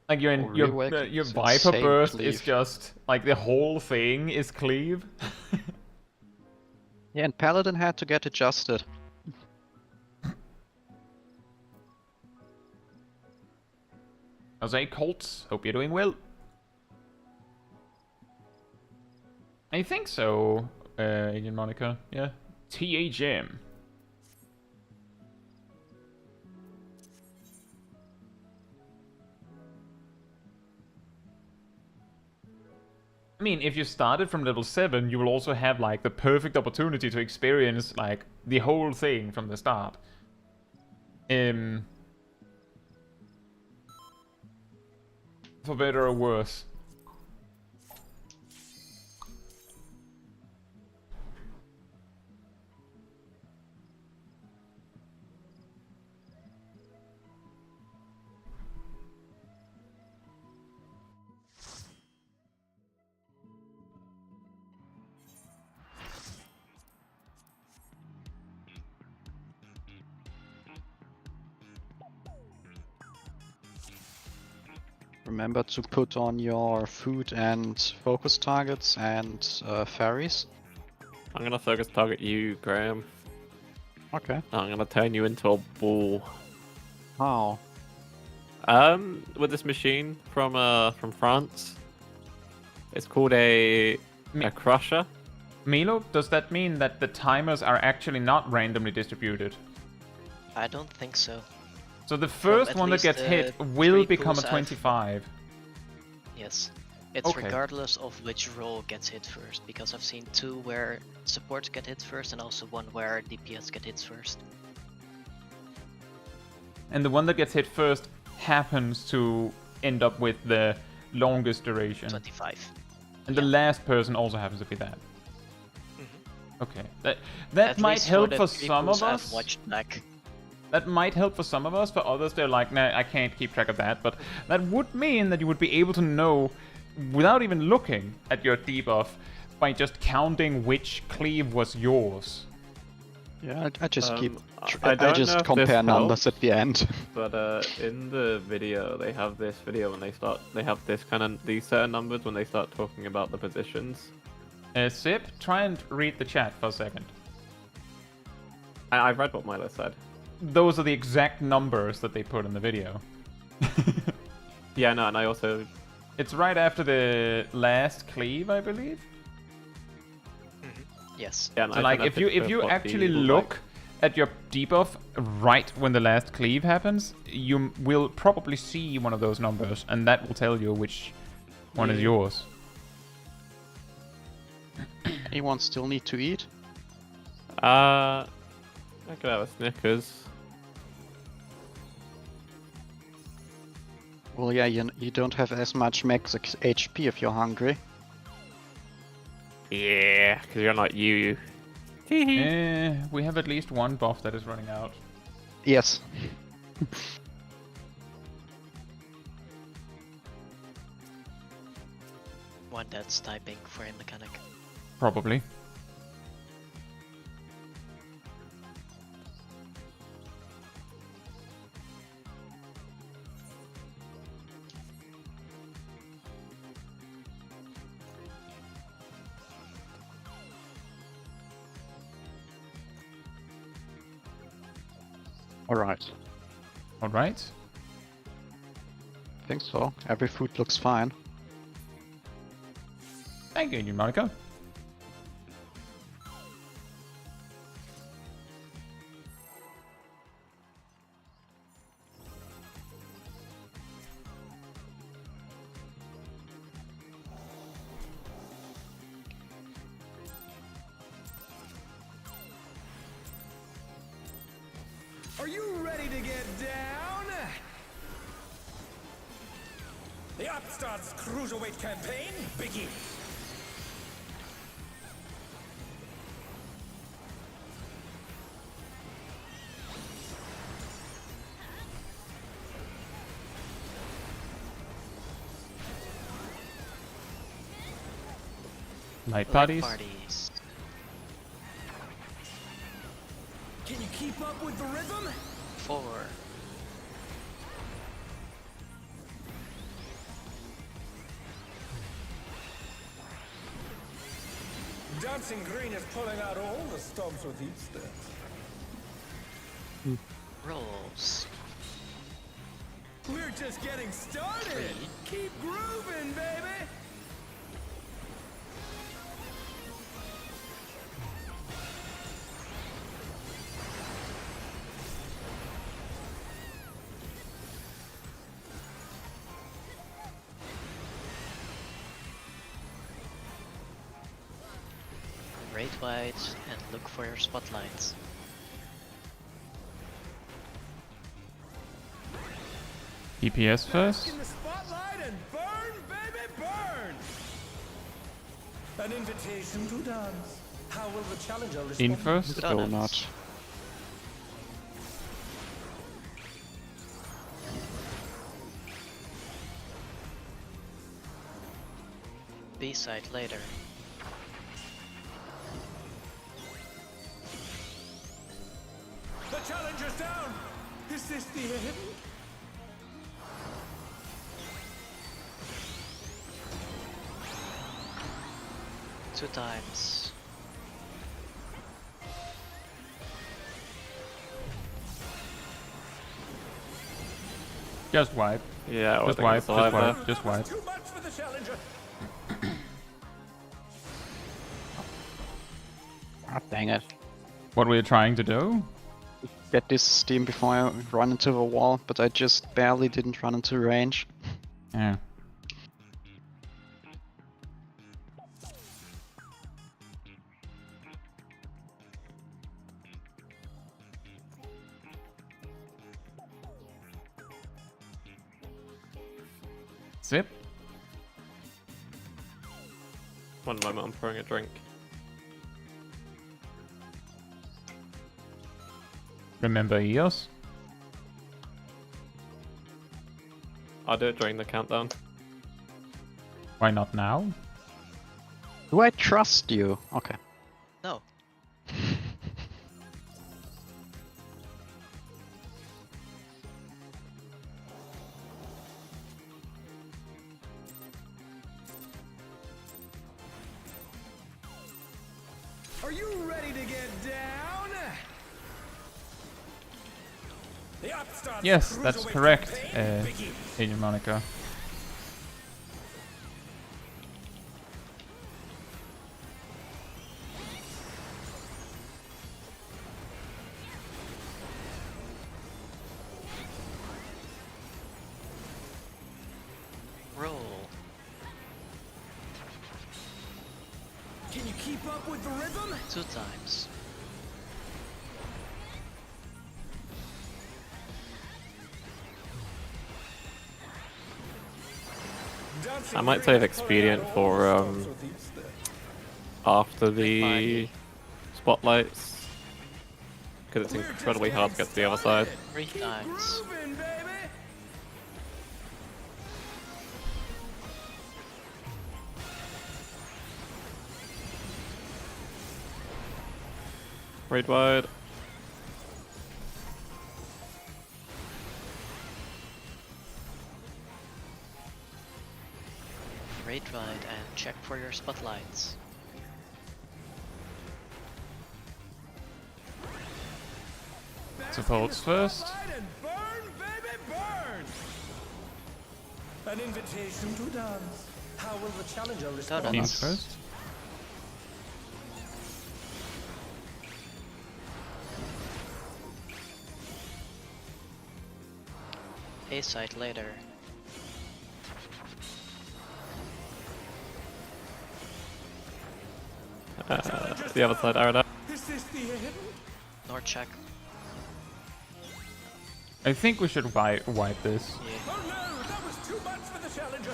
your Viper burst cleave. Is just like the whole thing is cleave. Yeah, and Paladin had to get adjusted. Jose Colts, hope you're doing well. I think so, Alien Monica. Yeah. THM. I mean, if you started from level 7, you will also have, like, the perfect opportunity to experience, like, the whole thing from the start. For better or worse. Remember to put on your food and focus targets and fairies. I'm gonna focus target you, Graham. Okay. I'm gonna turn you into a ball. How? With this machine from France. It's called a crusher. Milo, does that mean that the timers are actually not randomly distributed? I don't think so. So the first one that gets hit will become a 25. Yes. It's okay. Regardless of which role gets hit first, because I've seen 2 where supports get hit first and also 1 where DPS get hit first. And the one that gets hit first happens to end up with the longest duration. 25. And the last person also happens to be that. Mm-hmm. Okay. That might help for some of us. I've watched back. That might help for some of us, for others they're like, nah, I can't keep track of that. But that would mean that you would be able to know, without even looking at your debuff, by just counting which cleave was yours. Yeah, I just keep. I I just compare numbers helps, at the end. But in the video, they have this video when they have this these certain numbers when they start talking about the positions. Sip, try and read the chat for a second. I've read what Milo said. Those are the exact numbers that they put in the video. Yeah, no, and I also... It's right after the last cleave, I believe. Yes. Yeah, So like, if you actually look at your debuff right when the last cleave happens, you will probably see one of those numbers, and that will tell you which one is yours. Anyone still need to eat? I could have a Snickers. Well, yeah, you don't have as much max HP if you're hungry. Yeah, because you're not you. We have at least one buff that is running out. Yes. One that's typing for a mechanic. Probably. Alright. Alright. I think so. Every food looks fine. Thank you, Monica. Are you ready to get down? The Upstart's Cruiserweight campaign begins. Night parties. Can you keep up with the rhythm? 4. Dancing Green is pulling out all the stops with heat stats. Rolls. We're just getting started. Keep grooving, baby. Raid wide and look for your spotlights. DPS first. In the spotlight and burn, baby, burn. An invitation to dance. How will the challenger respond? In first. Still not. B-side later. The challenger's down. Is this the end? 2 times. Just wipe. Yeah, Just wipe. Just wipe. Just wipe. Too much for the challenger. Ah, dang it. What were you trying to do? Get this steam before I run into a wall, but I just barely didn't run into range. Yeah. Sip. One moment, I'm pouring a drink. Remember EOS? I'll do it during the countdown. Why not now? Do I trust you? Okay. No. Are you ready to get down? The upstarts Yes, that's Cruiserweight correct, campaign begins. Agent Monica. Roll. Can you keep up with the rhythm? 2 times. I might save expedient for after the spotlights, because it's incredibly hard to get to the other side. 3 times. Groovin', baby. Raid wide. Raid ride and check for your spotlights. Supports first. Light and burn, baby, burn. An invitation to dance. How will the challenger respond? Done. Teams first. A side later. The other side, Arada. Is this the end? Nor check. I think we should wipe this. Yeah. Oh no, that was too much for the challenger.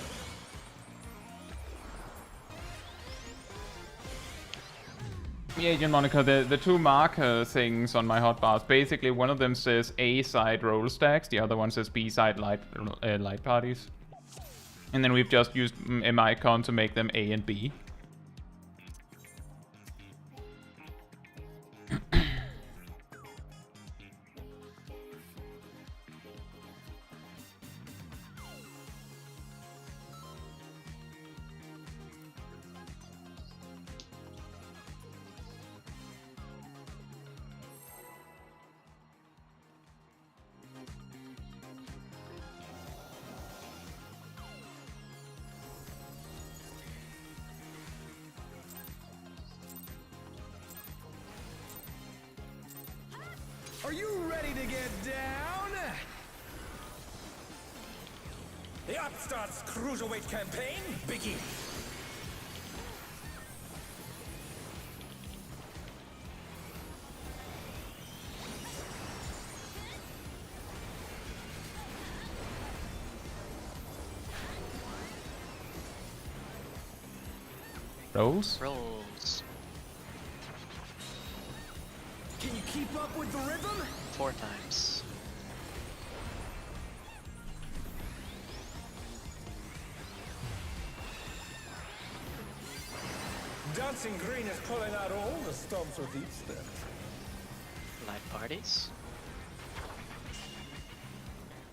Yeah, Agent Monica, the two marker things on my hotbars, basically one of them says A side roll stacks, the other one says B side light parties. And then we've just used M icon to make them A and B. Are you ready to get down? The upstarts Cruiserweight campaign begins. Rolls? Rolls. Can you keep up with the rhythm? 4 times. Dancing Green is pulling out all the stops with each step. Light parties.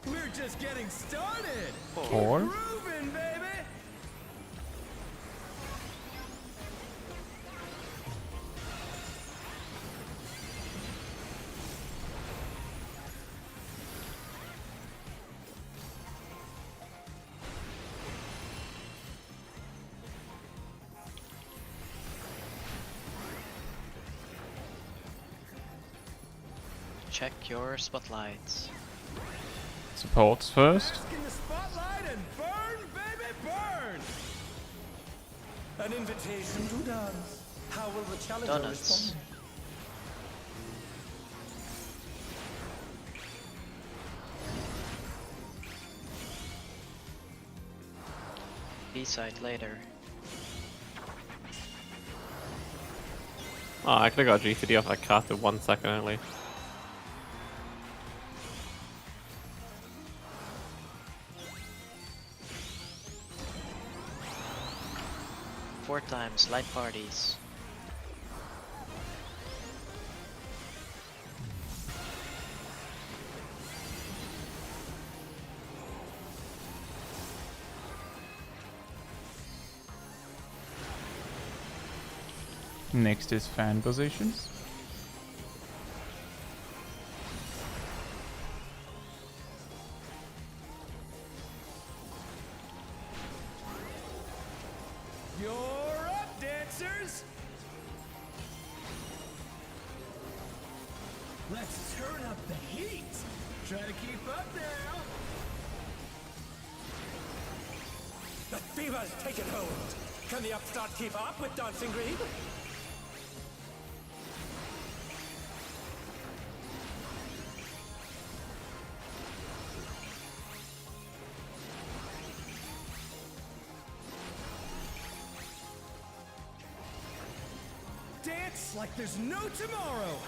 We're just getting started. 4. Groovin', baby. Check your spotlights. Supports first. Bask in the spotlight and burn, baby, burn. An invitation to dance. How will the challenger Donuts. respond? B side later. Oh, I could have got GCD off that cast in 1 second only. 4 times, light parties. Next is fan positions. You're up, dancers! Let's turn up the heat! Try to keep up now! The fever's taken hold! Can the upstart keep up with Dancing Green? Dance like there's no tomorrow!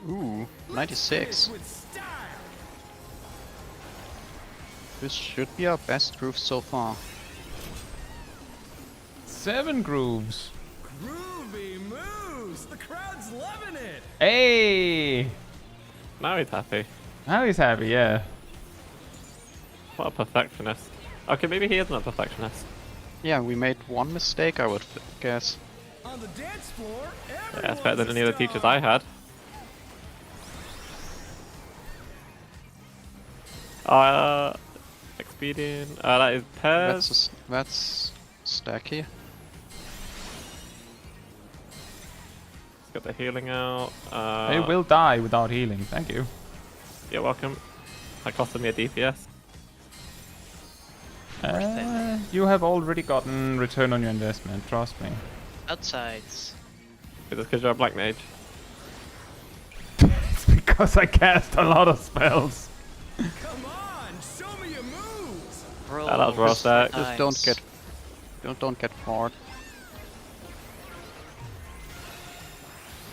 Ooh, 96. With style! This should be our best groove so far. 7 grooves. Groovy moves! The crowd's loving it! Hey! Now he's happy. Now he's happy, yeah. What a perfectionist. Okay, maybe he isn't a perfectionist. Yeah, we made one mistake, I would guess. On the dance floor, Yeah, it's better than any of the teachers star. I had. Expedient. That is Pez. That's Stacky. Got the healing out. They will die without healing, thank you. You're welcome. That costed me a DPS. You have already gotten return on your investment, trust me. Outsides. Is this because you're a black mage? It's because I cast a lot of spells. Come on, show me your moves! Roll that was raw stack. Just don't get bored.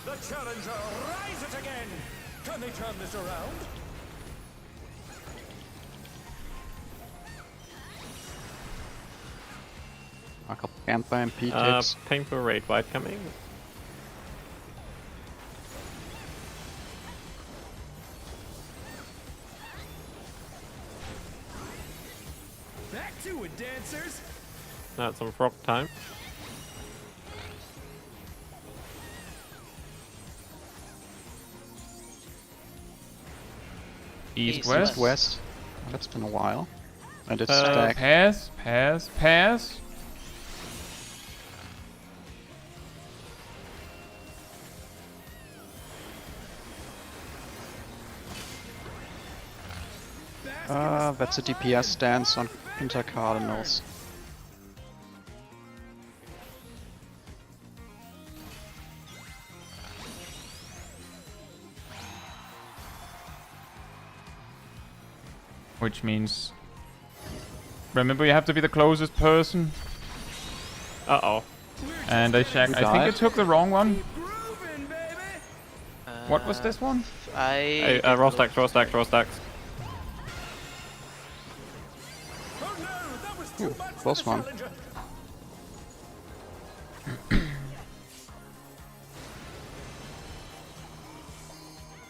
The challenger rise it again! Can they turn this around? A couple Gampa and P-tips. Painful raid wide coming. Back to it, dancers! Now it's on frog time. East, East, west. West. That's been a while. And it's Uh, stacked. Pass, pass, pass. That's a DPS stance on Intercardinals. Which means... Remember, you have to be the closest person. Uh-oh. And I think I took the wrong one. Groovin', baby! What was this one? Hey, I raw stacks, raw stacks, raw stacks. Oh no, that was too much for close the one. challenger.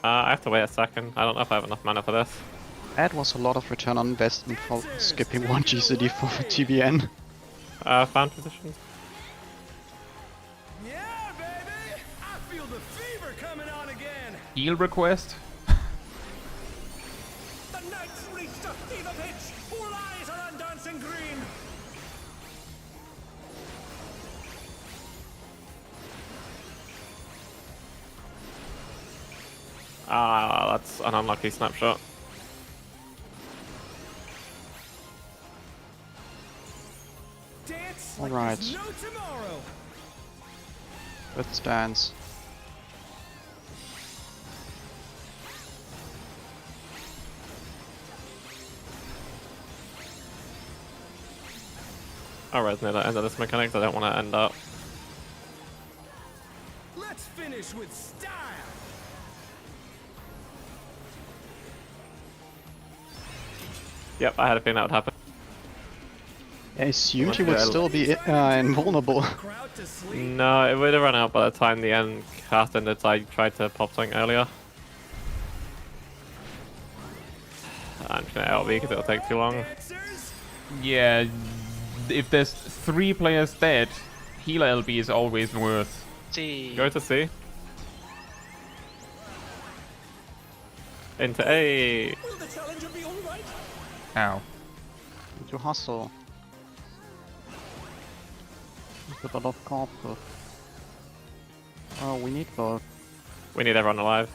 I have to wait a second. I don't know if I have enough mana for this. That was a lot of return on investment for skipping one GCD for TBN. Fan positions. Yeah, baby! I feel the fever coming on again! Heal request. The Knights reached a fever pitch! All eyes are on Dancing Green! That's an unlucky snapshot. Dance like Alright. there's no tomorrow! Good stance. I'll resonate at the end of this mechanic. I don't want to end up. Let's finish with style. Yep, I had a feeling that would happen. I assumed he Okay, would still be invulnerable. Crowd to sleep. No, it would have run out by the time the end cast ended. So I tried to pop something earlier. I'm just gonna LB because it'll take too long. Answers? Yeah, if there's 3 players dead, healer LB is always worth. See. Go to C. Into A. Will the challenger be all right? Ow. To hustle. Put a lot of copper. Oh, we need both. We need everyone alive.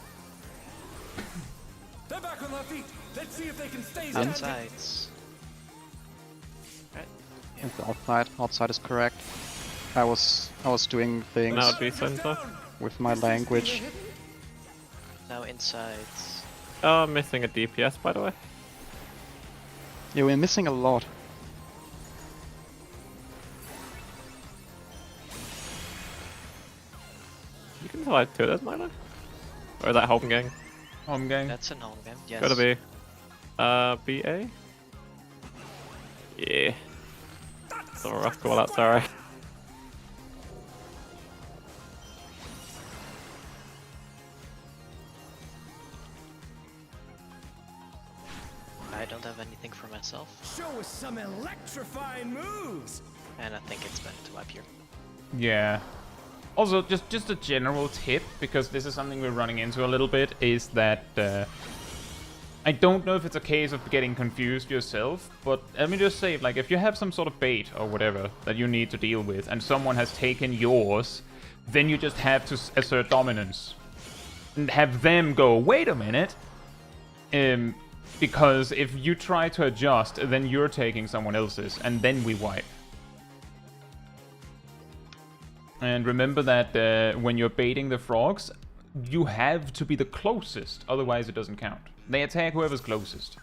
They're back on their feet. Let's see if they can stay standing. Outsides. It's outside. Outside is correct. I was doing things Now it'd be center. with my language. Now insides. Oh, I'm missing a DPS by the way. Yeah, we're missing a lot. You can survive 2 of those, Milo? Or is that home gang? Home gang. That's a home game. Yes. Gotta be. BA? Yeah. It's a rough call out, sorry. I don't have anything for myself, Show us some electrifying moves. and I think it's better to wipe here. Yeah. Also, just a general tip, because this is something we're running into a little bit, is that I don't know if it's a case of getting confused yourself, but let me just say, like, if you have some sort of bait or whatever that you need to deal with, and someone has taken yours, then you just have to assert dominance. And have them go, wait a minute, because if you try to adjust, then you're taking someone else's, and then we wipe. And remember that when you're baiting the frogs, you have to be the closest, otherwise it doesn't count. They attack whoever's closest.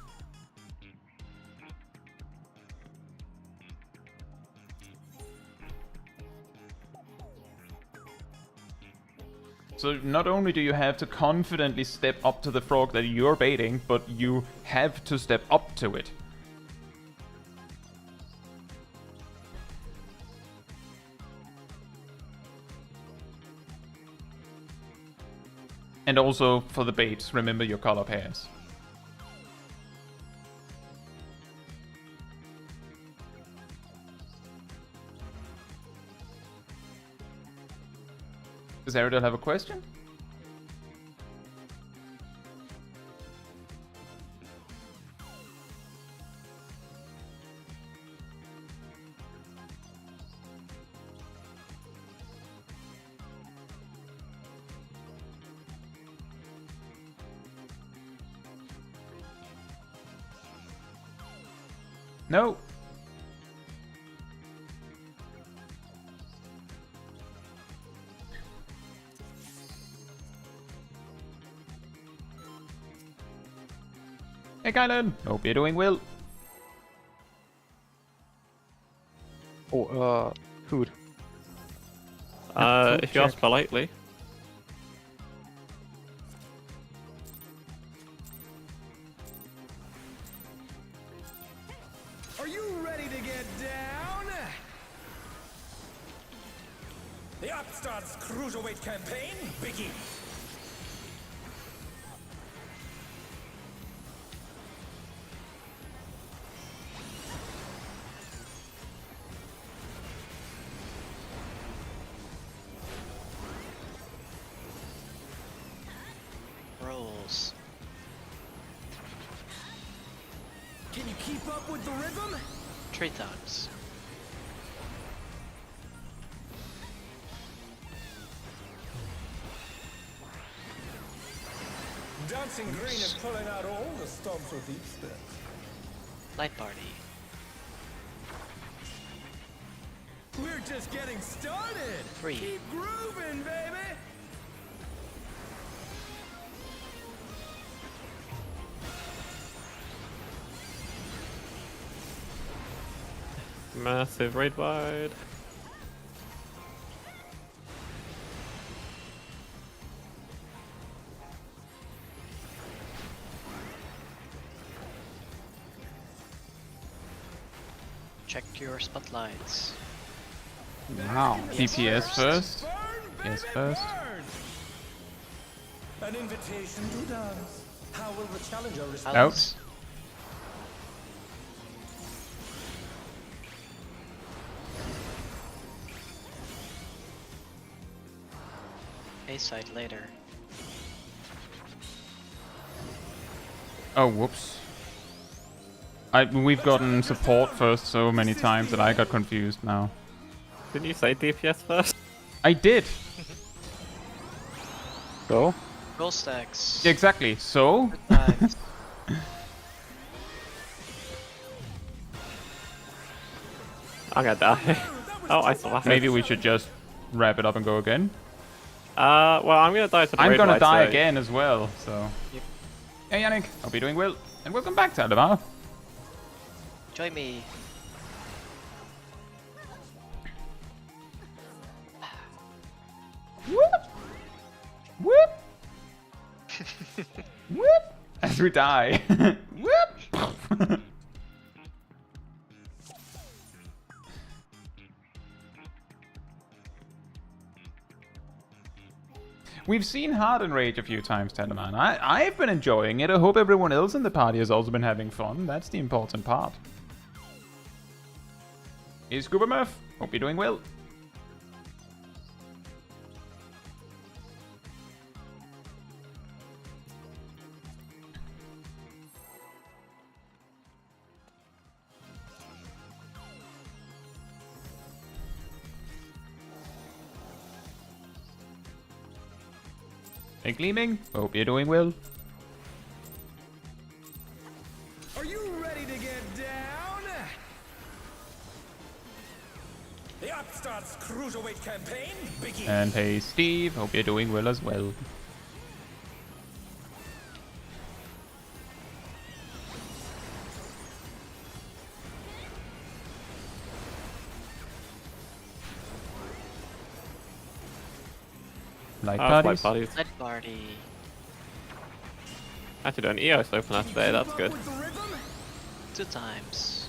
So not only do you have to confidently step up to the frog that you're baiting, but you have to step up to it. And also, for the baits, remember your color pairs. Does Aerodel have a question? No. Hey, Kylan. Hope you're doing well. Oh, food. If you ask politely. Are you ready to get down? The Upstart's Cruiserweight campaign begins. Rolls. Can you keep up with the rhythm? 3 times. Dancing Green is pulling out all the stops with each step. Light party. We're just getting started. 3. Keep grooving, baby. Massive raid wide. Check your spotlights. Wow. DPS first. Yes, first. An invitation to dance. How will the challenger respond? Out. A side later. Oh, whoops. We've gotten support first so many times that I got confused now. Didn't you say DPS first? I did! Go. Roll stacks. Exactly, so? Good times. I'm gonna die. Oh, I survived. Maybe we should just wrap it up and go again. Well, I'm gonna die to the I'm raid gonna wide, die so- again as well, so... Yep. Hey Yannick, hope you're doing well. And welcome back to Aldemar. Join me. Whoop! Whoop! Whoop! As we die. Whoop! We've seen Harden Rage a few times, Tenderman. I've been enjoying it. I hope everyone else in the party has also been having fun. That's the important part. Hey, Scuba Murph. Hope you're doing well. Hey, Gleaming. Hope you're doing well. Are you ready to get down? The Upstarts Cruiserweight campaign begins. And hey, Steve. Hope you're doing well as well. Like Flight parties. parties. Night party. I had to do an EOS opener today, that's good. With the rhythm? 2 times.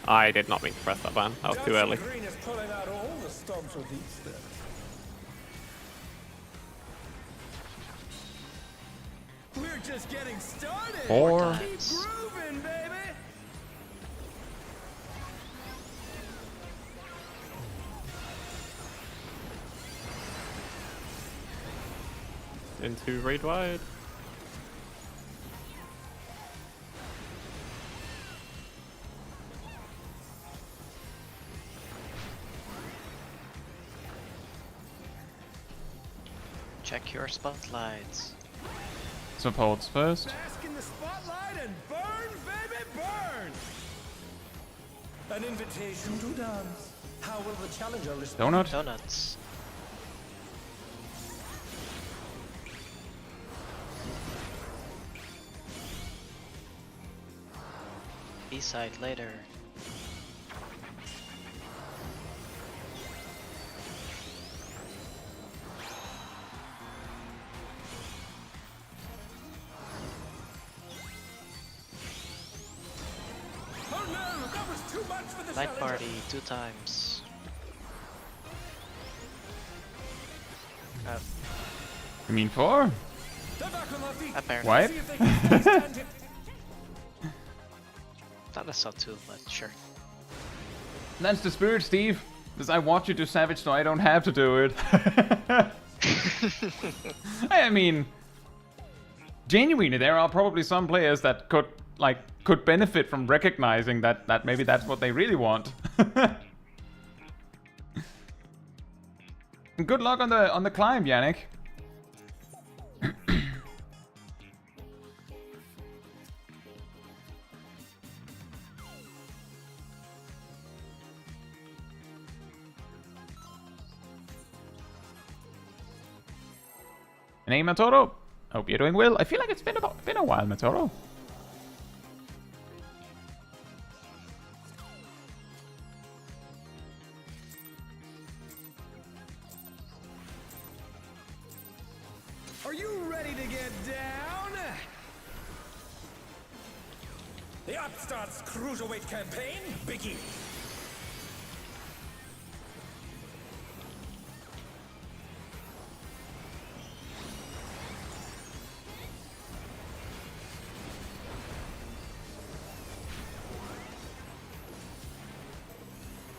I did not mean to press that button, that was too early. Green is pulling out all the stops with each step. We're just getting started. 4. Keep grooving, baby. Into raid wide. Check your spotlights. Supports first. Bask in the spotlight and burn, baby, burn. An invitation to dance. How will the challenger respond? Donut. Donuts. B-side later. Oh no, that was too much for the Night challenger. party 2 times. You mean 4? They're back on their feet. Apparently. Why? See if they can stand it. Thought I saw 2, but sure. That's the spirit, Steve. Because I want you to savage so I don't have to do it. I mean, genuinely, there are probably some players that could benefit from recognizing that maybe that's what they really want. And good luck on the climb, Yannick. Name Toro. Hope you're doing well. I feel like it's been a while, Matoro. Are you ready to get down? The Upstart's Cruiserweight campaign begins.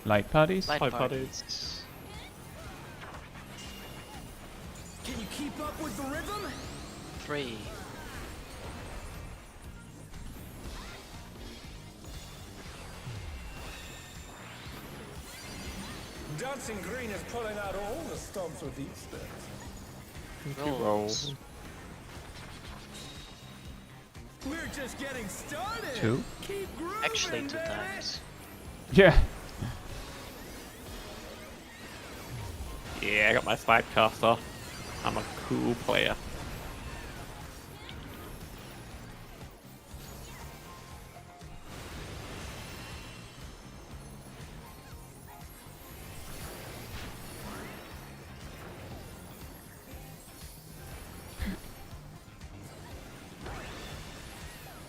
Light parties? Light Light parties. Can you keep up with the rhythm? 3. Dancing Green is pulling out all the stops with these steps. Rolls. We're just getting started. 2? Keep grooving, Actually 2 baby. times. Yeah. Yeah, I got my slide caster. I'm a cool player.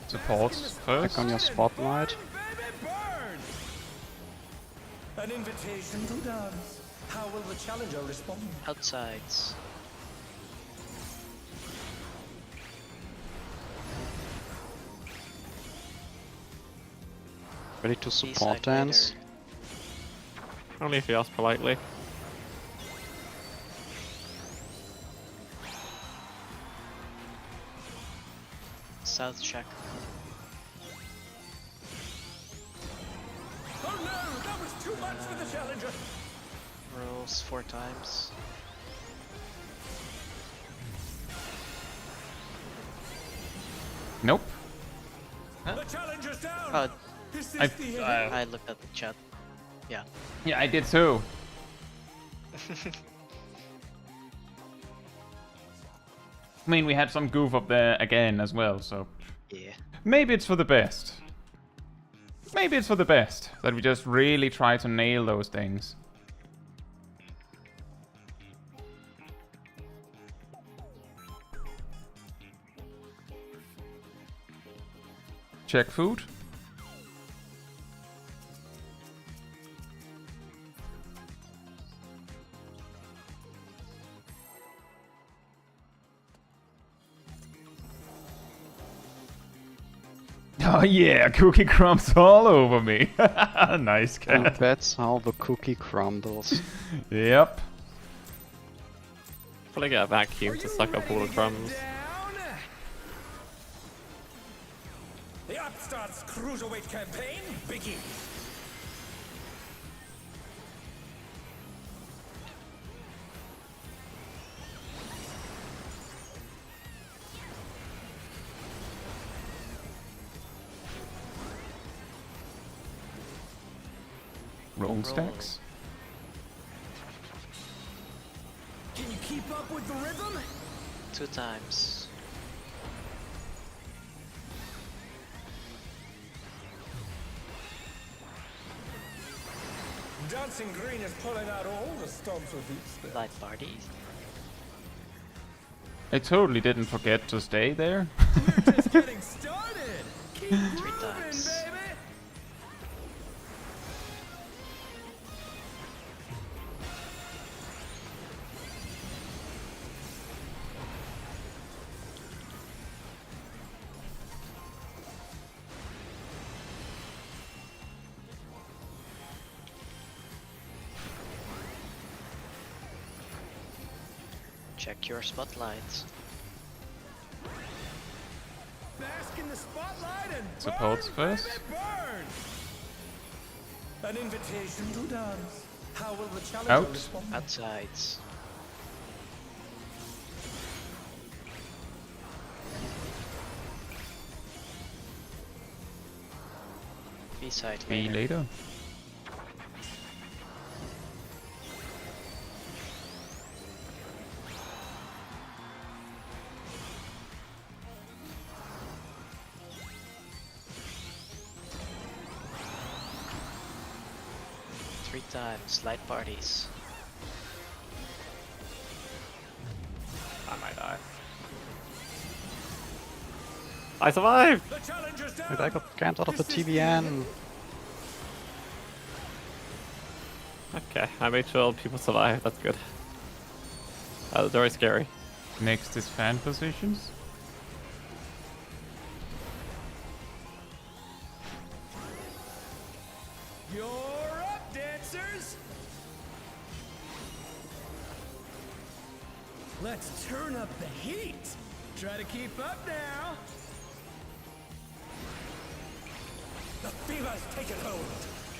Supports first. Back on your spotlight. Burn, baby, burn. An invitation to dance. How will the challenger respond? Outsides. Ready to B-side support dance. later. Only if you ask politely. South check. Oh no, that was too much for the challenger. Rolls 4 times. Nope. The challenger's down. Oh, Is this I- the end? I looked at the chat. Yeah. Yeah, I did too. I mean, we had some goof up there again as well, so Yeah. maybe it's for the best. Maybe it's for the best that we just really try to nail those things. Check food. Oh yeah, cookie crumbs all over me. Nice And cat. that's how the cookie crumbles. Yep. Probably get a vacuum to suck up all the crumbs. Down. The Upstart's Cruiserweight campaign begins. Roll stacks. Can you keep up with the rhythm? 2 times. Dancing Green is pulling out all the stops with these steps. Light parties. I totally didn't forget to stay there. We're just getting started. Keep 3 grooving, times. baby. Check your spotlights. Bask in the spotlight and Supports burn, first. baby, burn. An invitation to dance. How will the challenger Out. respond? Outsides. B-side Be later. later. 3 times. Light parties. I might die. I survived! The challenger's down. And I got scanned out of the TVN. Okay, I made sure people survive. That's good. That was very scary. Next is fan positions. You're up, dancers. Let's turn up the heat. Try to keep up now. The fever's taken hold.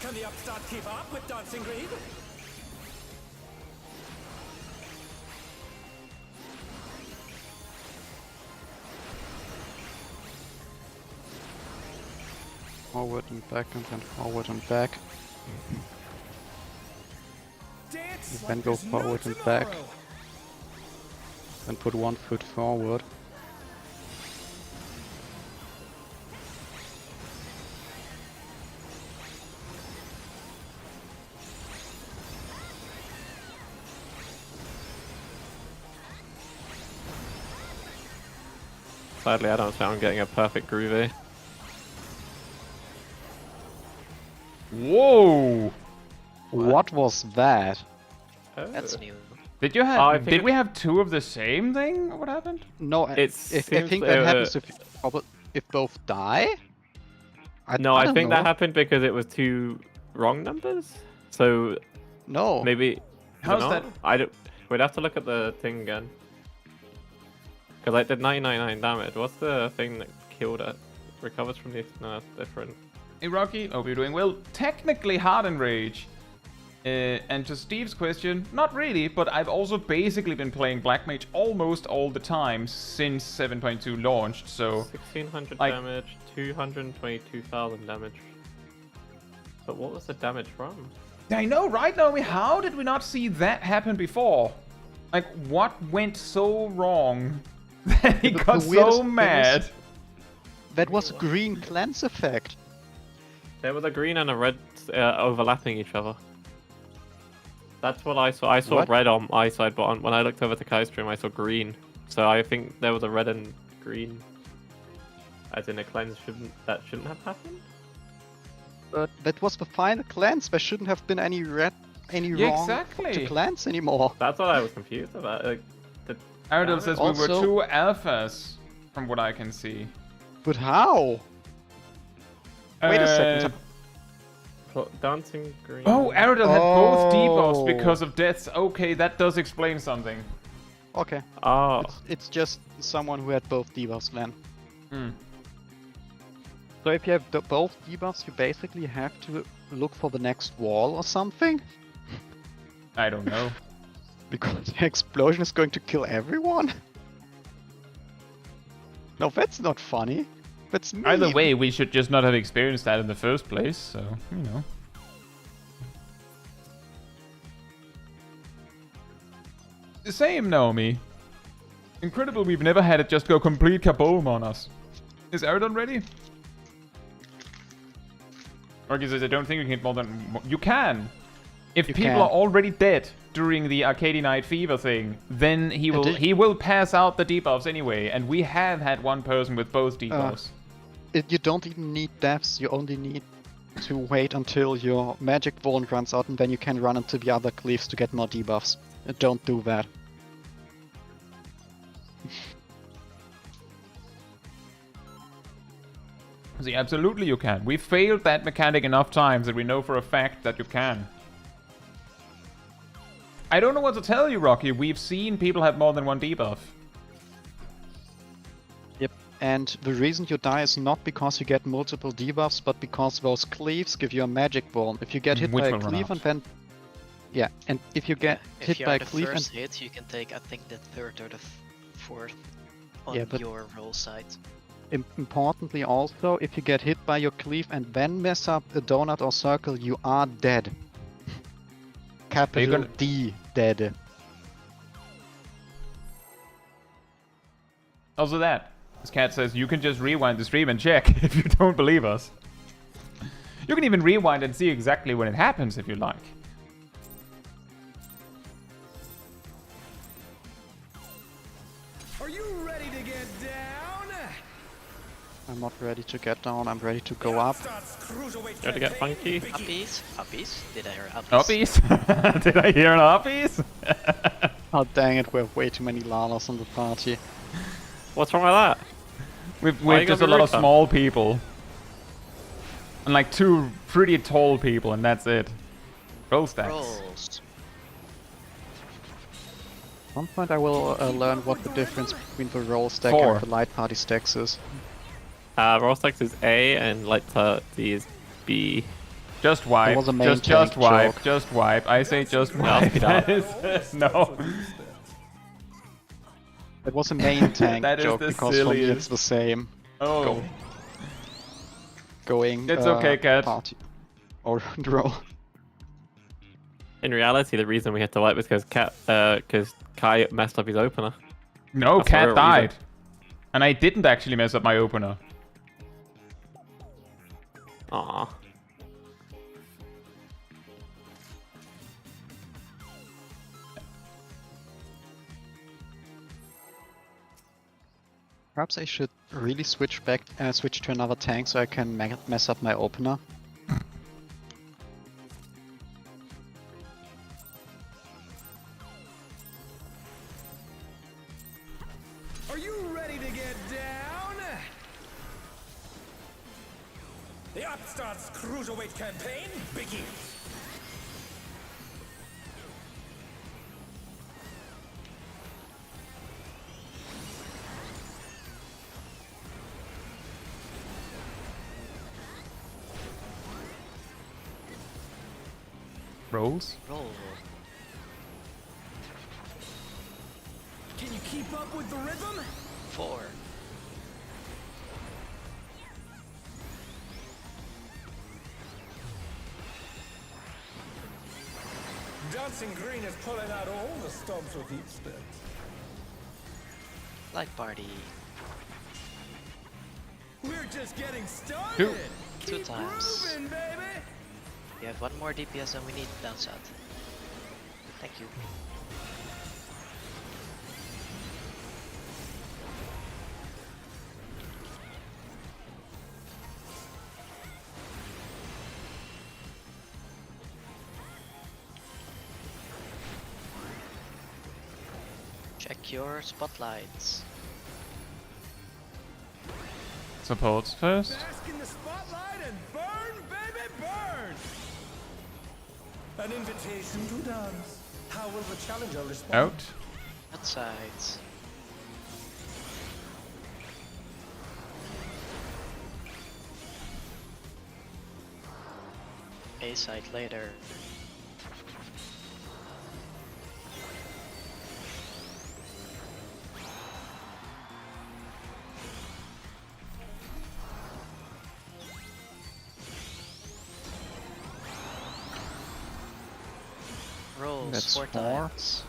Can the upstart keep up with Dancing Greed? Forward and back and then forward and back. Dance Then like go there's forward no and back. tomorrow. Then put 1 foot forward. Sadly, I don't think I'm getting a perfect groovy. Whoa! What was that? Oh. That's new. Did you have? Oh, I think did we have 2 of the same thing? Or what happened? No, It I seems think that they happens were- if both die. No, I don't think know. that happened because it was 2 wrong numbers. So No. maybe. How's no? that? I don't. We'd have to look at the thing again. Because I did 999 damage. What's the thing that killed it? Recovers from the. No, that's different. Hey Rocky, hope you're doing well. Technically hard and rage. And to Steve's question, not really, but I've also basically been playing Black Mage almost all the time since 7.2 launched, so... 1600 like- damage, 222,000 damage. But what was the damage from? I know, right, Naomi? How did we not see that happen before? Like, what went so wrong that he The got weirdest so thing is- mad? That was green cleanse effect. There was a green and a red overlapping each other. That's what I saw. I saw What? red on my side, but when I looked over to Kai's stream, I saw green. So I think there was a red and green. As in a cleanse shouldn't have happened? But that was the final cleanse. There shouldn't have been any Yeah, wrong exactly. to cleanse anymore. That's what I was confused about. Like, Aradil says we were Also- 2 alphas, from what I can see. But how? Wait a second. Dancing green. Oh, Aradil had both debuffs Oh. because of deaths. Okay, that does explain something. Okay. Oh, It's just someone who had both debuffs then. Hmm. So if you have both debuffs, you basically have to look for the next wall or something. I don't know. Because the explosion is going to kill everyone? No, that's not funny. That's mean. Either way, we should just not have experienced that in the first place, so, you know. The same, Naomi. Incredible we've never had it just go complete kaboom on us. Is Aradon ready? Orgy says, I don't think we can hit more than... You can! If You people can. are already dead during the Arcadion Fever thing, then he did- will pass out the debuffs anyway, and we have had one person with both debuffs. You don't even need deaths, you only need to wait until your magic wand runs out and then you can run into the other cleaves to get more debuffs. Don't do that. See, absolutely you can. We failed that mechanic enough times that we know for a fact that you can. I don't know what to tell you, Rocky. We've seen people have more than one debuff. Yep, and the reason you die is not because you get multiple debuffs, but because those cleaves give you a magic wand. If you get hit Which by a will run cleave out. and then... Yeah, and if you get If hit you by are a the cleave and... first hit, you can take, I think, the third or the fourth on Yeah, but- your roll side. Importantly also, if you get hit by your cleave and then mess up a donut or circle, you are dead. Capital gonna- D, dead. Also that. This cat says you can just rewind the stream and check if you don't believe us. You can even rewind and see exactly when it happens if you like. I'm not ready to get down, I'm ready to go up. Try to get funky. Uppies? Uppies? Did I hear uppies? Uppies? Did I hear an uppies? Oh dang it, we have way too many Lalas in the party. What's wrong with that? We've just a lot of small people. And like 2 pretty tall people, and that's it. Roll stacks. Rolls. At some point I will learn what the difference between the roll stack 4. and the light party stacks is. Roll stacks is A and light party is B. Just wipe. was a main Just tank wipe. joke. Just wipe. I say just No, wipe. speed up. That is, no. It was a main tank That is joke the because for me silliest. it's the same. Oh. Going It's okay, Cat. party. Or roll. In reality, the reason we had to wipe was because Kai messed up his opener. No, That's the Cat real died. reason. And I didn't actually mess up my opener. Aww. Perhaps I should really switch to another tank so I can mess up my opener. Are you ready to get down? The Upstart's Cruiserweight campaign begins. Rolls? Roll. Can you keep up with the rhythm? 4. Dancing Green is pulling out all the stops with each step. Light party. We're just getting started. 2 Keep times. grooving, baby. We have 1 more DPS than we need down south. Thank you. Check your spotlights. Supports first. Bask in the spotlight and burn, baby, burn. An invitation to dance. How will the challenger respond? Out. Outsides. A side later. Rolls That's 4 4. times.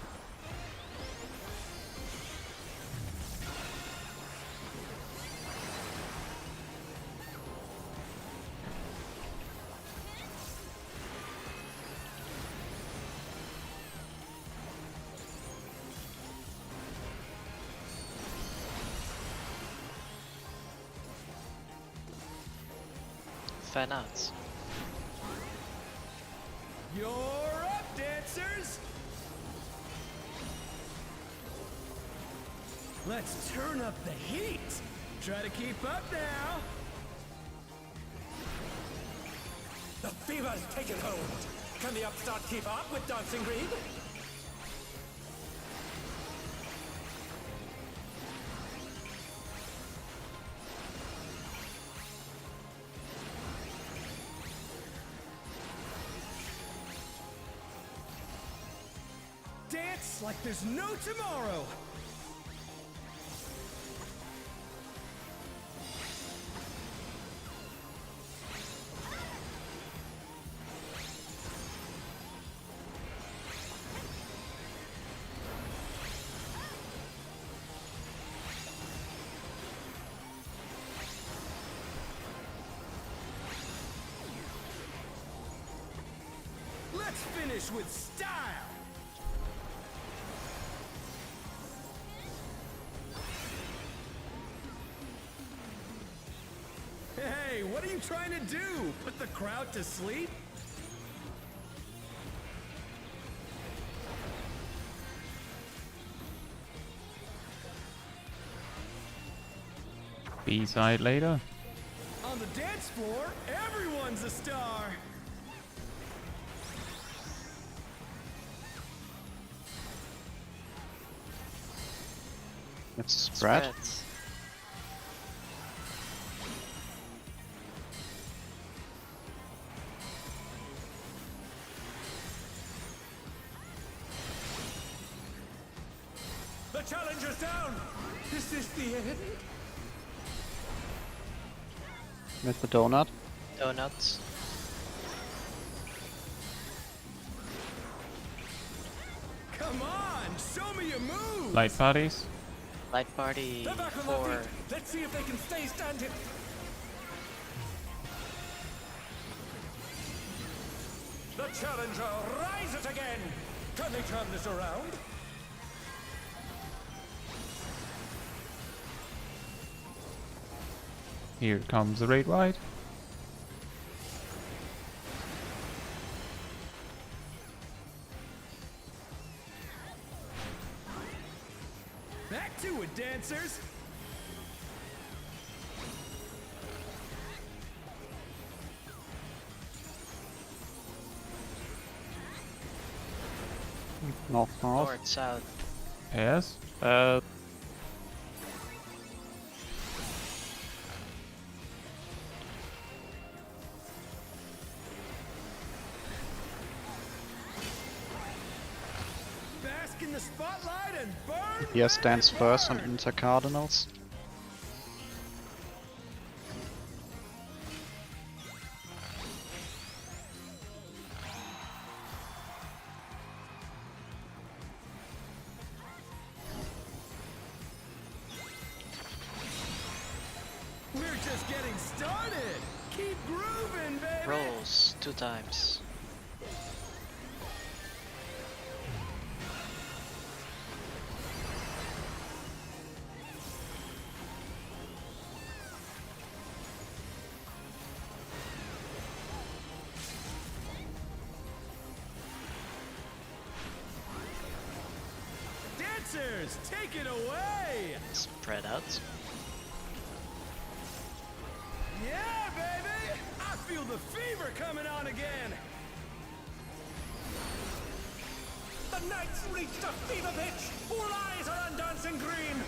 Fan outs. You're up, dancers. Let's turn up the heat. Try to keep up now. The fever's taken hold. Can the Upstart keep up with Dancing Green? Dance like there's no tomorrow. Let's finish with style. what are you trying to do? Put the crowd to sleep? B-side later. On the dance floor, everyone's a star. Let's spread. Spreads. The challenger's down. Is this the end? With the donut. Donuts. Come on, show me your moves. Light parties. Light party They're back on their 4. feet. Let's see if they can stay standing. The challenger rises again. Can they turn this around? Here comes the raid wide. Back to it, dancers. North, north. North, south. Yes. Bask in the spotlight and burn. Here stands first on intercardinals. We're just getting started. Keep grooving, baby. Rolls 2 times. Dancers, take it away. Spread out. Yeah, baby. I feel the fever coming on again. The night's reached a fever pitch. All eyes are on dancing green.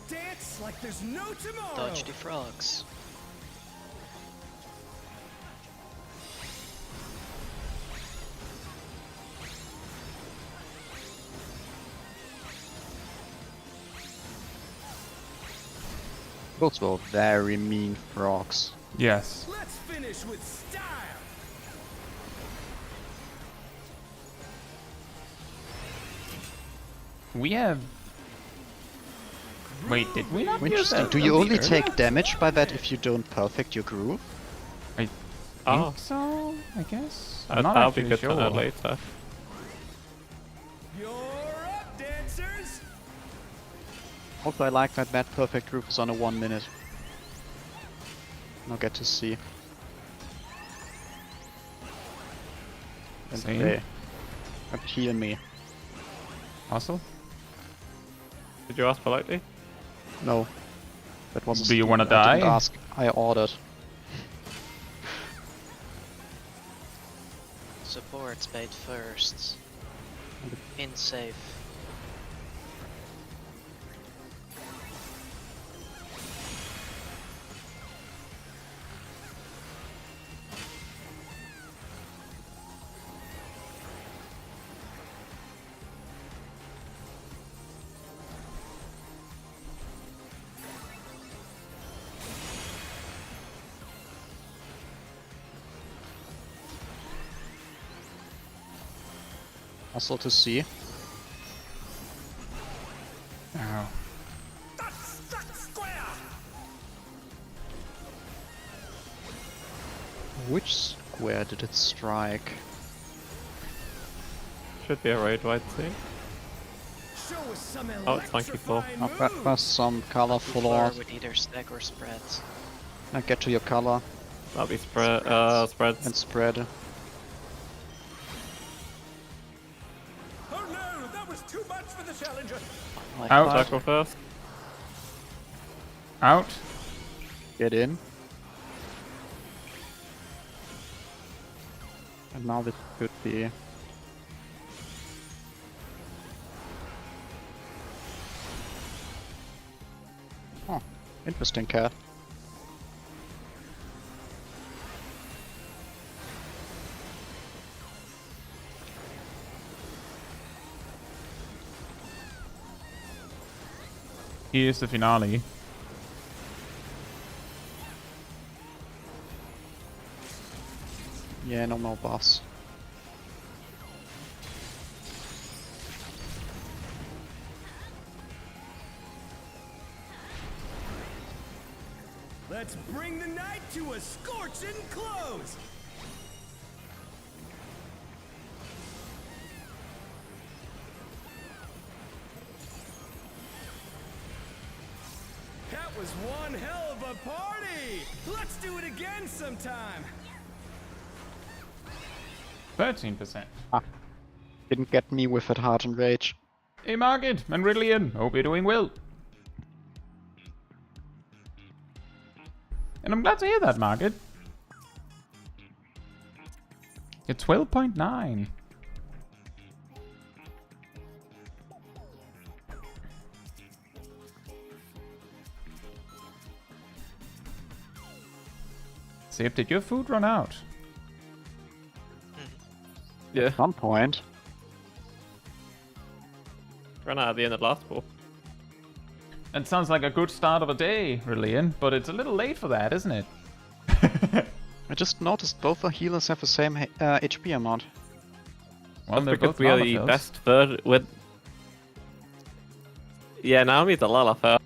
Dance like there's no tomorrow. Dodge the frogs. Those were very mean frogs. Yes. Let's finish with style. We have. Wait, did we not use Interesting. that Do you only earlier? take damage by that if you don't perfect your groove? I Oh. think so, I guess. I'm not That'll be actually good sure. to know later. You're up, dancers. Also, I like that perfect groove is on a 1 minute. I'll get to see. And Same. they heal me. Hustle? Did you ask politely? No. That was a Do you steal. wanna I didn't die? ask. I ordered. Support spade first. In safe. Also to see. Oh. That's struck square. Which square did it strike? Should be a raid wide too. Show us some Oh, it's funky floor. That was some colorful Floor art. with either stack or spreads. Now get to your color That'll be spreads. and spread. Oh no, that was too much for the challenger. Like Out. that. Circle first. Out. Get in. And now this could be... Oh, interesting cat. Here's the finale. Yeah, no more boss. Let's bring the night to a scorching close. That was one hell of a party. Let's do it again sometime. 13%. Didn't get me with that heart and rage. Hey Margit and Ridleyan, hope you're doing well. And I'm glad to hear that, Margit. You're 12.9. Sip, did your food run out? Yeah. At some point. Ran out at the end of last ball. That sounds like a good start of a day, Rillian, but it's a little late for that, isn't it? I just noticed both our healers have the same HP amount. Well, they're Because both we are the Lalafels. best third with. Yeah, Naomi's a Lalafell.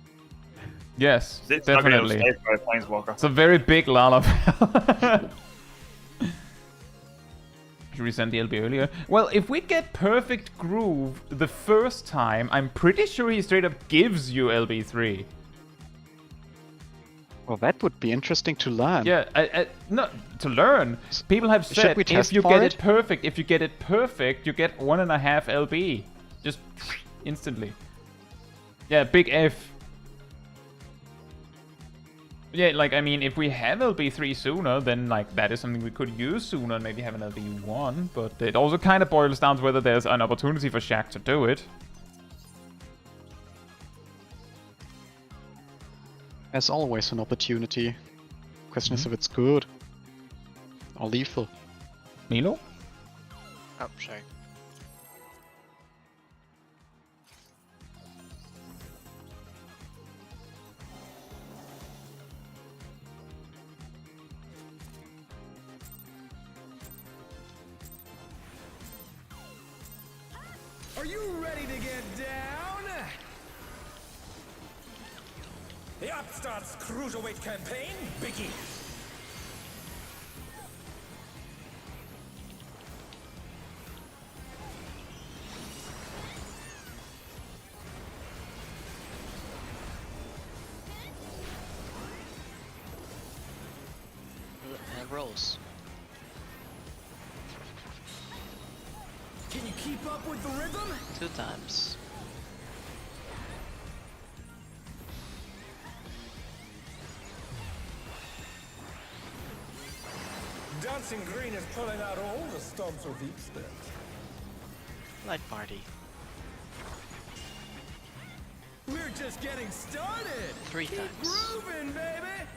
Yes, It's not gonna definitely. be saved by a Planeswalker. It's a very big Lalafell. Should we send the LB earlier? Well, if we get perfect groove the first time, I'm pretty sure he straight up gives you LB3. Well, that would be interesting to learn. Yeah, no, to learn. People have Should said we if test you for get it? it perfect, you get 1.5 LB. Just instantly. Yeah, big F. Yeah, like, I mean, if we have LB3 sooner, then, like, that is something we could use sooner and maybe have an LB1, but it also kind of boils down to whether there's an opportunity for Shaq to do it. There's always an opportunity. Question is if it's good. Or lethal. Milo? Oh, sorry. Are you ready to get down? The Upstart's Cruiserweight campaign begins. Rolls. Can you keep up with the rhythm? 2 times. Dancing Green is pulling out all the stops with each step. Light party. We're just getting started. 3 Keep times. grooving, baby.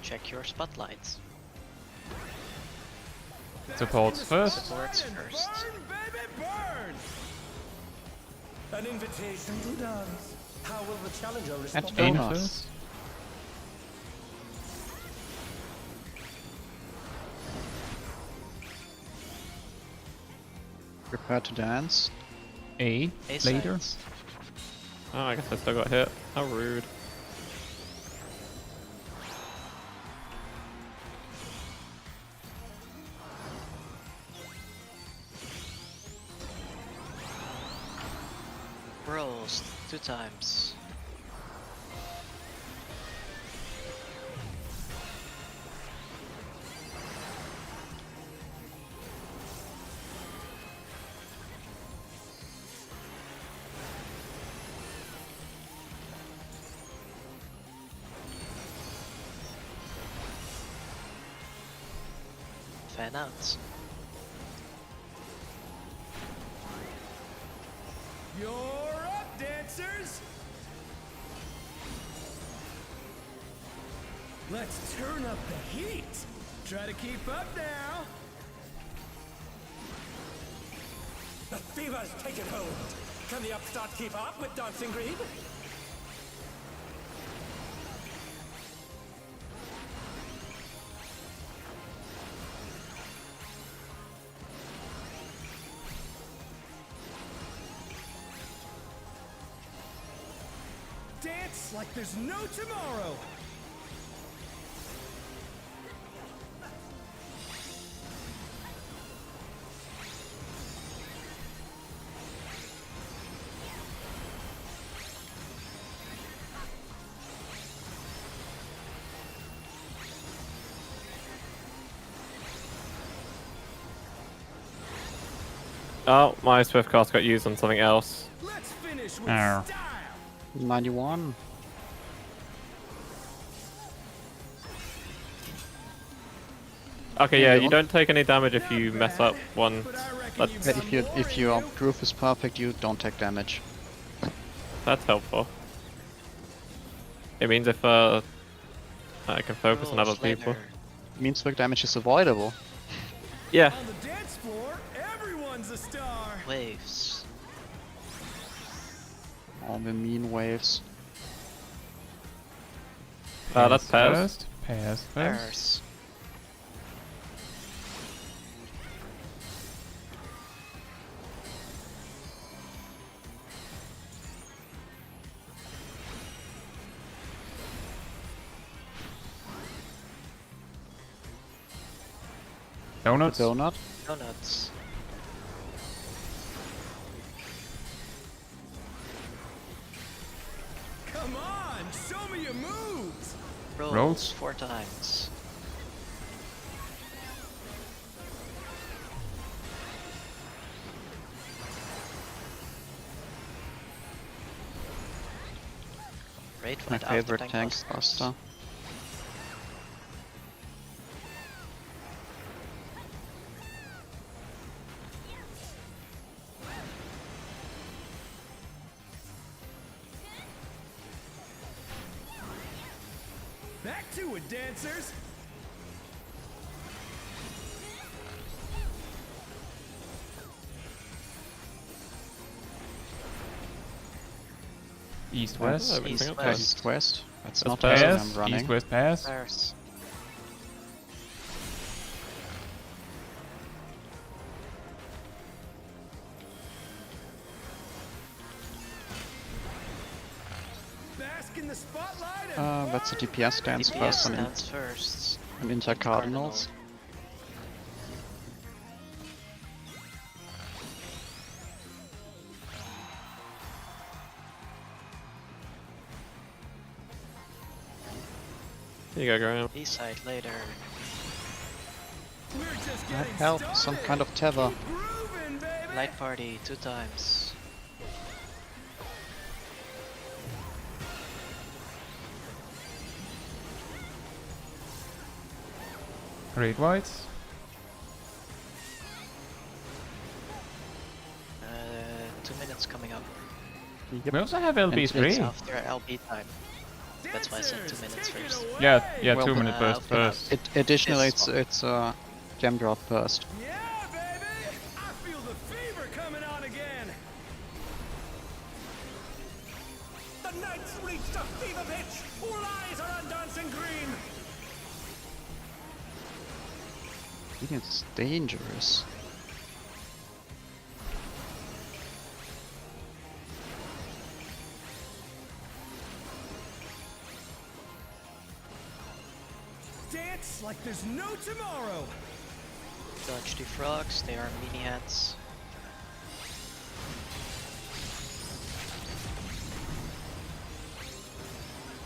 Check your spotlights. Supports first. Supports first. Burn, baby, burn. An invitation to dance. How will the challenger At respond? donuts. Prepare to dance. A A later. sides. Oh, I guess I still got hit. How rude. Rolls 2 times. Fan outs. You're up, dancers! Let's turn up the heat! Try to keep up now! The fever's taken hold! Can the upstart keep up with Dancing Greed? Dance like there's no tomorrow! Oh, my Swift cast got used on something else. Let's finish with Ow. style! 91. Okay, yeah, you don't take any damage if you mess up one. But If your groove is perfect, you don't take damage. That's helpful. It means if I can focus on other Rolls people. later. Means work damage is avoidable. Yeah. On the dance floor, everyone's a star! Waves. All the mean waves. That's pairs. first. Pairs first. Pairs. Donuts. Donut. Donuts. Come on, show me your moves! Rolls, Rolls. 4 times. Raid My went after favorite tank tank busters. buster. Back to it, dancers! East Oh, west. everything East, okay. west. East west. That's That's not pairs. as I'm Pairs. running. East west pairs. Pairs. Bask in the spotlight and That's a DPS dance DPS first stands first. on intercardinals. Here you go, Graham. B-side later. we're just That getting help, started. some kind of tether. Keep grooving, baby! Light party 2 times. Great whites. 2 minutes coming up. Yep. We also have And LB3. It's after LB time. That's why I said 2 Dancers, minutes take it first. away! Yeah, Well, 2 minute uh, burst okay. first. Additionally, Yes. it's a gem drop burst. Yeah, baby! I feel the fever coming on again! The knight's reached a fever pitch! All eyes are on dancing green! It's dangerous. Dance like there's no tomorrow! Dodge the frogs, they are mini hats.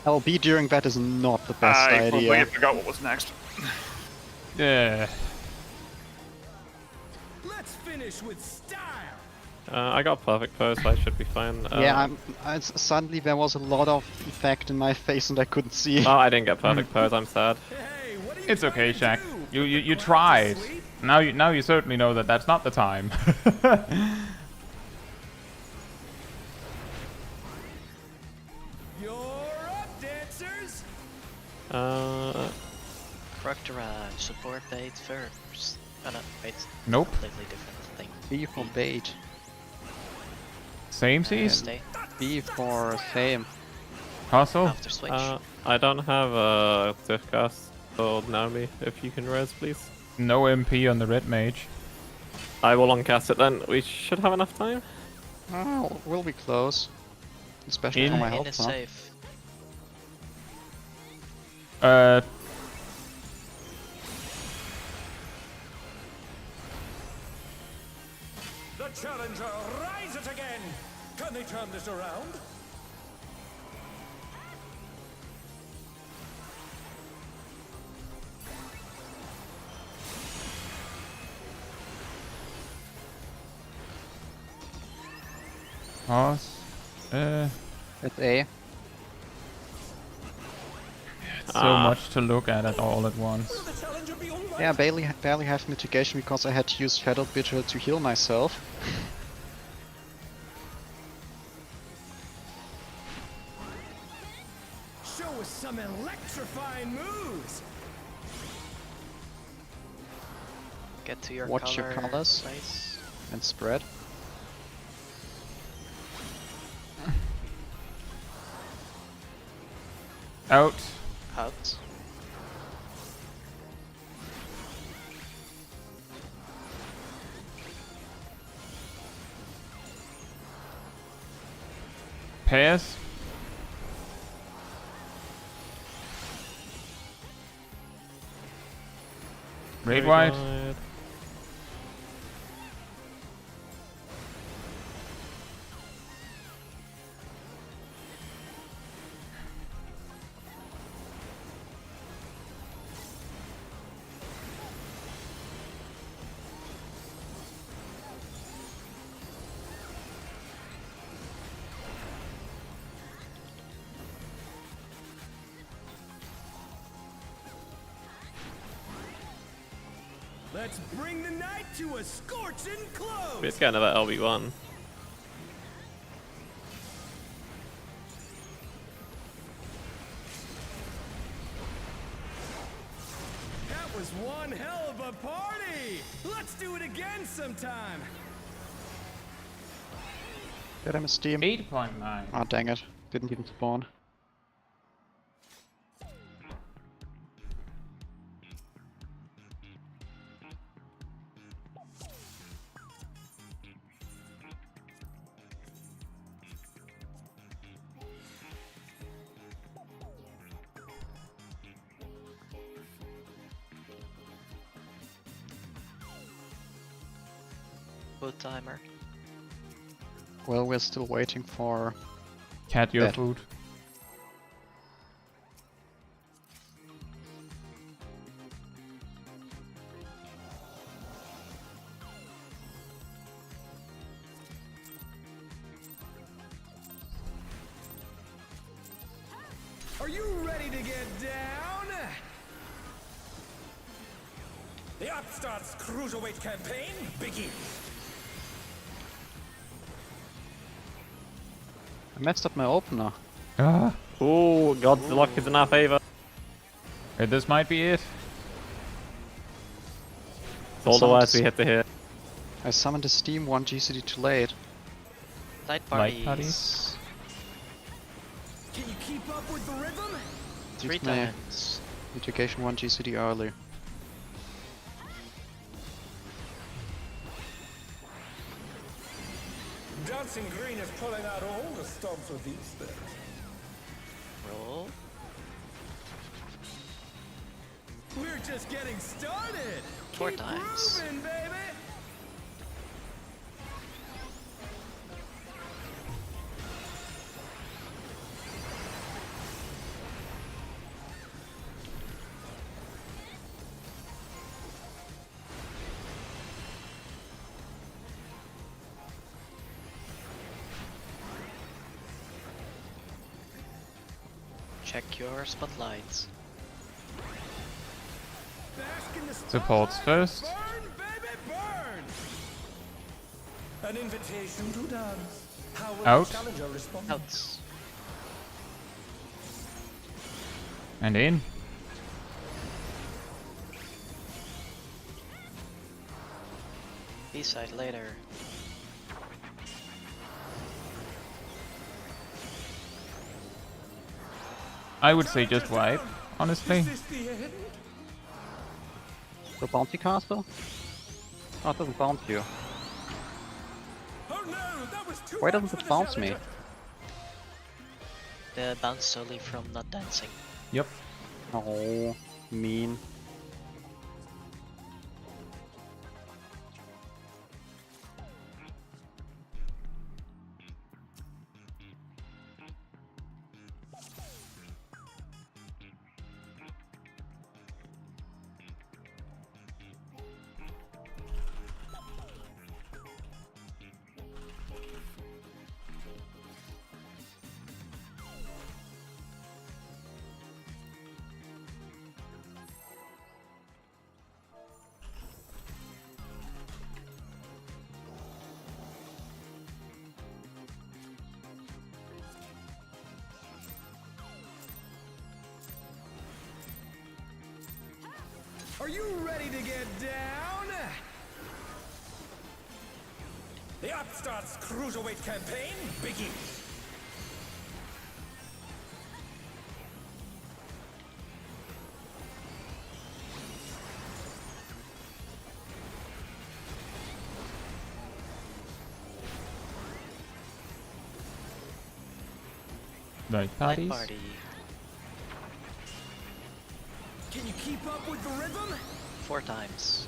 LB during that is not the best I idea. completely forgot what was next. Yeah. Let's finish with style! I got perfect pose, so I should be fine. Yeah, suddenly there was a lot of effect in my face and I couldn't see. Oh, I didn't get perfect pose. I'm sad. Hey, what are you It's okay, trying Shaq. to do? You Go back tried. to sleep? Now you certainly know that that's not the time. You're up, dancers! Proctora, support bait first. Oh no, wait, Nope. completely different thing. B for bait. Same seas. Stay B for same. Hustle. after switch. I don't have a Diff Cast called Naomi. If you can res, please. No MP on the red mage. I will uncast it then. We should have enough time. Oh, we'll be close. Especially In- for my In health is now. safe. The challenger rises again! Can they turn this around? Pause. It's A. So much to look at all at once. Will the challenger be alright? Yeah, barely have mitigation because I had to use Shadow Bitter to heal myself. Show us some electrifying moves! Get to your Watch your color colors. size. And spread. Out. Out. Pass. Raid wide. Let's bring the night to a scorching close! Let's get another LB1. That was one hell of a party! Let's do it again sometime! Did I miss Steam? 8.9. Ah, dang it. Didn't even spawn. Food timer. Well, we're still waiting for... Cat your Dead. food. Are you ready to get down? The Upstart's Cruiserweight campaign begins! I messed up my opener. Ah. Ooh, God's luck is in our favor. This might be it. It's all the words we hit to hit. I summoned a Steam one GCD too late. Light Light parties. parties. Can you keep up with the rhythm? 3 It's me. times. Education 1 GCD early. Dancing Green is pulling out all the stops with these things. Roll. We're just getting started. 4 Keep times. grooving, baby. Check your spotlights. Bask in the Supports spotlight. first. Burn, baby, burn. An invitation to dance. How will Out. the challenger respond? Outs. And in. B-side later. I would say just wipe, honestly. Is this the end? The bounty caster? Oh, it doesn't bounce you. Oh no, that was too Why much doesn't for it the bounce me? challenger. The bounce solely from not dancing. Yep. Oh, mean. Are you ready to get down? The Upstarts Cruiserweight campaign begins. Night Night parties. party. Can you keep up with the rhythm? 4 times.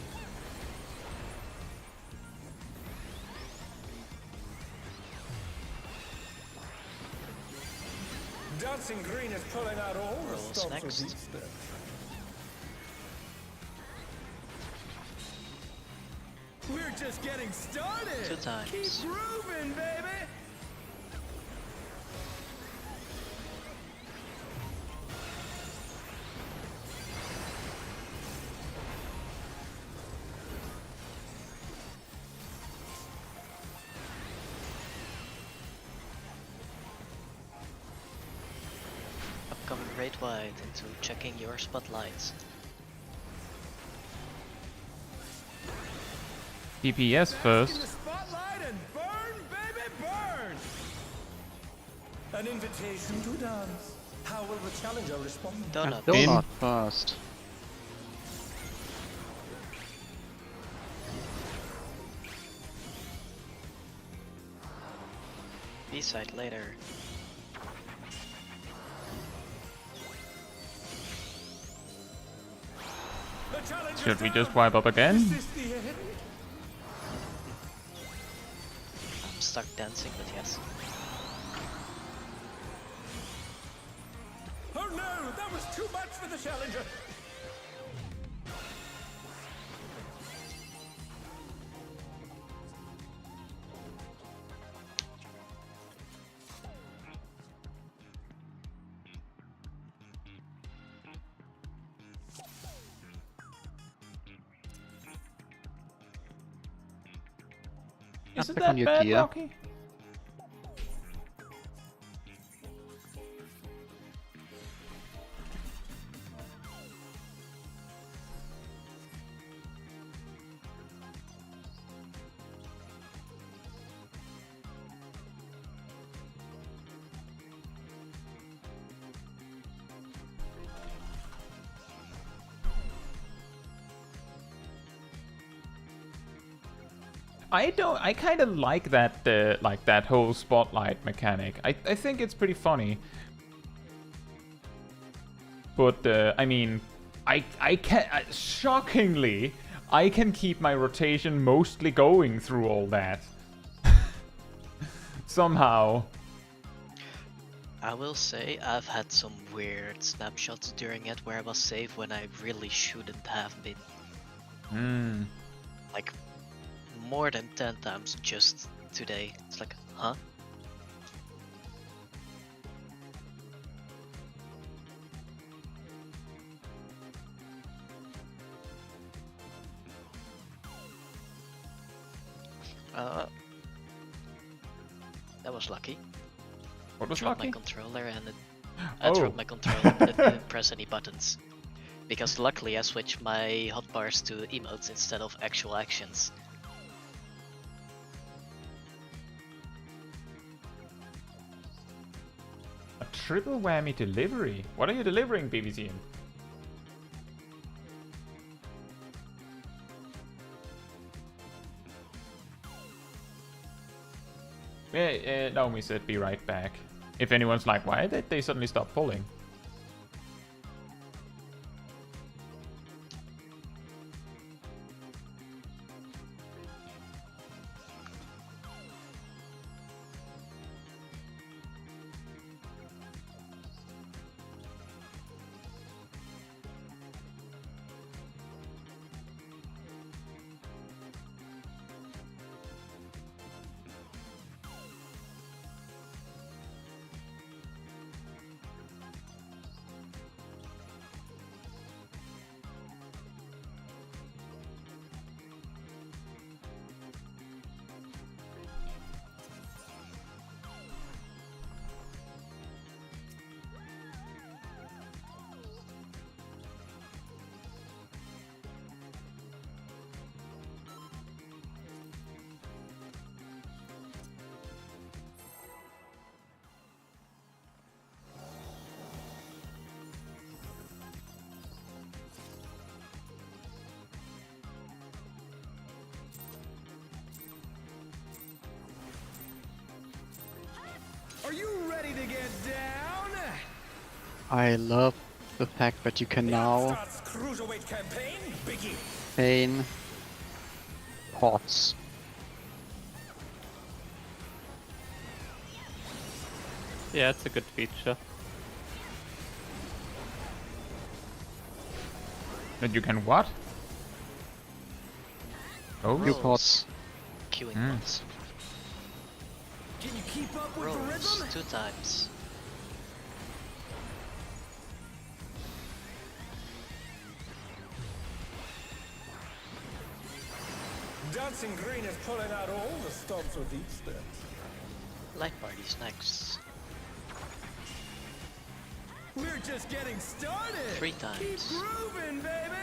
Dancing Green is pulling out all the Rolls stops next. with these steps. We're just getting started. 2 times. Keep grooving, baby. Upcoming raid wide into checking your spotlights. DPS In the first. spotlight and burn, baby, burn. An invitation to dance. How will the challenger respond? Donut. Donut first. B-side later. The challenger's Should we down. just wipe up again? Is this the end? I'm stuck dancing, but yes. Oh no, that was too much for the challenger. Isn't Back that on your bad, gear. Rocky? I kind of like that whole spotlight mechanic. I think it's pretty funny. But I mean, I can shockingly I can keep my rotation mostly going through all that. Somehow. I will say I've had some weird snapshots during it where I was safe when I really shouldn't have been. Like more than 10 times just today. It's like, huh? That was lucky. What was dropped lucky? my controller and I dropped my controller and it didn't press any buttons. Because luckily I switched my hotbars to emotes instead of actual actions. A triple whammy delivery? What are you delivering, BBCN? Yeah, Naomi said be right back. If anyone's like, why did they suddenly stop pulling? Are you ready to get down? I love the fact that you can now Cruiserweight campaign, Biggie. feign pots. Yeah, it's a good feature. That you can what? Oh, Few pots. Queuing pots. Can you keep up with the Rolls rhythm? 2 times. Dancing Green is pulling out all the stops with each step. Light parties next. We're just getting started. 3 times. Keep grooving, baby.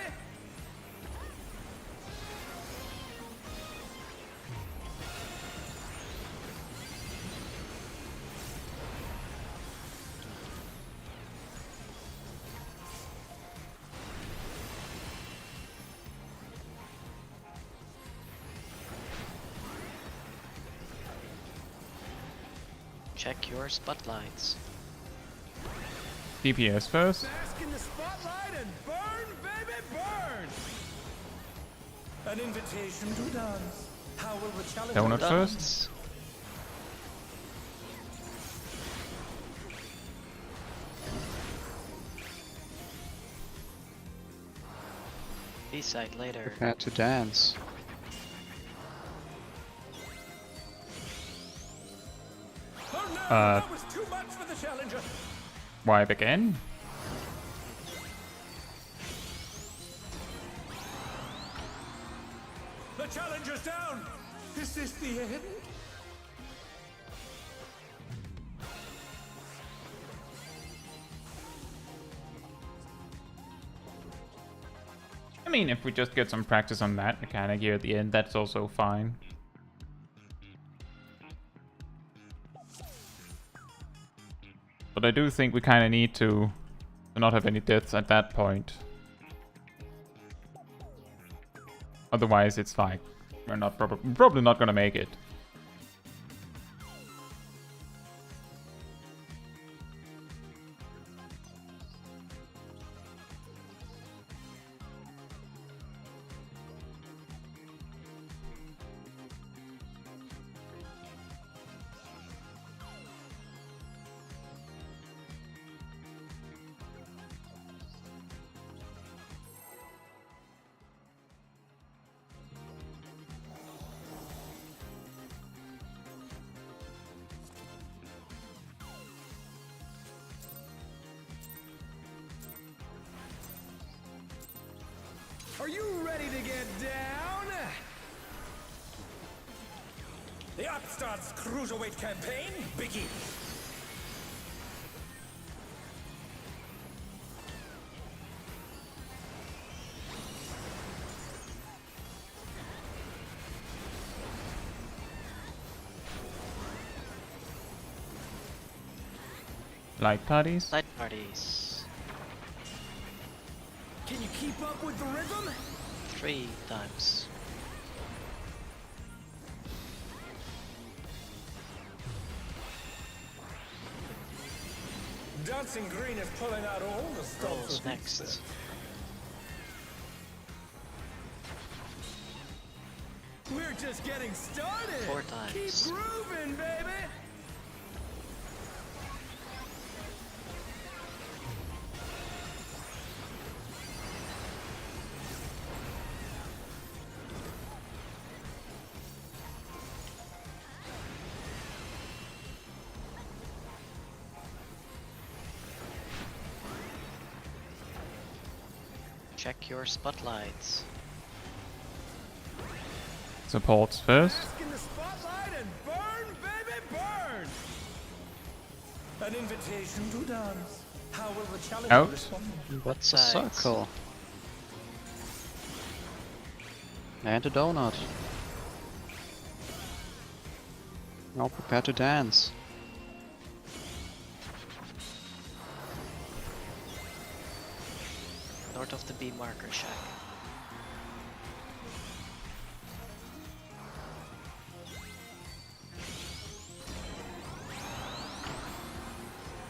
Check your spotlights. DPS first. Bask in the spotlight and burn, baby, burn. An invitation to dance. How will the challenge? Donut first. Dance. B-side later. Prepare to dance. Oh no, that was too much for the challenger. Wipe again. The challenger's down. Is this the end? I mean, if we just get some practice on that mechanic here at the end, that's also fine. But I do think we kind of need to not have any deaths at that point. Otherwise, it's like we're not probably not gonna make it. Are you ready to get down? The Upstart's Cruiserweight campaign begins. Light parties? Light parties. Can you keep up with the rhythm? 3 times. Dancing Green is pulling out all the stops. Rolls next. We're just getting started. 4 times. Keep grooving, baby. Check your spotlights. Supports first. Bask in the spotlight and burn, baby, burn. An invitation to dance. How will the challenger Out. respond? What's a Sides. circle? And a donut. Now prepare to dance. North of the B marker shack.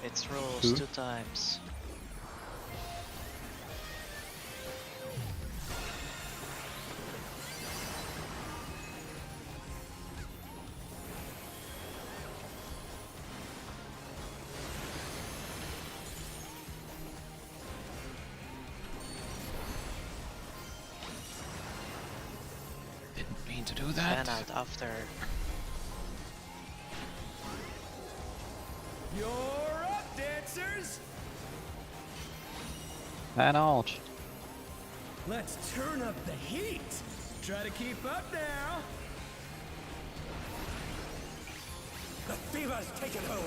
It's rolls 2 times. Didn't mean to do that. Fan out after. You're up, dancers. And out. Let's turn up the heat. Try to keep up now. The fever's taken hold.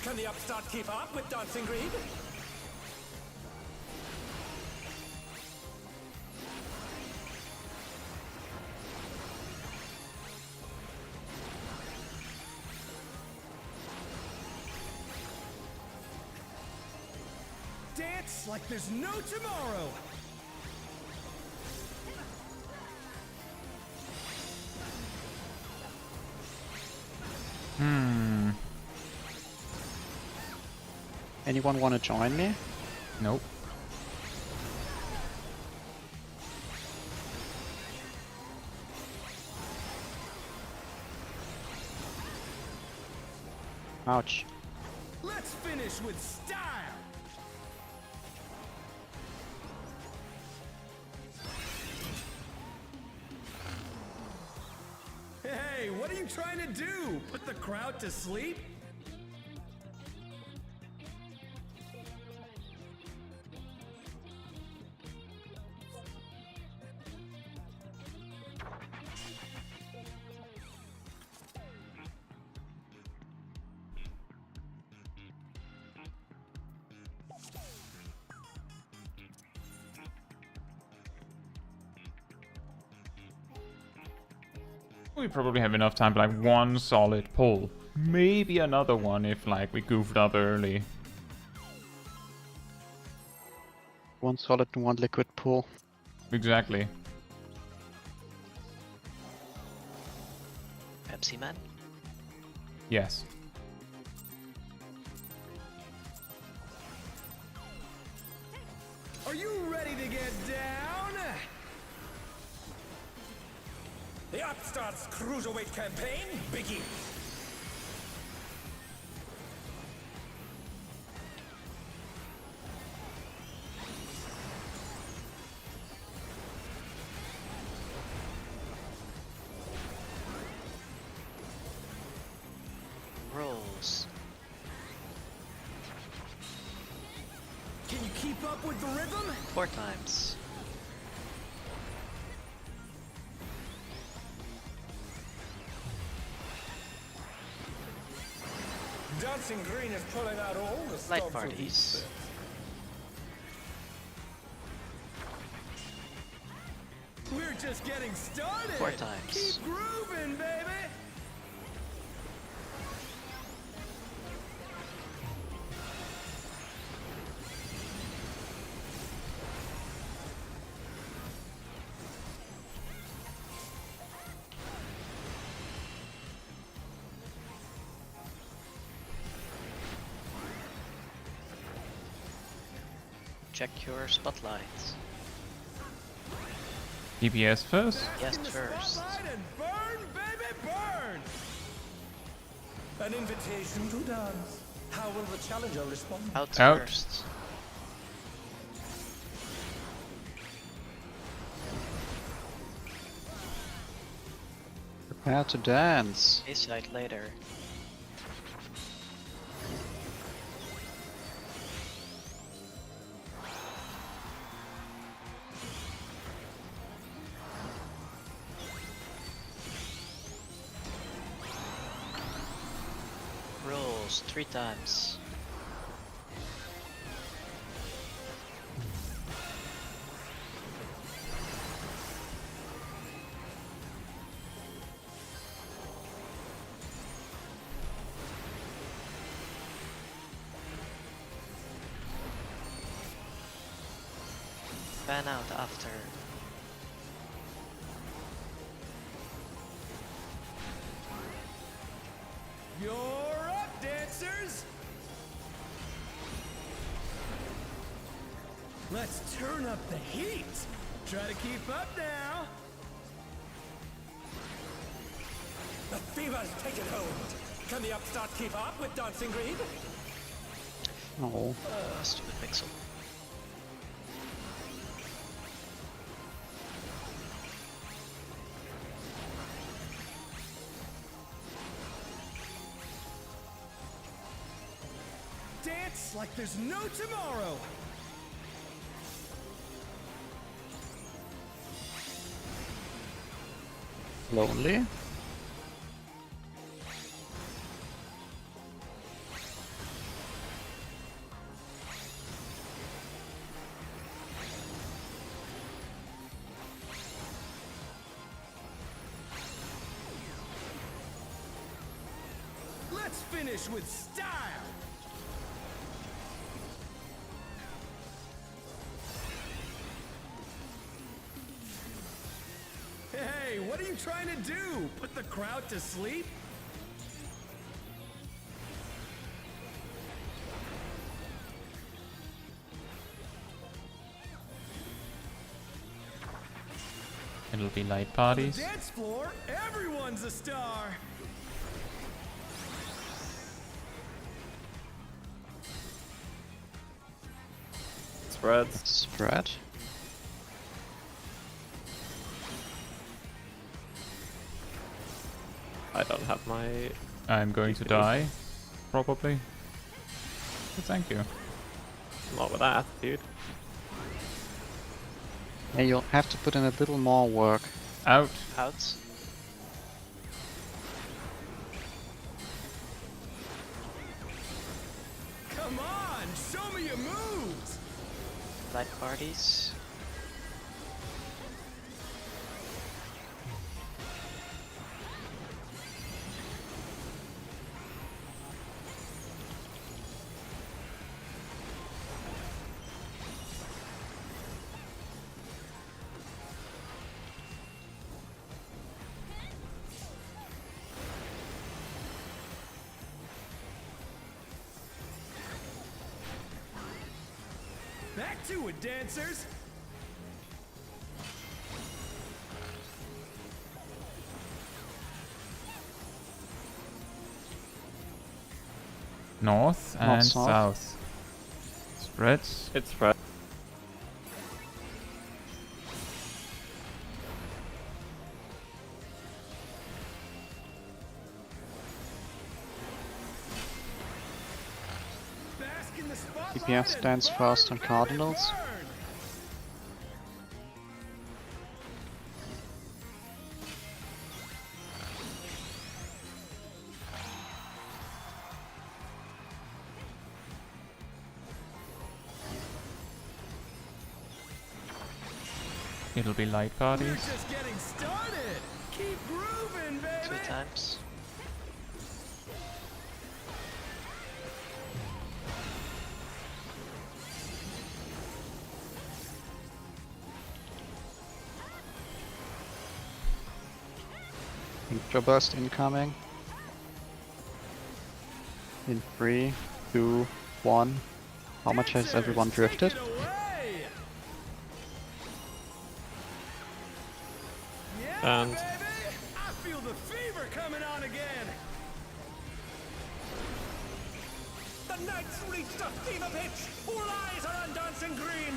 Can the Upstart keep up with Dancing Green? Dance like there's no tomorrow. Anyone want to join me? Nope. Ouch. Let's finish with style. Hey, what are you trying to do? Put the crowd to sleep? We probably have enough time for like one solid pull. Maybe another one if like we goofed up early. One solid and one liquid pool. Exactly. MC man? Yes. Are you ready to get down? The Upstart's Cruiserweight campaign begins. Rolls. Can you keep up with the rhythm? 4 times. Dancing Green is pulling out all the Light stops with parties. each set. We're just getting started. 4 times. Keep grooving, baby. Check your spotlights. DPS first. Yes, In the first. spotlight and burn, baby, burn. An invitation to dance. How will the challenger respond? Out Out. first. Prepare to dance. A-side later. Rolls 3 times. Fan out after. You're up, dancers. Let's turn up the heat. Try to keep up now. The fever's taken hold. Can the Upstart keep up with Dancing Green? No. Stupid pixel. Dance like there's no tomorrow. Lonely. Let's finish with style. Hey, what are you trying to do? Put the crowd to sleep? It'll be light On the parties. dance floor, everyone's a star. Spreads. Spread. I don't have my. I'm going to die, probably. But thank you. Not with that attitude. Yeah, you'll have to put in a little more work. Out. Out. Come on, show me your moves. Light parties. Back to it, dancers. North and south. south. Spreads. It's spread. Bask in the spotlight DPS and stands burn, first on baby, Cardinals. burn. It'll be light We're parties. just getting started. Keep grooving, baby. 2 times. Intro burst incoming. In 3, 2, 1. How much has everyone drifted? Take it away. Yeah, And- baby. I feel the fever coming on again. The night's reached a fever pitch. All eyes are on dancing green.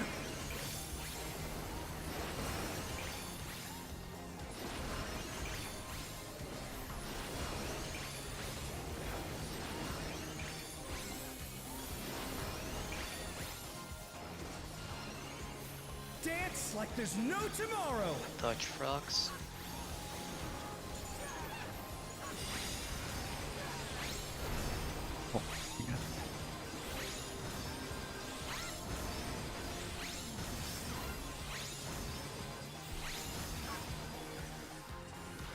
Dance like there's no tomorrow. Dodge frogs.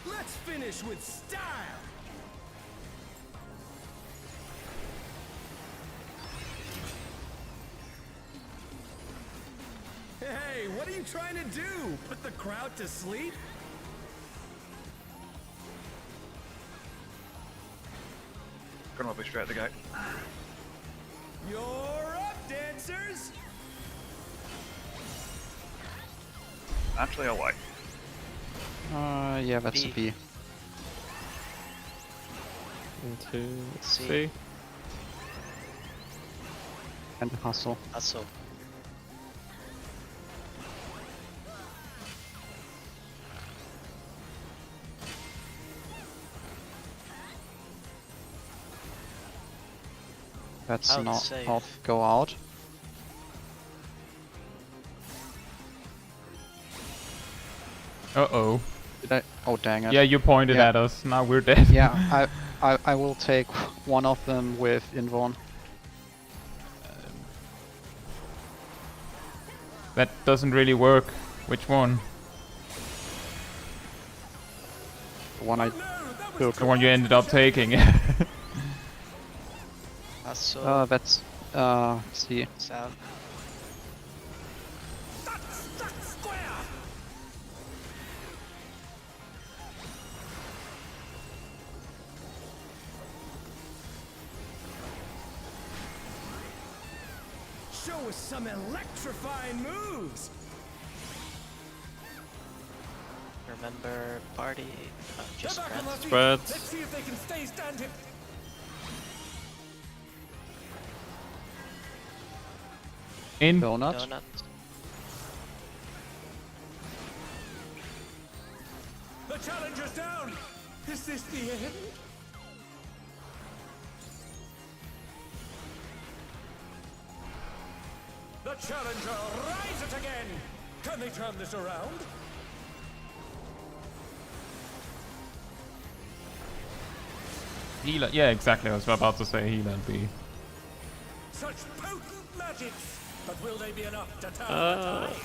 Let's finish with style. Hey, what are you trying to do? Put the crowd to sleep? Gonna be straight at the gate. You're up, dancers! Actually, I'll wait. Yeah, that's a B. B. Into C. C. And hustle. Also, That's Out not safe. off. Go out. Uh-oh. Did I? Oh, dang it. Yeah, you pointed Yeah. at us. Now we're dead. Yeah, I will take one of them with Invon. That doesn't really work. Which one? The one I No, that was took. The one you ended up taking. also That's C. south. That's square! Show us some electrifying moves! Remember party. Just They're back on friends. their feet. Spreads. Let's see if they can stay standing. In. Donut. Donut. The challenger's down! Is this the end? The challenger rises again! Can they turn this around? Healer. Yeah, exactly. I was about to say healer and B. Such potent magics! But will they be enough to turn the tide?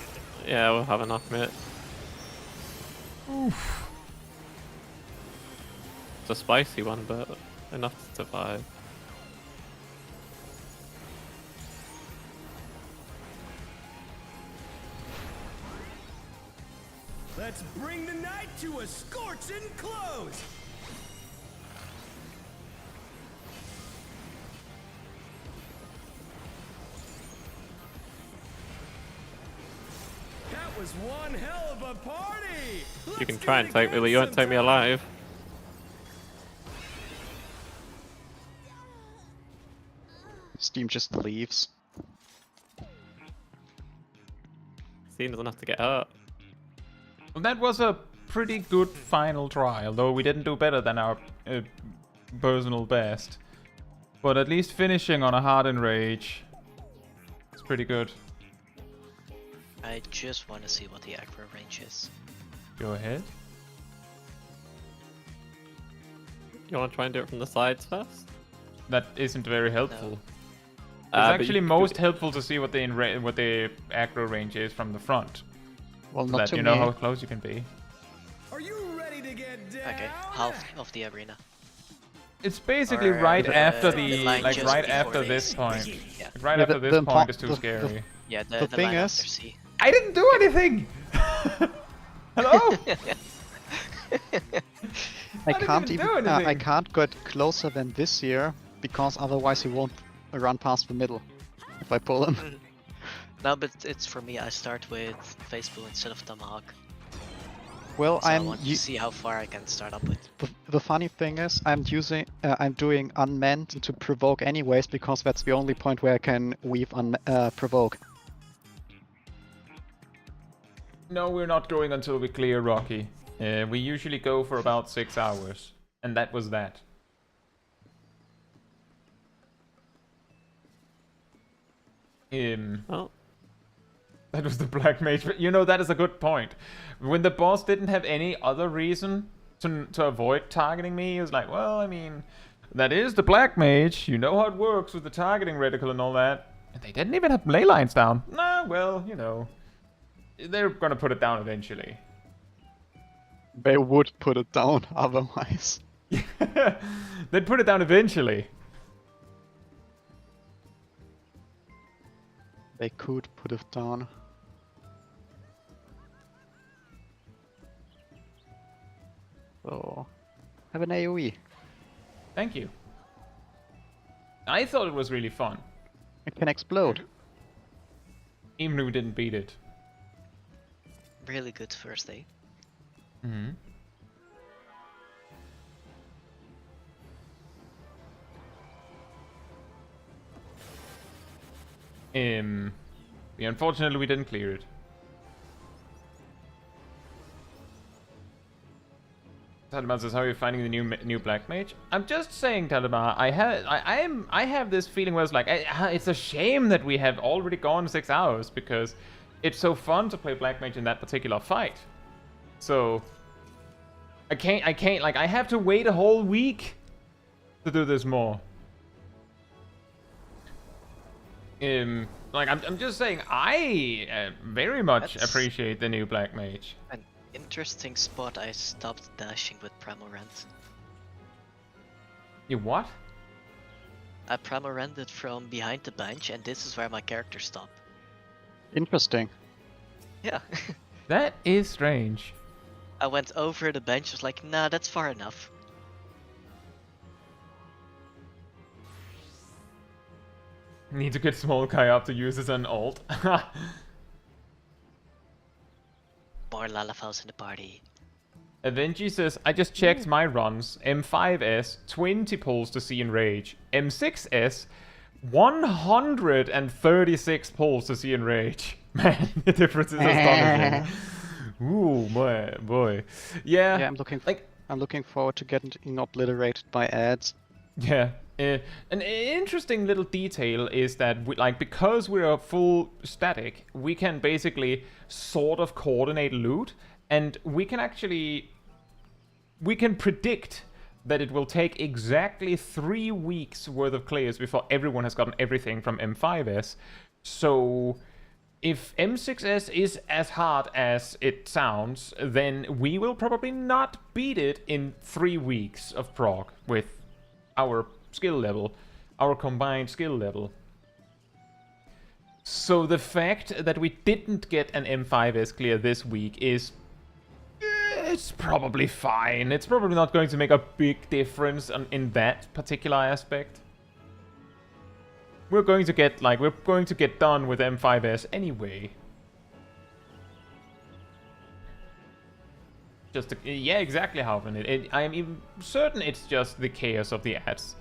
Yeah, we'll have enough, mate. Oof. It's a spicy one, but enough to survive. Let's bring the night to a scorching close! was one hell of a party. You can try and take me, but you won't take me alive. Steam just leaves. Steam doesn't have to get hurt. Well, that was a pretty good final try, although we didn't do better than our personal best. But at least finishing on a hardened rage is pretty good. I just want to see what the aggro range is. Go ahead. You want to try and do it from the sides first? That isn't very helpful. No. It's actually most helpful to see what the aggro range is from the front. Well, So not that to you me. know how close you can be. Are you ready to get down? Okay, half of the arena. It's basically Or, right after the line like just right before after the this AC. point. Yeah, Right Yeah, after the this point is the- too scary. yeah. The The thing line is- after C. I didn't do anything! Hello? I didn't can't even do even. I anything. can't get closer than this here because otherwise he won't run past the middle if I pull him. No, but it's for me. I start with Faceball instead of Tomahawk. Well, So I I'm. want to see how far I can start up with. The funny thing is, I'm doing unmanned to provoke anyways because that's the only point where I can weave provoke. No, we're not going until we clear Rocky. We usually go for about 6 hours. And that was that. Oh. That was the Black Mage. But, you know, that is a good point. When the boss didn't have any other reason to avoid targeting me, he was like, well, I mean, that is the Black Mage. You know how it works with the targeting reticle and all that. And they didn't even have ley lines down. Nah, well, you know. They're gonna put it down eventually. They would put it down otherwise. They'd put it down eventually. They could put it down. So, have an AoE. Thank you. I thought it was really fun. It can explode. Even if we didn't beat it. Really good first day. Mm-hmm. Yeah, unfortunately we didn't clear it. Tadama says, "How are you finding the new Black Mage?" I'm just saying, Tadama. I have this feeling where it's like it's a shame that we have already gone 6 hours because it's so fun to play Black Mage in that particular fight. So I can't like I have to wait a whole week to do this more. Like I'm just saying, I very much That's- appreciate the new Black Mage. An interesting spot. I stopped dashing with Premorant. You what? I Premoranded from behind the bench, and this is where my character stopped. Interesting. Yeah. That is strange. I went over the bench, was like, nah, that's far enough. Need to get small guy up to use as an ult. More Lalafels in the party. Avengi says, I just checked my runs. M5S, 20 pulls to see Enrage. M6S, 136 pulls to see Enrage. Man, the difference is astonishing. Ooh, boy. Yeah, Yeah, I'm looking forward to getting obliterated by ads. yeah. An interesting little detail is that because we're full static, we can basically sort of coordinate loot, and we can predict that it will take exactly 3 weeks worth of clears before everyone has gotten everything from M5S. So if M6S is as hard as it sounds, then we will probably not beat it in 3 weeks of Prog with our skill level, our combined skill level. So the fact that we didn't get an M5S clear this week is... it's probably fine. It's probably not going to make a big difference in that particular aspect. We're going to get done with M5S anyway. Just yeah, exactly how often I am even certain it's just the chaos of the ads.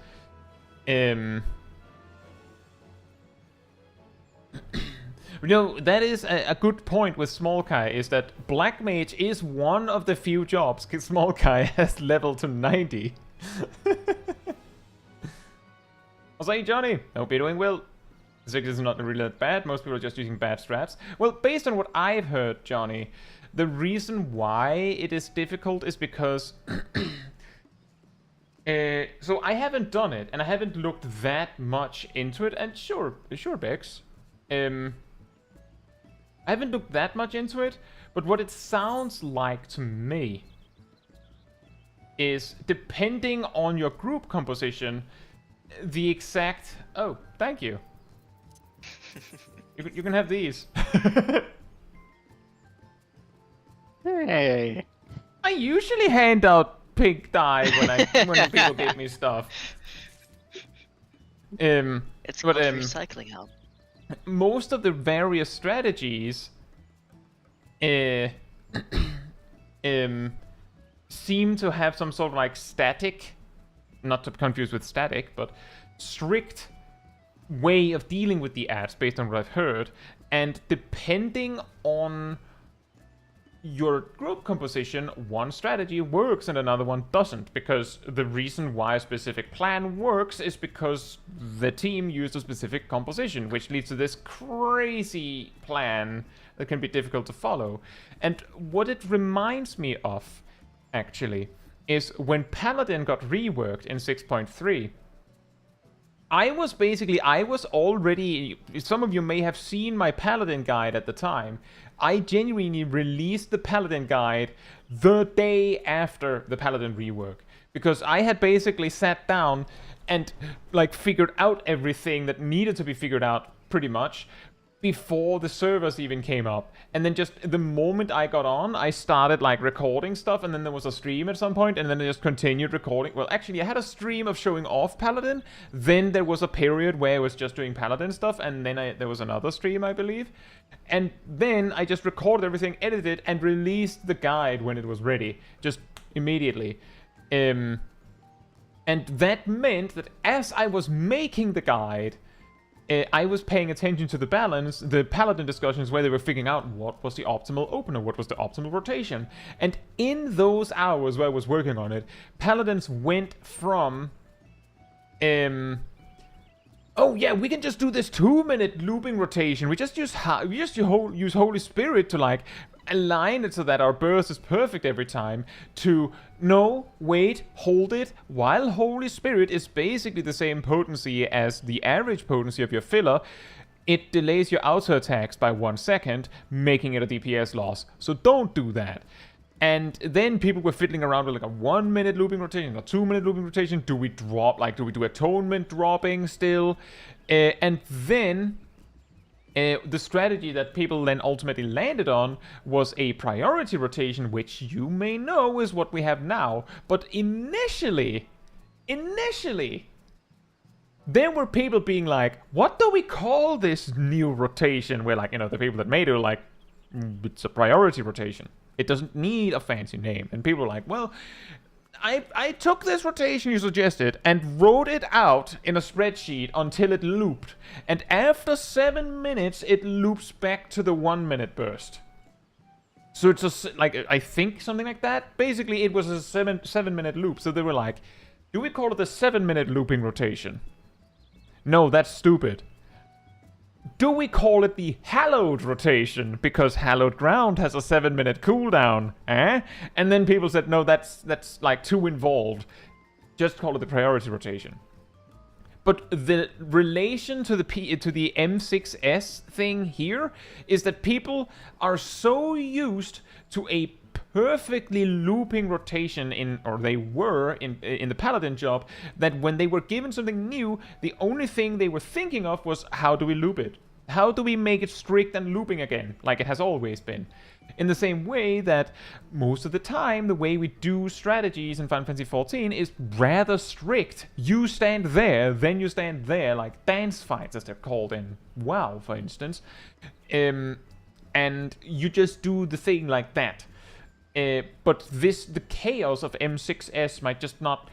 That is a good point with Small Kai, is that Black Mage is one of the few jobs Small Kai has leveled to 90. I'll say, Johnny, hope you're doing well. Ziggs is not really that bad, most people are just using bad strats. Well, based on what I've heard, Johnny, the reason why it is difficult is because... so I haven't done it, and I haven't looked that much into it, and sure, Bex. I haven't looked that much into it, but what it sounds like to me is, depending on your group composition, the exact... Oh, thank you. You can have these. Hey. I usually hand out pink dye when people give me stuff. It's called recycling help. Most of the various strategies seem to have some sort of like static, not to confuse with static, but strict way of dealing with the ads based on what I've heard, and depending on your group composition, one strategy works and another one doesn't, because the reason why a specific plan works is because the team used a specific composition, which leads to this crazy plan that can be difficult to follow. And what it reminds me of, actually, is when Paladin got reworked in 6.3, I was already, some of you may have seen my Paladin guide at the time. I genuinely released the Paladin guide the day after the Paladin rework, because I had basically sat down and like figured out everything that needed to be figured out pretty much before the servers even came up. And then just the moment I got on, I started like recording stuff, and then there was a stream at some point, and then I just continued recording. Well, actually I had a stream of showing off Paladin, then there was a period where I was just doing Paladin stuff, and then there was another stream, I believe. And then I just recorded everything, edited, and released the guide when it was ready, just immediately. And that meant that as I was making the guide, I was paying attention to the balance, the Paladin discussions, where they were figuring out what was the optimal opener, what was the optimal rotation. And in those hours where I was working on it, Paladins went from... oh yeah, we can just do this 2-minute looping rotation. We just use Holy Spirit to like align it so that our burst is perfect every time, to no, wait, hold it, while Holy Spirit is basically the same potency as the average potency of your filler, it delays your auto attacks by 1 second, making it a DPS loss. So don't do that. And then people were fiddling around with like a 1-minute looping rotation, a 2-minute looping rotation. Do we drop, like, do we do atonement dropping still? And then the strategy that people then ultimately landed on was a priority rotation, which you may know is what we have now. But initially, there were people being like, what do we call this new rotation? Where, like, you know, the people that made it were like, it's a priority rotation. It doesn't need a fancy name. And people were like, well, I took this rotation you suggested and wrote it out in a spreadsheet until it looped. And after 7 minutes, it loops back to the 1-minute burst. So it's just like, I think something like that. Basically, it was a 7-minute loop. So they were like, do we call it the 7-minute looping rotation? No, that's stupid. Do we call it the hallowed rotation, because hallowed ground has a 7-minute cooldown, eh? And then people said, no, that's like too involved. Just call it the priority rotation. But the relation to the M6S thing here is that people are so used to a perfectly looping rotation they were in the Paladin job, that when they were given something new, the only thing they were thinking of was, how do we loop it? How do we make it strict and looping again, like it has always been? In the same way that most of the time, the way we do strategies in Final Fantasy XIV is rather strict. You stand there, then you stand there, like dance fights as they're called in WoW, for instance. And you just do the thing like that. But the chaos of M6S might just not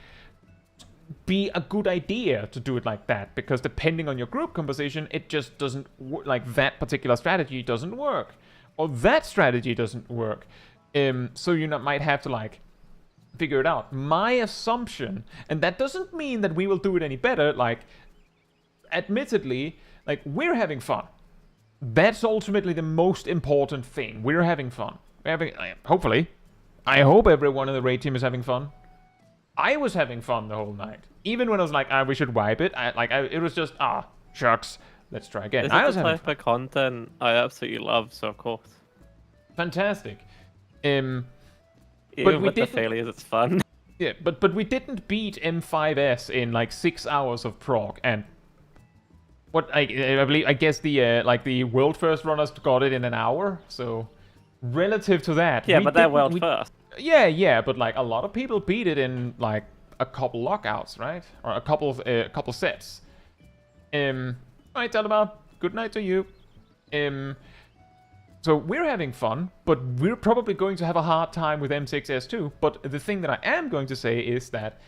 be a good idea to do it like that, because depending on your group composition, it just doesn't like that particular strategy doesn't work, or that strategy doesn't work. So you might have to like figure it out. My assumption, and that doesn't mean that we will do it any better, like admittedly, like we're having fun. That's ultimately the most important thing. We're having fun. We're having, hopefully, I hope everyone in the raid team is having fun. I was having fun the whole night. Even when I was like, we should wipe it. It was just, shucks, let's try again. This I is was the having type of content I absolutely love, so of course. Fantastic. Even but with the failures, it's fun. Yeah, but we didn't beat M5S in like 6 hours of Prog, and what I guess the world first runners got it in an hour. So relative to that, yeah, but they're world first. Yeah, but like a lot of people beat it in like a couple lockouts, right? Or a couple sets. Alright, Talaba, good night to you. So we're having fun, but we're probably going to have a hard time with M6S too. But the thing that I am going to say is that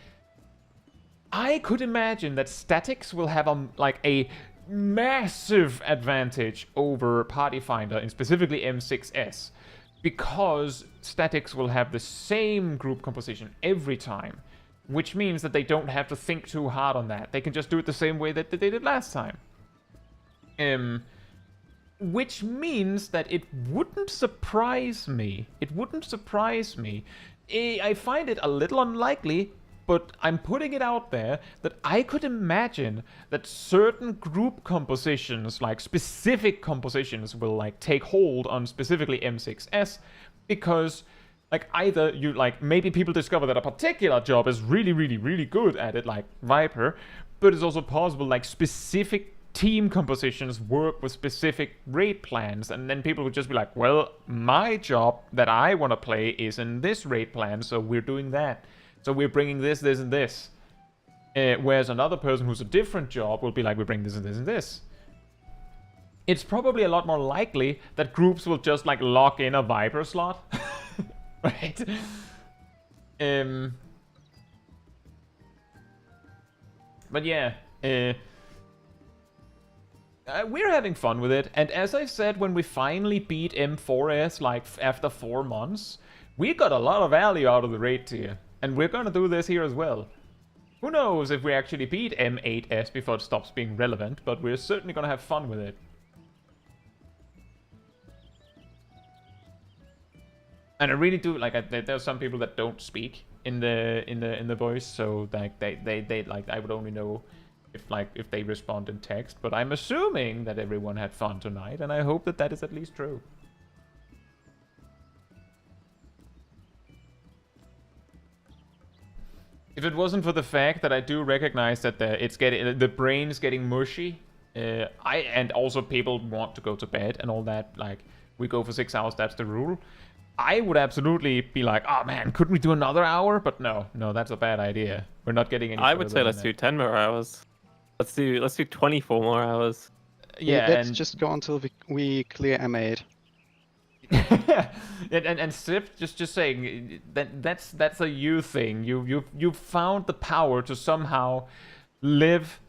I could imagine that statics will have a massive advantage over Party Finder, and specifically M6S, because statics will have the same group composition every time, which means that they don't have to think too hard on that. They can just do it the same way that they did last time. Which means that it wouldn't surprise me. It wouldn't surprise me. I find it a little unlikely, but I'm putting it out there that I could imagine that certain group compositions, like specific compositions, will like take hold on specifically M6S, because like either you like maybe people discover that a particular job is really, really, really good at it, like Viper, but it's also possible like specific team compositions work with specific raid plans, and then people would just be like, well, my job that I want to play is in this raid plan, so we're doing that. So we're bringing this, this, and this. Whereas another person who's a different job will be like, we bring this and this and this. It's probably a lot more likely that groups will just like lock in a Viper slot. Right? But yeah, we're having fun with it, and as I said, when we finally beat M4S, like after 4 months, we got a lot of value out of the raid tier, and we're gonna do this here as well. Who knows if we actually beat M8S before it stops being relevant, but we're certainly gonna have fun with it. And I really do like. There's some people that don't speak in the voice, so like they like I would only know if they respond in text, but I'm assuming that everyone had fun tonight, and I hope that that is at least true. If it wasn't for the fact that I do recognize that the brain's getting mushy, and also people want to go to bed and all that, like we go for 6 hours, that's the rule. I would absolutely be like, oh man, couldn't we do another hour? But no, that's a bad idea. We're not getting any. I would say let's do 10 more hours. Let's do 24 more hours. Yeah, let's just go until we clear M8. and Sip, just saying that's a you thing. You've found the power to somehow live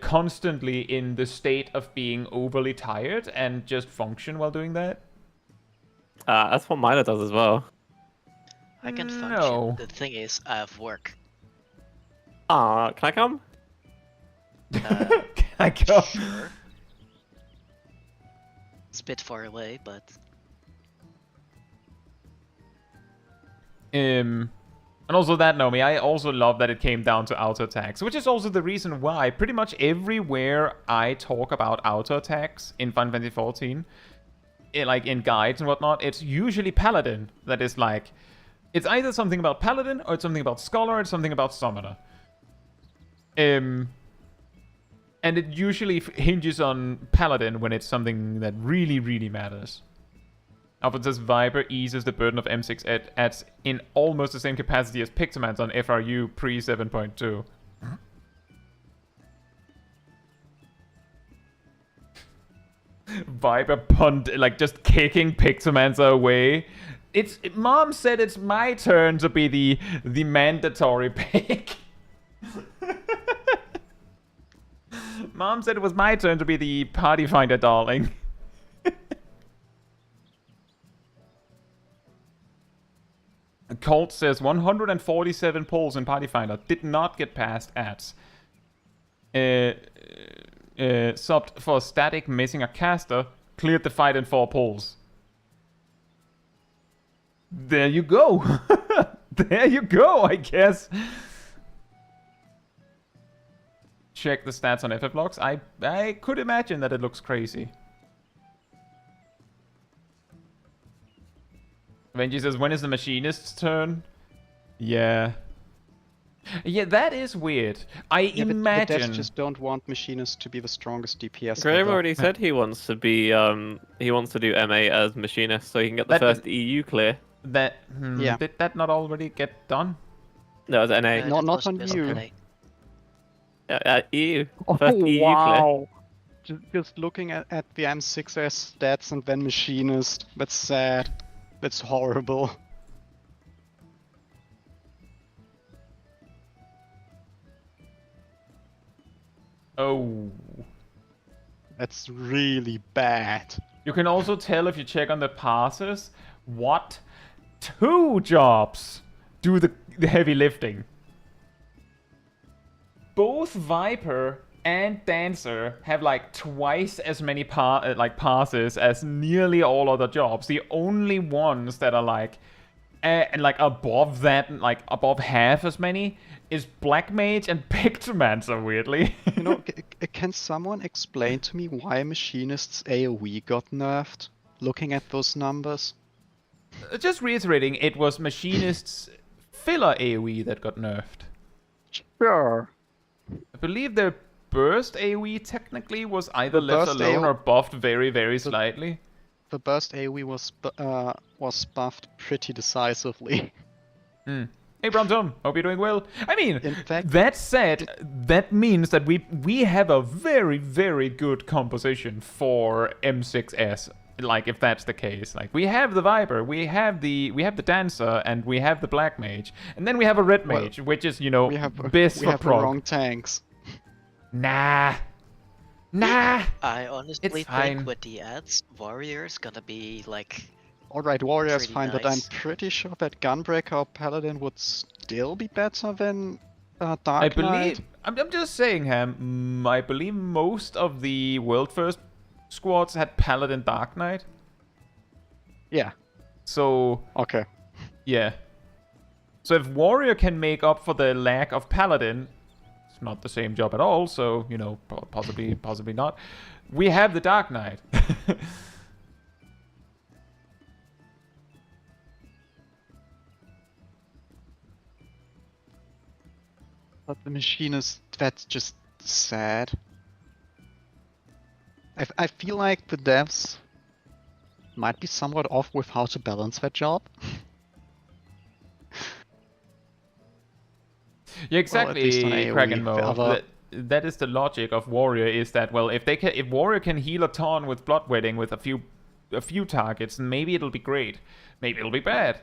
constantly in the state of being overly tired and just function while doing that. That's what Mila does as well. I can function. No. The thing is, I have work. Can I come? Can I go? Sure. It's a bit far away, but... And also that, Naomi, I also love that it came down to auto attacks, which is also the reason why pretty much everywhere I talk about auto attacks in Final Fantasy XIV, like in guides and whatnot, it's usually Paladin that is like... It's either something about Paladin, or it's something about Scholar, or it's something about Summoner. And it usually hinges on Paladin when it's something that really, really matters. Alfred says Viper eases the burden of M6 at in almost the same capacity as Pictomans on FRU pre 7.2. Viper punt, like just kicking Pictomans away. Mom said it's my turn to be the mandatory pick. Mom said it was my turn to be the party finder darling. Colt says 147 polls in party finder did not get past ads. Subbed for static missing a caster, cleared the fight in 4 polls. There you go. There you go, I guess. Check the stats on FFLogs. I could imagine that it looks crazy. Benji says, when is the machinist's turn? Yeah. Yeah, that is weird. I imagine... The devs just don't want machinists to be the strongest DPS. Graham already said he wants to be, he wants to do MA as machinist so he can get the first EU clear. Did that not already get done? No, it was NA. Not on you. EU. First EU clear. Just looking at the M5S stats and then machinist. That's sad. That's horrible. Oh. That's really bad. You can also tell if you check on the passes what 2 jobs do the heavy lifting. Both Viper and Dancer have like twice as many passes as nearly all other jobs. The only ones that are like above that, like above half as many, is Black Mage and Pictomancer, weirdly. You know, can someone explain to me why Machinist's AoE got nerfed? Looking at those numbers. Just reiterating, it was Machinist's filler AoE that got nerfed. Sure. I believe their burst AoE technically was either left alone or buffed very, very slightly. The burst AoE was buffed pretty decisively. Hey Bronson, hope you're doing well. I mean, In fact, that said, that means that we have a very, very good composition for M5S. Like, if that's the case, like we have the Viper, we have the Dancer, and we have the Black Mage, and then we have a Red Mage, which is, you know, best for Prog. The wrong tanks. Nah. I honestly think fine. with the ads, Warrior's gonna be like. Alright, Warrior's pretty fine, nice. but I'm pretty sure that Gunbreaker or Paladin would still be better than Dark Knight. I'm just saying, Ham, I believe most of the World First squads had Paladin Dark Knight. Yeah. So... Okay. Yeah. So if Warrior can make up for the lack of Paladin, it's not the same job at all, so, you know, possibly not. We have the Dark Knight. But the Machinist, that's just sad. I feel like the devs might be somewhat off with how to balance that job. Yeah, exactly, well, Kraken Mo. That is the logic of Warrior, is that, well, if Warrior can heal a ton with Bloodwetting with a few targets, maybe it'll be great. Maybe it'll be bad.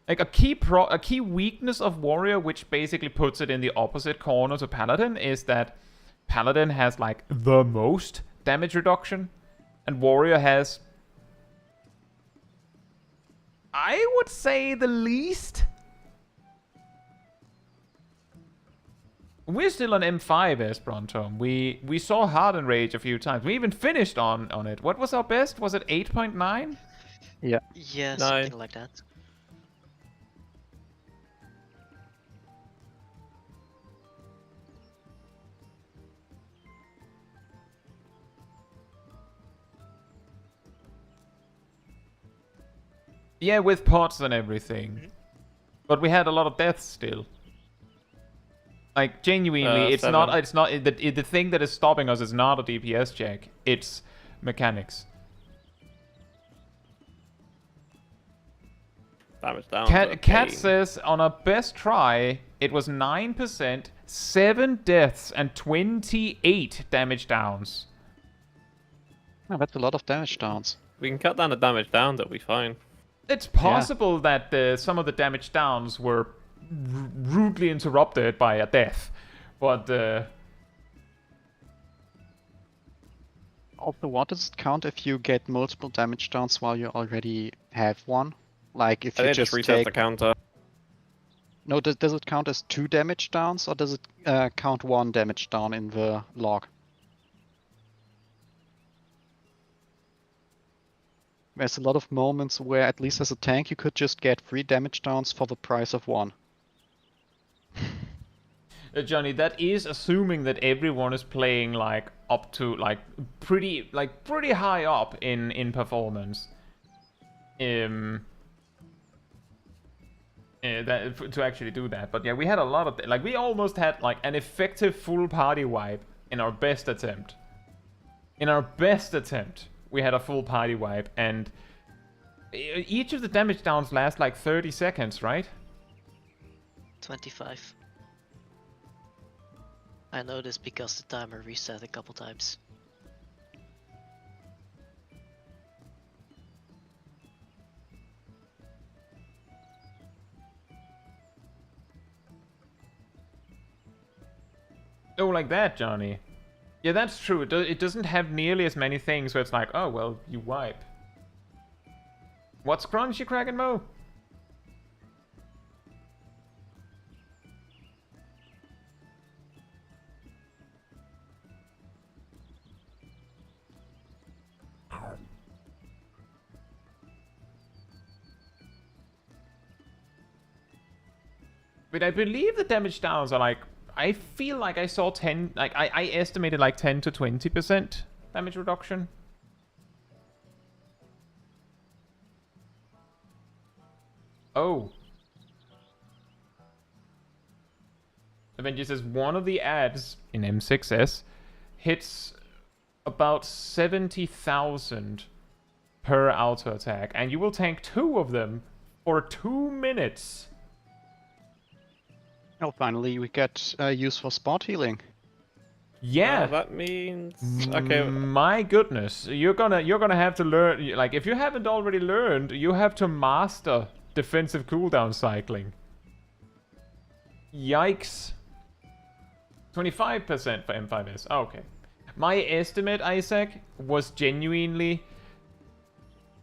Like a key weakness of Warrior, which basically puts it in the opposite corner to Paladin, is that Paladin has like the most damage reduction, and Warrior has, I would say, the least. We're still on M5S, Brontom. We saw Hardened Rage a few times. We even finished on it. What was our best? Was it 8.9? Yeah. Yeah, something like that. Yeah, with pots and everything. But we had a lot of deaths still. Like, genuinely, it's not the thing that is stopping us is not a DPS check. It's mechanics. Damage down. Cat says on a best try, it was 9%, 7 deaths, and 28 damage downs. Oh, that's a lot of damage downs. We can cut down the damage down, that'll be fine. It's possible that some of the damage downs were rudely interrupted by a death, but Also, what does it count if you get multiple damage downs while you already have one? Like if you just reset take... the counter. No, does it count as 2 damage downs, or does it count 1 damage down in the log? There's a lot of moments where, at least as a tank, you could just get 3 damage downs for the price of 1. Johnny, that is assuming that everyone is playing like up to pretty high up in performance. To actually do that, but yeah, we had a lot of we almost had like an effective full party wipe in our best attempt. We had a full party wipe, and each of the damage downs last like 30 seconds, right? 25. I know this because the timer reset a couple times. Oh, like that, Johnny. Yeah, that's true. It doesn't have nearly as many things where it's like, oh, well, you wipe. What's crunchy, Kraken Mo? But I believe the damage downs are like, I feel like I saw 10, like I estimated like 10 to 20% damage reduction. Oh. Avengers says one of the ads in M6S hits about 70,000 per auto attack, and you will tank 2 of them for 2 minutes. Oh, finally we get use for spot healing. Yeah. That means okay. My goodness, you're gonna have to learn. Like, if you haven't already learned, you have to master defensive cooldown cycling. Yikes. 25% for M5S. Okay. My estimate, Isaac, was genuinely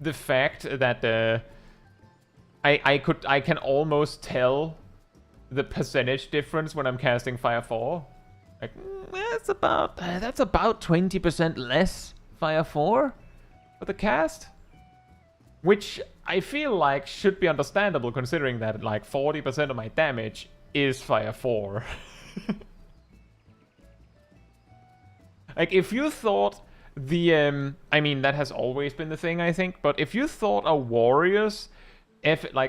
the fact that I can almost tell the percentage difference when I'm casting Fire 4. Like, that's about 20% less Fire 4 for the cast, which I feel like should be understandable considering that like 40% of my damage is Fire 4. Like, if you thought the I mean, that has always been the thing, I think, but if you thought a warrior's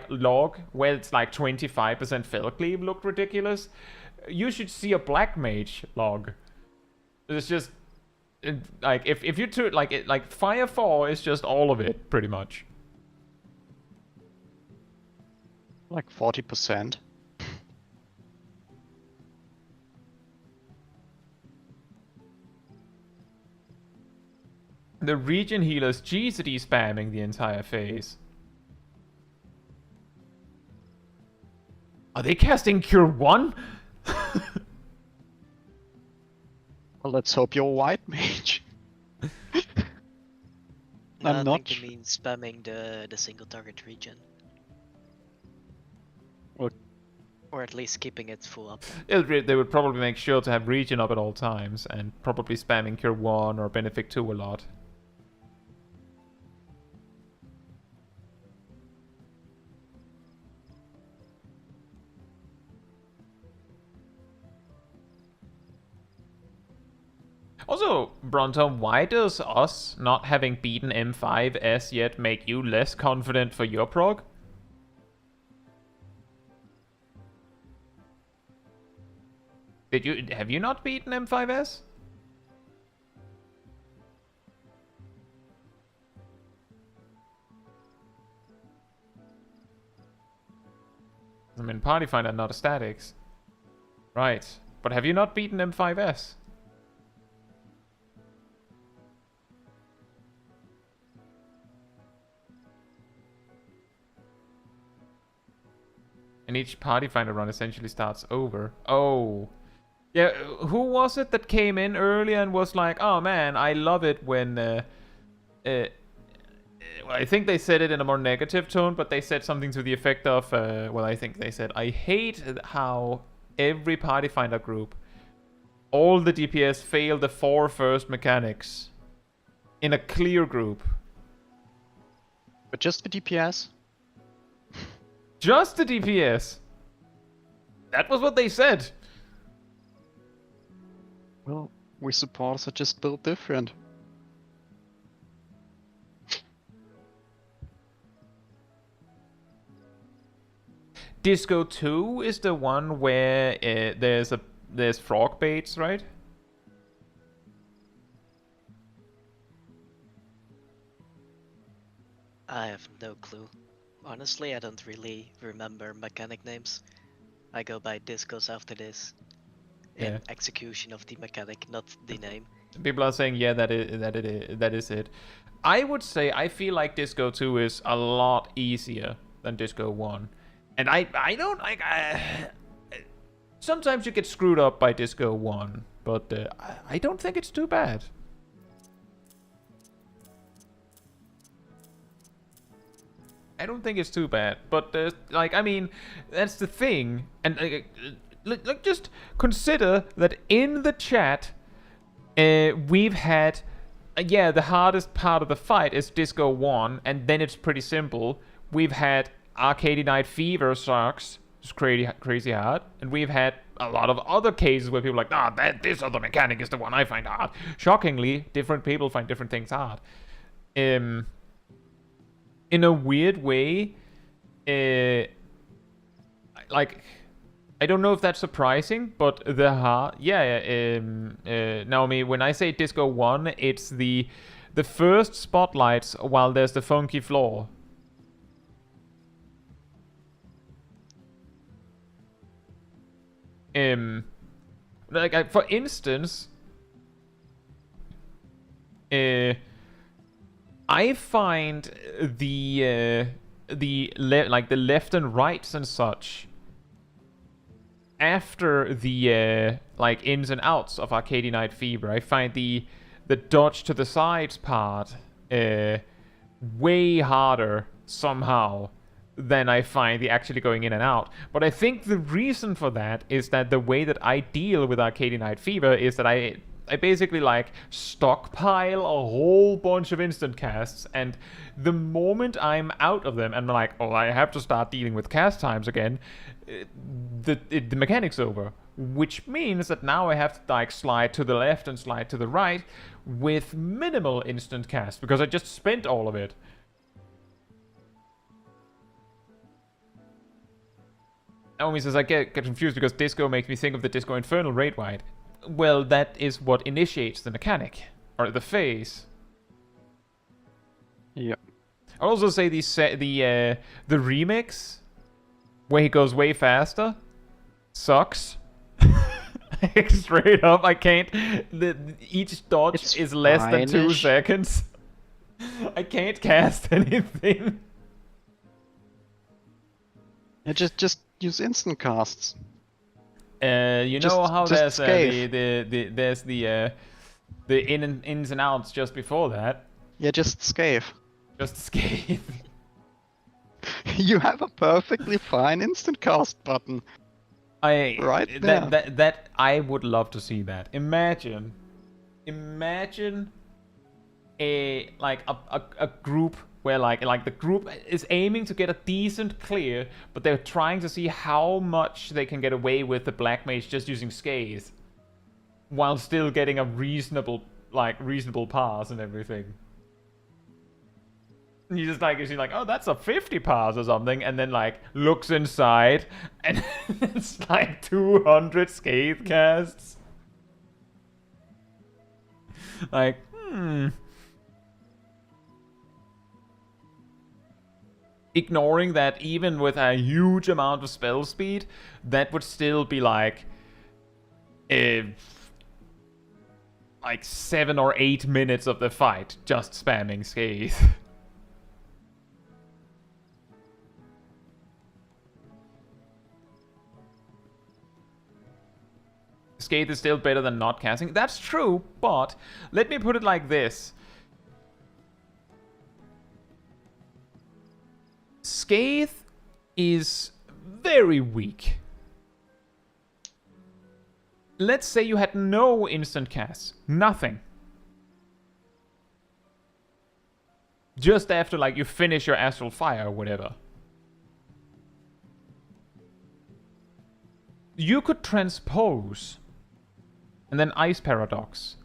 log where it's like 25% fell cleave looked ridiculous, you should see a black mage log. It's just like, if you took like Fire 4 is just all of it pretty much. Like 40%. The regen healers G-City spamming the entire phase. Are they casting Cure 1? Well, let's hope you're white mage. I not think it means spamming the single target regen. What? Or at least keeping it full up. They would probably make sure to have regen up at all times, and probably spamming Cure 1 or Benefic 2 a lot. Also, Bronto, why does us not having beaten M5S yet make you less confident for your prog? Have you not beaten M5S? I mean, Party Finder, not a statics. Right. But have you not beaten M5S? And each party finder run essentially starts over. Oh. Yeah, who was it that came in earlier and was like, oh man, I love it when... I think they said it in a more negative tone, but they said something to the effect of... well, I think they said, I hate how every party finder group, all the DPS fail the 4 first mechanics in a clear group. But just the DPS? Just the DPS. That was what they said. Well, we supporters are just built different. Disco 2 is the one where there's frog baits, right? I have no clue. Honestly, I don't really remember mechanic names. I go by discos after this. In execution of the mechanic, not the name. People are saying, yeah, that is it. I would say I feel like Disco 2 is a lot easier than Disco 1. And I don't like... sometimes you get screwed up by Disco 1, but I don't think it's too bad. I don't think it's too bad, but like, I mean, that's the thing. And like, just consider that in the chat, we've had, yeah, the hardest part of the fight is Disco 1, and then it's pretty simple. We've had Arcadion Fever sucks, it's crazy hard, and we've had a lot of other cases where people are like, this other mechanic is the one I find hard. Shockingly, different people find different things hard. In a weird way, like, I don't know if that's surprising, but the hard, Naomi, when I say Disco 1, it's the first spotlights while there's the funky floor. Like, for instance, I find the left and rights and such after the like ins and outs of Arcadion Fever. I find the dodge to the sides part way harder somehow than I find the actually going in and out. But I think the reason for that is that the way that I deal with Arcadion Fever is that I basically like stockpile a whole bunch of instant casts, and the moment I'm out of them and like, oh, I have to start dealing with cast times again, the mechanic's over. Which means that now I have to like slide to the left and slide to the right with minimal instant cast because I just spent all of it. Naomi says, I get confused because Disco makes me think of the Disco Infernal raid wide. Well, that is what initiates the mechanic, or the phase. Yeah. I'll also say the remix, where he goes way faster, sucks. Straight up, I can't. Each dodge is less than 2 seconds. I can't cast anything. Yeah, just use instant casts. You know how there's the ins and outs just before that. Yeah, just scathe. Just scathe. You have a perfectly fine instant cast button. That I would love to see that. Imagine a group where like the group is aiming to get a decent clear, but they're trying to see how much they can get away with the Black Mage just using Scathe, while still getting a reasonable pass and everything. And you just like, oh, that's a 50 pass or something, and then like looks inside, and it's like 200 Scathe casts. Like, ignoring that even with a huge amount of spell speed, that would still be like 7 or 8 minutes of the fight just spamming Scathe. Scathe is still better than not casting. That's true, but let me put it like this. Scathe is very weak. Let's say you had no instant casts. Nothing. Just after, like, you finish your Astral Fire or whatever. You could transpose. And then Ice Paradox.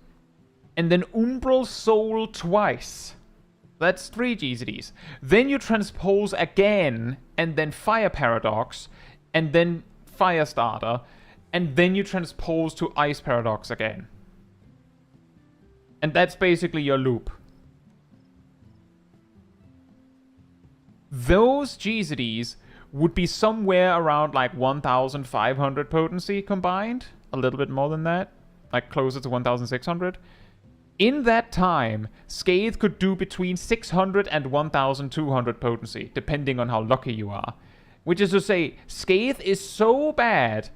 And then Umbral Soul twice. That's 3 GZDs. Then you transpose again. And then Fire Paradox. And then Firestarter. And then you transpose to Ice Paradox again. And that's basically your loop. Those GZDs would be somewhere around like 1,500 potency combined. A little bit more than that. Like closer to 1,600. In that time, Scathe could do between 600 and 1,200 potency, depending on how lucky you are. Which is to say, Scathe is so bad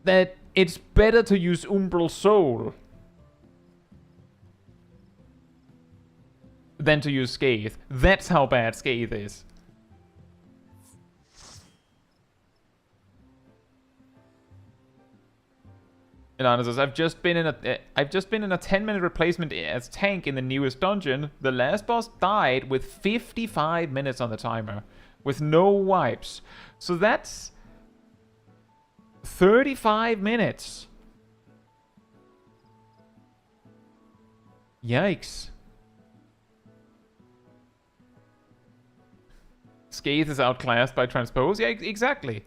that it's better to use Umbral Soul than to use Scathe. That's how bad Scathe is. Says, I've just been in a 10-minute replacement as tank in the newest dungeon. The last boss died with 55 minutes on the timer, with no wipes. So that's 35 minutes. Yikes. Scathe is outclassed by Transpose? Yeah, exactly.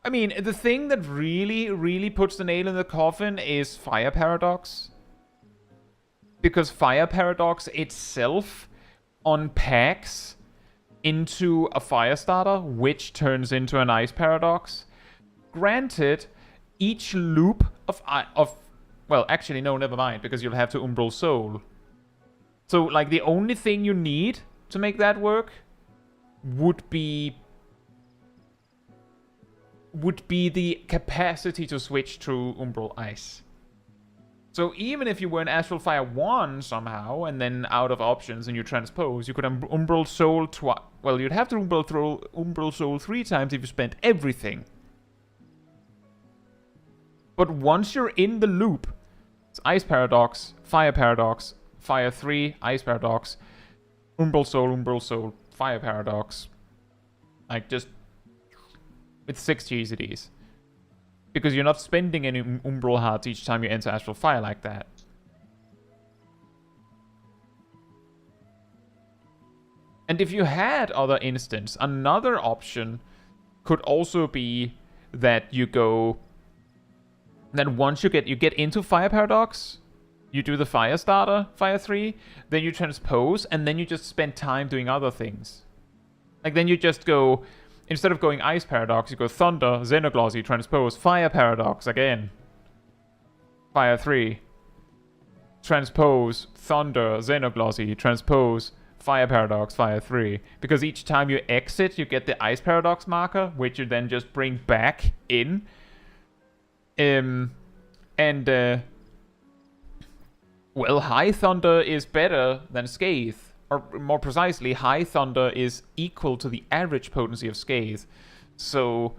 I mean, the thing that really puts the nail in the coffin is Fire Paradox. Because Fire Paradox itself unpacks into a Firestarter, which turns into an Ice Paradox. Granted, each loop of well, actually, no, never mind, because you'll have to Umbral Soul. So, like, the only thing you need to make that work would be the capacity to switch to Umbral Ice. So even if you were in Astral Fire 1 somehow, and then out of options and you transpose, you could Umbral Soul twice. Well, you'd have to Umbral Soul 3 times if you spent everything. But once you're in the loop, it's Ice Paradox, Fire Paradox, Fire 3, Ice Paradox, Umbral Soul, Fire Paradox. Like, just with 6 GZDs. Because you're not spending any Umbral Hearts each time you enter Astral Fire like that. And if you had other instants, another option could also be that you go... Then once you get into Fire Paradox, you do the Firestarter, Fire 3, then you transpose, and then you just spend time doing other things. Like, then you just go... Instead of going Ice Paradox, you go Thunder, Xenoglossy, Transpose, Fire Paradox again. Fire 3. Transpose, Thunder, Xenoglossy, Transpose, Fire Paradox, Fire 3. Because each time you exit, you get the Ice Paradox marker, which you then just bring back in. Well, High Thunder is better than Scathe. Or more precisely, High Thunder is equal to the average potency of Scathe. So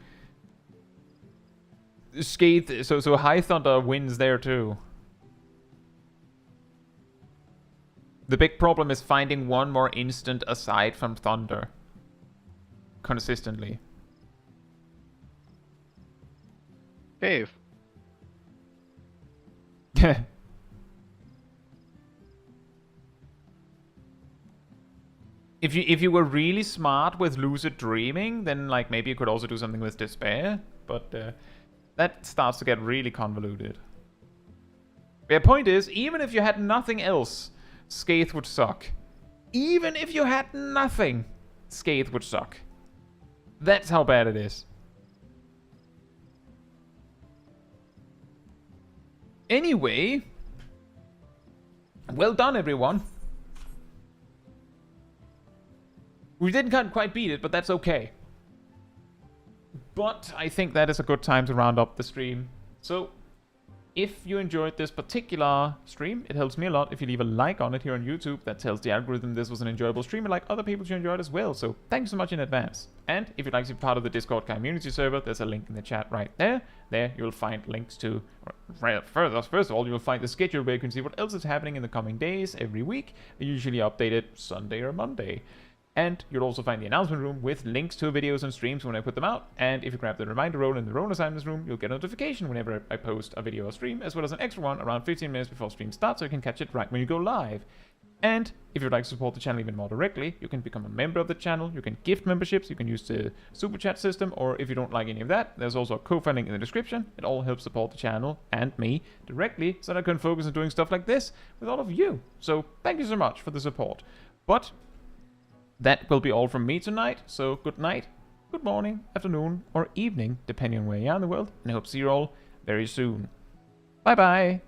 Scathe, so High Thunder wins there too. The big problem is finding one more instant aside from Thunder. Consistently. Dave. If you were really smart with Lucid Dreaming, then like maybe you could also do something with Despair, but that starts to get really convoluted. The point is, even if you had nothing else, Scathe would suck. Even if you had nothing, Scathe would suck. That's how bad it is. Anyway, well done, everyone. We didn't quite beat it, but that's okay. But I think that is a good time to round up the stream. So, if you enjoyed this particular stream, it helps me a lot if you leave a like on it here on YouTube. That tells the algorithm this was an enjoyable stream and like other people to enjoy it as well. So thank you so much in advance. And if you'd like to be part of the Discord community server, there's a link in the chat right there. There you'll find links to, first of all, you'll find the schedule where you can see what else is happening in the coming days every week. I usually update it Sunday or Monday. And you'll also find the announcement room with links to videos and streams when I put them out. And if you grab the reminder role in the role assignments room, you'll get a notification whenever I post a video or stream, as well as an extra one around 15 minutes before stream starts, so you can catch it right when you go live. And if you'd like to support the channel even more directly, you can become a member of the channel, you can gift memberships, you can use the super chat system, or if you don't like any of that, there's also a Ko-Fi link in the description. It all helps support the channel and me directly, so that I can focus on doing stuff like this with all of you. So thank you so much for the support. But that will be all from me tonight, so good night, good morning, afternoon, or evening, depending on where you are in the world, and I hope to see you all very soon. Bye bye!